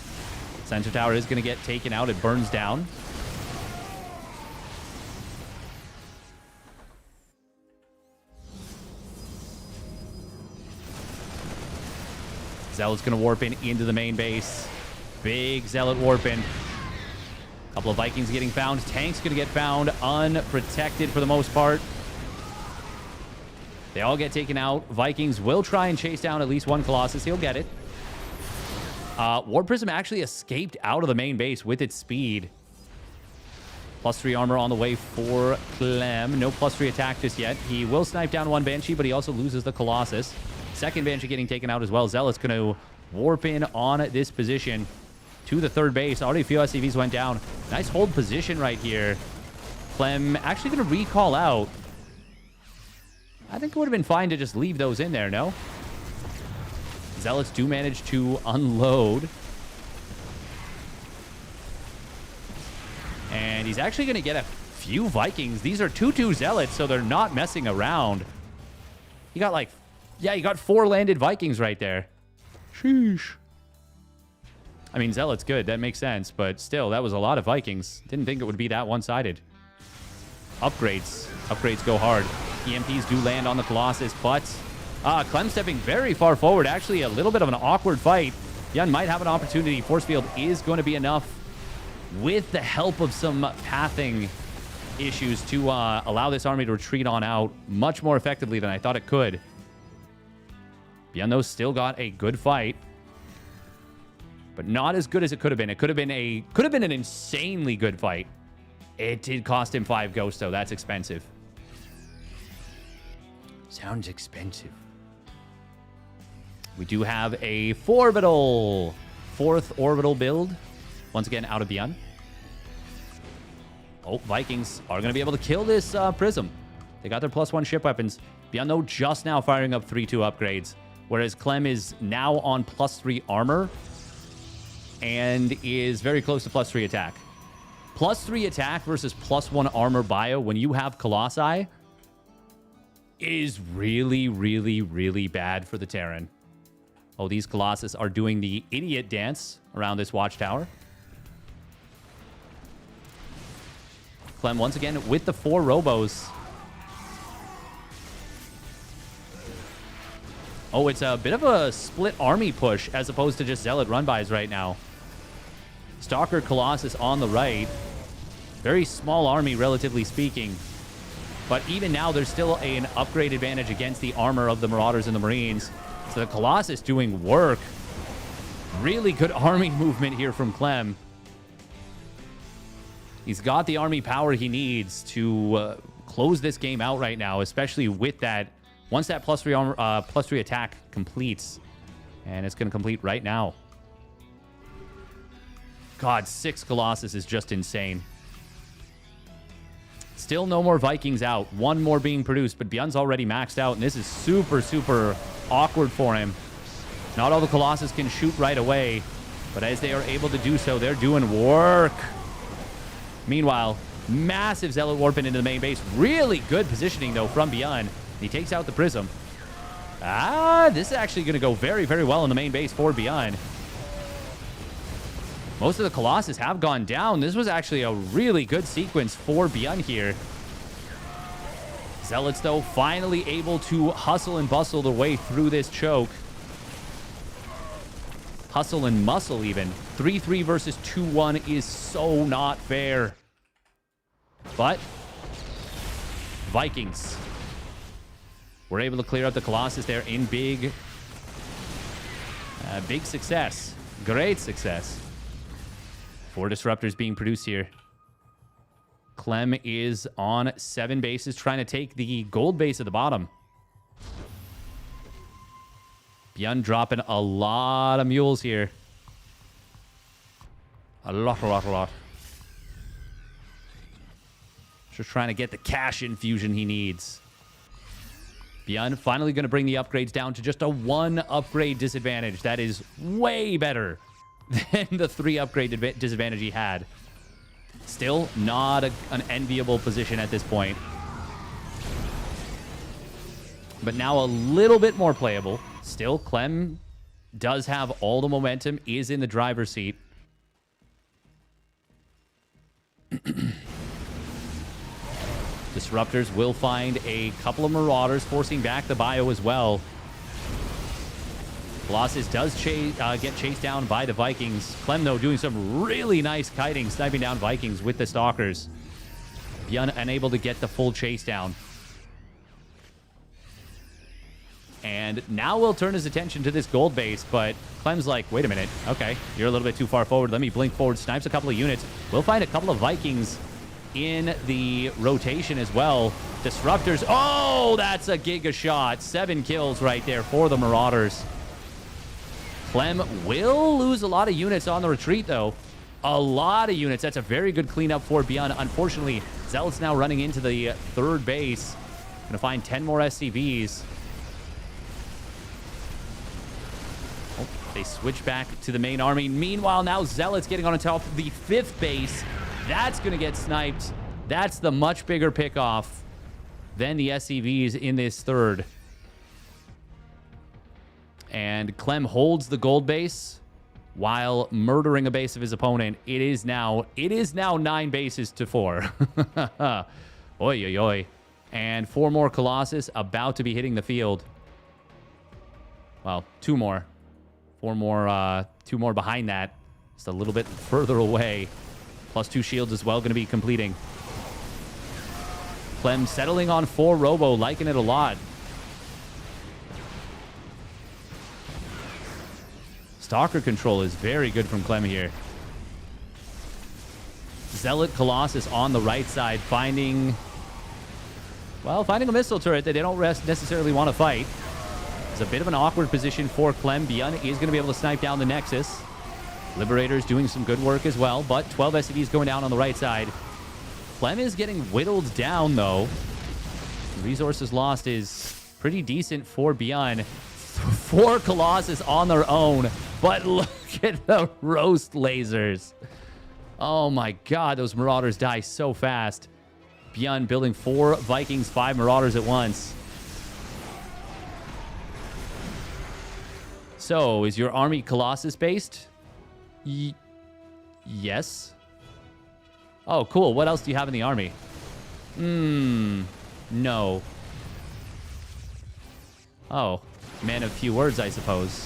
Sensor tower is going to get taken out. It burns down. Zealot's going to warp in into the main base. Big Zealot warp in. Couple of Vikings getting found. Tank's going to get found unprotected for the most part. They all get taken out. Vikings will try and chase down at least one Colossus. He'll get it. War Prism actually escaped out of the main base with its speed. +3 armor on the way for Clem. No +3 attack just yet. He will snipe down one Banshee, but he also loses the Colossus. Second Banshee getting taken out as well. Zealot's going to warp in on this position to the third base. Already a few SCVs went down. Nice hold position right here. Clem actually going to recall out. I think it would have been fine to just leave those in there, no? Zealots do manage to unload. And he's actually going to get a few Vikings. These are 2-2 Zealots, so they're not messing around. He got like... Yeah, he got 4 landed Vikings right there. Sheesh. I mean, Zealot's good. That makes sense. But still, that was a lot of Vikings. Didn't think it would be that one-sided. Upgrades. Upgrades go hard. EMPs do land on the Colossus, but... Clem stepping very far forward. Actually, a little bit of an awkward fight. ByuN might have an opportunity. Force field is going to be enough with the help of some pathing issues to allow this army to retreat on out much more effectively than I thought it could. ByuN, though, still got a good fight, but not as good as it could have been. It could have been an insanely good fight. It did cost him 5 ghosts, though. That's expensive. Sounds expensive. We do have a 4th orbital build. Once again, out of ByuN. Oh, Vikings are going to be able to kill this Prism. They got their +1 ship weapons. ByuN, though, just now firing up 3-2 upgrades. Whereas Clem is now on +3 armor and is very close to +3 attack. +3 attack versus +1 armor bio when you have Colossi is really, really, really bad for the Terran. Oh, these Colossus are doing the idiot dance around this watchtower. Clem once again with the 4 Robos. Oh, it's a bit of a split army push as opposed to just Zealot run-bys right now. Stalker Colossus on the right. Very small army, relatively speaking. But even now, there's still an upgrade advantage against the armor of the Marauders and the Marines. So the Colossus doing work. Really good army movement here from Clem. He's got the army power he needs to close this game out right now, especially with that. Once that +3 armor, +3 attack completes, and it's going to complete right now. God, 6 Colossus is just insane. Still no more Vikings out. 1 more being produced, but ByuN's already maxed out, and this is super, super awkward for him. Not all the Colossus can shoot right away, but as they are able to do so, they're doing work. Meanwhile, massive Zealot warping into the main base. Really good positioning, though, from ByuN. He takes out the Prism. This is actually going to go very, very well in the main base for ByuN. Most of the Colossus have gone down. This was actually a really good sequence for ByuN here. Zealots, though, finally able to hustle and bustle their way through this choke. Hustle and muscle, even. 3-3 versus 2-1 is so not fair. But Vikings were able to clear out the Colossus there in big success. Great success. 4 disruptors being produced here. Clem is on 7 bases, trying to take the gold base at the bottom. ByuN dropping a lot of mules here. A lot. Just trying to get the cash infusion he needs. ByuN finally going to bring the upgrades down to just a 1 upgrade disadvantage. That is way better than the 3 upgrade disadvantage he had. Still not an enviable position at this point. But now a little bit more playable. Still, Clem does have all the momentum, is in the driver's seat. Disruptors will find a couple of Marauders, forcing back the Bio as well. Colossus does get chased down by the Vikings. Clem, though, doing some really nice kiting, sniping down Vikings with the Stalkers. ByuN unable to get the full chase down. And now we'll turn his attention to this gold base, but Clem's like, wait a minute. Okay, you're a little bit too far forward. Let me blink forward, snipes a couple of units. We'll find a couple of Vikings in the rotation as well. Disruptors. Oh, that's a giga shot. 7 kills right there for the Marauders. Clem will lose a lot of units on the retreat, though. A lot of units. That's a very good cleanup for ByuN. Unfortunately, Zealot's now running into the 3rd base. Gonna find 10 more SCVs. Oh, they switch back to the main army. Meanwhile, now Zealot's getting on top of the 5th base. That's gonna get sniped. That's the much bigger pickoff than the SCVs in this 3rd. And Clem holds the gold base while murdering a base of his opponent. It is now 9 bases to 4. Oi, oi, oi. And 4 more Colossus about to be hitting the field. Well, 2 more. 4 more, 2 more behind that. Just a little bit further away. +2 shields as well, going to be completing. Clem settling on 4 Robo, liking it a lot. Stalker control is very good from Clem here. Zealot Colossus on the right side, finding a missile turret that they don't necessarily want to fight. It's a bit of an awkward position for Clem. ByuN is going to be able to snipe down the Nexus. Liberator's doing some good work as well, but 12 SCVs going down on the right side. Clem is getting whittled down, though. Resources lost is pretty decent for ByuN. 4 Colossus on their own, but look at the roast lasers. Oh my god, those Marauders die so fast. ByuN building 4 Vikings, 5 Marauders at once. So, is your army Colossus based? Yes. Oh, cool. What else do you have in the army? No. Oh, man of few words, I suppose.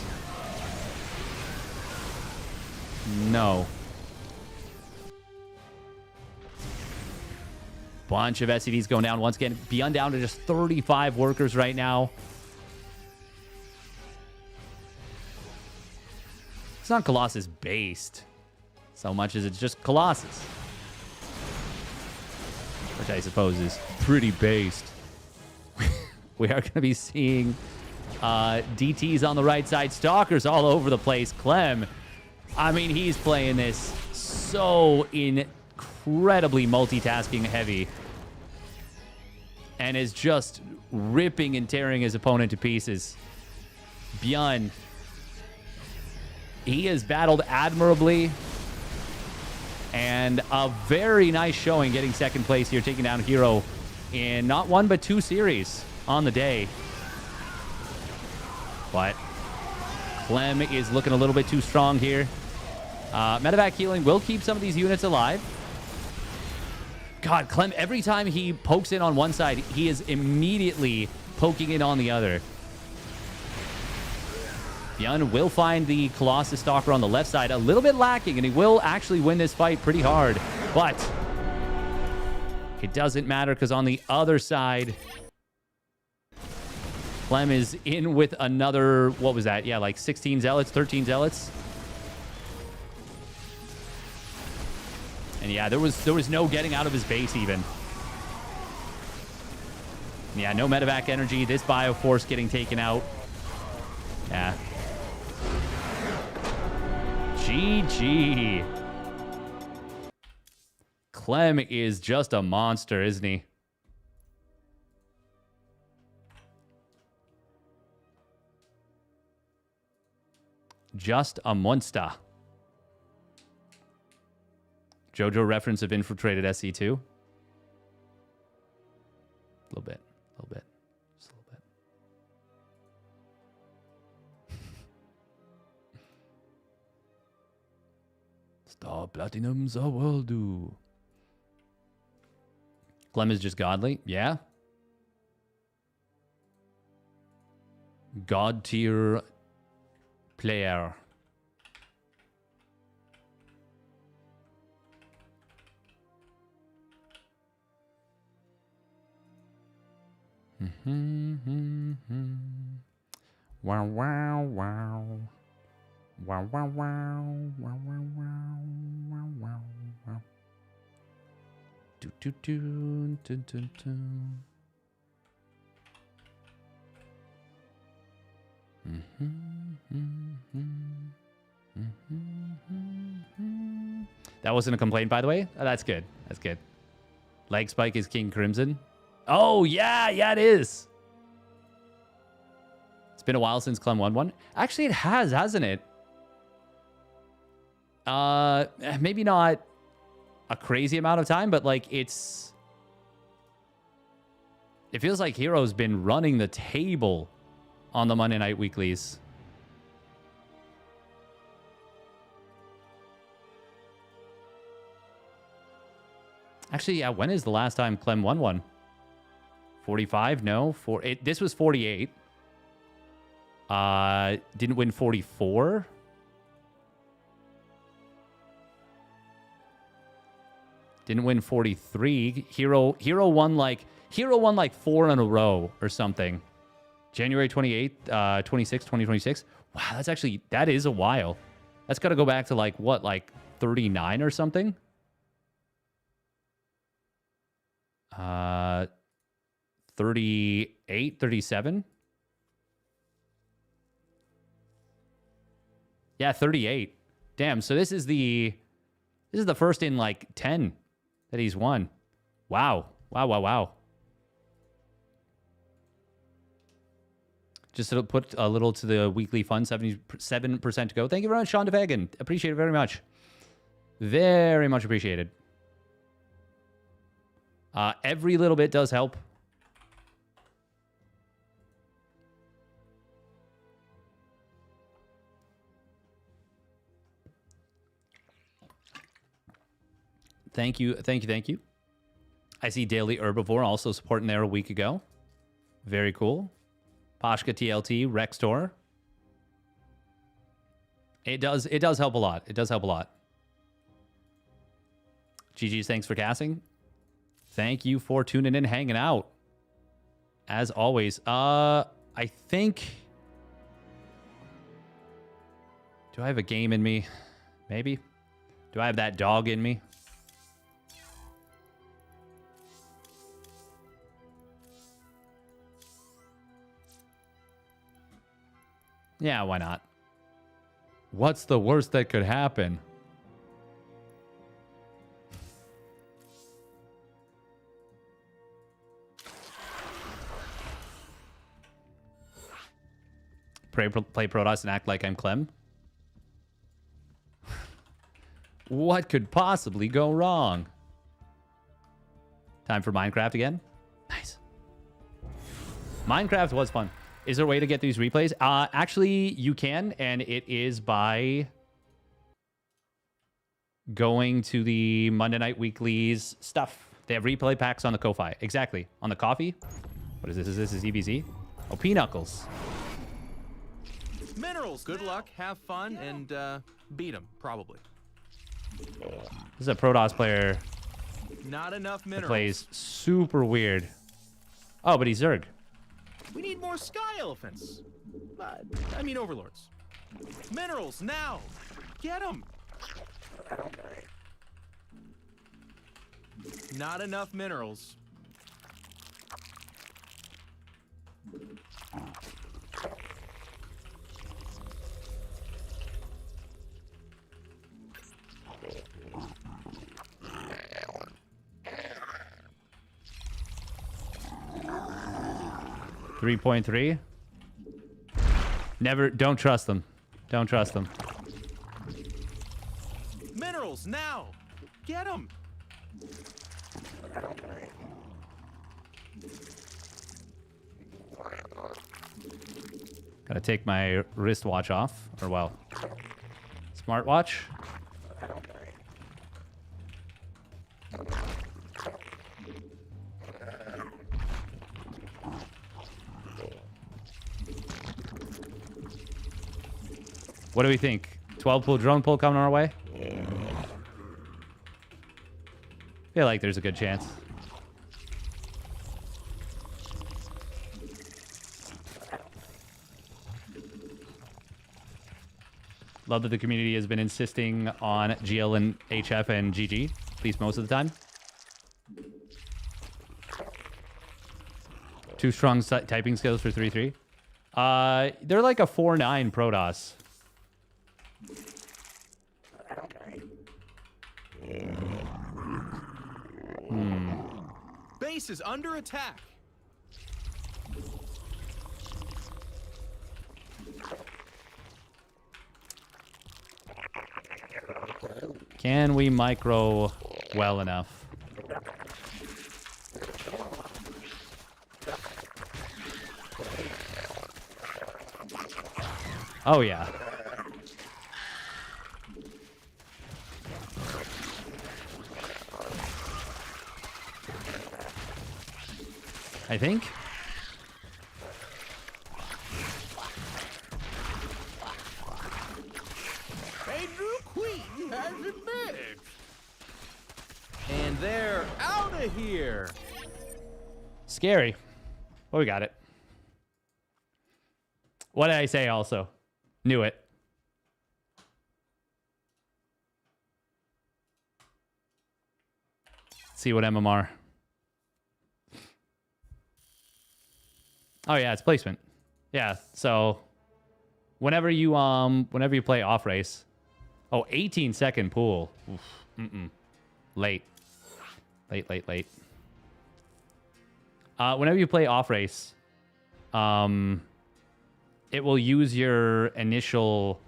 No. Bunch of SCVs going down once again. ByuN down to just 35 workers right now. It's not Colossus based so much as it's just Colossus, which I suppose is pretty based. We are going to be seeing DTs on the right side, Stalkers all over the place. Clem, I mean, he's playing this so incredibly multitasking heavy and is just ripping and tearing his opponent to pieces. ByuN, he has battled admirably, and a very nice showing getting second place here, taking down herO in not one but two series on the day. But Clem is looking a little bit too strong here. Medevac healing will keep some of these units alive. God, Clem, every time he pokes in on one side, he is immediately poking in on the other. ByuN will find the Colossus Stalker on the left side a little bit lacking, and he will actually win this fight pretty hard. But it doesn't matter because on the other side, Clem is in with another, what was that? Yeah, like 16 Zealots, 13 Zealots. And yeah, there was no getting out of his base even. Yeah, no medevac energy. This Bioforce getting taken out. Yeah. GG. Clem is just a monster, isn't he? Just a monster. JoJo reference of infiltrated SC2. A little bit. Just a little bit. Star Platinum the world do. Clem is just godly. Yeah. God tier player. Wow, wow, wow. Wow, wow, wow. Wow, wow, wow. Wow, wow, wow. Do, do, do, do, do, do. That wasn't a complaint, by the way. Oh, that's good. That's good. Leg spike is King Crimson. Oh, yeah, it is. It's been a while since Clem won one. Actually, it has, hasn't it? Maybe not a crazy amount of time, but like it feels like herO's been running the table on the Monday Night Weeklies. Actually, yeah, when is the last time Clem won one? 45? No. This was 48. Didn't win 44. Didn't win 43. herO won like 4 in a row or something. January 28th, 2026. Wow, that is a while. That's got to go back to like what, like 39 or something? 38, 37? Yeah, 38. Damn, so this is the first in like 10 that he's won. Wow. Just to put a little to the weekly fund, 77% to go. Thank you very much, Sean DeVagan. Appreciate it very much. Very much appreciated. Every little bit does help. Thank you, thank you, thank you. I see Daily Herbivore also supporting there a week ago. Very cool. Pashka TLT, Rextor. It does help a lot. It does help a lot. GG's, thanks for casting. Thank you for tuning in, hanging out. As always. I think... Do I have a game in me? Maybe. Do I have that dog in me? Yeah, why not? What's the worst that could happen? Play Protoss and act like I'm Clem. What could possibly go wrong? Time for Minecraft again? Nice. Minecraft was fun. Is there a way to get these replays? Actually, you can, and it is by going to the Monday Night Weeklies stuff. They have replay packs on the Ko-Fi. Exactly. On the coffee. What is this? Is this EBZ? Oh, P-Knuckles. Minerals. Good luck, have fun, and beat them, probably. This is a Protoss player Not enough that minerals. plays super weird. Oh, but he's Zerg. We need more sky elephants. I mean overlords. Minerals, now! Get them! Not enough minerals. .3. Never, don't trust them. Don't trust them. Minerals, now! Get them! Gotta take my wristwatch off. Or, well, smartwatch. What do we think? 12 pool drone pull coming our way? Feel like there's a good chance. Love that the community has been insisting on GL and HF and GG, at least most of the time. Too strong typing skills for 3-3. They're like a 4-9 Protoss. Base is under attack. Can we micro well enough? Oh, yeah. I think. A new queen has emerged. And they're out of here. Scary. Well, we got it. What did I say also? Knew it. Let's see what MMR. Oh yeah, it's placement. Yeah, so whenever you play off race. Oh, 18-second pool. Oof. Late. Late. Whenever you play off race, it will use your initial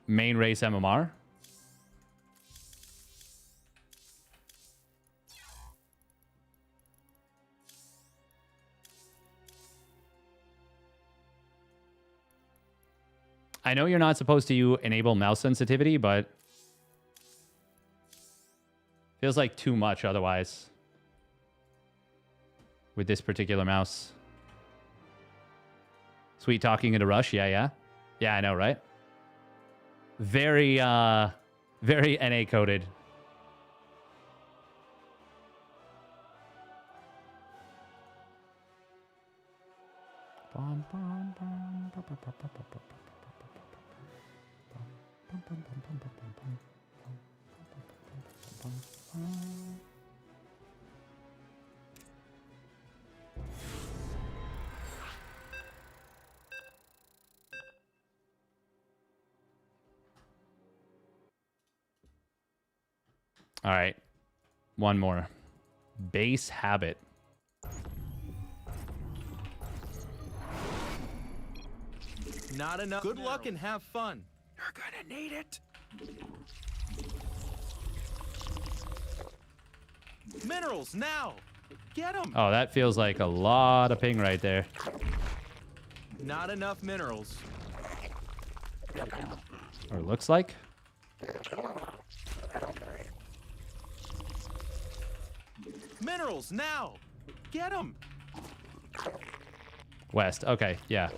main race MMR. I know you're not supposed to enable mouse sensitivity, but Feels like too much otherwise with this particular mouse. Sweet talking into Rush. Yeah, I know, right? Very very NA coded. All right. One more. Base habit. Not enough. Good luck and have fun. You're gonna need it. Minerals now. Get them. Oh, that feels like a lot of ping right there. Not enough minerals. Or looks like. Minerals now. Get them. West. Okay, yeah.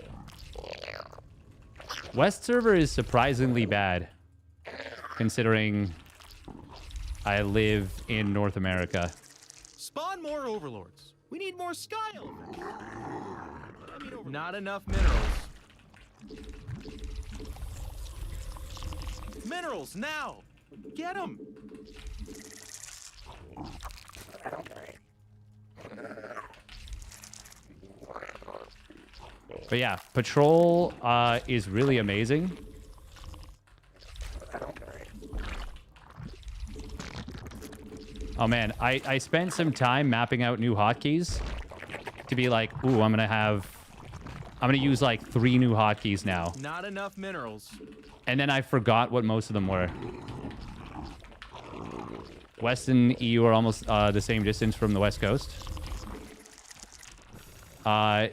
West server is surprisingly bad, considering I live in North America. Spawn more overlords. We need more sky elephants. Not enough minerals. Minerals now. Get them. But yeah, Patrol is really amazing. Oh man, I spent some time mapping out new hotkeys to be like, ooh, I'm gonna use like 3 new hotkeys now. Not enough minerals. And then I forgot what most of them were. West and EU are almost the same distance from the West Coast. I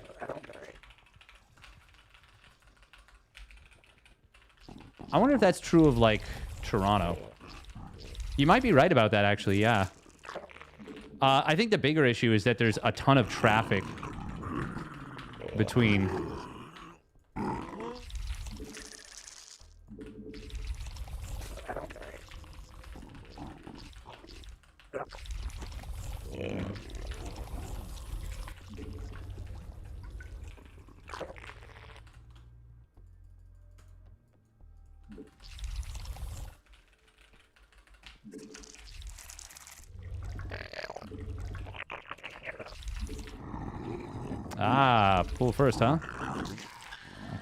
wonder if that's true of, like, Toronto. You might be right about that, actually, yeah. I think the bigger issue is that there's a ton of traffic between... Ah, pull first, huh?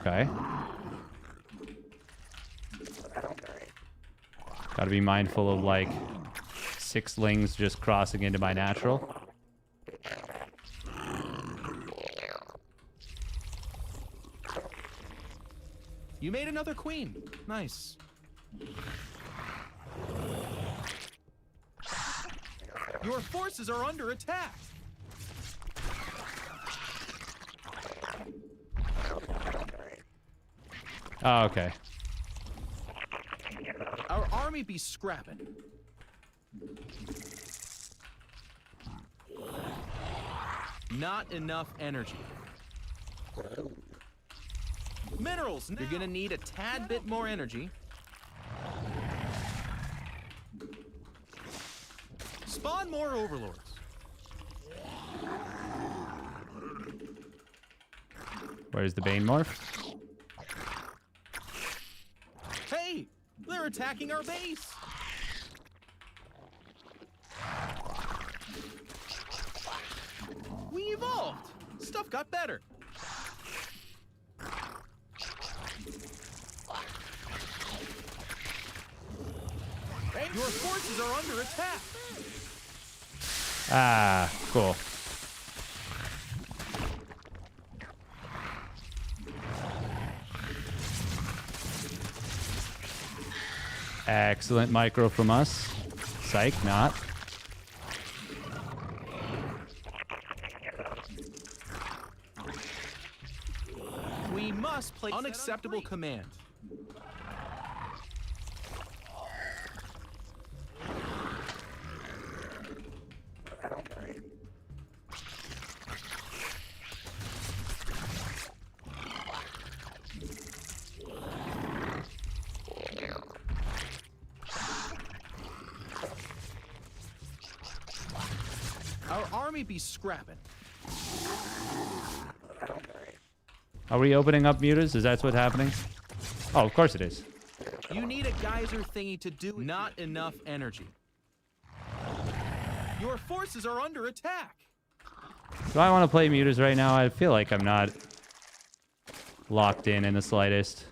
Okay. Gotta be mindful of, like, 6-lings just crossing into my natural. You made another queen. Nice. Your forces are under attack. Oh, okay. Our army be scrapping. Not enough energy. Minerals. You're gonna need a tad bit more energy. Spawn more overlords. Where's the Bane morph? Hey, they're attacking our base. We evolved. Stuff got better. Your forces are under attack. Ah, cool. Excellent micro from us. Psych, not. We must place unacceptable command. army be scrapping. Are we opening up mutas? Is that what's happening? Oh, of course it is. You need a geyser thingy to do it. Not enough energy. Your forces are under attack. Do I want to play mutas right now? I feel like I'm not locked in the slightest.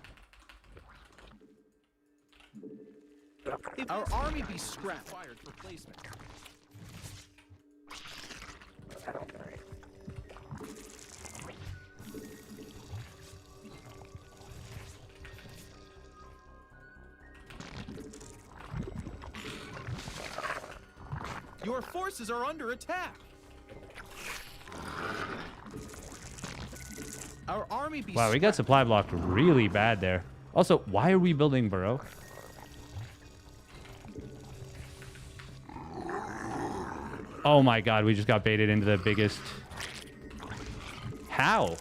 Our army be scrapped. Fired for placement. Your forces are under attack. Our army be Wow, we got supply blocked really bad there. Also, why are we building burrow? Oh my god, we just got baited into the biggest... How?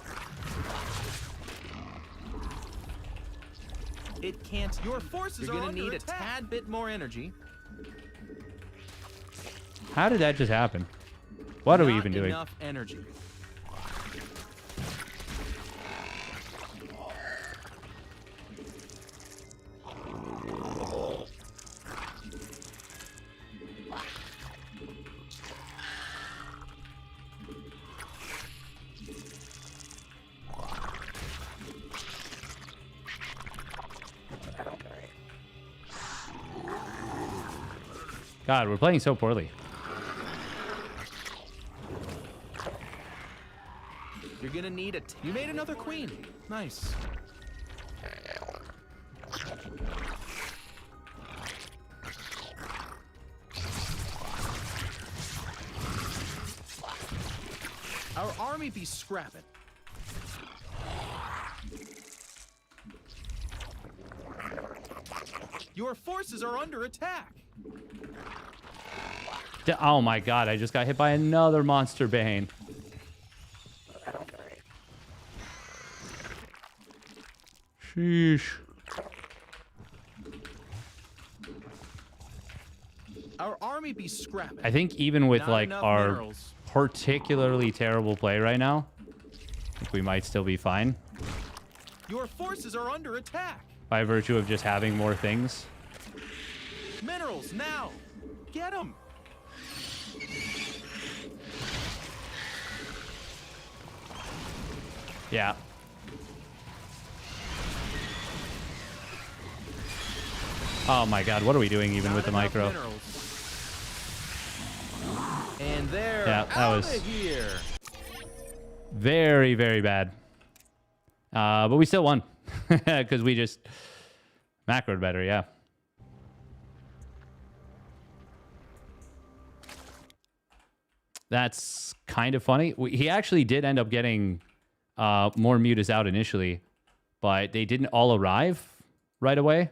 It can't. Your forces are gonna need attack. A tad bit more energy. How did that just happen? What are we even doing? Enough energy. God, we're playing so poorly. You're gonna need a... You made another queen. Nice. Our army be scrapping. Your forces are under attack. Oh my god, I just got hit by another monster bane. Sheesh. Our army be scrapping. I think even with Not like enough our minerals. particularly terrible play right now, I think we might still be fine Your forces are under attack. by virtue of just having more things. Minerals now. Get them. Yeah. Oh my god, what are we doing even with the micro? Minerals. And they're Yeah, that out was of here. very, very bad. But we still won because we just macroed better, yeah. That's kind of funny. He actually did end up getting more mutas out initially, but they didn't all arrive right away.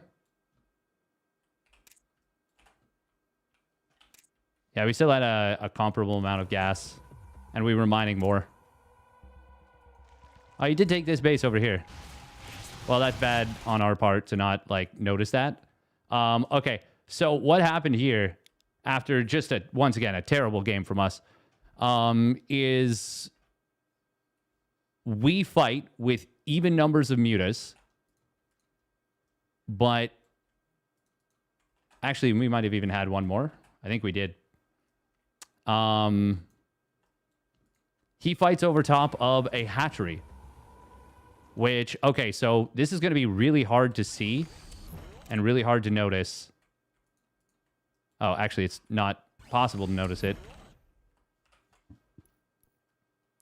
Yeah, we still had a comparable amount of gas, and we were mining more. Oh, you did take this base over here. Well, that's bad on our part to not, like, notice that. Okay, so what happened here after just, once again, a terrible game from us, is we fight with even numbers of mutas, but actually, we might have even had one more. I think we did. He fights over top of a hatchery, which, okay, so this is going to be really hard to see and really hard to notice. Oh, actually, it's not possible to notice it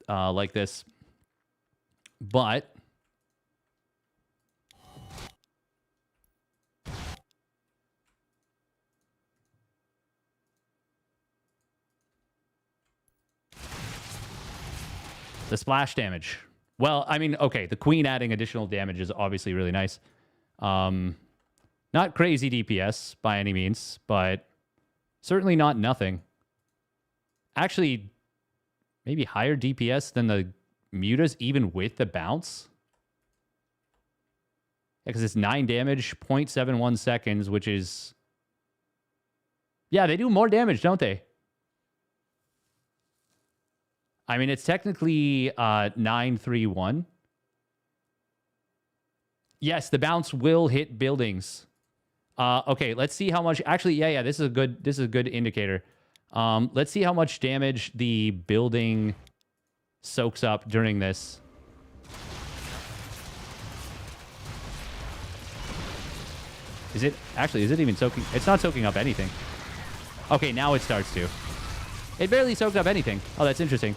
like this. But the splash damage. Well, I mean, okay, the queen adding additional damage is obviously really nice. Not crazy DPS by any means, but certainly not nothing. Actually, maybe higher DPS than the mutas, even with the bounce. Yeah, because it's 9 damage, 0.71 seconds, which is... Yeah, they do more damage, don't they? I mean, it's technically 931. Yes, the bounce will hit buildings. Okay, let's see how much. Actually, yeah, this is a good indicator. Let's see how much damage the building soaks up during this. Is it even soaking? It's not soaking up anything. Okay, now it starts to. It barely soaked up anything. Oh, that's interesting.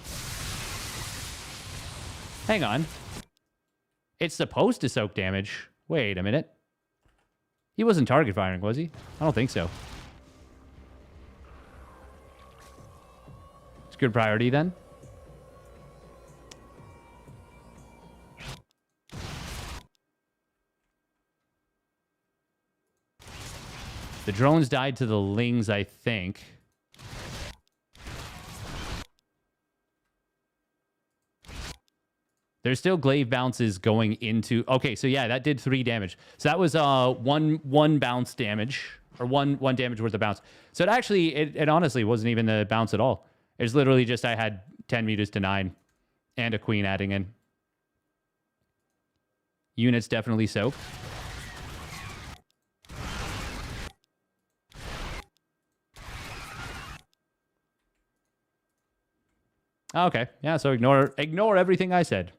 Hang on. It's supposed to soak damage. Wait a minute. He wasn't target firing, was he? I don't think so. It's good priority then. The drones died to the Lings, I think. There's still glaive bounces going into... Okay, so yeah, that did 3 damage. So that was one bounce damage, or one damage worth of bounce. So it actually, it honestly wasn't even the bounce at all. It's literally just I had 10 mutas to 9 and a queen adding in. Units definitely soaked. Okay, yeah, so ignore everything I said.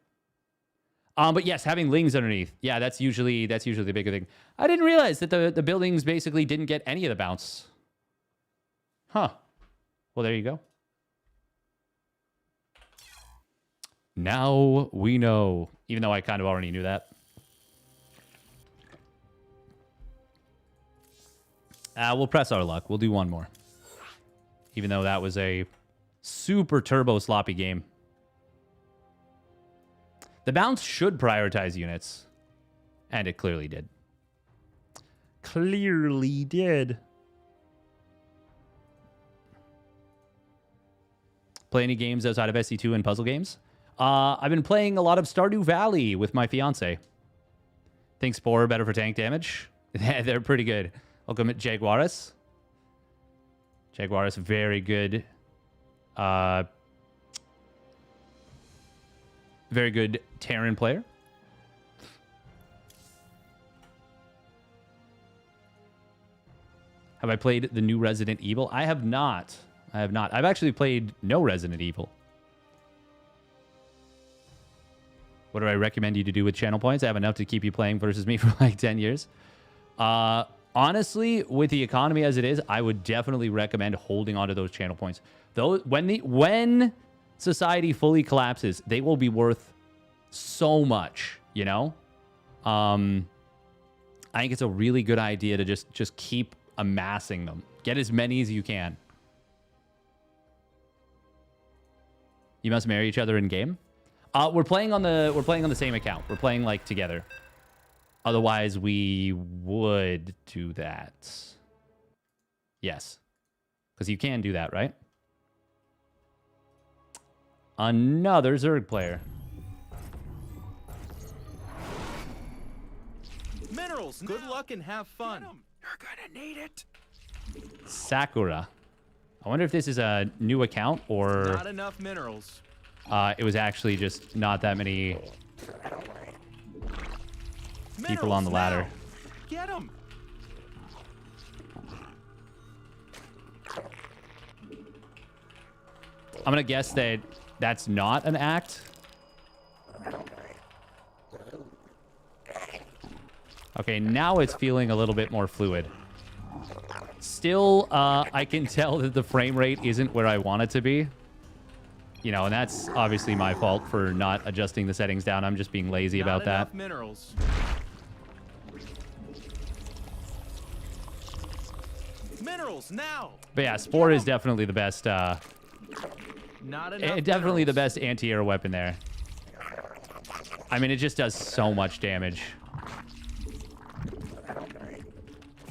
But yes, having Lings underneath. Yeah, that's usually the bigger thing. I didn't realize that the buildings basically didn't get any of the bounce. Huh. Well, there you go. Now we know, even though I kind of already knew that. We'll press our luck. We'll do one more. Even though that was a super turbo sloppy game. The bounce should prioritize units. And it clearly did. Clearly did. Play any games outside of SC2 and puzzle games? I've been playing a lot of Stardew Valley with my fiance. Think Spore better for tank damage? They're pretty good. Welcome at Jaguaris. Jaguaris, very good. Very good Terran player. Have I played the new Resident Evil? I have not. I've actually played no Resident Evil. What do I recommend you to do with channel points? I have enough to keep you playing versus me for like 10 years. Honestly, with the economy as it is, I would definitely recommend holding onto those channel points. Those when society fully collapses, they will be worth so much, you know? I think it's a really good idea to just keep amassing them. Get as many as you can. You must marry each other in game. We're playing on the same account. We're playing like together. Otherwise, we would do that. Yes. Because you can do that, right? Another Zerg player. Minerals, good luck and have fun. You're gonna need it. Sakura. I wonder if this is a new account or... Not enough minerals. It was actually just not that many people on the ladder. Get them. I'm going to guess that that's not an act. Okay, now it's feeling a little bit more fluid. Still, I can tell that the frame rate isn't where I want it to be. You know, and that's obviously my fault for not adjusting the settings down. I'm just being lazy about that. Minerals. Minerals now. But yeah, Spore is definitely the best. Not enough definitely the minerals. best anti-air weapon there. I mean, it just does so much damage.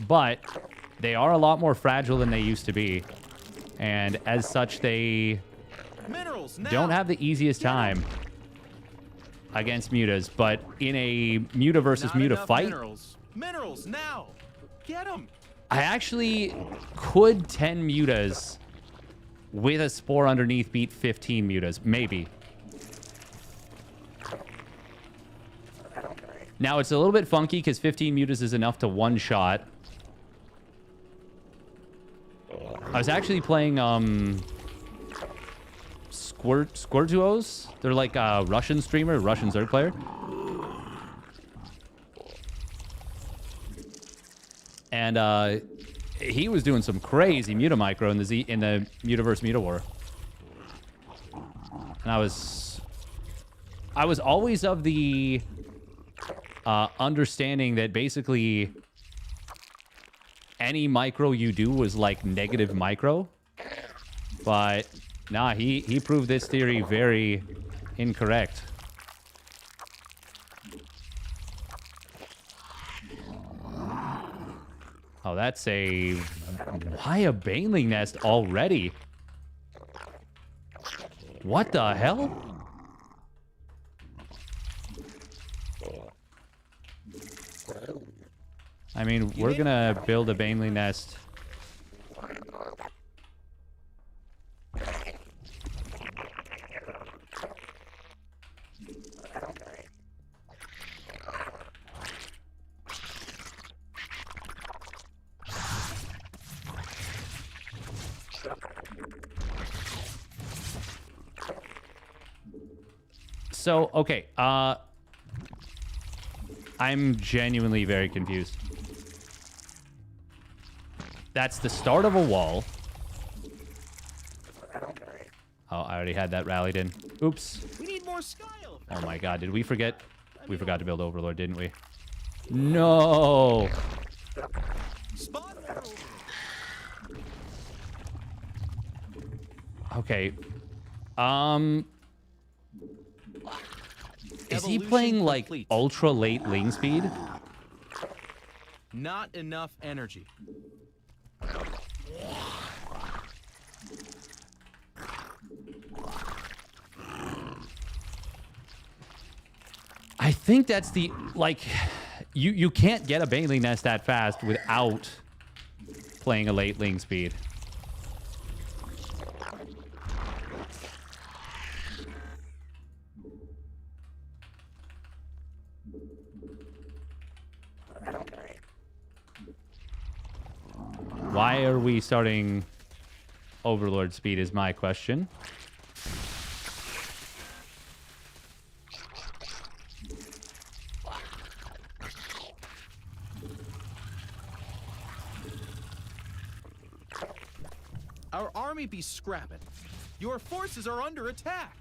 But they are a lot more fragile than they used to be, and as such, they don't have the easiest time against mutas. But in a muta versus muta fight, Minerals now. Get them. I actually could 10 mutas with a Spore underneath beat 15 mutas. Maybe. Now, it's a little bit funky because 15 mutas is enough to one-shot. I was actually playing Squirtuos. They're like a Russian streamer, Russian Zerg player. And he was doing some crazy muta micro in the Mutaverse Muta War. And I was always of the understanding that basically any micro you do was like negative micro. But nah, he proved this theory very incorrect. Oh, that's a... Why a Baneling Nest already? What the hell? I mean, we're gonna build a Baneling Nest. So, okay, I'm genuinely very confused. That's the start of a wall. Oh, I already had that rallied in. Oops. We need more Skyle. Oh my god, did we forget? We forgot to build Overlord, didn't we? No! Spawn more Overlords. Okay. Is he Evolution playing like complete. ultra late ling speed? Not enough energy. I think that's the, like, you can't get a Baneling Nest that fast without playing a late ling speed. Why are we starting Overlord speed is my question. Our army be scrapping. Your forces are under attack.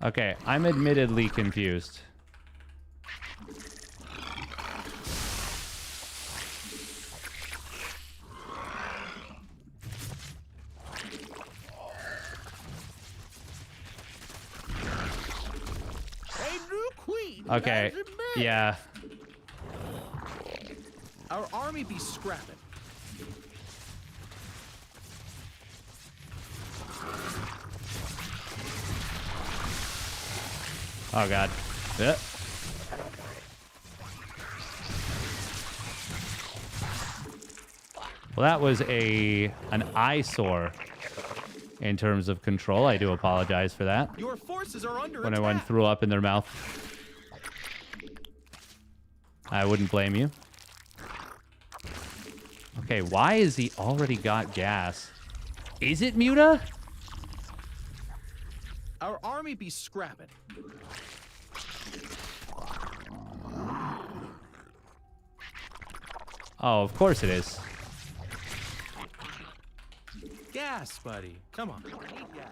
Okay, I'm admittedly confused. Okay, yeah. Our army be scrapping. Oh god. Yeah. Well, that was an eyesore in terms of control. I do apologize for that. Your forces are under When attack. I went threw up in their mouth. I wouldn't blame you. Okay, why is he already got gas? Is it Muta? Our army be scrapping. Oh, of course it is. Gas, buddy. Come on. We need gas.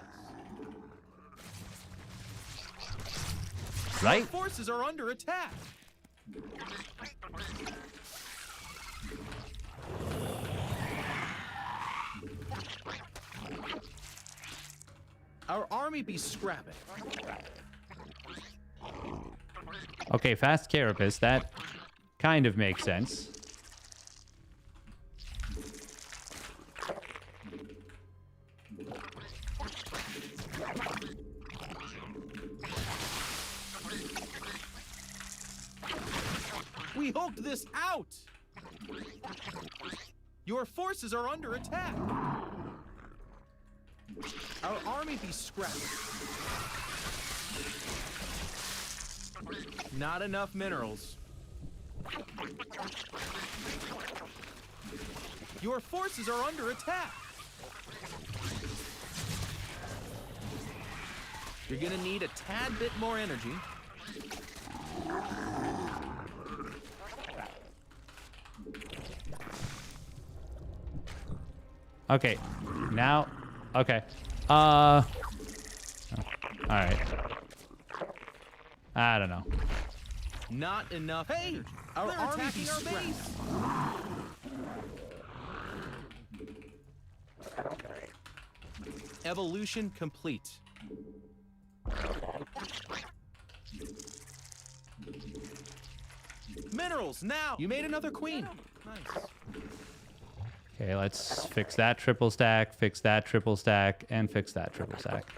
Right? Our forces are under attack. Our army be scrapping. Okay, fast carapace. That kind of makes sense. We hulked this out! Your forces are under attack! Our army be scrapped. Not enough minerals. Your forces are under attack. You're gonna need a tad bit more energy. Okay. Now. Okay. All right. I don't know. Not enough. Hey, our army attacking our base. Evolution complete. Minerals now. You made another queen. Nice. Okay, let's fix that triple stack, fix that triple stack, and fix that triple stack.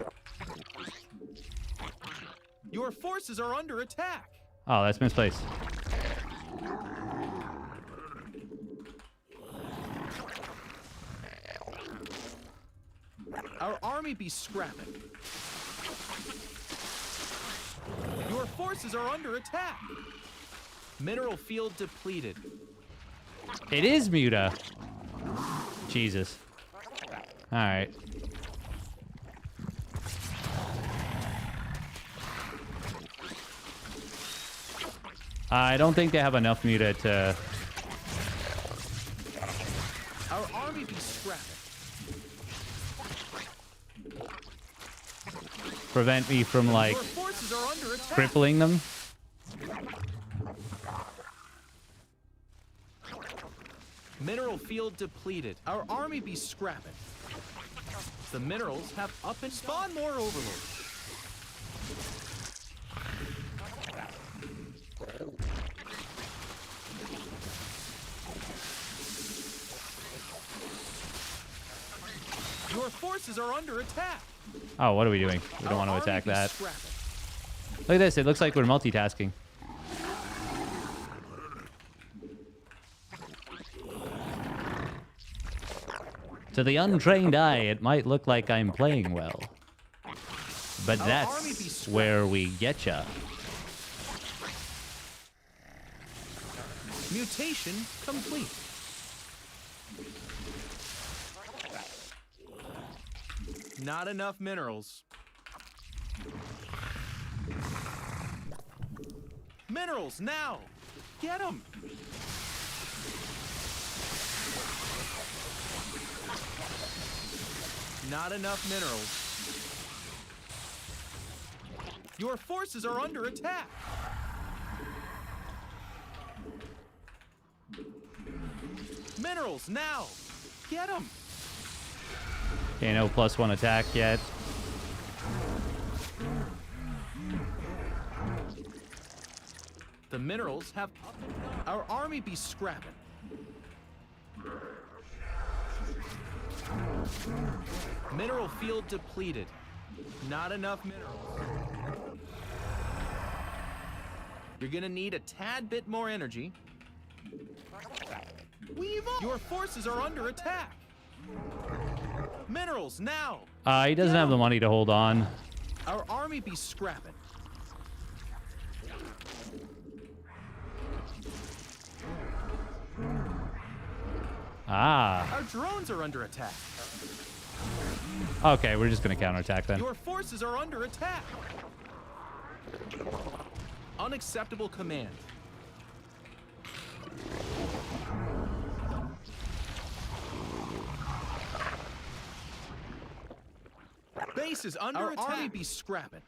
Your forces are under attack. Oh, that's misplaced. Our army be scrapping. Your forces are under attack. Mineral field depleted. It is Muta. Jesus. All right. I don't think they have enough Muta to Our army be scrapping. prevent me from, like, Your forces are under attack. crippling them. Mineral field depleted. Our army be scrapping. The minerals have up and spawn more overlords. Your forces are under attack. Oh, what are we doing? We don't want to Our attack army be that. scrapping. Look at this. It looks like we're multitasking. To the untrained eye, it might look like I'm playing well. But Our army be that's scrapped. where we getcha. Mutation complete. Not enough minerals. Minerals now! Get them! Not enough minerals. Your forces are under attack. Minerals now! Get them! Okay, no +1 attack yet. The minerals have up and down. Our army be scrapping. Mineral field depleted. Not enough minerals. You're gonna need a tad bit more energy. Your forces are under attack. Minerals now. He doesn't have the money to hold on. Our army be scrapping. Ah. Our drones are under attack. Okay, we're just going to counterattack then. Your forces are under attack. Unacceptable command. Base is under attack. Our army be scrapping.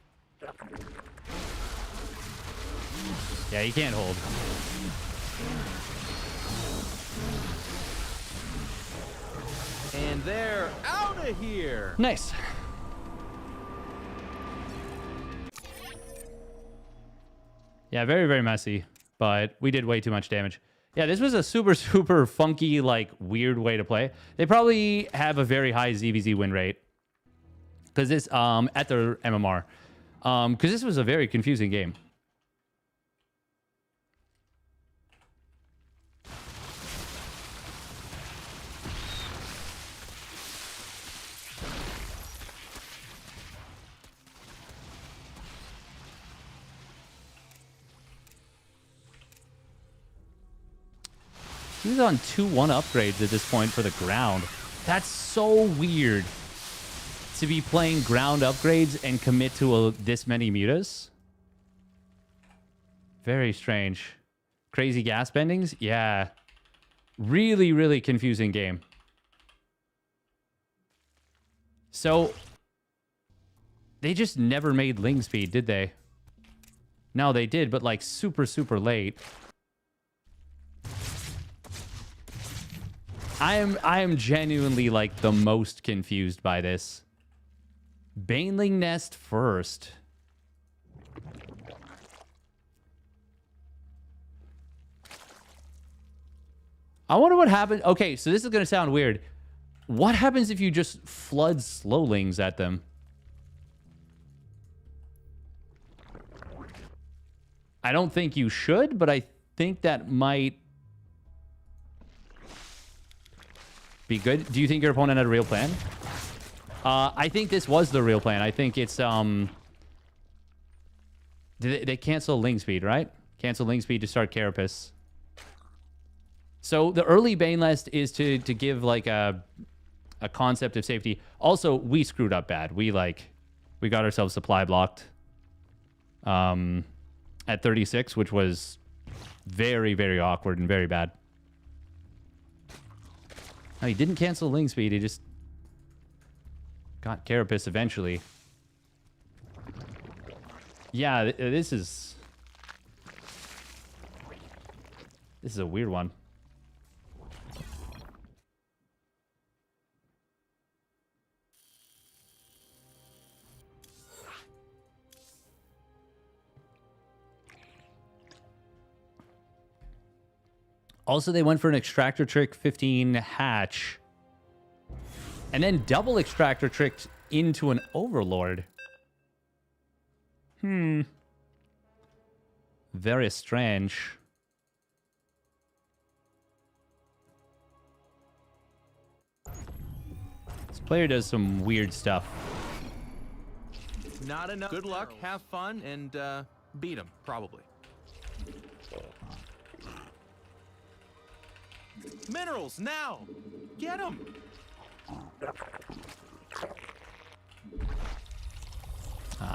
Yeah, you can't hold. And they're out of here. Nice. Yeah, very, very messy, but we did way too much damage. Yeah, this was a super, super funky, like, weird way to play. They probably have a very high ZVZ win rate. Because this, at their MMR. Because this was a very confusing game. He's on 2-1 upgrades at this point for the ground. That's so weird to be playing ground upgrades and commit to this many mutas. Very strange. Crazy gas bendings? Yeah. Really, really confusing game. So, they just never made Ling speed, did they? No, they did, but like super, super late. I am genuinely like the most confused by this. Baneling Nest first. I wonder what happened. Okay, so this is going to sound weird. What happens if you just flood slowlings at them? I don't think you should, but I think that might be good. Do you think your opponent had a real plan? I think this was the real plan. I think it's they cancel Ling speed, right? Cancel Ling speed to start Carapace. So the early Banelist is to give like a concept of safety. Also, we screwed up bad. We got ourselves supply blocked at 36, which was very, very awkward and very bad. No, he didn't cancel Ling speed. He just got Carapace eventually. Yeah, this is a weird one. Also, they went for an Extractor Trick 15 hatch. And then double Extractor Tricked into an Overlord. Very strange. This player does some weird stuff. Not enough. Good luck, have fun, and beat him, probably. Minerals, now! Get them!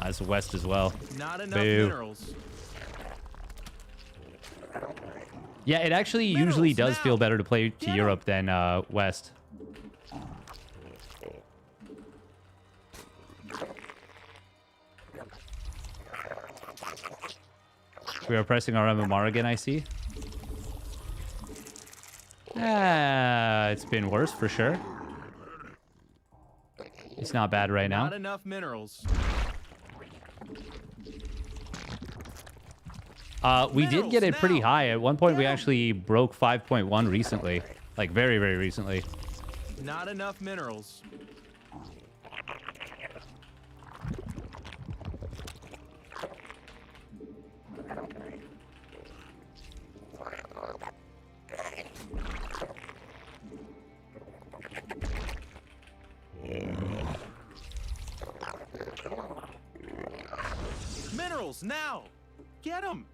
It's west as well. Not enough Boo. minerals. Yeah, it actually usually does feel better to play to Europe than west. We are pressing our MMR again, I see. It's been worse for sure. It's not bad right now. Not enough minerals. We did get it pretty high. At one point, we actually broke 5.1 recently. Like, very, very recently. Not enough minerals. Minerals, now! Get them!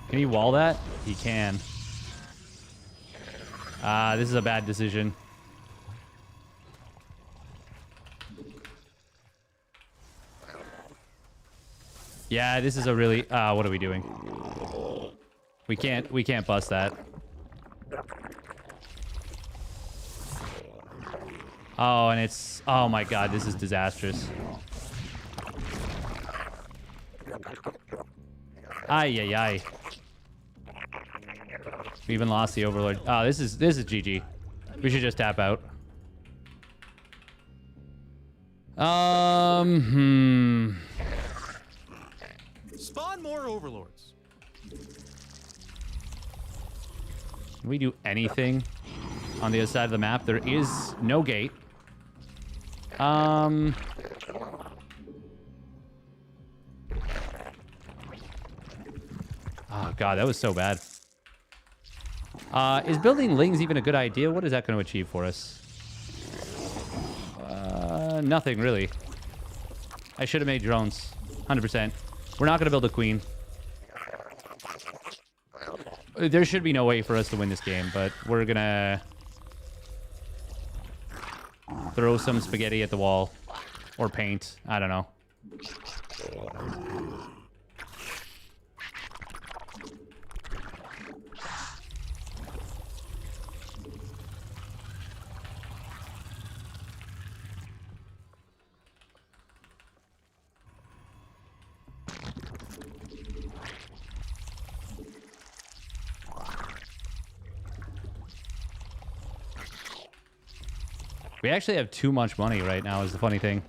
Can he wall that? He can. This is a bad decision. Yeah, this is a really... what are we doing? We can't bust that. Oh, and it's... Oh my god, this is disastrous. Ay, ay, ay. We even lost the Overlord. Oh, this is GG. We should just tap out. Spawn more Overlords. Can we do anything on the other side of the map? There is no gate. Oh god, that was so bad. Is building Lings even a good idea? What is that going to achieve for us? Nothing really. I should have made drones. 100%. We're not going to build a queen. There should be no way for us to win this game, but we're gonna throw some spaghetti at the wall. Or paint. I don't know. We actually have too much money right now is the funny thing.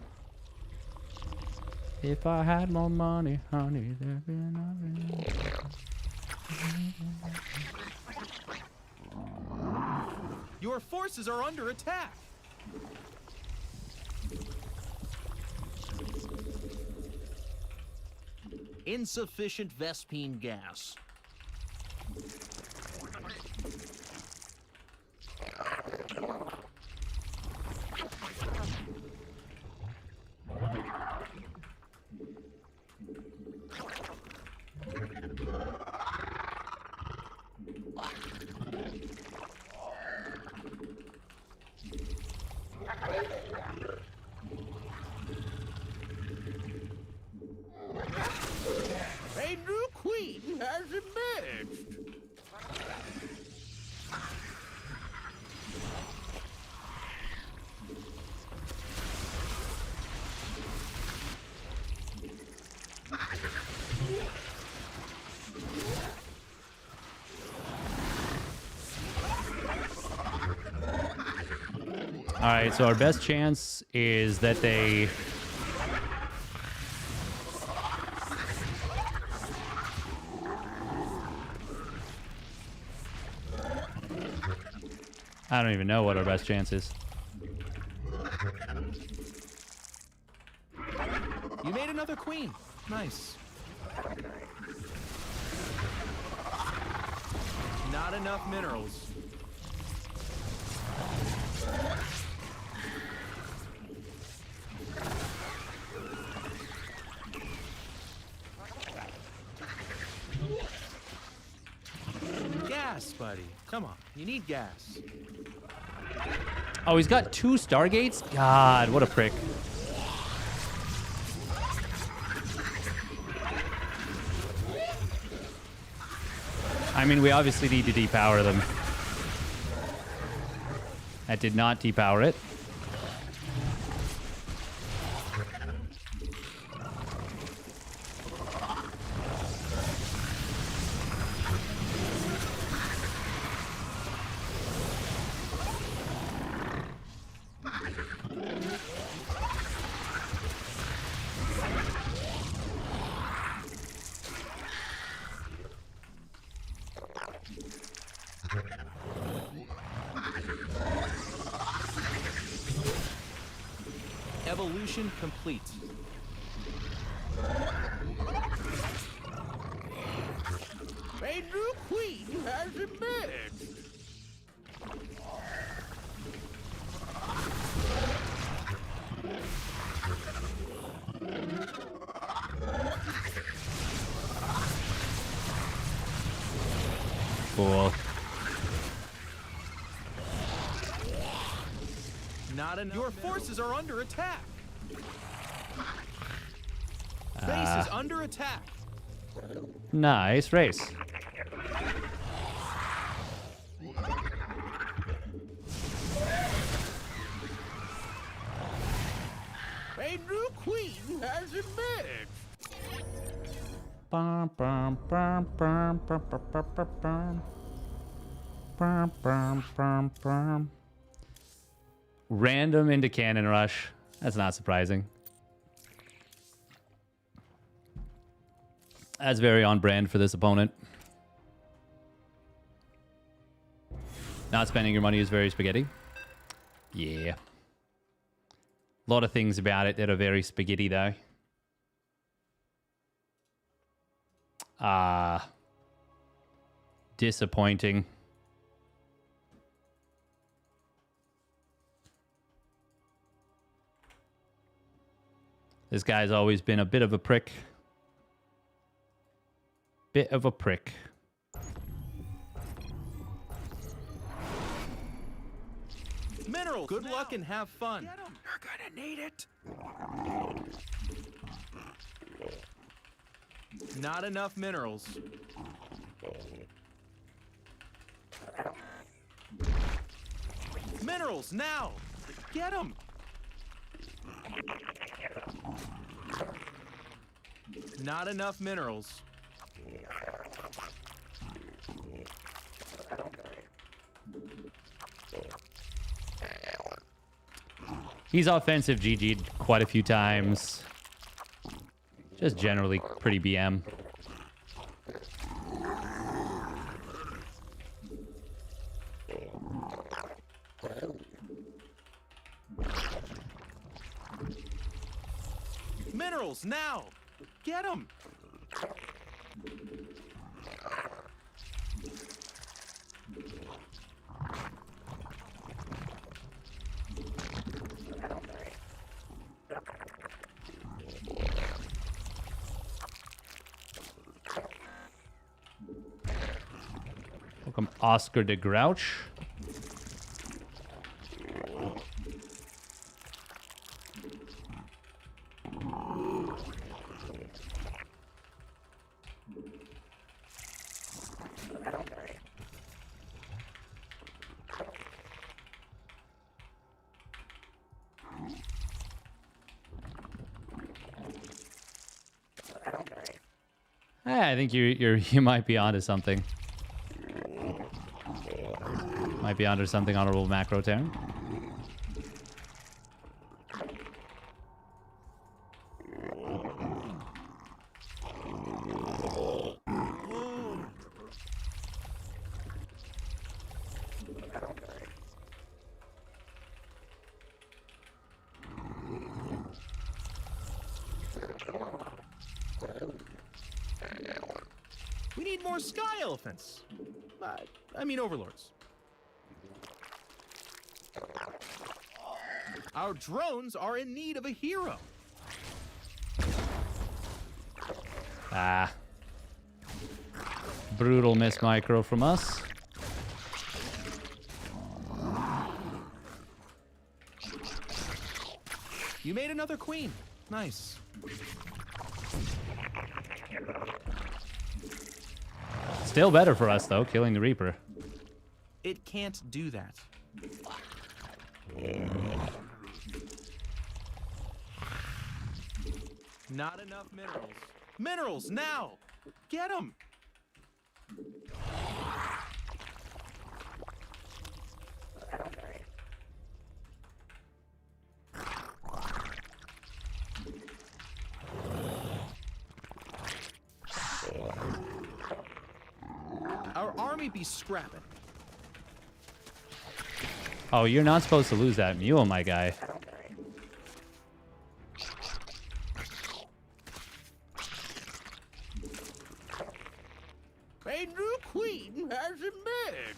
If I had more money, honey, there'd be nothing. Your forces are under attack. Insufficient Vespine gas. A new queen has emerged. All right, so our best chance is that they... I don't even know what our best chance is. You made another queen. Nice. Not enough minerals. Gas, buddy. Come on. You need gas. Oh, he's got 2 Stargates? God, what a prick. I mean, we obviously need to depower them. That did not depower it. Evolution complete. A new queen has emerged. Cool. Not enough. Your forces are under attack. Base is under attack. Nice race. A new queen has emerged. Bum, bum, bum, bum, bum, bum, bum, bum, bum. Bum, bum, bum, bum. Random into cannon rush. That's not surprising. That's very on brand for this opponent. Not spending your money is very spaghetti. Yeah. A lot of things about it that are very spaghetti, though. Disappointing. This guy's always been a bit of a prick. Bit of a prick. Minerals. Good luck and have fun. Get 'em. You're gonna need it. Not enough minerals. Minerals now. Get 'em. Not enough minerals. He's offensive GG'd quite a few times. Just generally pretty BM. Minerals now. Get 'em. Welcome, Oscar de Grouch. I think you might be onto something. Might be onto something, honorable macro Terran. We need more sky elephants. I mean overlords. Our drones are in need of a hero. Ah. Brutal miss micro from us. You made another queen. Nice. Still better for us, though, killing the Reaper. It can't do that. Not enough minerals. Minerals now. Get 'em. Our army be scrapping. Oh, you're not supposed to lose that mule, my guy. A new queen has emerged.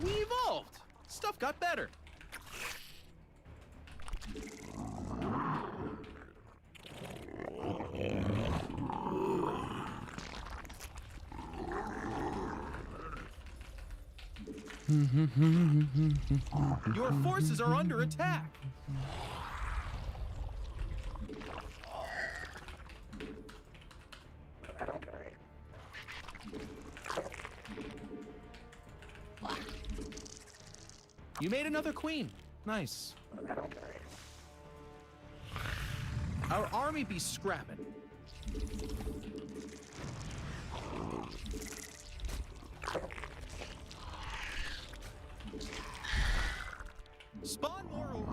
We evolved. Stuff got better. Your forces are under attack. You made another queen. Nice. Our army be scrapping. Spawn more over.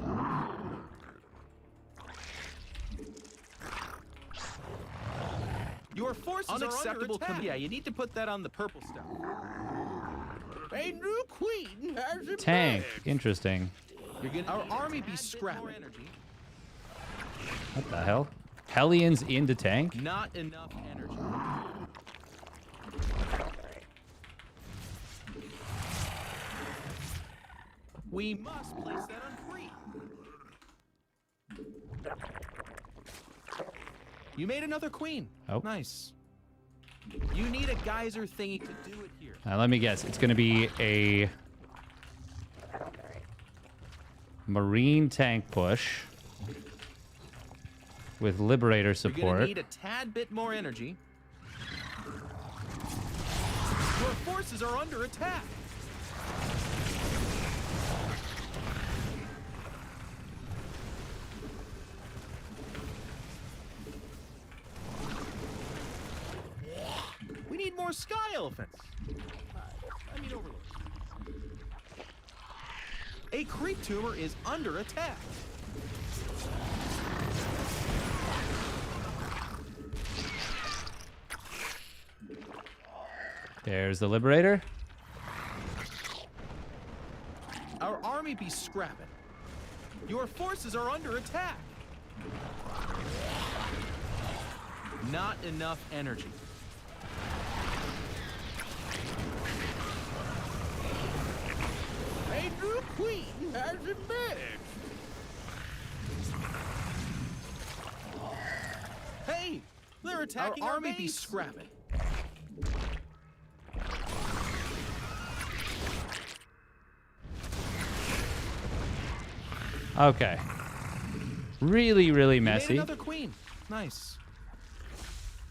Your forces Unacceptable are under attack. Yeah, you need to put that on the purple stuff. A new queen has emerged. Tank. Interesting. Our army be scrapping. What the hell? Hellions into tank? Not enough energy. We must place that on free. You made another queen. Oh. Nice. You need a geyser thingy to do it here. Let me guess. It's going to be a Marine tank push with Liberator You're support. gonna need a tad bit more energy. Your forces are under attack. We need more sky elephants. I mean overlords. A creep tumor is under attack. There's the Liberator. Our army be scrapping. Your forces are under attack. Not enough energy. A new queen has emerged. Hey, they're attacking our army be scrapping. Okay. Really, really You made messy. another queen. Nice.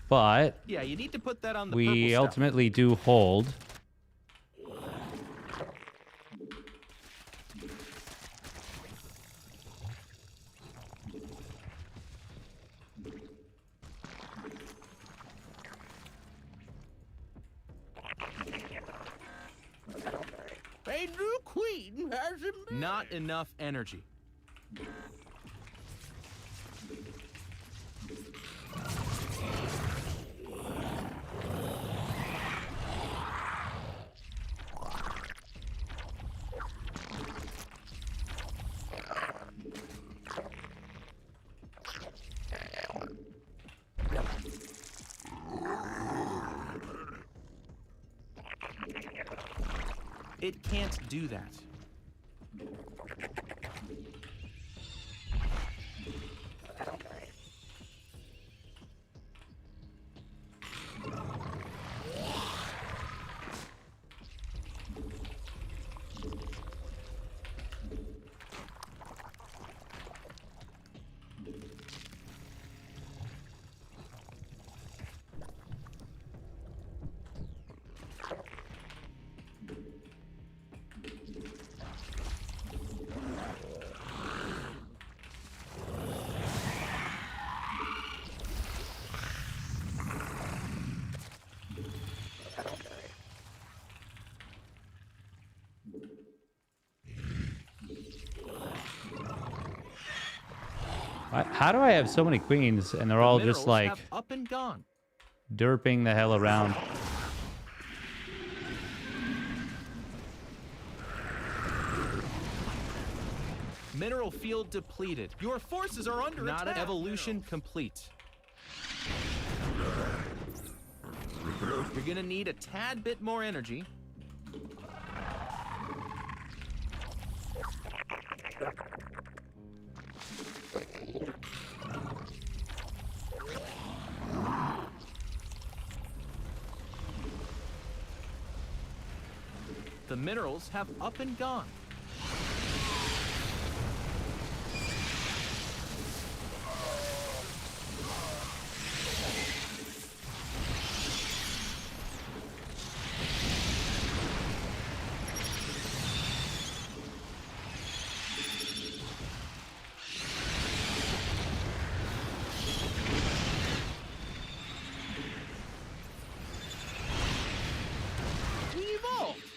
But Yeah, you need to put that on the we purple stuff. ultimately do hold. A new queen has emerged. Not enough energy. It can't do that. How do I have so many queens and they're all just Minerals like have up and gone. derping the hell around? Mineral field depleted. Your forces are under attack. Not evolution complete. You're gonna need a tad bit more energy. The minerals have up and gone.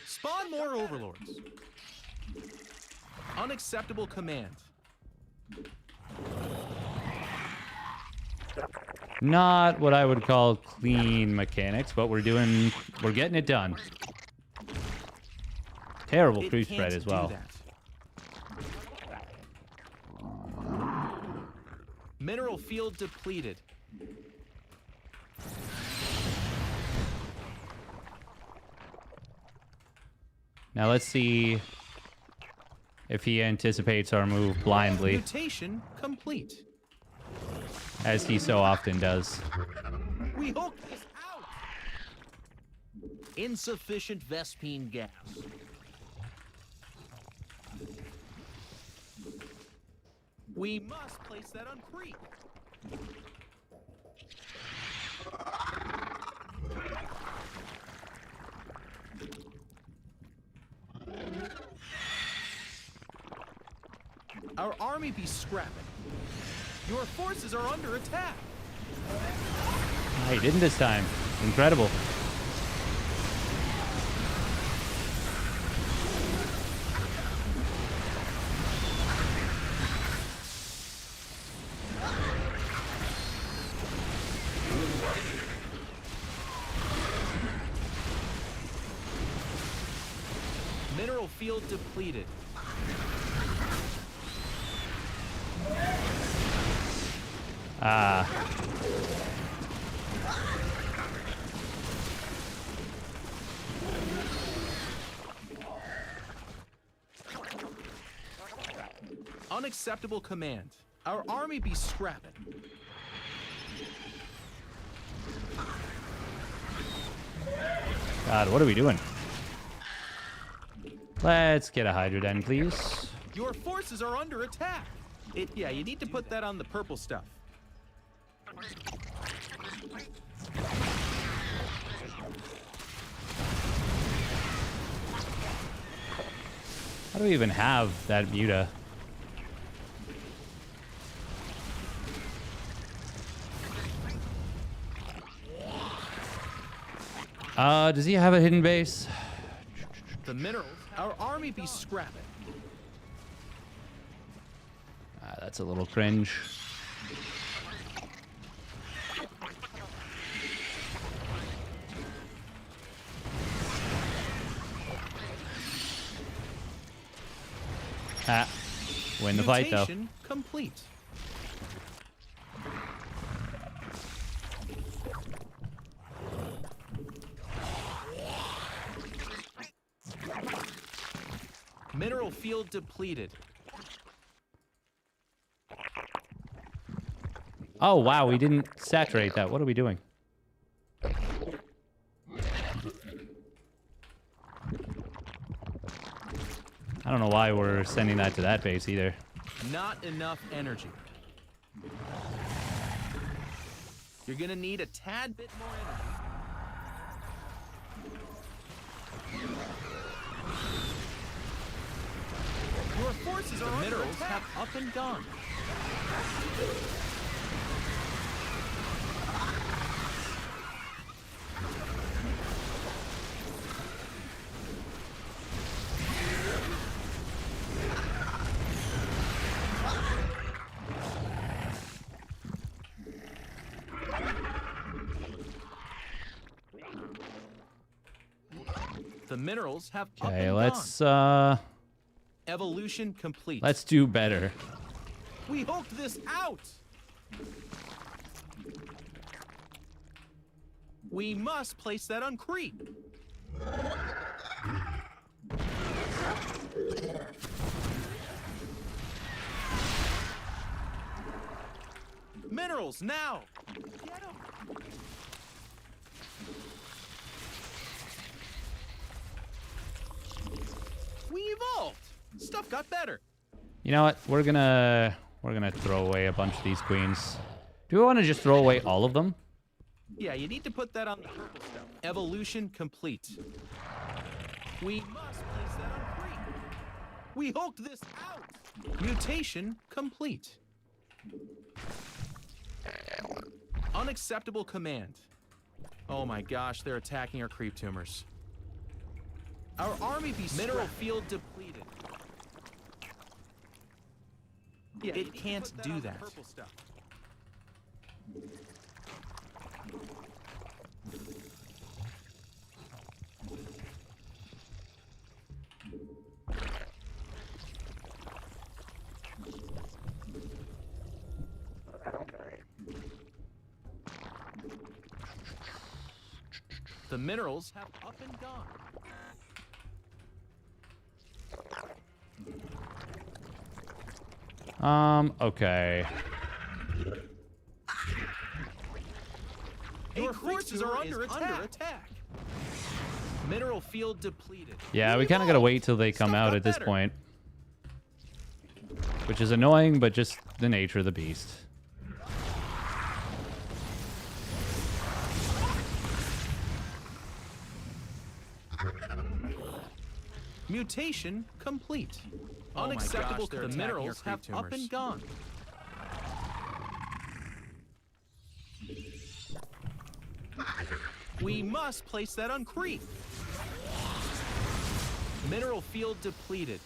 Spawn more overlords. Unacceptable command. Not what I would call clean mechanics, but we're getting it done. Terrible It creep can't spread as do well. that. Mineral field depleted. Now let's see if he anticipates our move blindly, Mutation complete. as he so often does. We hooked this out. Insufficient Vespine gas. We must place that on creep. Our army be scrapping. Your forces are under attack. Oh, he didn't this time. Incredible. Mineral field depleted. Ah. Unacceptable command. Our army be scrapping. God, what are we doing? Let's get a Hydra Den, please. Your forces are under attack. Yeah, you need to put that on the purple stuff. How do we even have that Muta? Does he have a hidden base? The minerals, our army be scrapping. That's a little cringe. Win the fight though. Mutation complete. Mineral field depleted. Oh wow, we didn't saturate that. What are we doing? I don't know why we're sending that to that base either. Not enough energy. You're gonna need a tad bit more energy. Your forces are under minerals attack. Have up and gone. The minerals have up Okay, and let's gone. Evolution complete. let's do better. We hoked this out. We must place that on creep. Minerals now. Get 'em. We evolved. Stuff got better. You know what? We're gonna throw away a bunch of these queens. Do we want to just throw away all of them? Yeah, you need to put that on the purple stuff. Evolution complete. We must place that on creep. We hoked this out. Mutation complete. Unacceptable command. Oh my gosh, they're attacking our creep tumors. Our army be mineral field depleted. Yeah, it can't do that. Purple stuff. The minerals have up and gone. Okay. Your forces are under attack. Mineral field depleted. Yeah, we kind of gotta wait till they come out at this point. Which is annoying, but just the nature of the beast. Mutation complete. Oh my Unacceptable. gosh, they're The attacking minerals our have creep up and tumors. gone. We must place that on creep. Mineral field depleted.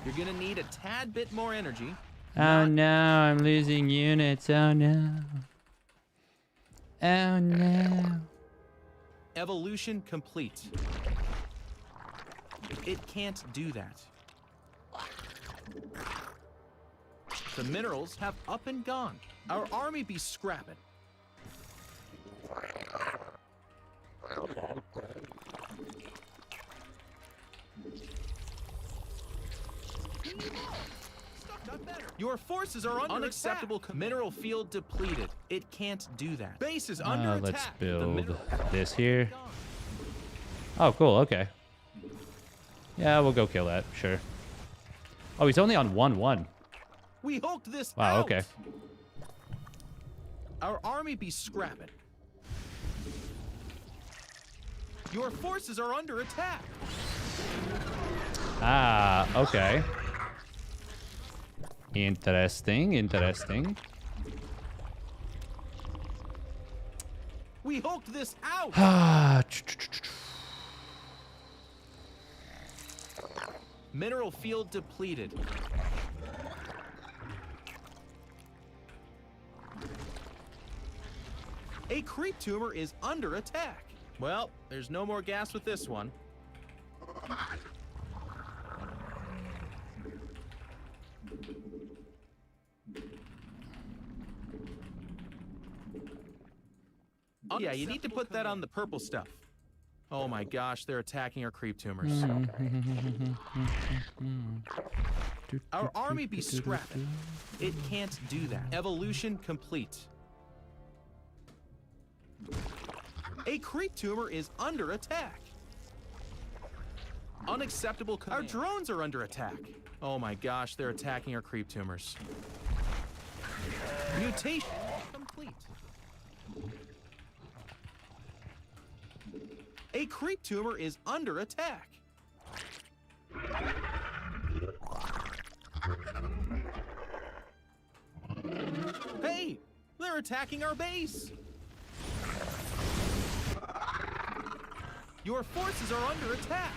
You're gonna need a tad bit more energy. Oh no, I'm losing units. Oh no. Oh no. Evolution complete. It can't do that. The minerals have up and gone. Our army be scrapping. Your forces are under unacceptable attack. Mineral field depleted. It can't do that. Base is under attack. Let's The build minerals this here. Oh, cool. Okay. Yeah, we'll go kill that. Sure. Oh, he's only on 1-1. We hulked this Wow, out. okay. Our army be scrapping. Your forces are under attack. Ah, okay. Interesting, interesting. We hulked this out. Ah, Mineral field depleted. A creep tumor is under attack. Well, there's no more gas with this one. Oh, yeah, you need to put that on the purple stuff. Oh my gosh, they're attacking our creep tumors. Our army be scrapping. It can't do that. Evolution complete. A creep tumor is under attack. Unacceptable command. Our drones are under attack. Oh my gosh, they're attacking our creep tumors. Mutation complete. A creep tumor is under attack. Hey, they're attacking our base. Your forces are under attack.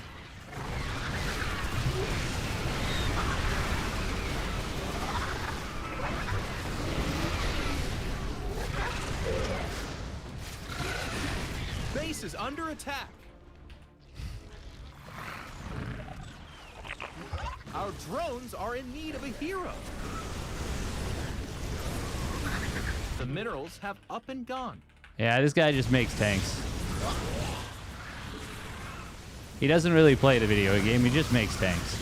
Base is under attack. Our drones are in need of a hero. The minerals have up and gone. yeah, this guy just makes tanks. He doesn't really play the video game, he just makes tanks.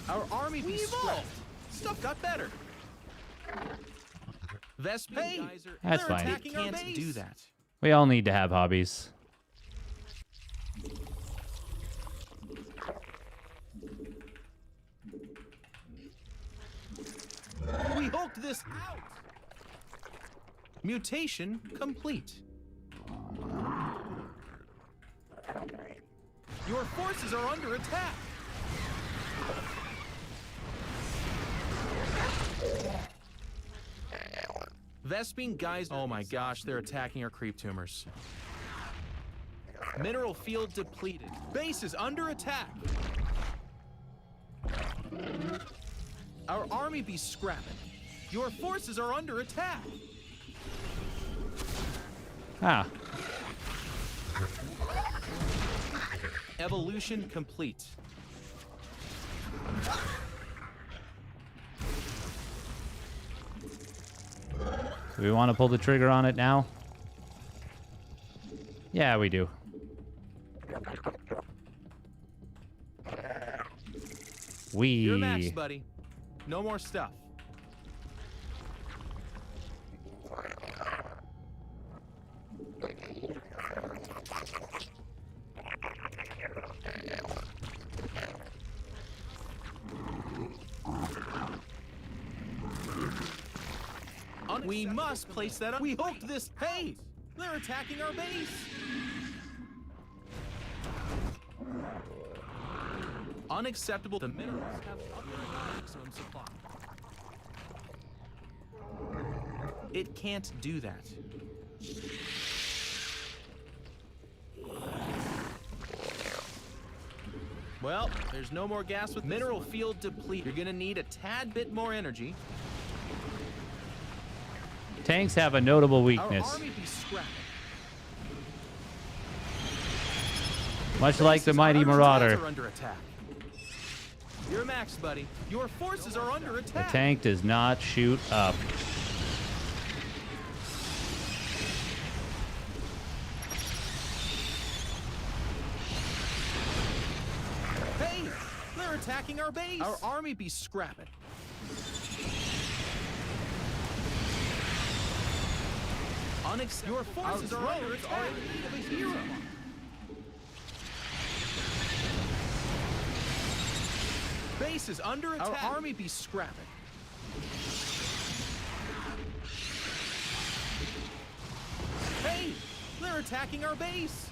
Our army be scrapped. Stuff got better. Vespine Geyser, That's they're fine. attacking our base. Can't do that. We all need to have hobbies. We hulked this out. Mutation complete. Your forces are under attack. Vespine Geyser. Oh my gosh, they're attacking our creep tumors. Mineral field depleted. Base is under attack. Our army be scrapping. Your forces are under attack. Ah, Evolution complete. do we want to pull the trigger on it now? Yeah, we do. You're maxed, buddy. No more stuff. We must place that on. We hooked this. Hey, they're attacking our base. Unacceptable. The minerals have maximum supply. It can't do that. Well, there's no more gas with mineral field deplete. You're gonna need a tad bit more energy. Tanks have a notable Our weakness. army be scrapping. Much like the Bases mighty are Marauder. under attack. You're max, buddy. Your forces are under The attack. tank does not shoot up. Hey, they're attacking our base. Our army be scrapping. Your forces are under attack. Are in need of a hero. Base is under attack. Our army be scrapping. Hey, they're attacking our base.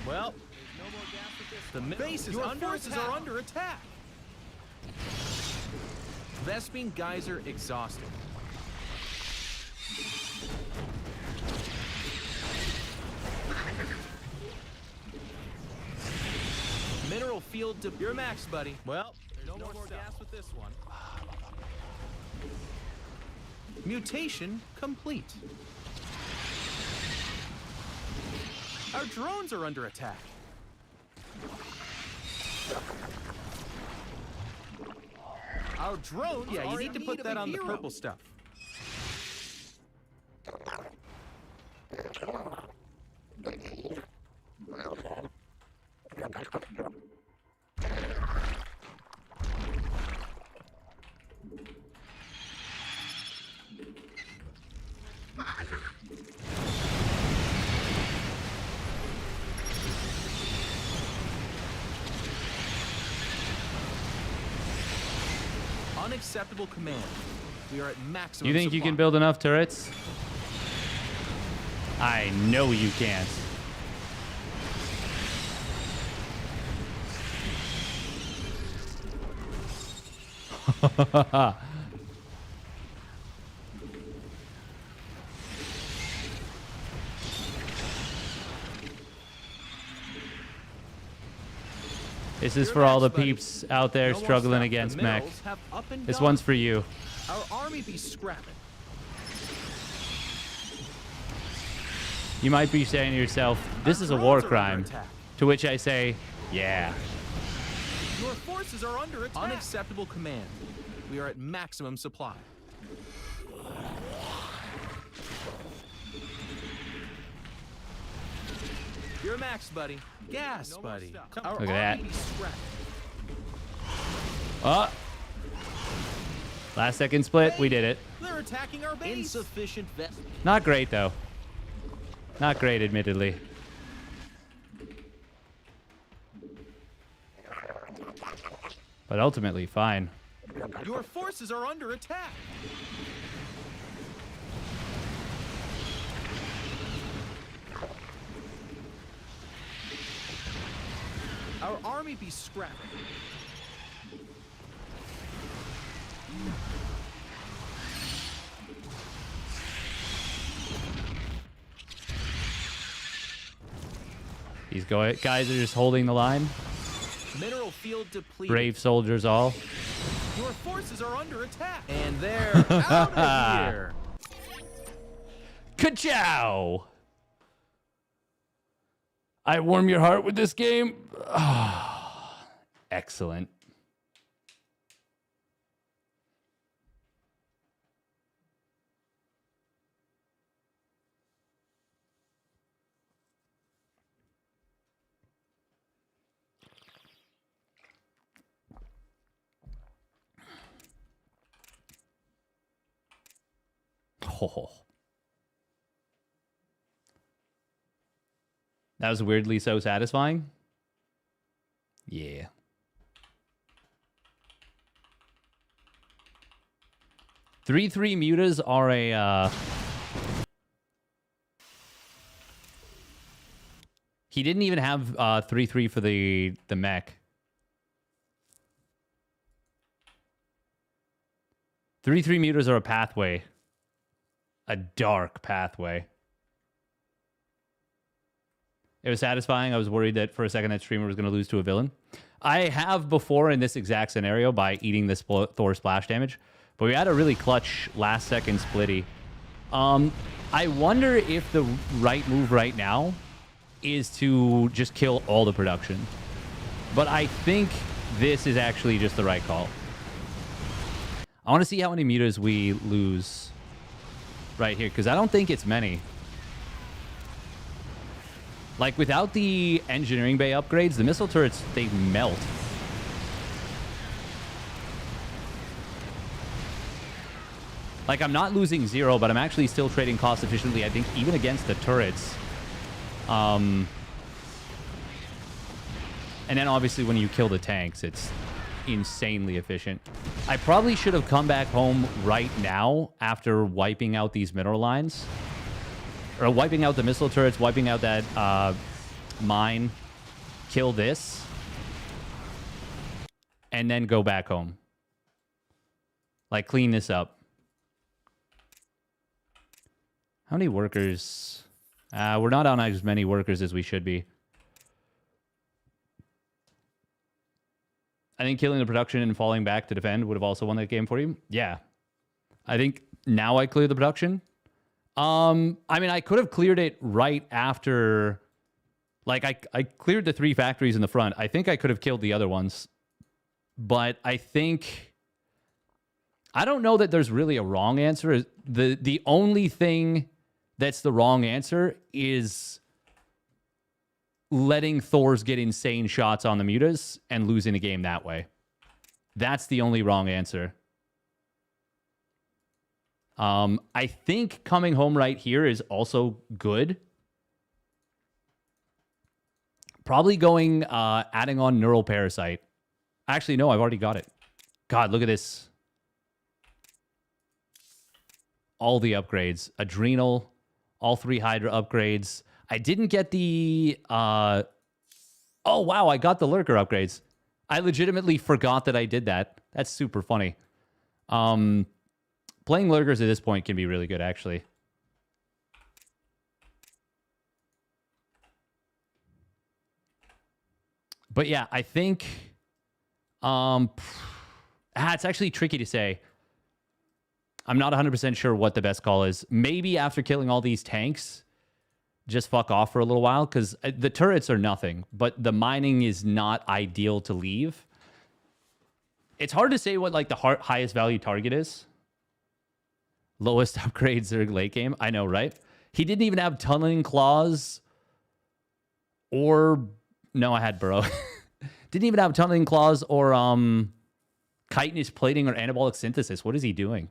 Well, there's no more gas with this. The base is are under attack. Vespine Geyser exhausted. Mineral field to your max, buddy. Well, there's no more gas with this one. Mutation complete. Our drones are under attack. Our drones. Yeah, you need to put that on the purple stuff. Unacceptable command. We are at maximum. You think you supply. can build enough turrets? I know you can't. This is for all the peeps out there No more struggling stuff. against The mech. minerals have up and This gone. one's for you. Our army be scrapping. You might be saying to yourself, this Our is a drones war are under crime. attack. To which I say, yeah. Your forces are under attack. Unacceptable command. We are at maximum supply. You're max, buddy. Gas, buddy. Our Look at army that. be scrapping. Oh. Last second split, we did it. They're attacking our base. Insufficient vest. Not great, though. Not great, admittedly. But ultimately, fine. Your forces are under attack. Our army be scrapping. These guys are just holding the line. Mineral field depleted. Brave soldiers all. Your forces are under attack. And they're out of here. Ka-chow! I warm your heart with this game. Excellent. Oh. That was weirdly so satisfying. Yeah. 3/3 mutas are a... He didn't even have 3/3 for the mech. 3/3 mutas are a pathway. A dark pathway. It was satisfying. I was worried that for a second that streamer was going to lose to a villain. I have before in this exact scenario by eating this Thor splash damage. But we had a really clutch last second splitty. I wonder if the right move right now is to just kill all the production. But I think this is actually just the right call. I want to see how many mutas we lose right here, because I don't think it's many. Like, without the engineering bay upgrades, the missile turrets, they melt. Like, I'm not losing 0, but I'm actually still trading cost efficiently, I think, even against the turrets. And then, obviously, when you kill the tanks, it's insanely efficient. I probably should have come back home right now after wiping out these mineral lines. Or wiping out the missile turrets, wiping out that mine, kill this, and then go back home. Like, clean this up. How many workers? We're not on as many workers as we should be. I think killing the production and falling back to defend would have also won that game for you. Yeah. I think now I clear the production. I mean, I could have cleared it right after... Like, I cleared the 3 factories in the front. I think I could have killed the other ones. But I think... I don't know that there's really a wrong answer. The only thing that's the wrong answer is letting Thors get insane shots on the mutas and losing a game that way. That's the only wrong answer. I think coming home right here is also good. Probably going, adding on Neural Parasite. Actually, no, I've already got it. God, look at this. All the upgrades. Adrenal, all 3 Hydra upgrades. I didn't get the... Oh, wow, I got the Lurker upgrades. I legitimately forgot that I did that. That's super funny. Playing Lurkers at this point can be really good, actually. But yeah, I think... it's actually tricky to say. I'm not 100% sure what the best call is. Maybe after killing all these tanks, just fuck off for a little while, because the turrets are nothing, but the mining is not ideal to leave. It's hard to say what like the highest value target is. Lowest upgrades are late game. I know, right? He didn't even have tunneling claws or... No, I had burrow. Didn't even have tunneling claws or chitinous plating or anabolic synthesis. What is he doing?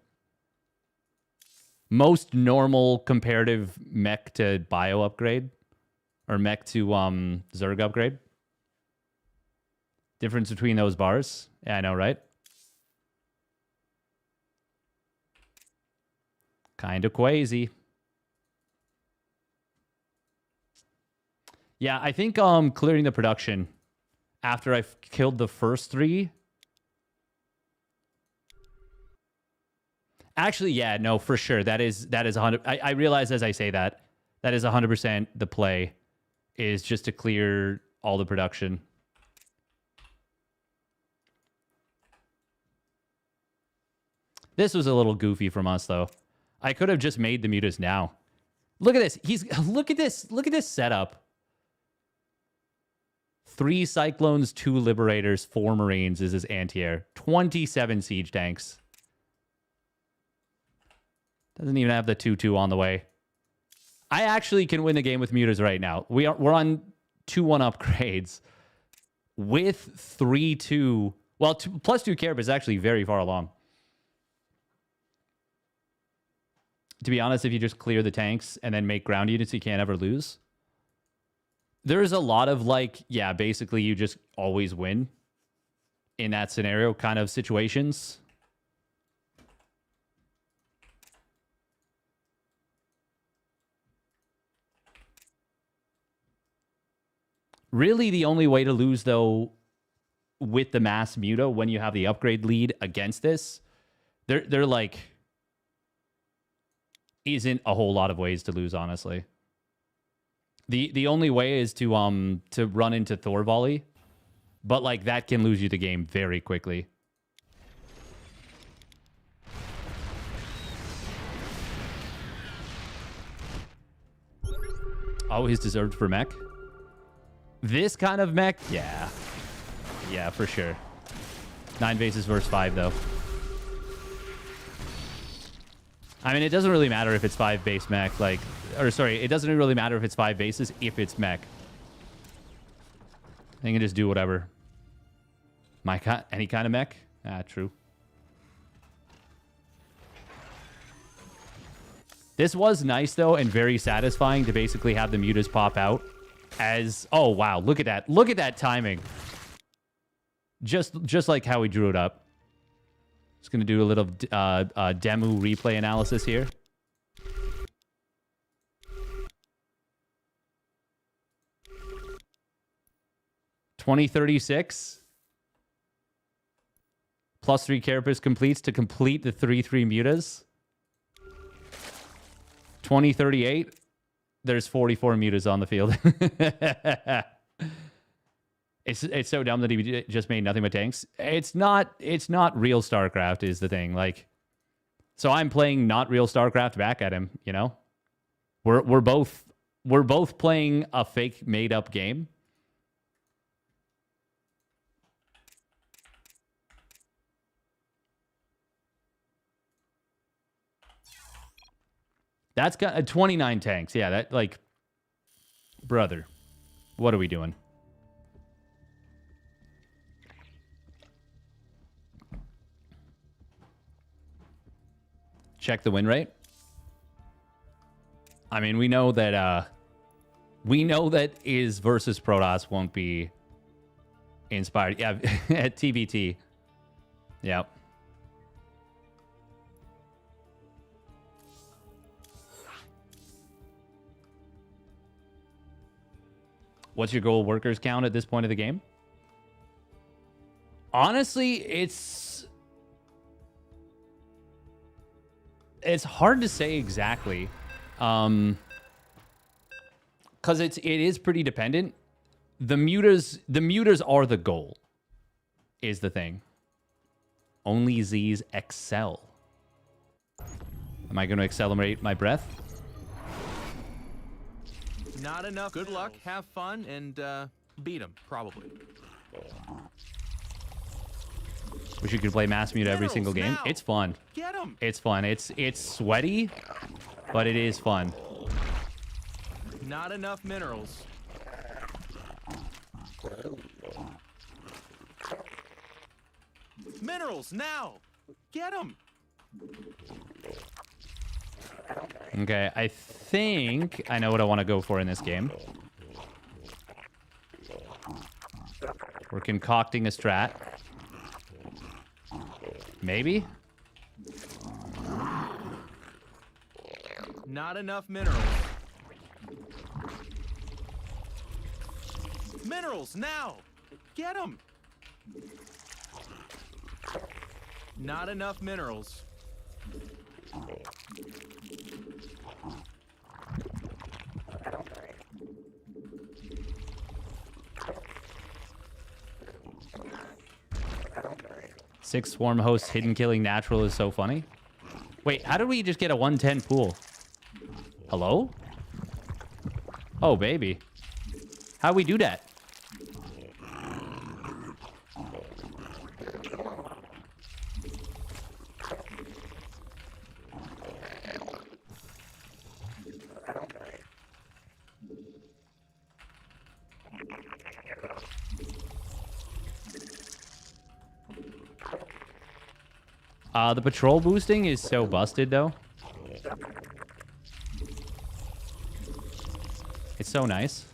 Most normal comparative mech to bio upgrade. Or mech to Zerg upgrade. Difference between those bars. Yeah, I know, right? Kind of crazy. Yeah, I think clearing the production after I've killed the first 3. Actually, yeah, no, for sure. That is 100. I realize as I say that is 100% the play, is just to clear all the production. This was a little goofy from us, though. I could have just made the mutas now. Look at this. Look at this setup. 3 Cyclones, 2 Liberators, 4 Marines is his anti-air. 27 siege tanks. Doesn't even have the 2-2 on the way. I actually can win the game with mutas right now. We're on 2-1 upgrades with 3-2. Well, +2 Carib is actually very far along. To be honest, if you just clear the tanks and then make ground units, you can't ever lose. There's a lot of like, yeah, basically you just always win in that scenario kind of situations. Really, the only way to lose, though, with the mass muta when you have the upgrade lead against this, they're like, isn't a whole lot of ways to lose, honestly. The only way is to run into Thor volley, but like that can lose you the game very quickly. Always deserved for mech. This kind of mech, yeah, for sure. 9 bases versus 5 though. I mean, it doesn't really matter if it's 5 base mech, like, or sorry, it doesn't really matter if it's 5 bases if it's mech. They can just do whatever. Any kind of mech? Ah, true. This was nice though, and very satisfying to basically have the mutas pop out as, oh wow, look at that. Look at that timing. Just like how we drew it up. Just going to do a little demo replay analysis here. +2036. +3 carapace completes to complete the 3/3 mutas. 2038. There's 44 mutas on the field. It's so dumb that he just made nothing but tanks. It's not real StarCraft is the thing. Like, so I'm playing not real StarCraft back at him, you know? We're both playing a fake made up game. That's got 29 tanks. Yeah, that, like, brother, what are we doing? Check the win rate. I mean, we know that Iz versus Protoss won't be inspired. Yeah, at TBT. Yep. What's your goal workers count at this point of the game? Honestly, it's hard to say exactly, because it is pretty dependent. The mutas are the goal, is the thing. Only Z's excel. Am I going to accelerate my breath? Not enough. Good luck, have fun, and beat him, probably. Wish you could play mass muta every single game. It's fun. Get him. It's fun. It's sweaty, but it is fun. Not enough minerals. Minerals now. Get him. Okay, I think I know what I want to go for in this game. We're concocting a strat. Maybe? Not enough minerals. Minerals now. Get them. Not enough minerals. Six swarm hosts hidden killing natural is so funny. Wait, how did we just get a 110 pool? Hello? Oh, baby. How'd we do that? The patrol boosting is so busted, though. It's so nice.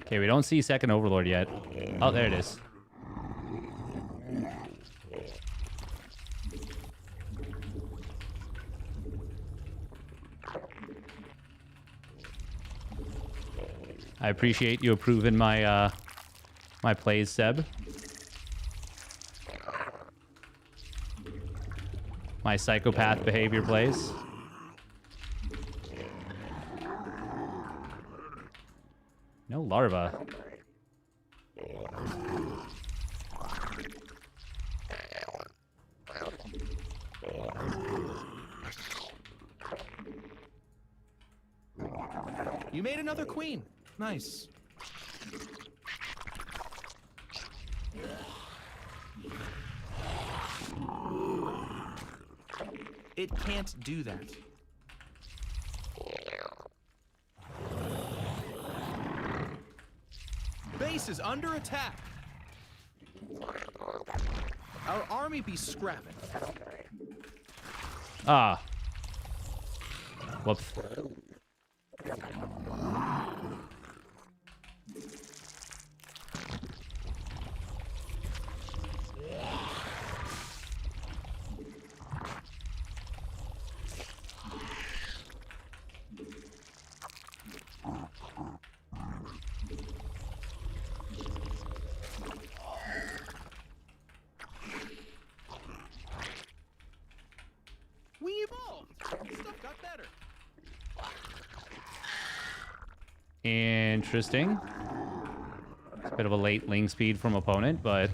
Okay, we don't see second overlord yet. Oh, there it is. I appreciate you approving my my plays, Seb. My psychopath behavior plays. No larva. You made another queen. Nice. It can't do that. Base is under attack. Our army be scrapping. Ah. Whoops. We evolved. Stuff got better. Interesting. It's a bit of a late ling speed from opponent, but...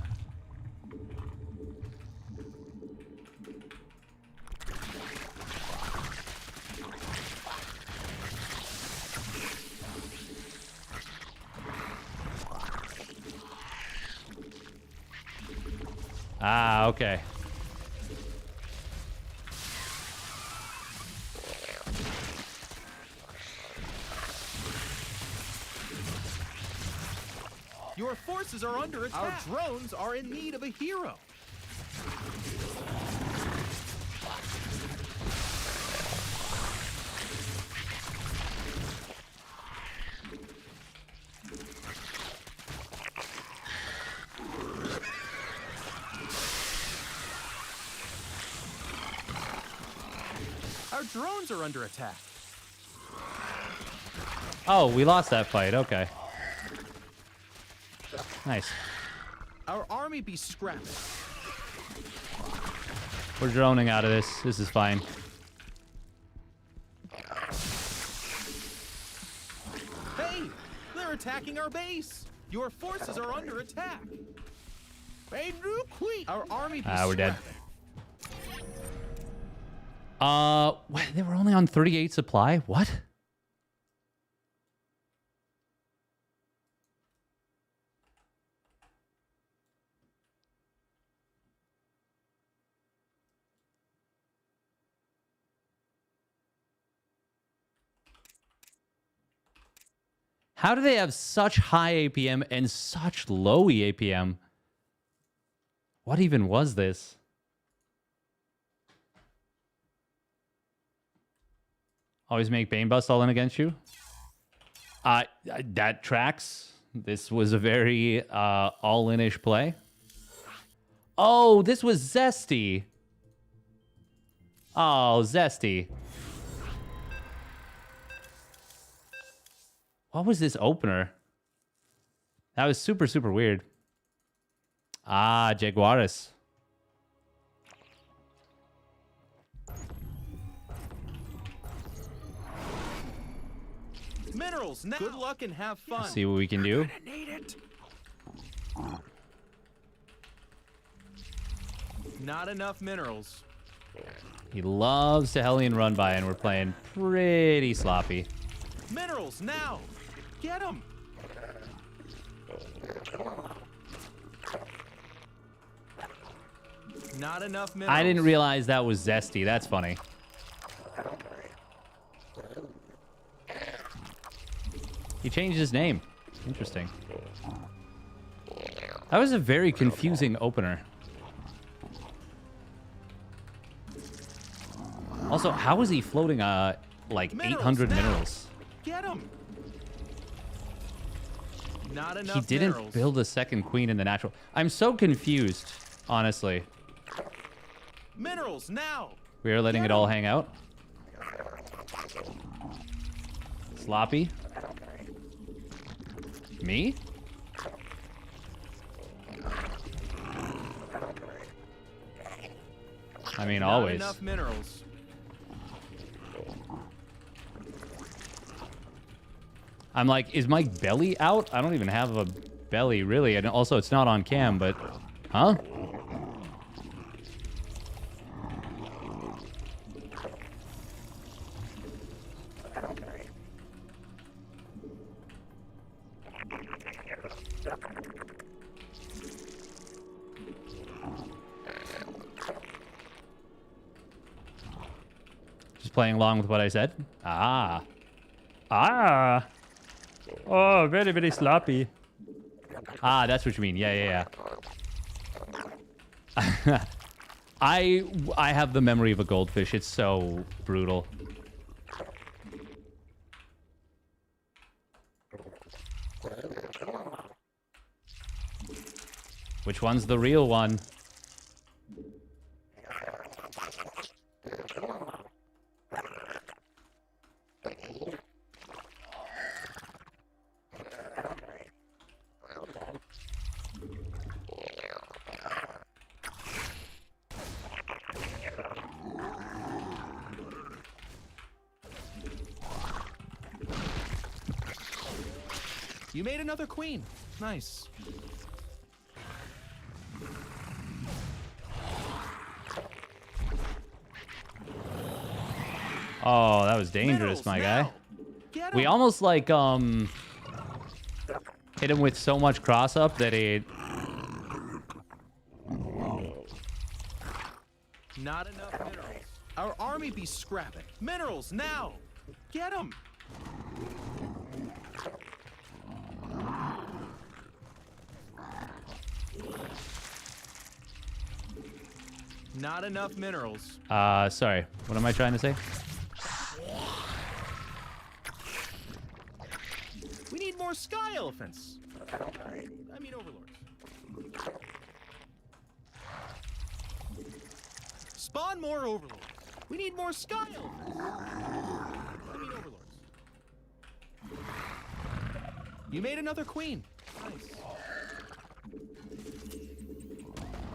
Ah, okay. Your forces are under attack. Our drones are in need of a hero. Our drones are under attack. Oh, we lost that fight. Okay. Nice. Our army be scrapped. We're droning out of this. This is fine. Hey, they're attacking our base. Your forces are under attack. A new queen. Our army be We're dead. scrapping. What? They were only on 38 supply? What? How do they have such high APM and such low EAPM? What even was this? Always make Bane Bust all in against you? That tracks. This was a very all-in-ish play. Oh, this was Zesty. Oh, Zesty. What was this opener? That was super, super weird. Ah, Jaguaris. Minerals now. Good luck and have fun. Let's see what we can do. Need it. Not enough minerals. He loves to Hellion run by, and we're playing pretty sloppy. Minerals now. Get them. Not enough minerals. I didn't realize that was Zesty. That's funny. He changed his name. Interesting. That was a very confusing opener. Also, how was he floating like Minerals 800 now. minerals? Get them. Not enough He didn't minerals. build a second queen in the natural. I'm so confused, honestly. Minerals now. We are letting it all hang out. Sloppy. Me? I mean, Not always. enough minerals. I'm like, is my belly out? I don't even have a belly, really. And also, it's not on cam, but... Huh? Just playing along with what I said. Ah. Ah. Oh, very, very sloppy. Ah, that's what you mean. Yeah. I have the memory of a goldfish. It's so brutal. Which one's the real one? You made another queen. Nice. Oh, that was dangerous, Minerals my now. guy. Get We 'em. almost like hit him with so much cross up that it Not enough minerals. Our army be scrapping. Minerals now. Get them. Not enough minerals. sorry. What am I trying to say? We need more sky elephants. I mean overlords. Spawn more overlords. We need more sky elephants. I mean overlords. You made another queen. Nice.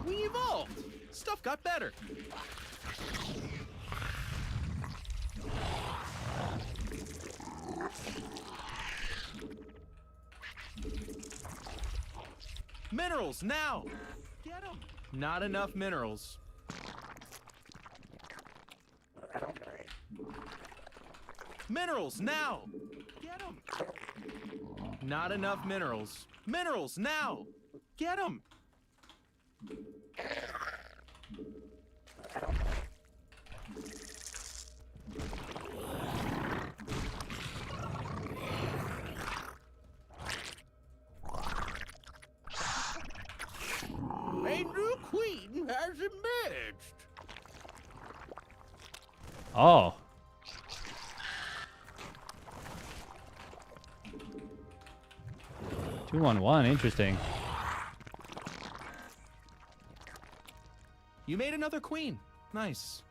We evolved. Stuff got better. Minerals now. Get them. Not enough minerals. Minerals now. Get them. Not enough minerals. Minerals now. Get them. A new queen has emerged. Oh. Two on one. Interesting. You made another queen. Nice.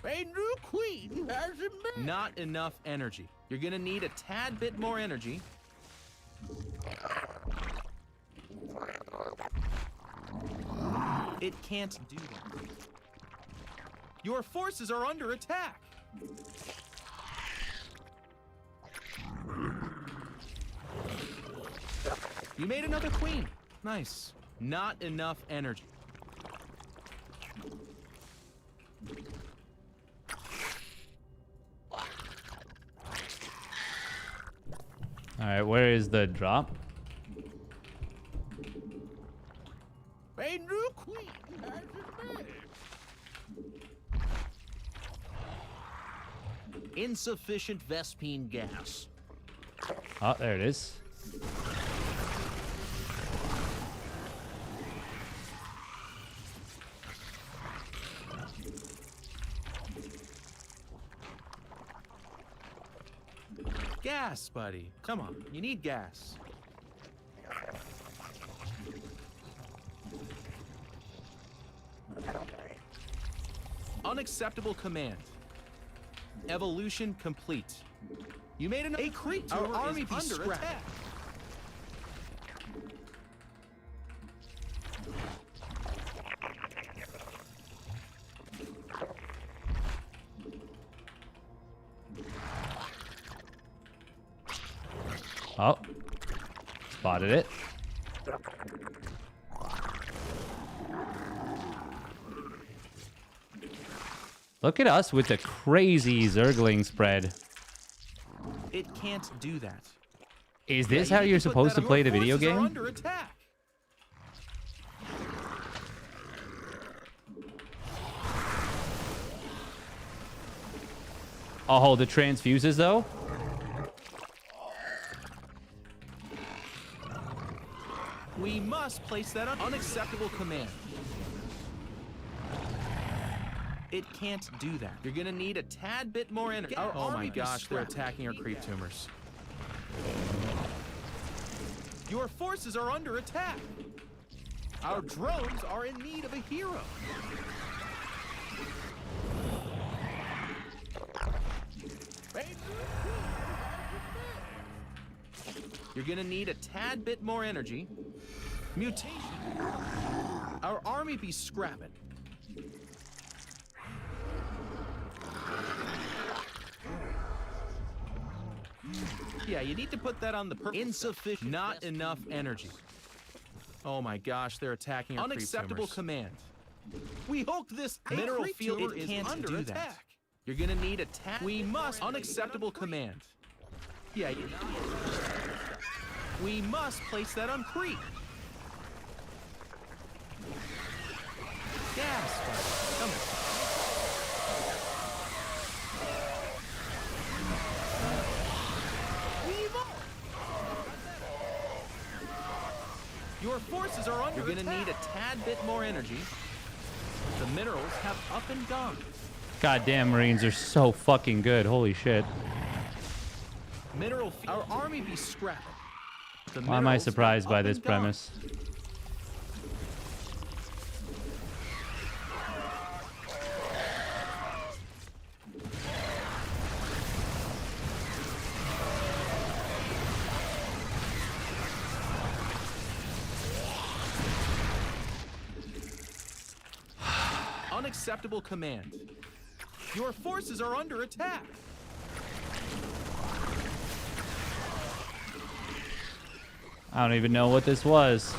A new queen has emerged. Not enough energy. You're gonna need a tad bit more energy. It can't do that. Your forces are under attack. You made another queen. Nice. Not enough energy. All right, where is the drop? A new queen has emerged. Insufficient Vespine gas. Oh, there it is. Gas, buddy. Come on, you need gas. Unacceptable command. Evolution complete. You made a creep. Our army be under attack. Oh, spotted it. Look at us with the crazy Zergling spread. It can't do that. Is this how you're supposed to play the video game? Under attack. Oh, the transfuses though? We must place that on unacceptable command. It can't do that. You're gonna need a tad bit more energy. Oh my gosh, they're attacking our creep tumors. Your forces are under attack. Our drones are in need of a hero. You're gonna need a tad bit more energy. Mutation. Our army be scrapping. Yeah, you need to put that on the insufficient. Not enough energy. Oh my gosh, they're attacking our unacceptable command. We hooked this mineral field. It can't under do attack. That. You're gonna need a tad. We must unacceptable command. Yeah, we must place that on creep. Gas fire. Come on. Your forces are under attack. You're gonna need a tad bit more energy. The minerals have up and gone. Goddamn, Marines are so fucking good. Holy shit. Our army be scrapping. Why am I surprised by this premise? Unacceptable command. Your forces are under attack. I don't even know what this was.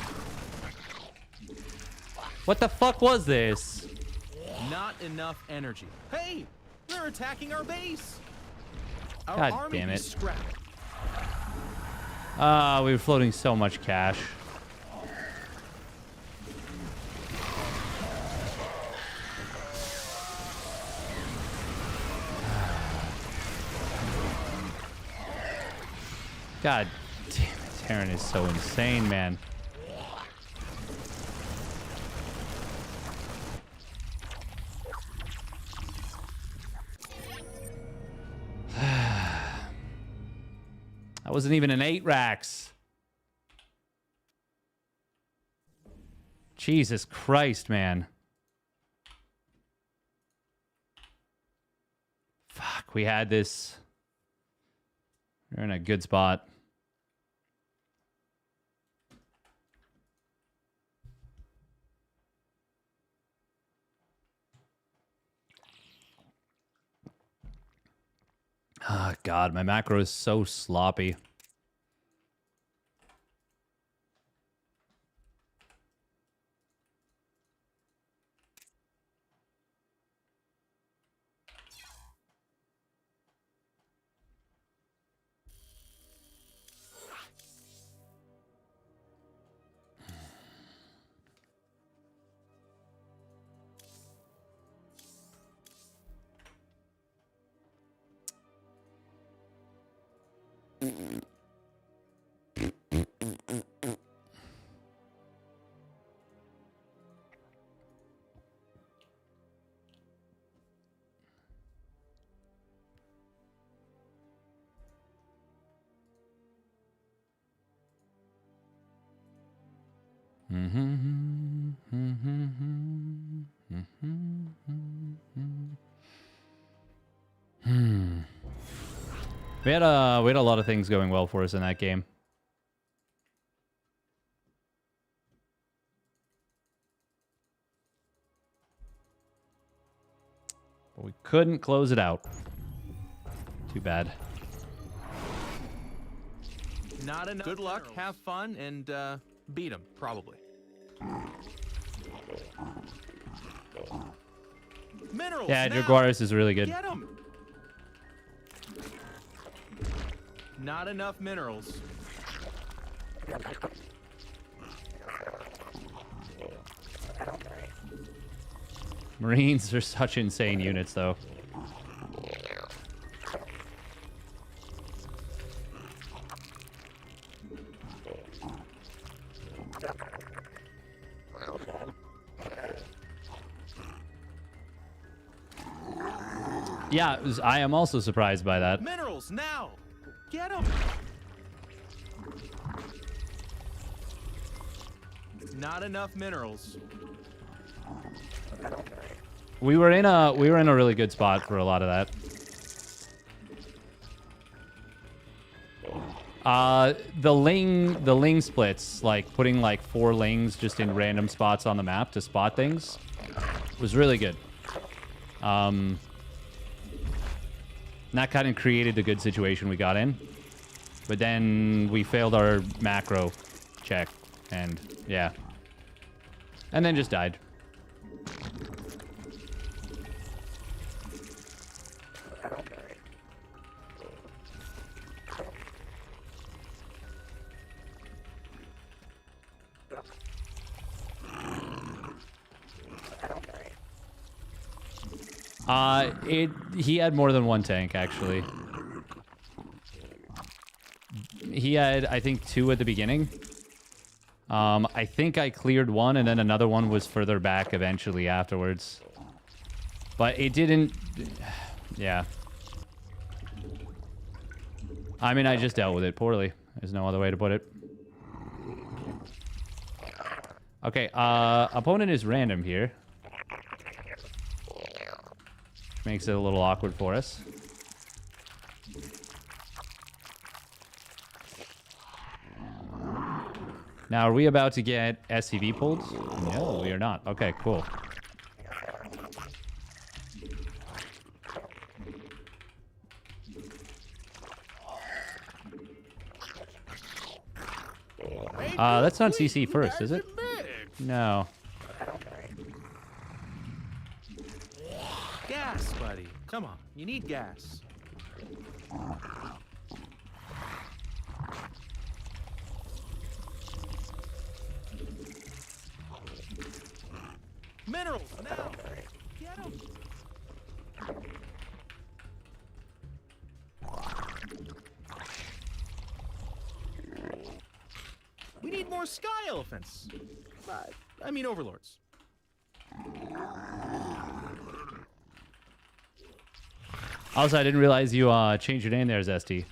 What the fuck was this? Not enough energy. Hey, they're attacking our base. Our God army damn it. scrapped. We were floating so much cash. God damn it, Terran is so insane, man. That wasn't even an 8 racks. Jesus Christ, man. Fuck, we had this. We're in a good spot. Ah, God, my macro is so sloppy. We had a lot of things going well for us in that game. But we couldn't close it out. Too bad. Not enough. Good luck, have fun, and beat him, probably. Minerals. Yeah, now. Jaguaris is really good. Get him. Not enough minerals. Marines are such insane units, though. Yeah, I am also surprised by that. Minerals now. Get him. Not enough minerals. We were in a really good spot for a lot of that. The ling splits, like putting like 4 lings just in random spots on the map to spot things, was really good. That kind of created the good situation we got in. But then we failed our macro check, and yeah. And then just died. He had more than one tank, actually. He had, I think, 2 at the beginning. I think I cleared 1, and then another one was further back eventually afterwards. But it didn't... Yeah. I mean, I just dealt with it poorly. There's no other way to put it. Okay, opponent is random here. Makes it a little awkward for us. Now, are we about to get SCV pulled? No, we are not. Okay, cool. That's not CC first, is it? No. Gas, buddy. Come on. You need gas. Minerals now. Get them. We need more sky elephants. I mean overlords. Also, I didn't realize you changed your name there, Zesty.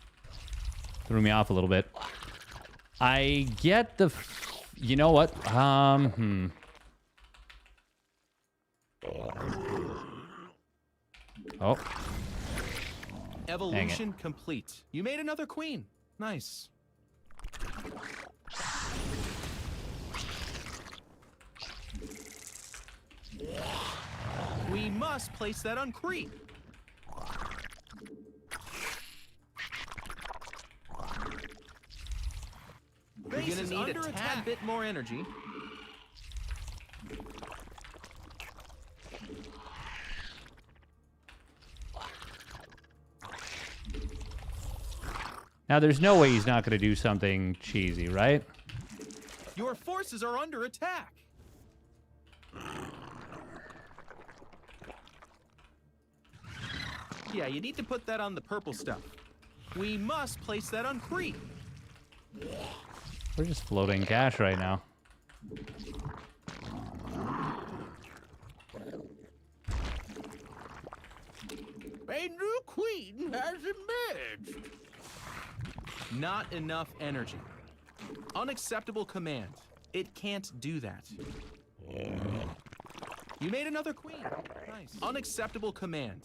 Threw me off a little bit. I get the... You know what? Oh. Evolution complete. You made another queen. Nice. We must place that on creep. You're gonna need a tad bit more energy. Now, there's no way he's not going to do something cheesy, right? Your forces are under attack. Yeah, you need to put that on the purple stuff. We must place that on creep. We're just floating cash right now. A new queen has emerged. Not enough energy. Unacceptable command. It can't do that. You made another queen. Nice. Unacceptable command.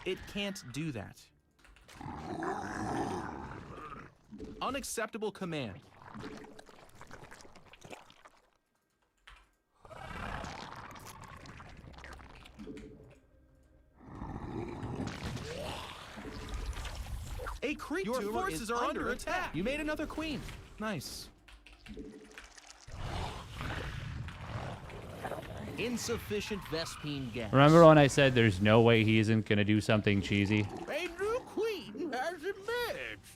It can't do that. Unacceptable command. A creep Your tumor forces is are under under attack. attack. You made another queen. Nice. Insufficient Vespine gas. Remember when I said there's no way he isn't going to do something cheesy? A new queen has emerged.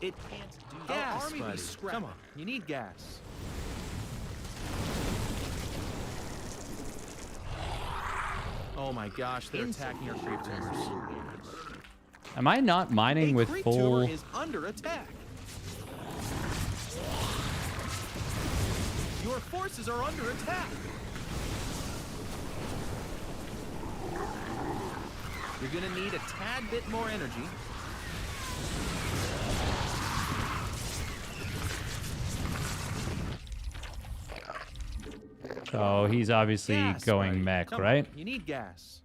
It can't do gas, Our army be buddy. scrapped. Come on, you need gas. Oh my gosh, they're attacking our creep tumors. Am I not mining with creep full... tumor is under attack. Your forces are under attack. You're gonna need a tad bit more energy. Oh, he's obviously Gas, going buddy. mech, Come on, right? you need gas.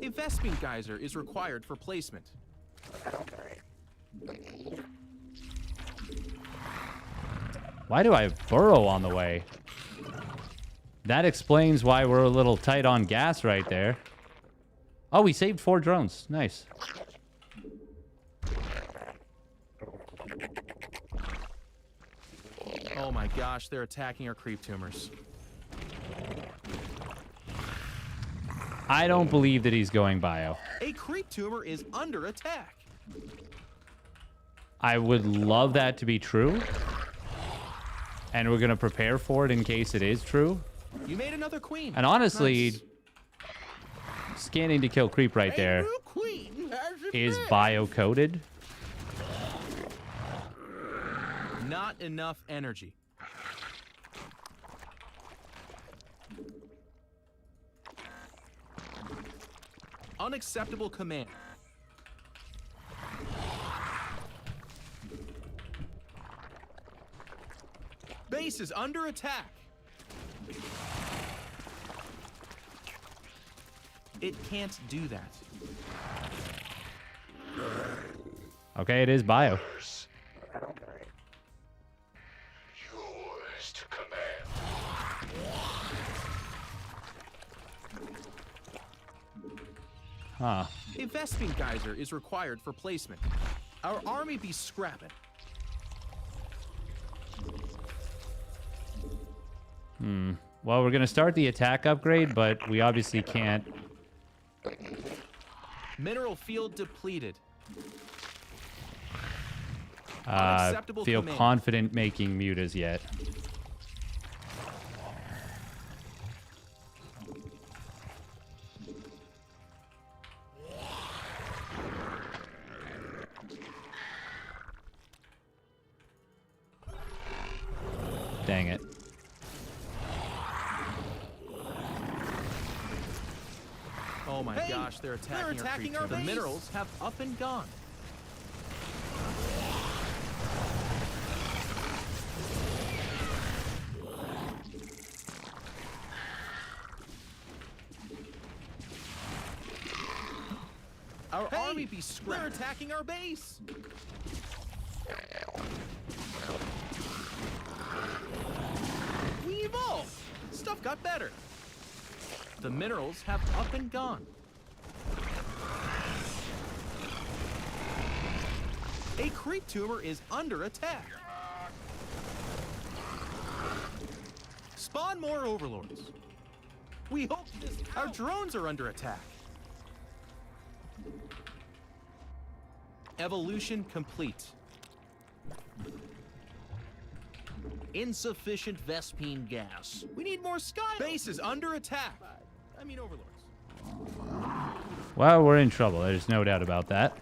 A Vespine geyser is required for placement. Why do I have burrow on the way? That explains why we're a little tight on gas right there. Oh, we saved 4 drones. Nice. Oh my gosh, they're attacking our creep tumors. I don't believe that he's going bio. A creep tumor is under attack. I would love that to be true. And we're going to prepare for it in case it is true. You made another queen. And honestly, Nice. scanning to kill creep right there A new queen has is emerged. bio-coded. Not enough energy. Unacceptable command. Base is under attack. It can't do that. Okay, it is bio. Yours to command. Huh. A Vespine geyser is required for placement. Our army be scrapping. Well, we're going to start the attack upgrade, but we obviously can't. Mineral field depleted. Feel command. confident making mutas yet. Dang it. Oh my gosh, they're attacking our base. The minerals have up and gone. Our army be scrapped. They're attacking our base. We evolved. Stuff got better. The minerals have up and gone. A creep tumor is under attack. Spawn more overlords. We hope this. Our drones are under attack. Evolution complete. Insufficient Vespine gas. We need more sky. Base is under attack. I mean overlords. Well, we're in trouble. There's no doubt about that.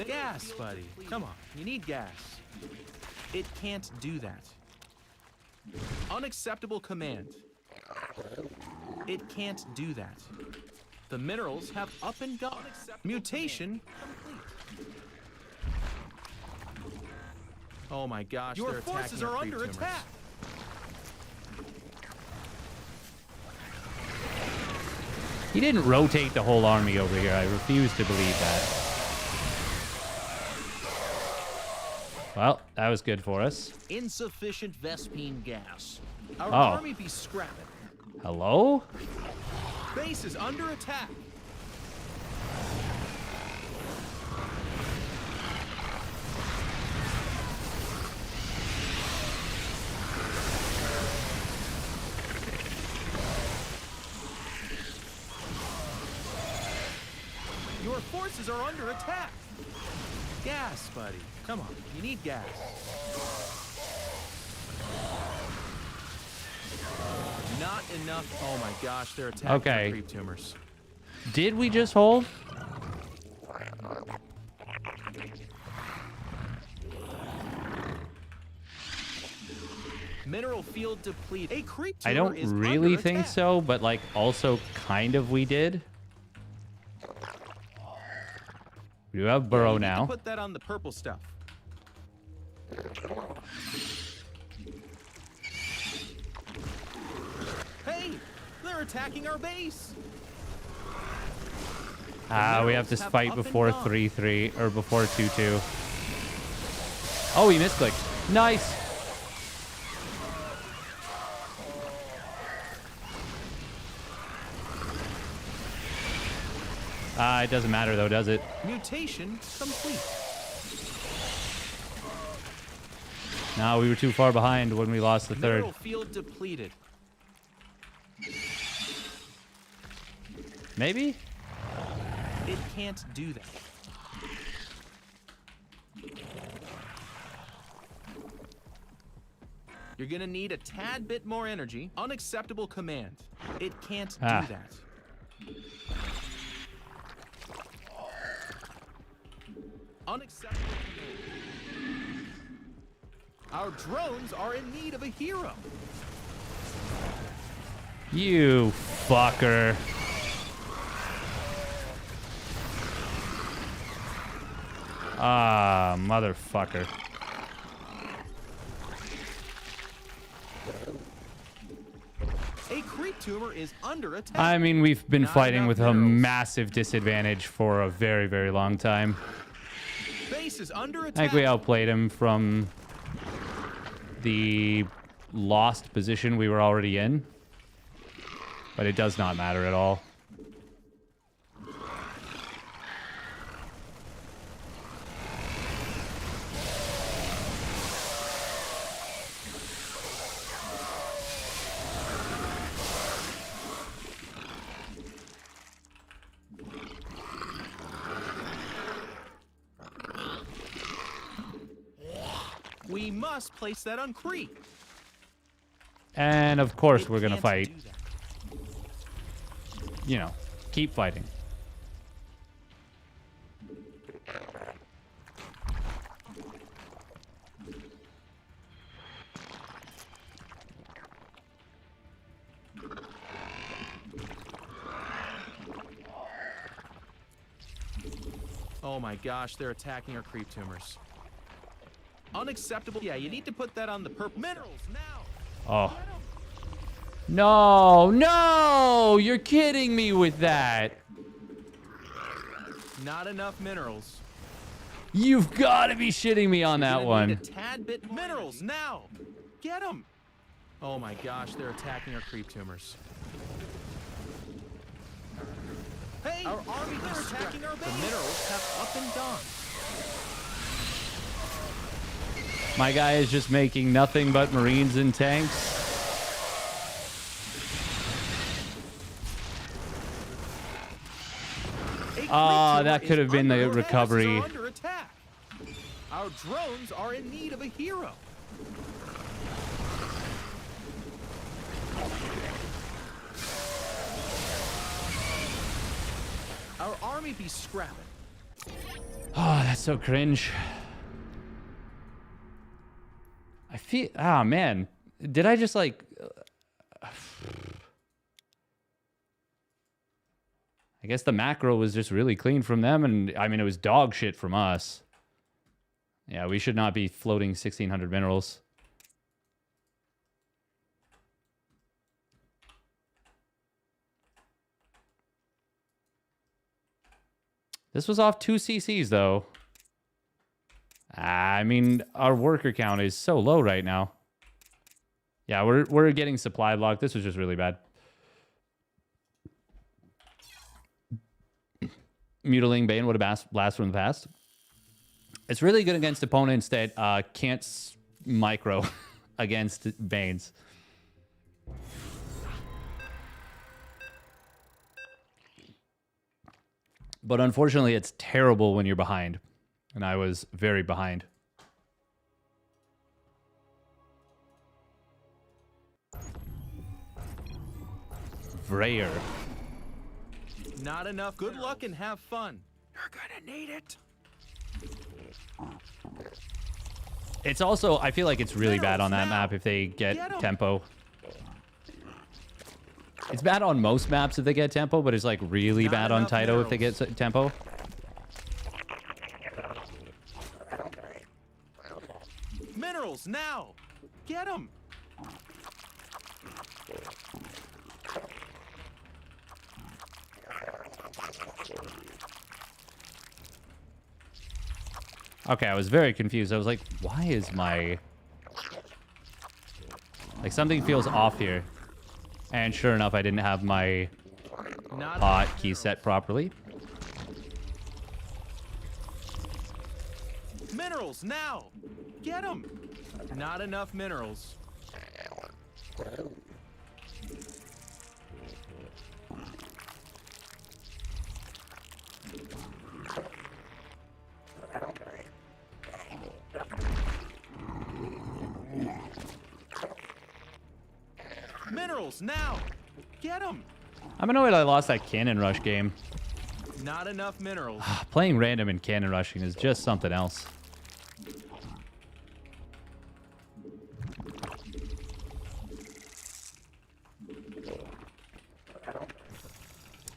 Gas, buddy. Come on, you need gas. It can't do that. Unacceptable command. It can't do that. The minerals have up and gone. Mutation complete. Oh my gosh, Your they're forces attacking our are creep under tumors. attack. He didn't rotate the whole army over here. I refuse to believe that. Well, that was good for us. Insufficient Vespine gas. Our Oh. army be scrapping. Hello? Base is under attack. Your forces are under attack. Gas, buddy. Come on, you need gas. Not enough. Oh my gosh, they're attacking Okay. our creep tumors. Did we just hold? Mineral field depleted. A creep I tumor don't is really under think attack. so, but like also kind of we did. We do have burrow You need to now. put that on the purple stuff. Hey, they're attacking our base. We have to minerals have fight up and before gone. 3-3 or before 2-2. Oh, he misclicked. Nice. It doesn't matter though, does it? Mutation complete. No, we were too far behind when we lost the third. Mineral field depleted. Maybe? It can't do that. You're gonna need a tad bit more energy. Unacceptable command. It can't do that. Unacceptable command. Our drones are in need of a hero. You fucker. Ah, motherfucker. A creep tumor is under attack. I mean, we've been Not fighting enough with a minerals. massive disadvantage for a very, very long time. Base is under I attack. think we outplayed him from the lost position we were already in. But it does not matter at all. We must place that on creep. And of course, It we're going to can't fight. do that. You know, keep fighting. Oh my gosh, they're attacking our creep tumors. Unacceptable. Yeah, you need to put that on the purple minerals now. Oh. No, no! You're kidding me with that. Not enough minerals. You've got to be shitting me on You're that gonna one. need a tad bit more minerals now. Get them. Oh my gosh, they're attacking our creep tumors. Hey, our army is attacking our base. The minerals have up and gone. My guy is just making nothing but Marines and tanks. Ah, that could have been the recovery. Under attack. Our drones are in need of a hero. Our army be scrapping. Oh, that's so cringe. I feel... Ah, man. Did I just, like... I guess the macro was just really clean from them, and I mean, it was dog shit from us. Yeah, we should not be floating 1,600 minerals. This was off 2 CCs, though. I mean, our worker count is so low right now. Yeah, we're getting supply blocked. This was just really bad. Mutilating Bane would have blast from the past. It's really good against opponents that can't micro against Banes. But unfortunately, it's terrible when you're behind. And I was very behind. Vrayer. Not enough. Good luck and have fun. You're gonna need it. It's also, I feel like it's really bad on that map if they get tempo. It's bad on most maps if they get tempo, but it's like really bad on Taito if they get tempo. Minerals now. Get them. Okay, I was very confused. I was like, why is my... Like, something feels off here. And sure enough, I didn't have my hotkey set properly. Minerals now. Get them. Not enough minerals. Minerals now. Get them. I'm annoyed I lost that cannon rush game. Not enough minerals. Playing random and cannon rushing is just something else.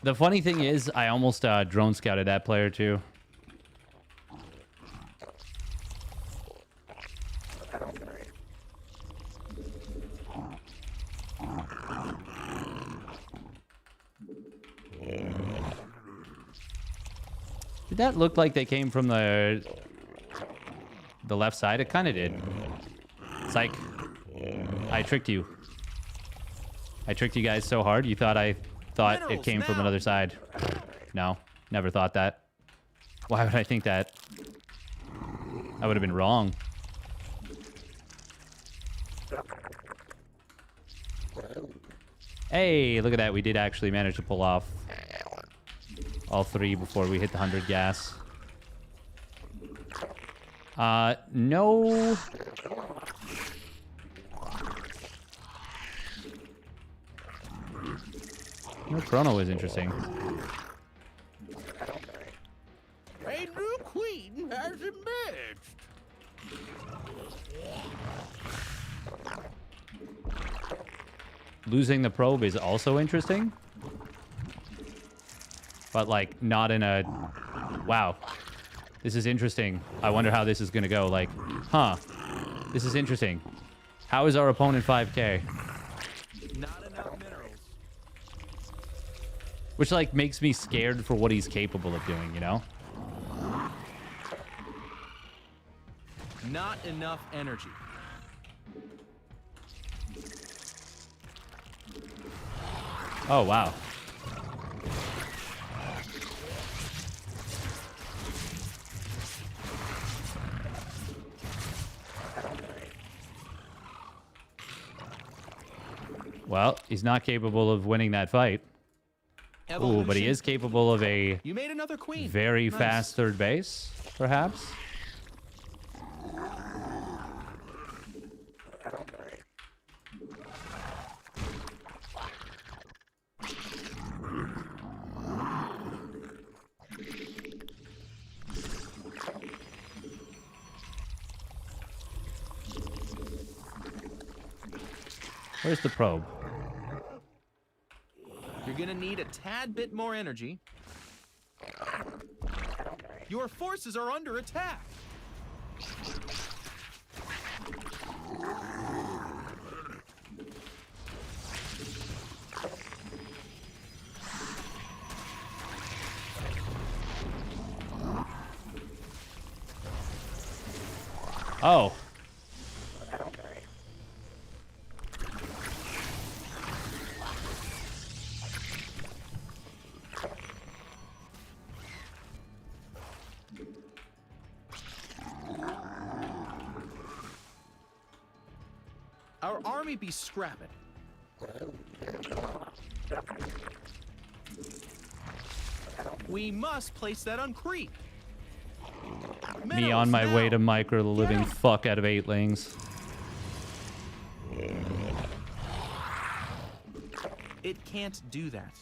The funny thing is, I almost drone scouted that player too. Did that look like they came from the left side? It kind of did. It's like, I tricked you. I tricked you guys so hard, you thought I thought it came from another side. No, never thought that. Why would I think that? I would have been wrong. Hey, look at that. We did actually manage to pull off all three before we hit the 100 gas. No. No chrono is interesting. A new queen has emerged. Losing the probe is also interesting. But, like, not in a... Wow. This is interesting. I wonder how this is going to go. Like, huh. This is interesting. How is our opponent 5K? Not enough minerals. Which, like, makes me scared for what he's capable of doing, you know? Not enough energy. Oh, wow. Well, he's not capable of winning that fight. Ooh, but he is capable of a You made another queen. very Nice. fast third base, perhaps. Where's the probe? You're gonna need a tad bit more energy. Your forces are under attack. Oh. Our army be scrapping. We must place that on creep. Me on my way to micro the living fuck out of 8lings. It can't do that.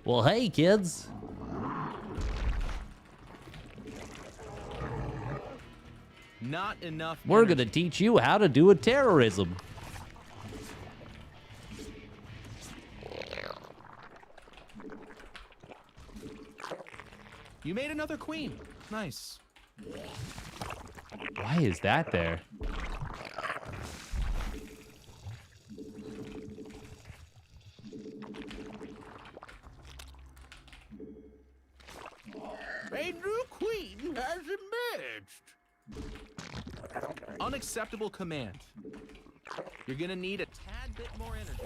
Well, hey, kids. Not enough. We're energy. gonna teach you how to do a terrorism. You made another queen. Nice. Why is that there? A new queen has emerged. Unacceptable command. You're gonna need a tad bit more energy.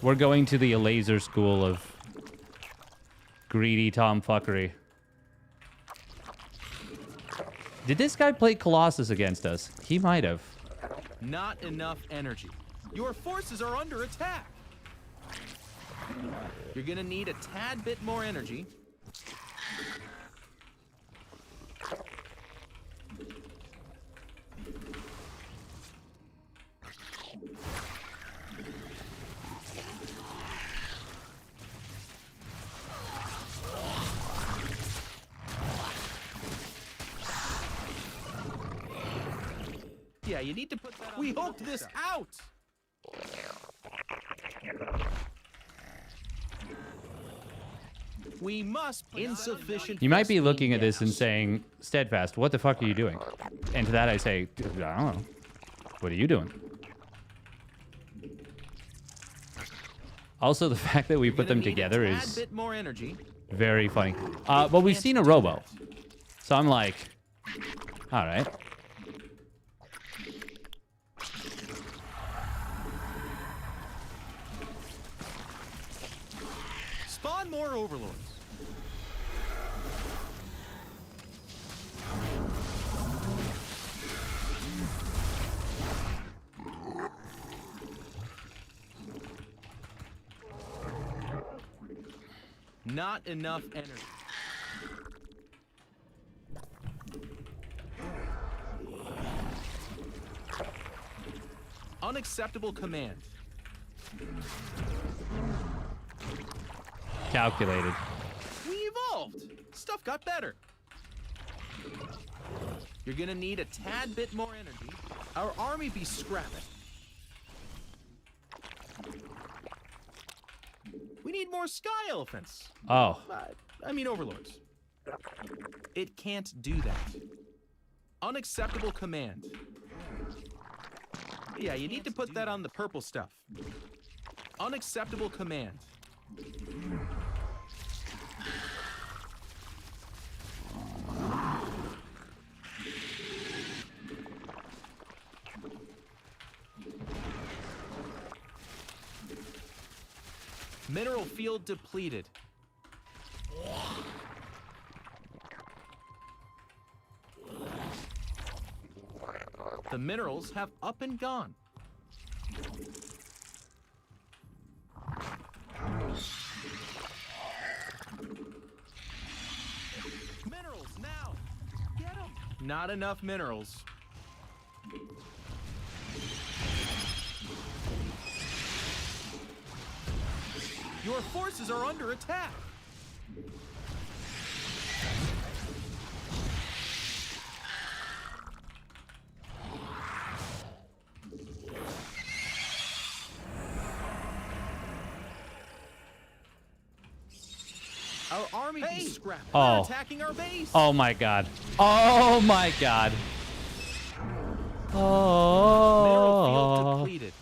We're going to the laser school of greedy tomfuckery. Did this guy play Colossus against us? He might have. Not enough energy. Your forces are under attack. You're gonna need a tad bit more energy. Yeah, you need to put that on. We hulked this out! We must insufficient. You might be looking at this and saying, Steadfast, what the fuck are you doing? And to that I say, I don't know. What are you doing? Also, the fact that we put them together is bit more energy. very funny. But we've seen a robo. So I'm like, all right. Spawn more overlords. Not enough energy. Unacceptable command. Calculated. We evolved. Stuff got better. You're gonna need a tad bit more energy. Our army be scrapping. We need more sky elephants. Oh. I mean overlords. It can't do that. Unacceptable command. Yeah, you need to put that on the purple stuff. Unacceptable command. Mineral field depleted. The minerals have up and gone. Minerals now. Get them. Not enough minerals. Your forces are under attack. Our army be scrapped. Oh. They're attacking our base. Oh my god. Oh my god. Mineral field Oh. depleted.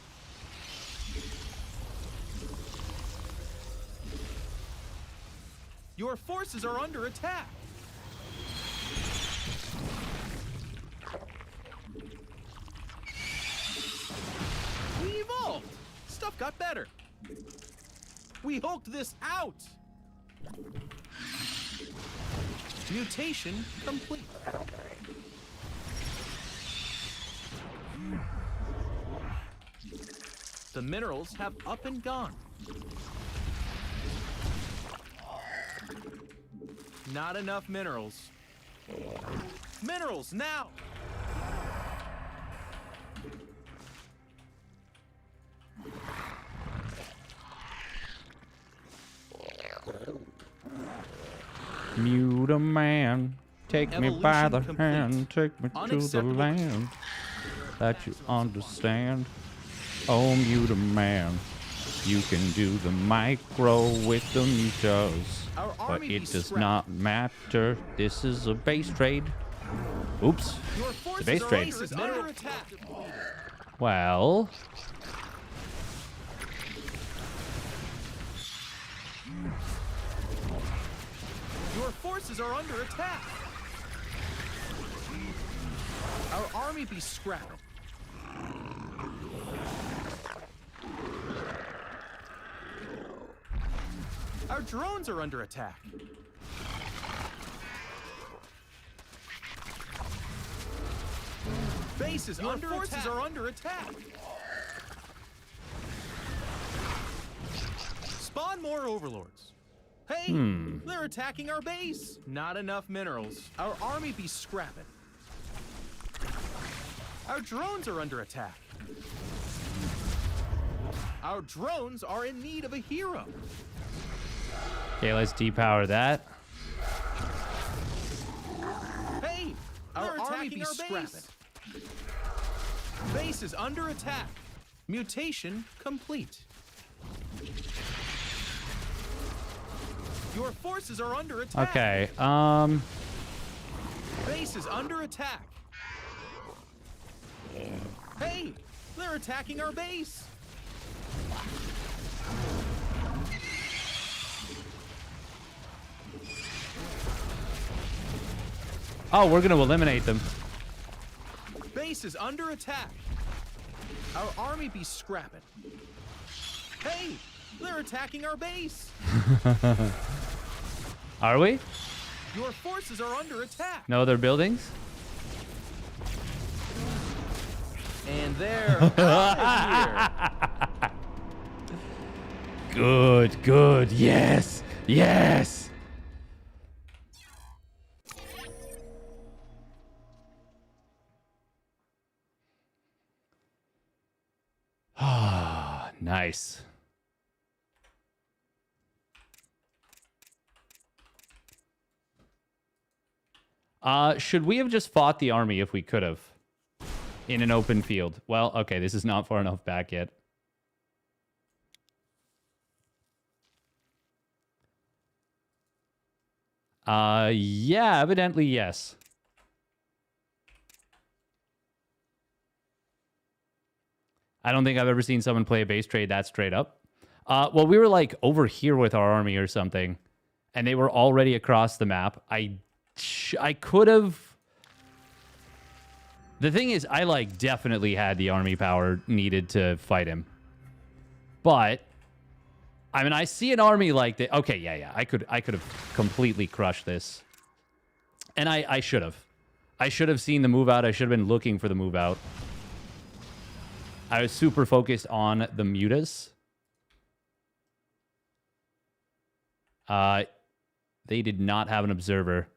Your forces are under attack. We evolved. Stuff got better. We hulked this out. Mutation complete. The minerals have up and gone. Not enough minerals. Minerals now! Mute a man, take me by the Evolution hand, take me to the Unacceptable. land that you understand. Oh, mute a man, you can do the micro with the meters, Our but army be it does scrapped. not matter. This is a base trade. Oops. Your forces base are trade. under attack. Well, Your forces are under attack. Our army be scrapped. Our drones are under attack. Bases under forces attack. Are under attack. Spawn more overlords. Hey, they're attacking our base. Not enough minerals. Our army be scrapping. Our drones are under attack. Our drones are in need of a hero. okay, let's depower that. Hey, our army be scrapping. Base is under attack. Mutation complete. Your forces are under attack. Okay, Base is under attack. Hey, they're attacking our base. oh, we're gonna eliminate them. Base is under attack. Our army be scrapping. Hey, they're attacking our base. Are we? Your forces are under attack. No other buildings? And they're out of here. Good, good. Yes, yes. Ah, nice. Should we have just fought the army if we could have? In an open field. Well, okay, this is not far enough back yet. Yeah, evidently yes. I don't think I've ever seen someone play a base trade that straight up. Well, we were like over here with our army or something, and they were already across the map. I could have... The thing is, I like definitely had the army power needed to fight him. But I mean, I see an army like that. Okay, yeah. I could have completely crushed this. And I should have. I should have seen the move out. I should have been looking for the move out. I was super focused on the mutas. They did not have an observer.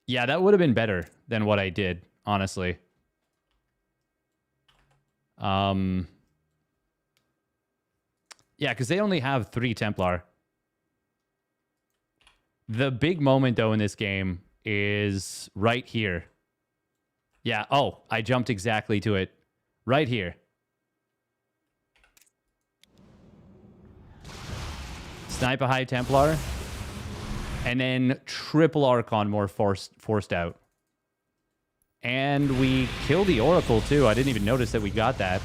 Yeah, that would have been better than what I did, honestly. Yeah, because they only have 3 Templar. The big moment, though, in this game is right here. Yeah, oh, I jumped exactly to it. Right here. Snipe a high Templar. And then triple Archon more forced out. And we killed the Oracle, too. I didn't even notice that we got that.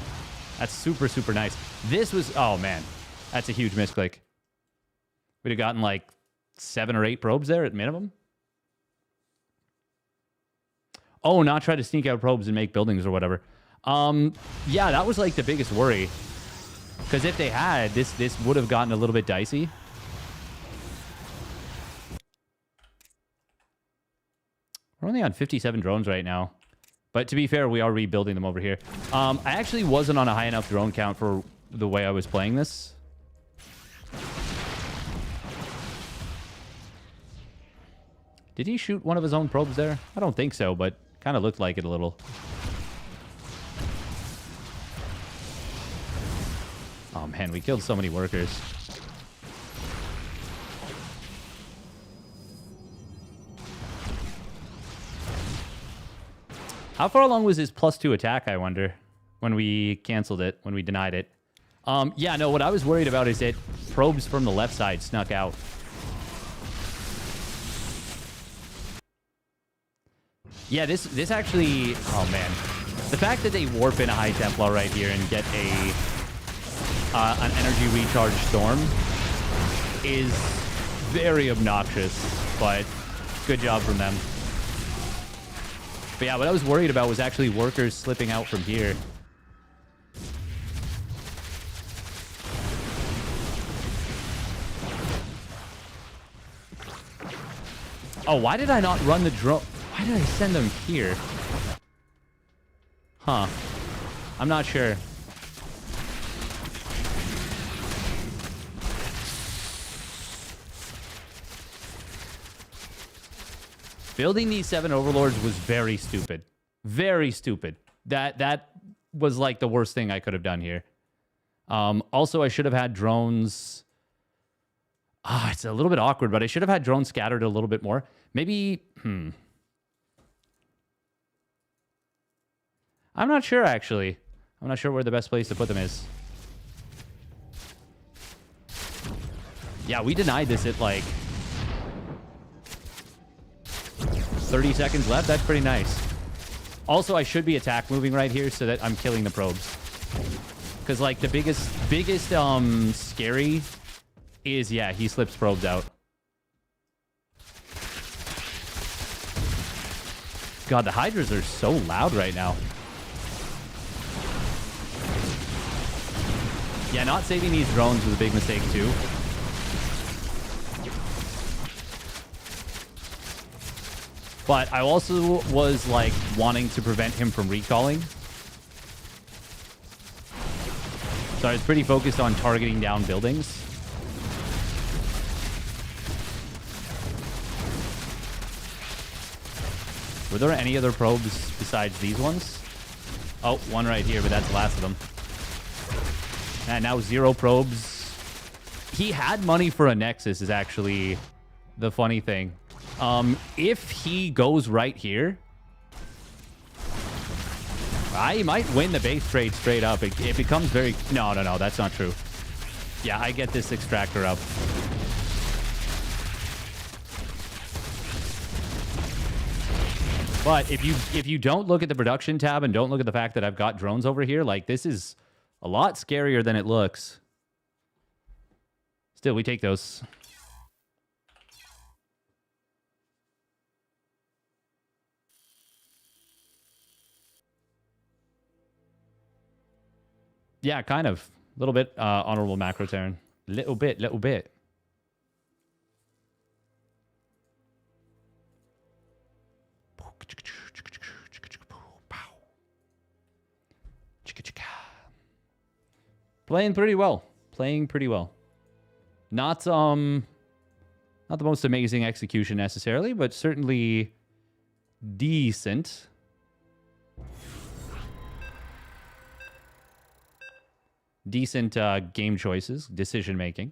That's super, super nice. This was... Oh, man. That's a huge misclick. We'd have gotten, like, 7 or 8 probes there at minimum. Oh, not try to sneak out probes and make buildings or whatever. Yeah, that was, like, the biggest worry. Because if they had, this would have gotten a little bit dicey. We're only on 57 drones right now. But to be fair, we are rebuilding them over here. I actually wasn't on a high enough drone count for the way I was playing this. Did he shoot one of his own probes there? I don't think so, but kind of looked like it a little. Oh man, we killed so many workers. How far along was his +2 attack, I wonder, when we canceled it, when we denied it? Yeah, no, what I was worried about is that probes from the left side snuck out. Yeah, this actually... Oh, man. The fact that they warp in a High Templar right here and get an energy recharge storm is very obnoxious, but good job from them. But yeah, what I was worried about was actually workers slipping out from here. Oh, why did I not run the drone? Why did I send them here? Huh. I'm not sure. Building these 7 overlords was very stupid. Very stupid. That was like the worst thing I could have done here. Also, I should have had drones... it's a little bit awkward, but I should have had drones scattered a little bit more. Maybe... I'm not sure, actually. I'm not sure where the best place to put them is. Yeah, we denied this at, like... 30 seconds left. That's pretty nice. Also, I should be attack moving right here so that I'm killing the probes. Because, like, the biggest scary is, yeah, he slips probes out. God, the Hydras are so loud right now. Yeah, not saving these drones was a big mistake, too. But I also was, like, wanting to prevent him from recalling. So I was pretty focused on targeting down buildings. Were there any other probes besides these ones? Oh, one right here, but that's the last of them. And now 0 probes. He had money for a Nexus is actually the funny thing. If he goes right here, I might win the base trade straight up. It becomes very... No, that's not true. Yeah, I get this extractor up. But if you don't look at the production tab and don't look at the fact that I've got drones over here, like, this is a lot scarier than it looks. Still, we take those. Yeah, kind of. A little bit honorable macro turn. Little bit. Playing pretty well. Not the most amazing execution necessarily, but certainly decent. Decent game choices, decision making.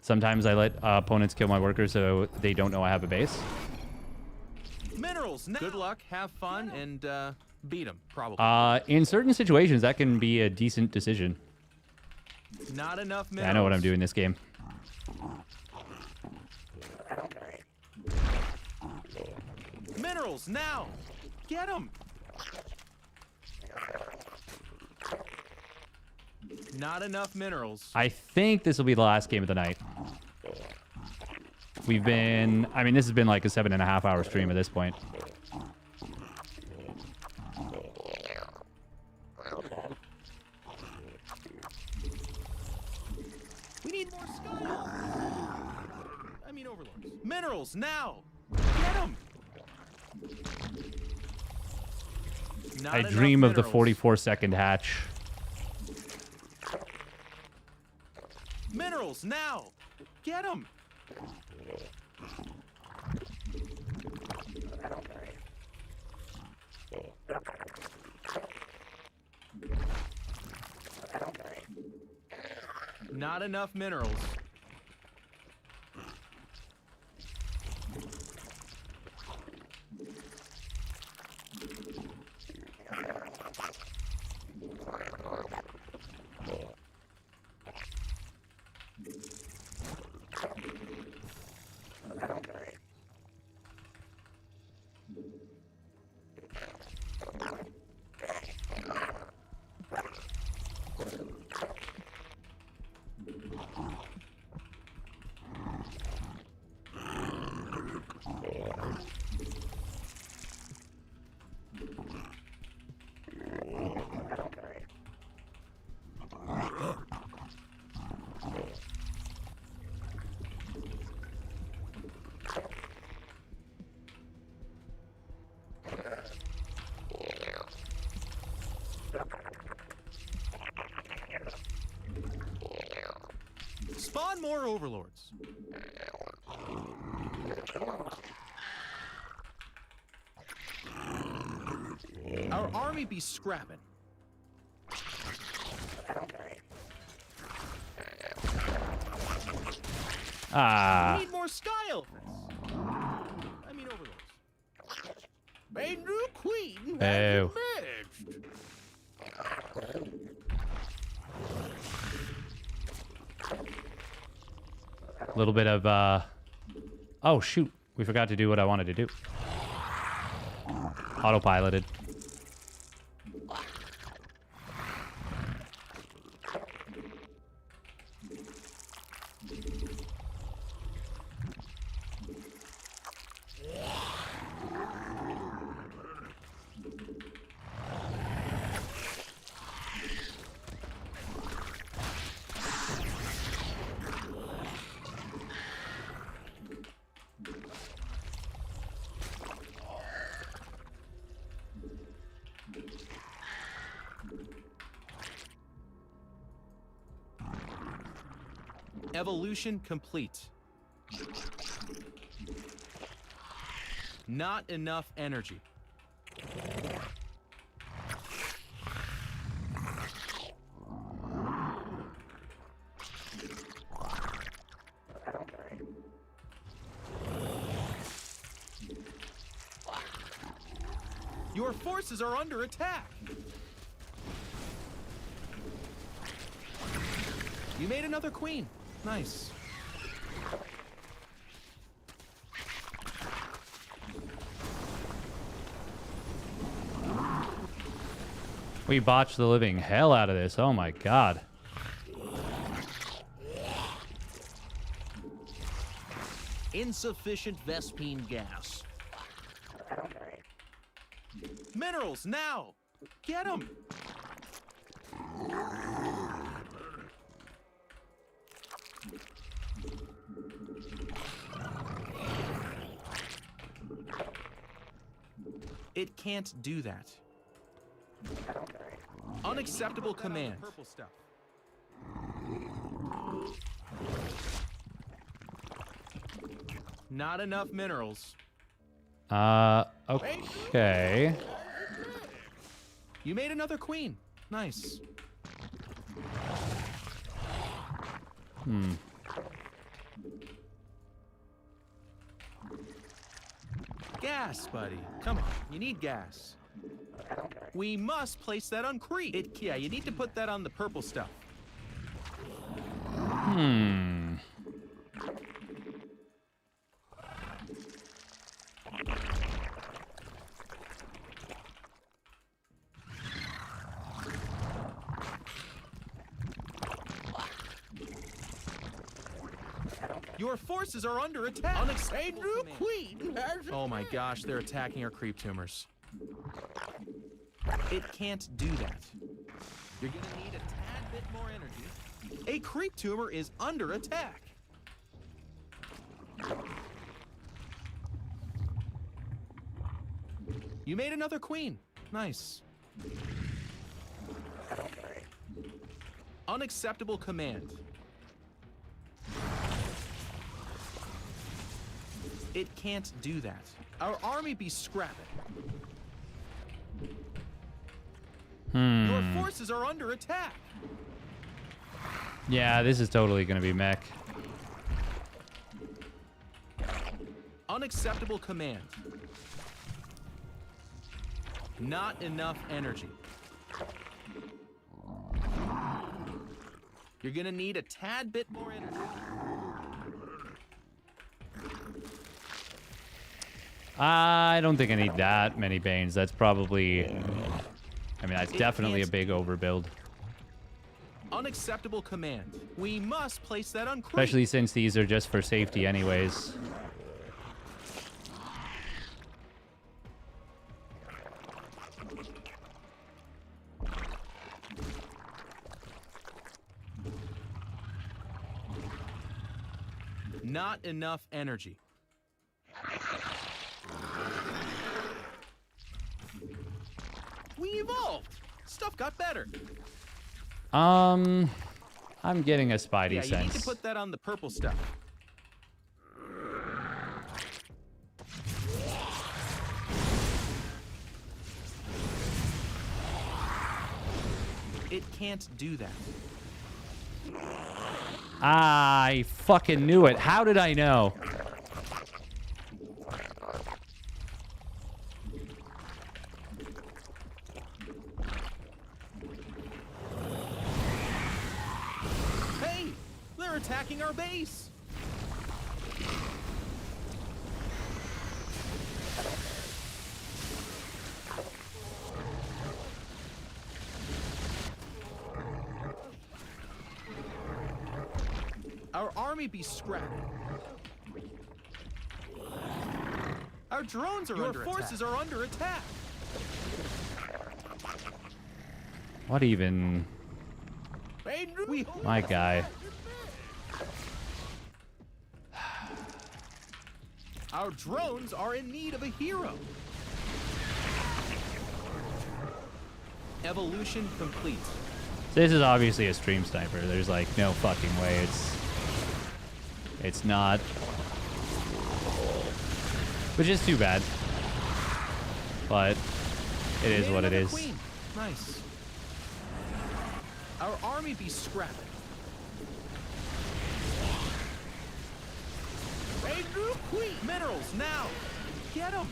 Sometimes I let opponents kill my workers so they don't know I have a base. Minerals. Good luck, have fun, and Beat him, probably. In certain situations, that can be a decent decision. Not enough minerals. Yeah, I know what I'm doing this game. Minerals, now! Get them! Not enough minerals. I think this will be the last game of the night. We've been... I mean, this has been like a 7.5-hour stream at this point. We need more sky. I mean, overlords. Minerals, now! Get them! I dream of the 44-second hatch. Minerals, now! Get them! Not enough minerals. Spawn more overlords. Our army be scrapping. Ah. We need more sky elephants. I mean overlords. A new queen has Oh. emerged. A little bit of, oh, shoot. We forgot to do what I wanted to do. Autopiloted. Evolution complete. Not enough energy. Your forces are under attack. You made another queen. Nice. We botched the living hell out of this. Oh my god. Insufficient Vespine gas. Minerals, now! Get them! It can't do that. Unacceptable command. Purple stuff. Not enough minerals. Okay. You made another queen. Nice. Gas, buddy. Come on. You need gas. We must place that on creep. Yeah, you need to put that on the purple stuff. Your forces are under attack. Unacceptable queen. Oh my gosh, they're attacking our creep tumors. It can't do that. You're gonna need a tad bit more energy. A creep tumor is under attack. You made another queen. Nice. Unacceptable command. It can't do that. Our army be scrapping. Your forces are under attack. Yeah, this is totally going to be mech. Unacceptable command. Not enough energy. You're gonna need a tad bit more energy. I don't think I need that many Banes. That's probably... I mean, that's definitely a big overbuild. Unacceptable command. We must place that on creep. Especially since these are just for safety anyways. Not enough energy. We evolved. Stuff got better. I'm getting a Spidey Yeah, sense. you need to put that on the purple stuff. It can't do that. I fucking knew it. How did I know? Hey, they're attacking our base. Our army be scrapped. Our drones are under attack. Your forces are under attack. What even? My guy. Our drones are in need of a hero. Evolution complete. This is obviously a stream sniper. There's like no fucking way it's not. Which is too bad. But it is what it is. Queen. Nice. Our army be scrapped. A new queen. Minerals now. Get them.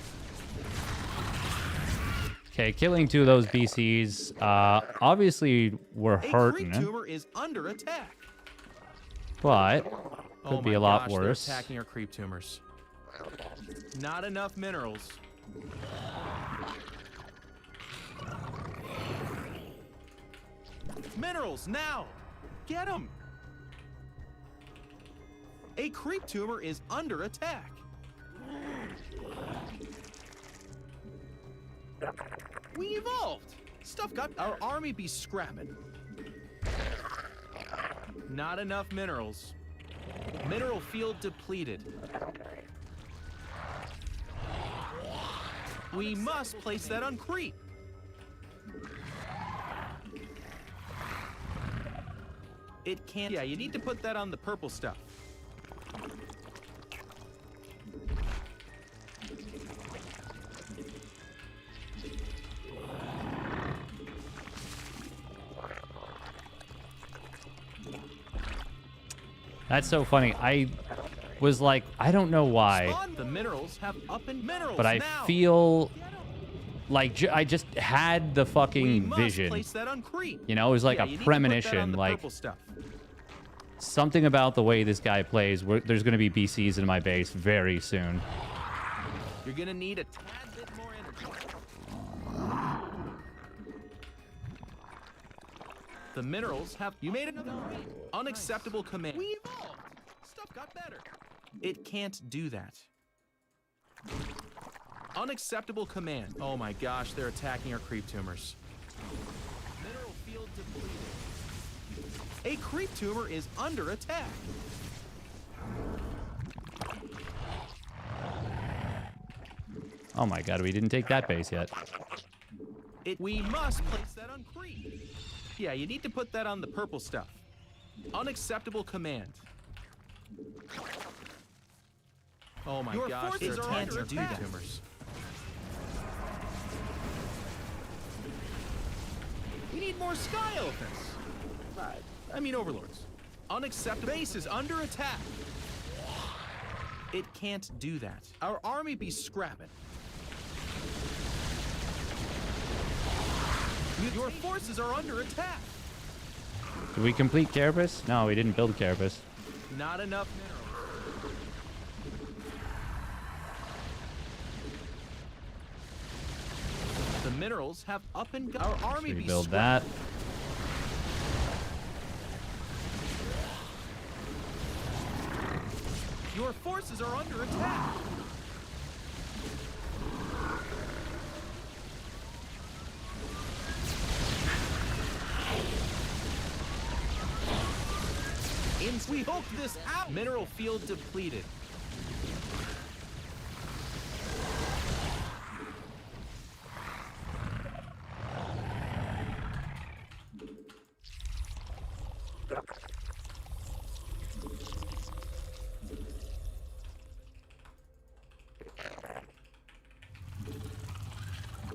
Okay, killing two of those BCs. Obviously we're hurting. A creep tumor is under attack. But could be a lot They're worse. attacking our creep tumors. Not enough minerals. Minerals now. Get them. A creep tumor is under attack. We evolved. Stuff got our army be scrapping. Not enough minerals. Mineral field depleted. We must place that on creep. It can't. Yeah, you need to put that on the purple stuff. That's so funny. I was like, I don't know why, Spawn the minerals have up in minerals but I now. feel Like, I just had the We fucking must vision. place that on creep. You know, it was like Yeah, a you need to put that on premonition. the Like, purple stuff. something about the way this guy plays. There's going to be BCs in my base very soon. You're gonna need a tad bit more energy. The minerals have. You made another creep. Unacceptable command. We evolved. Stuff got better. It can't do that. Unacceptable command. Oh my gosh, they're attacking our creep tumors. Mineral field depleted. A creep tumor is under attack. Oh my god, we didn't take that base yet. We must place that on creep. Yeah, you need to put that on the purple stuff. Unacceptable command. Oh my gosh, they're attacking creep tumors. We need more sky elephants. I mean overlords. Unacceptable. Base is under attack. It can't do that. Our army be scrapping. Your forces are under attack. Did we complete Carapace? No, we didn't build Carapace. Not enough minerals. The minerals have up and gone. Our army be Rebuild scrapped. that. Your forces are under attack. We hooked this out. Mineral field depleted.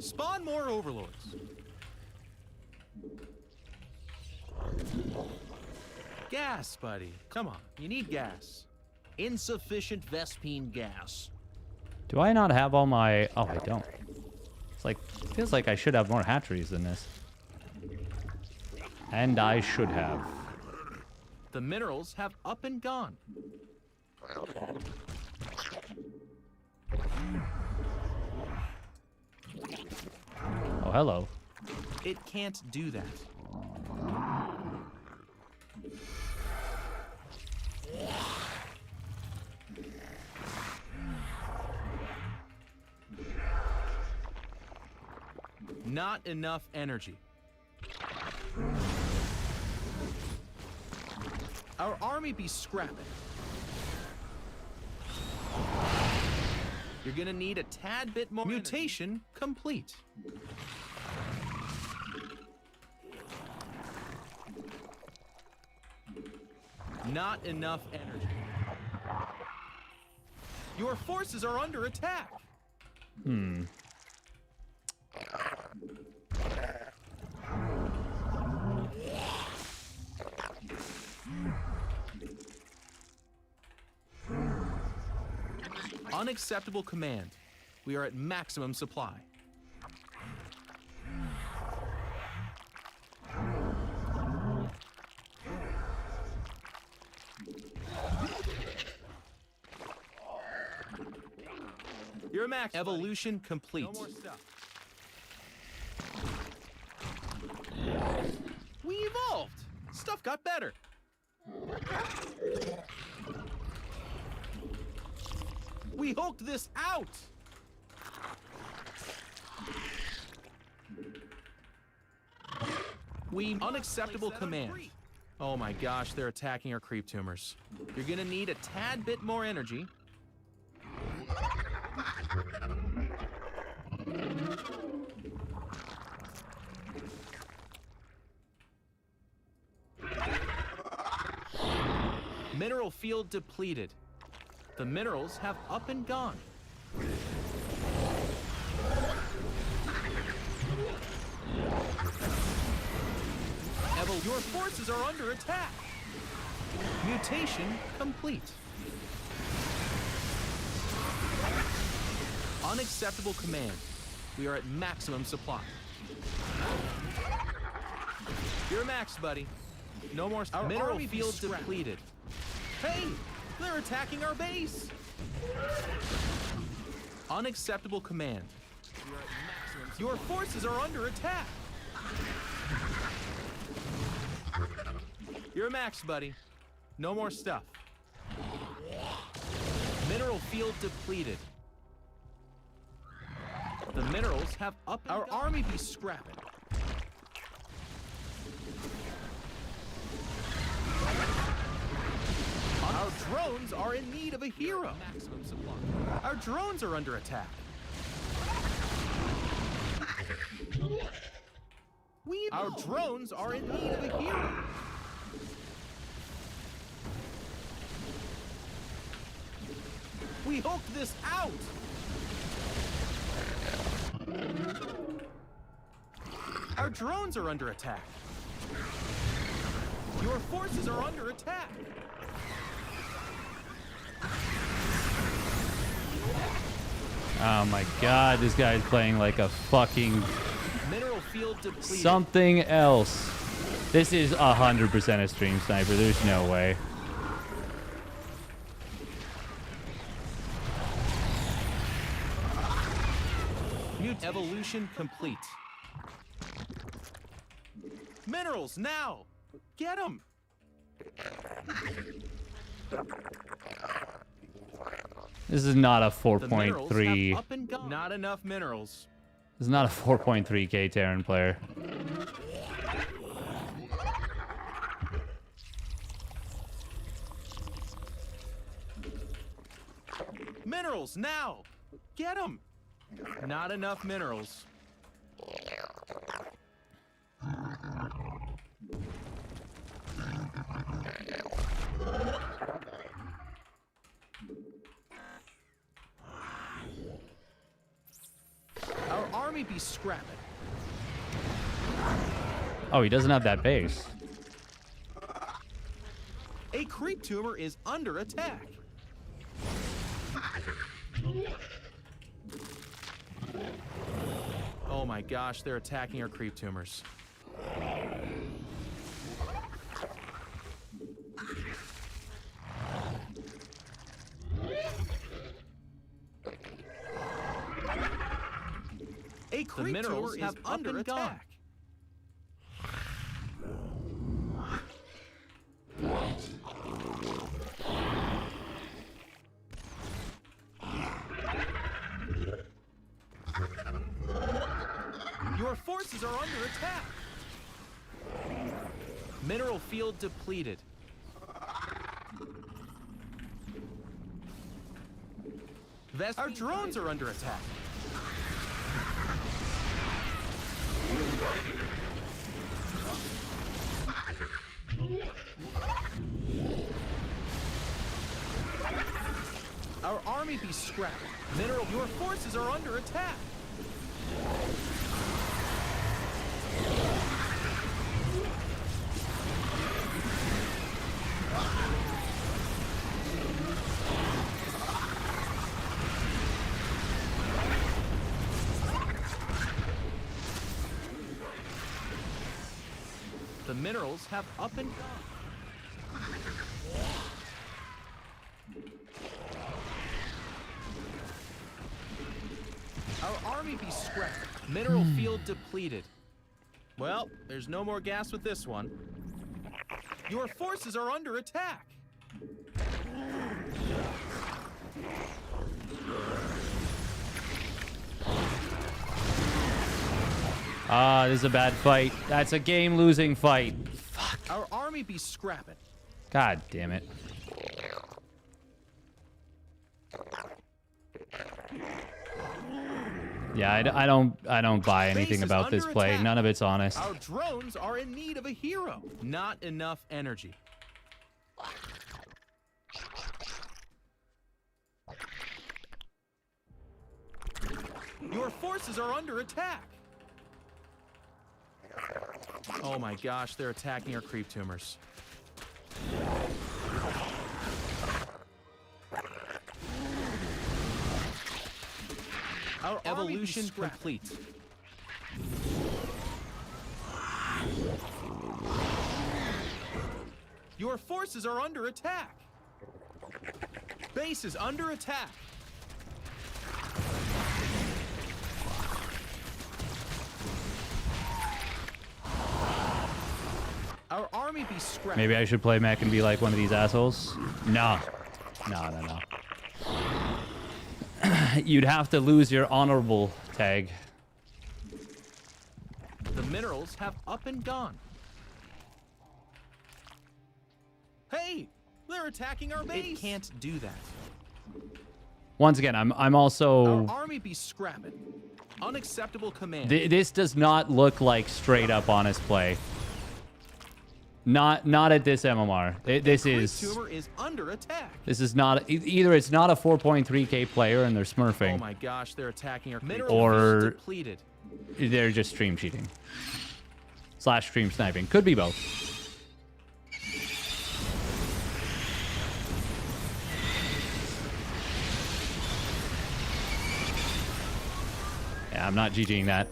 Spawn more overlords. Gas, buddy. Come on, you need gas. Insufficient Vespine gas. Do I not have all my... Oh, I don't. It's like... Feels like I should have more hatcheries than this. And I should have. The minerals have up and gone. Oh, hello. It can't do that. Not enough energy. Our army be scrapping. You're gonna need a tad bit more. Mutation complete. Not enough energy. Your forces are under attack. Unacceptable command. We are at maximum supply. You're max. Evolution complete. No more stuff. We evolved. Stuff got better. We hooked this out. Unacceptable command. Oh my gosh, they're attacking our creep tumors. You're gonna need a tad bit more energy. Mineral field depleted. The minerals have up and gone. Your forces are under attack. Mutation complete. Unacceptable command. We are at maximum supply. You're maxed, buddy. No more. Our mineral field depleted. Hey, they're attacking our base. Unacceptable command. We are at maximum supply. Your forces are under attack. You're maxed, buddy. No more stuff. Mineral field depleted. The minerals have up. Our army be scrapping. Our drones are in need of a hero. Maximum supply. Our drones are under attack. Our drones are in need of a hero. We hooked this out. Our drones are under attack. Your forces are under attack. Oh my god, this guy's playing like a fucking Mineral field depleted. something else. This is 100% a stream sniper. There's no way. Mute evolution complete. Minerals now. Get them. This is not a The minerals 4.3. have up and gone. Not enough minerals. This is not a 4.3k Terran player. Minerals now. Get them. Not enough minerals. Our army be scrapping. Oh, he doesn't have that base. A creep tumor is under attack. Oh my gosh, they're attacking our creep tumors. A creep tumor is under attack. Your forces are under attack. Mineral field depleted. Our drones are under attack. Our army be scrapped. Mineral, your forces are under attack. The minerals have up and gone. Our army be scrapped. Mineral field depleted. Well, there's no more gas with this one. Your forces are under attack. Ah, this is a bad fight. That's a game-losing fight. Fuck. Our army be scrapping. God damn it. Yeah, I don't buy anything Base is about this under play. attack. None of it's honest. Our drones are in need of a hero. Not enough energy. Your forces are under attack. Oh my gosh, they're attacking our creep tumors. Our evolution complete. Your forces are under attack. Base is under attack. Our army be scrapped. Maybe I should play mech and be like one of these assholes. No. No. You'd have to lose your honorable tag. The minerals have up and gone. Hey, they're attacking our base. It can't do that. Once again, I'm also... Our army be scrapping. Unacceptable command. This does not look like straight up honest play. Not at this MMR. This is... Tumor is under attack. This is not... Either it's not a 4.3k player and they're smurfing. Oh my gosh, they're attacking our mineral or depleted. They're just stream cheating. / stream sniping. Could be both. Yeah, I'm not GGing that.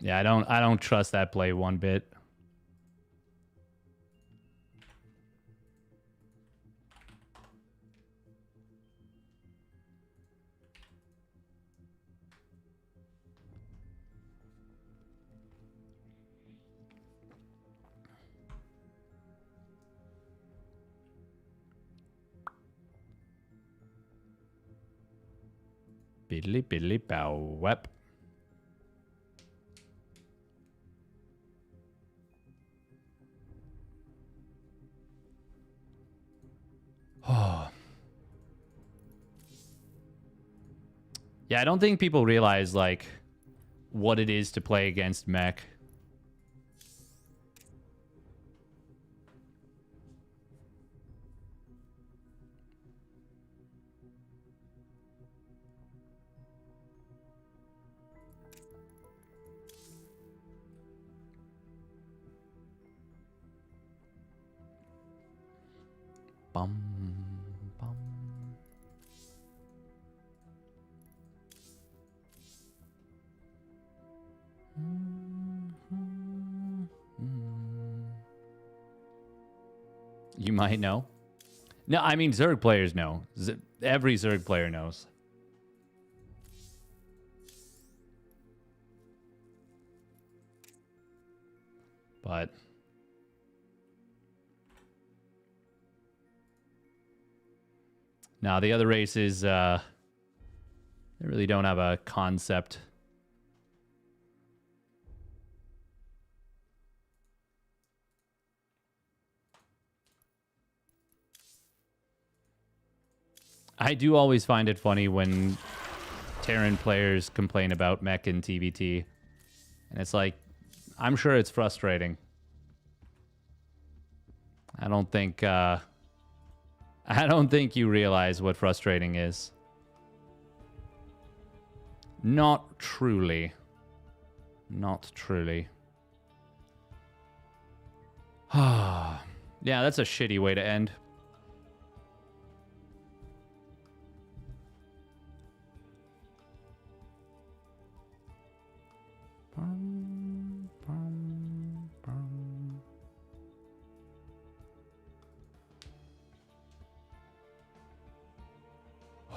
Yeah, I don't trust that play one bit. Biddly biddly bow wep. Oh. Yeah, I don't think people realize like what it is to play against mech. Bum, bum. You might know. No, I mean, Zerg players know. Every Zerg player knows. But... now, the other races, they really don't have a concept. I do always find it funny when Terran players complain about mech in TVT. And it's like, I'm sure it's frustrating. I don't think you realize what frustrating is. Not truly. Not truly. Yeah, that's a shitty way to end.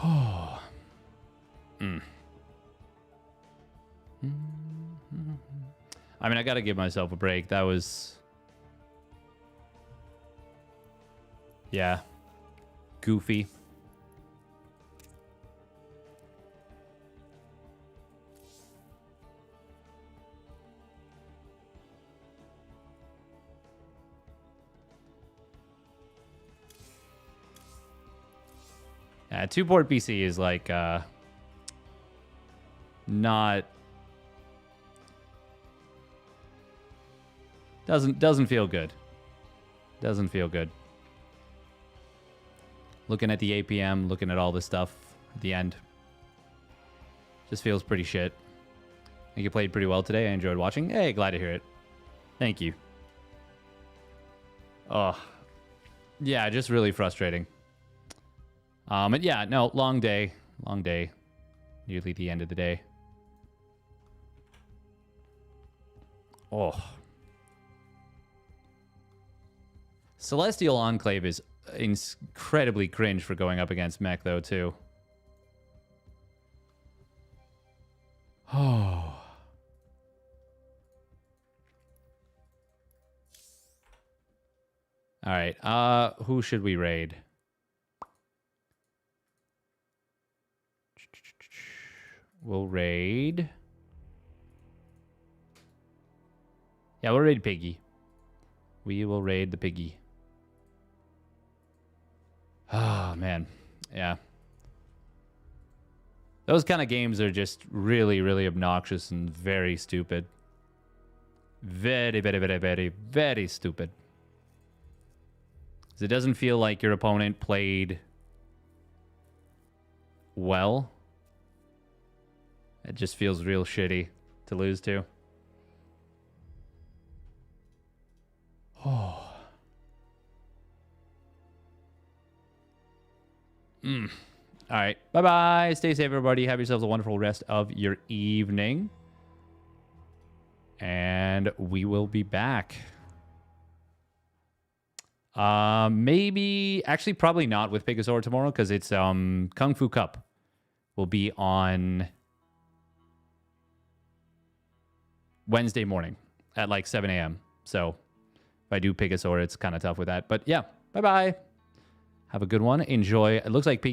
Oh. I mean, I gotta give myself a break. That was... yeah. Goofy. Yeah, 2-port PC is like, not... Doesn't feel good. Doesn't feel good. Looking at the APM, looking at all this stuff at the end. Just feels pretty shit. I think you played pretty well today. I enjoyed watching. Hey, glad to hear it. Thank you. Oh, yeah, just really frustrating. And yeah, no, long day. Long day. Nearly the end of the day. Oh. Celestial Enclave is incredibly cringe for going up against mech, though, too. Oh. All right. Who should we raid? We'll raid. Yeah, we'll raid Piggy. We will raid the Piggy. Oh, man. Yeah. Those kind of games are just really, really obnoxious and very stupid. Very, very, very, very, very stupid. 'Cause it doesn't feel like your opponent played well. It just feels real shitty to lose to. Oh. All right. Bye-bye. Stay safe, everybody. Have yourselves a wonderful rest of your evening. And we will be back. Maybe... Actually, probably not with Pegasaur tomorrow, because it's Kung Fu Cup will be on Wednesday morning at like 7 a.m. So if I do Pegasaur, it's kind of tough with that. But yeah, bye-bye. Have a good one. Enjoy. It looks like Piggy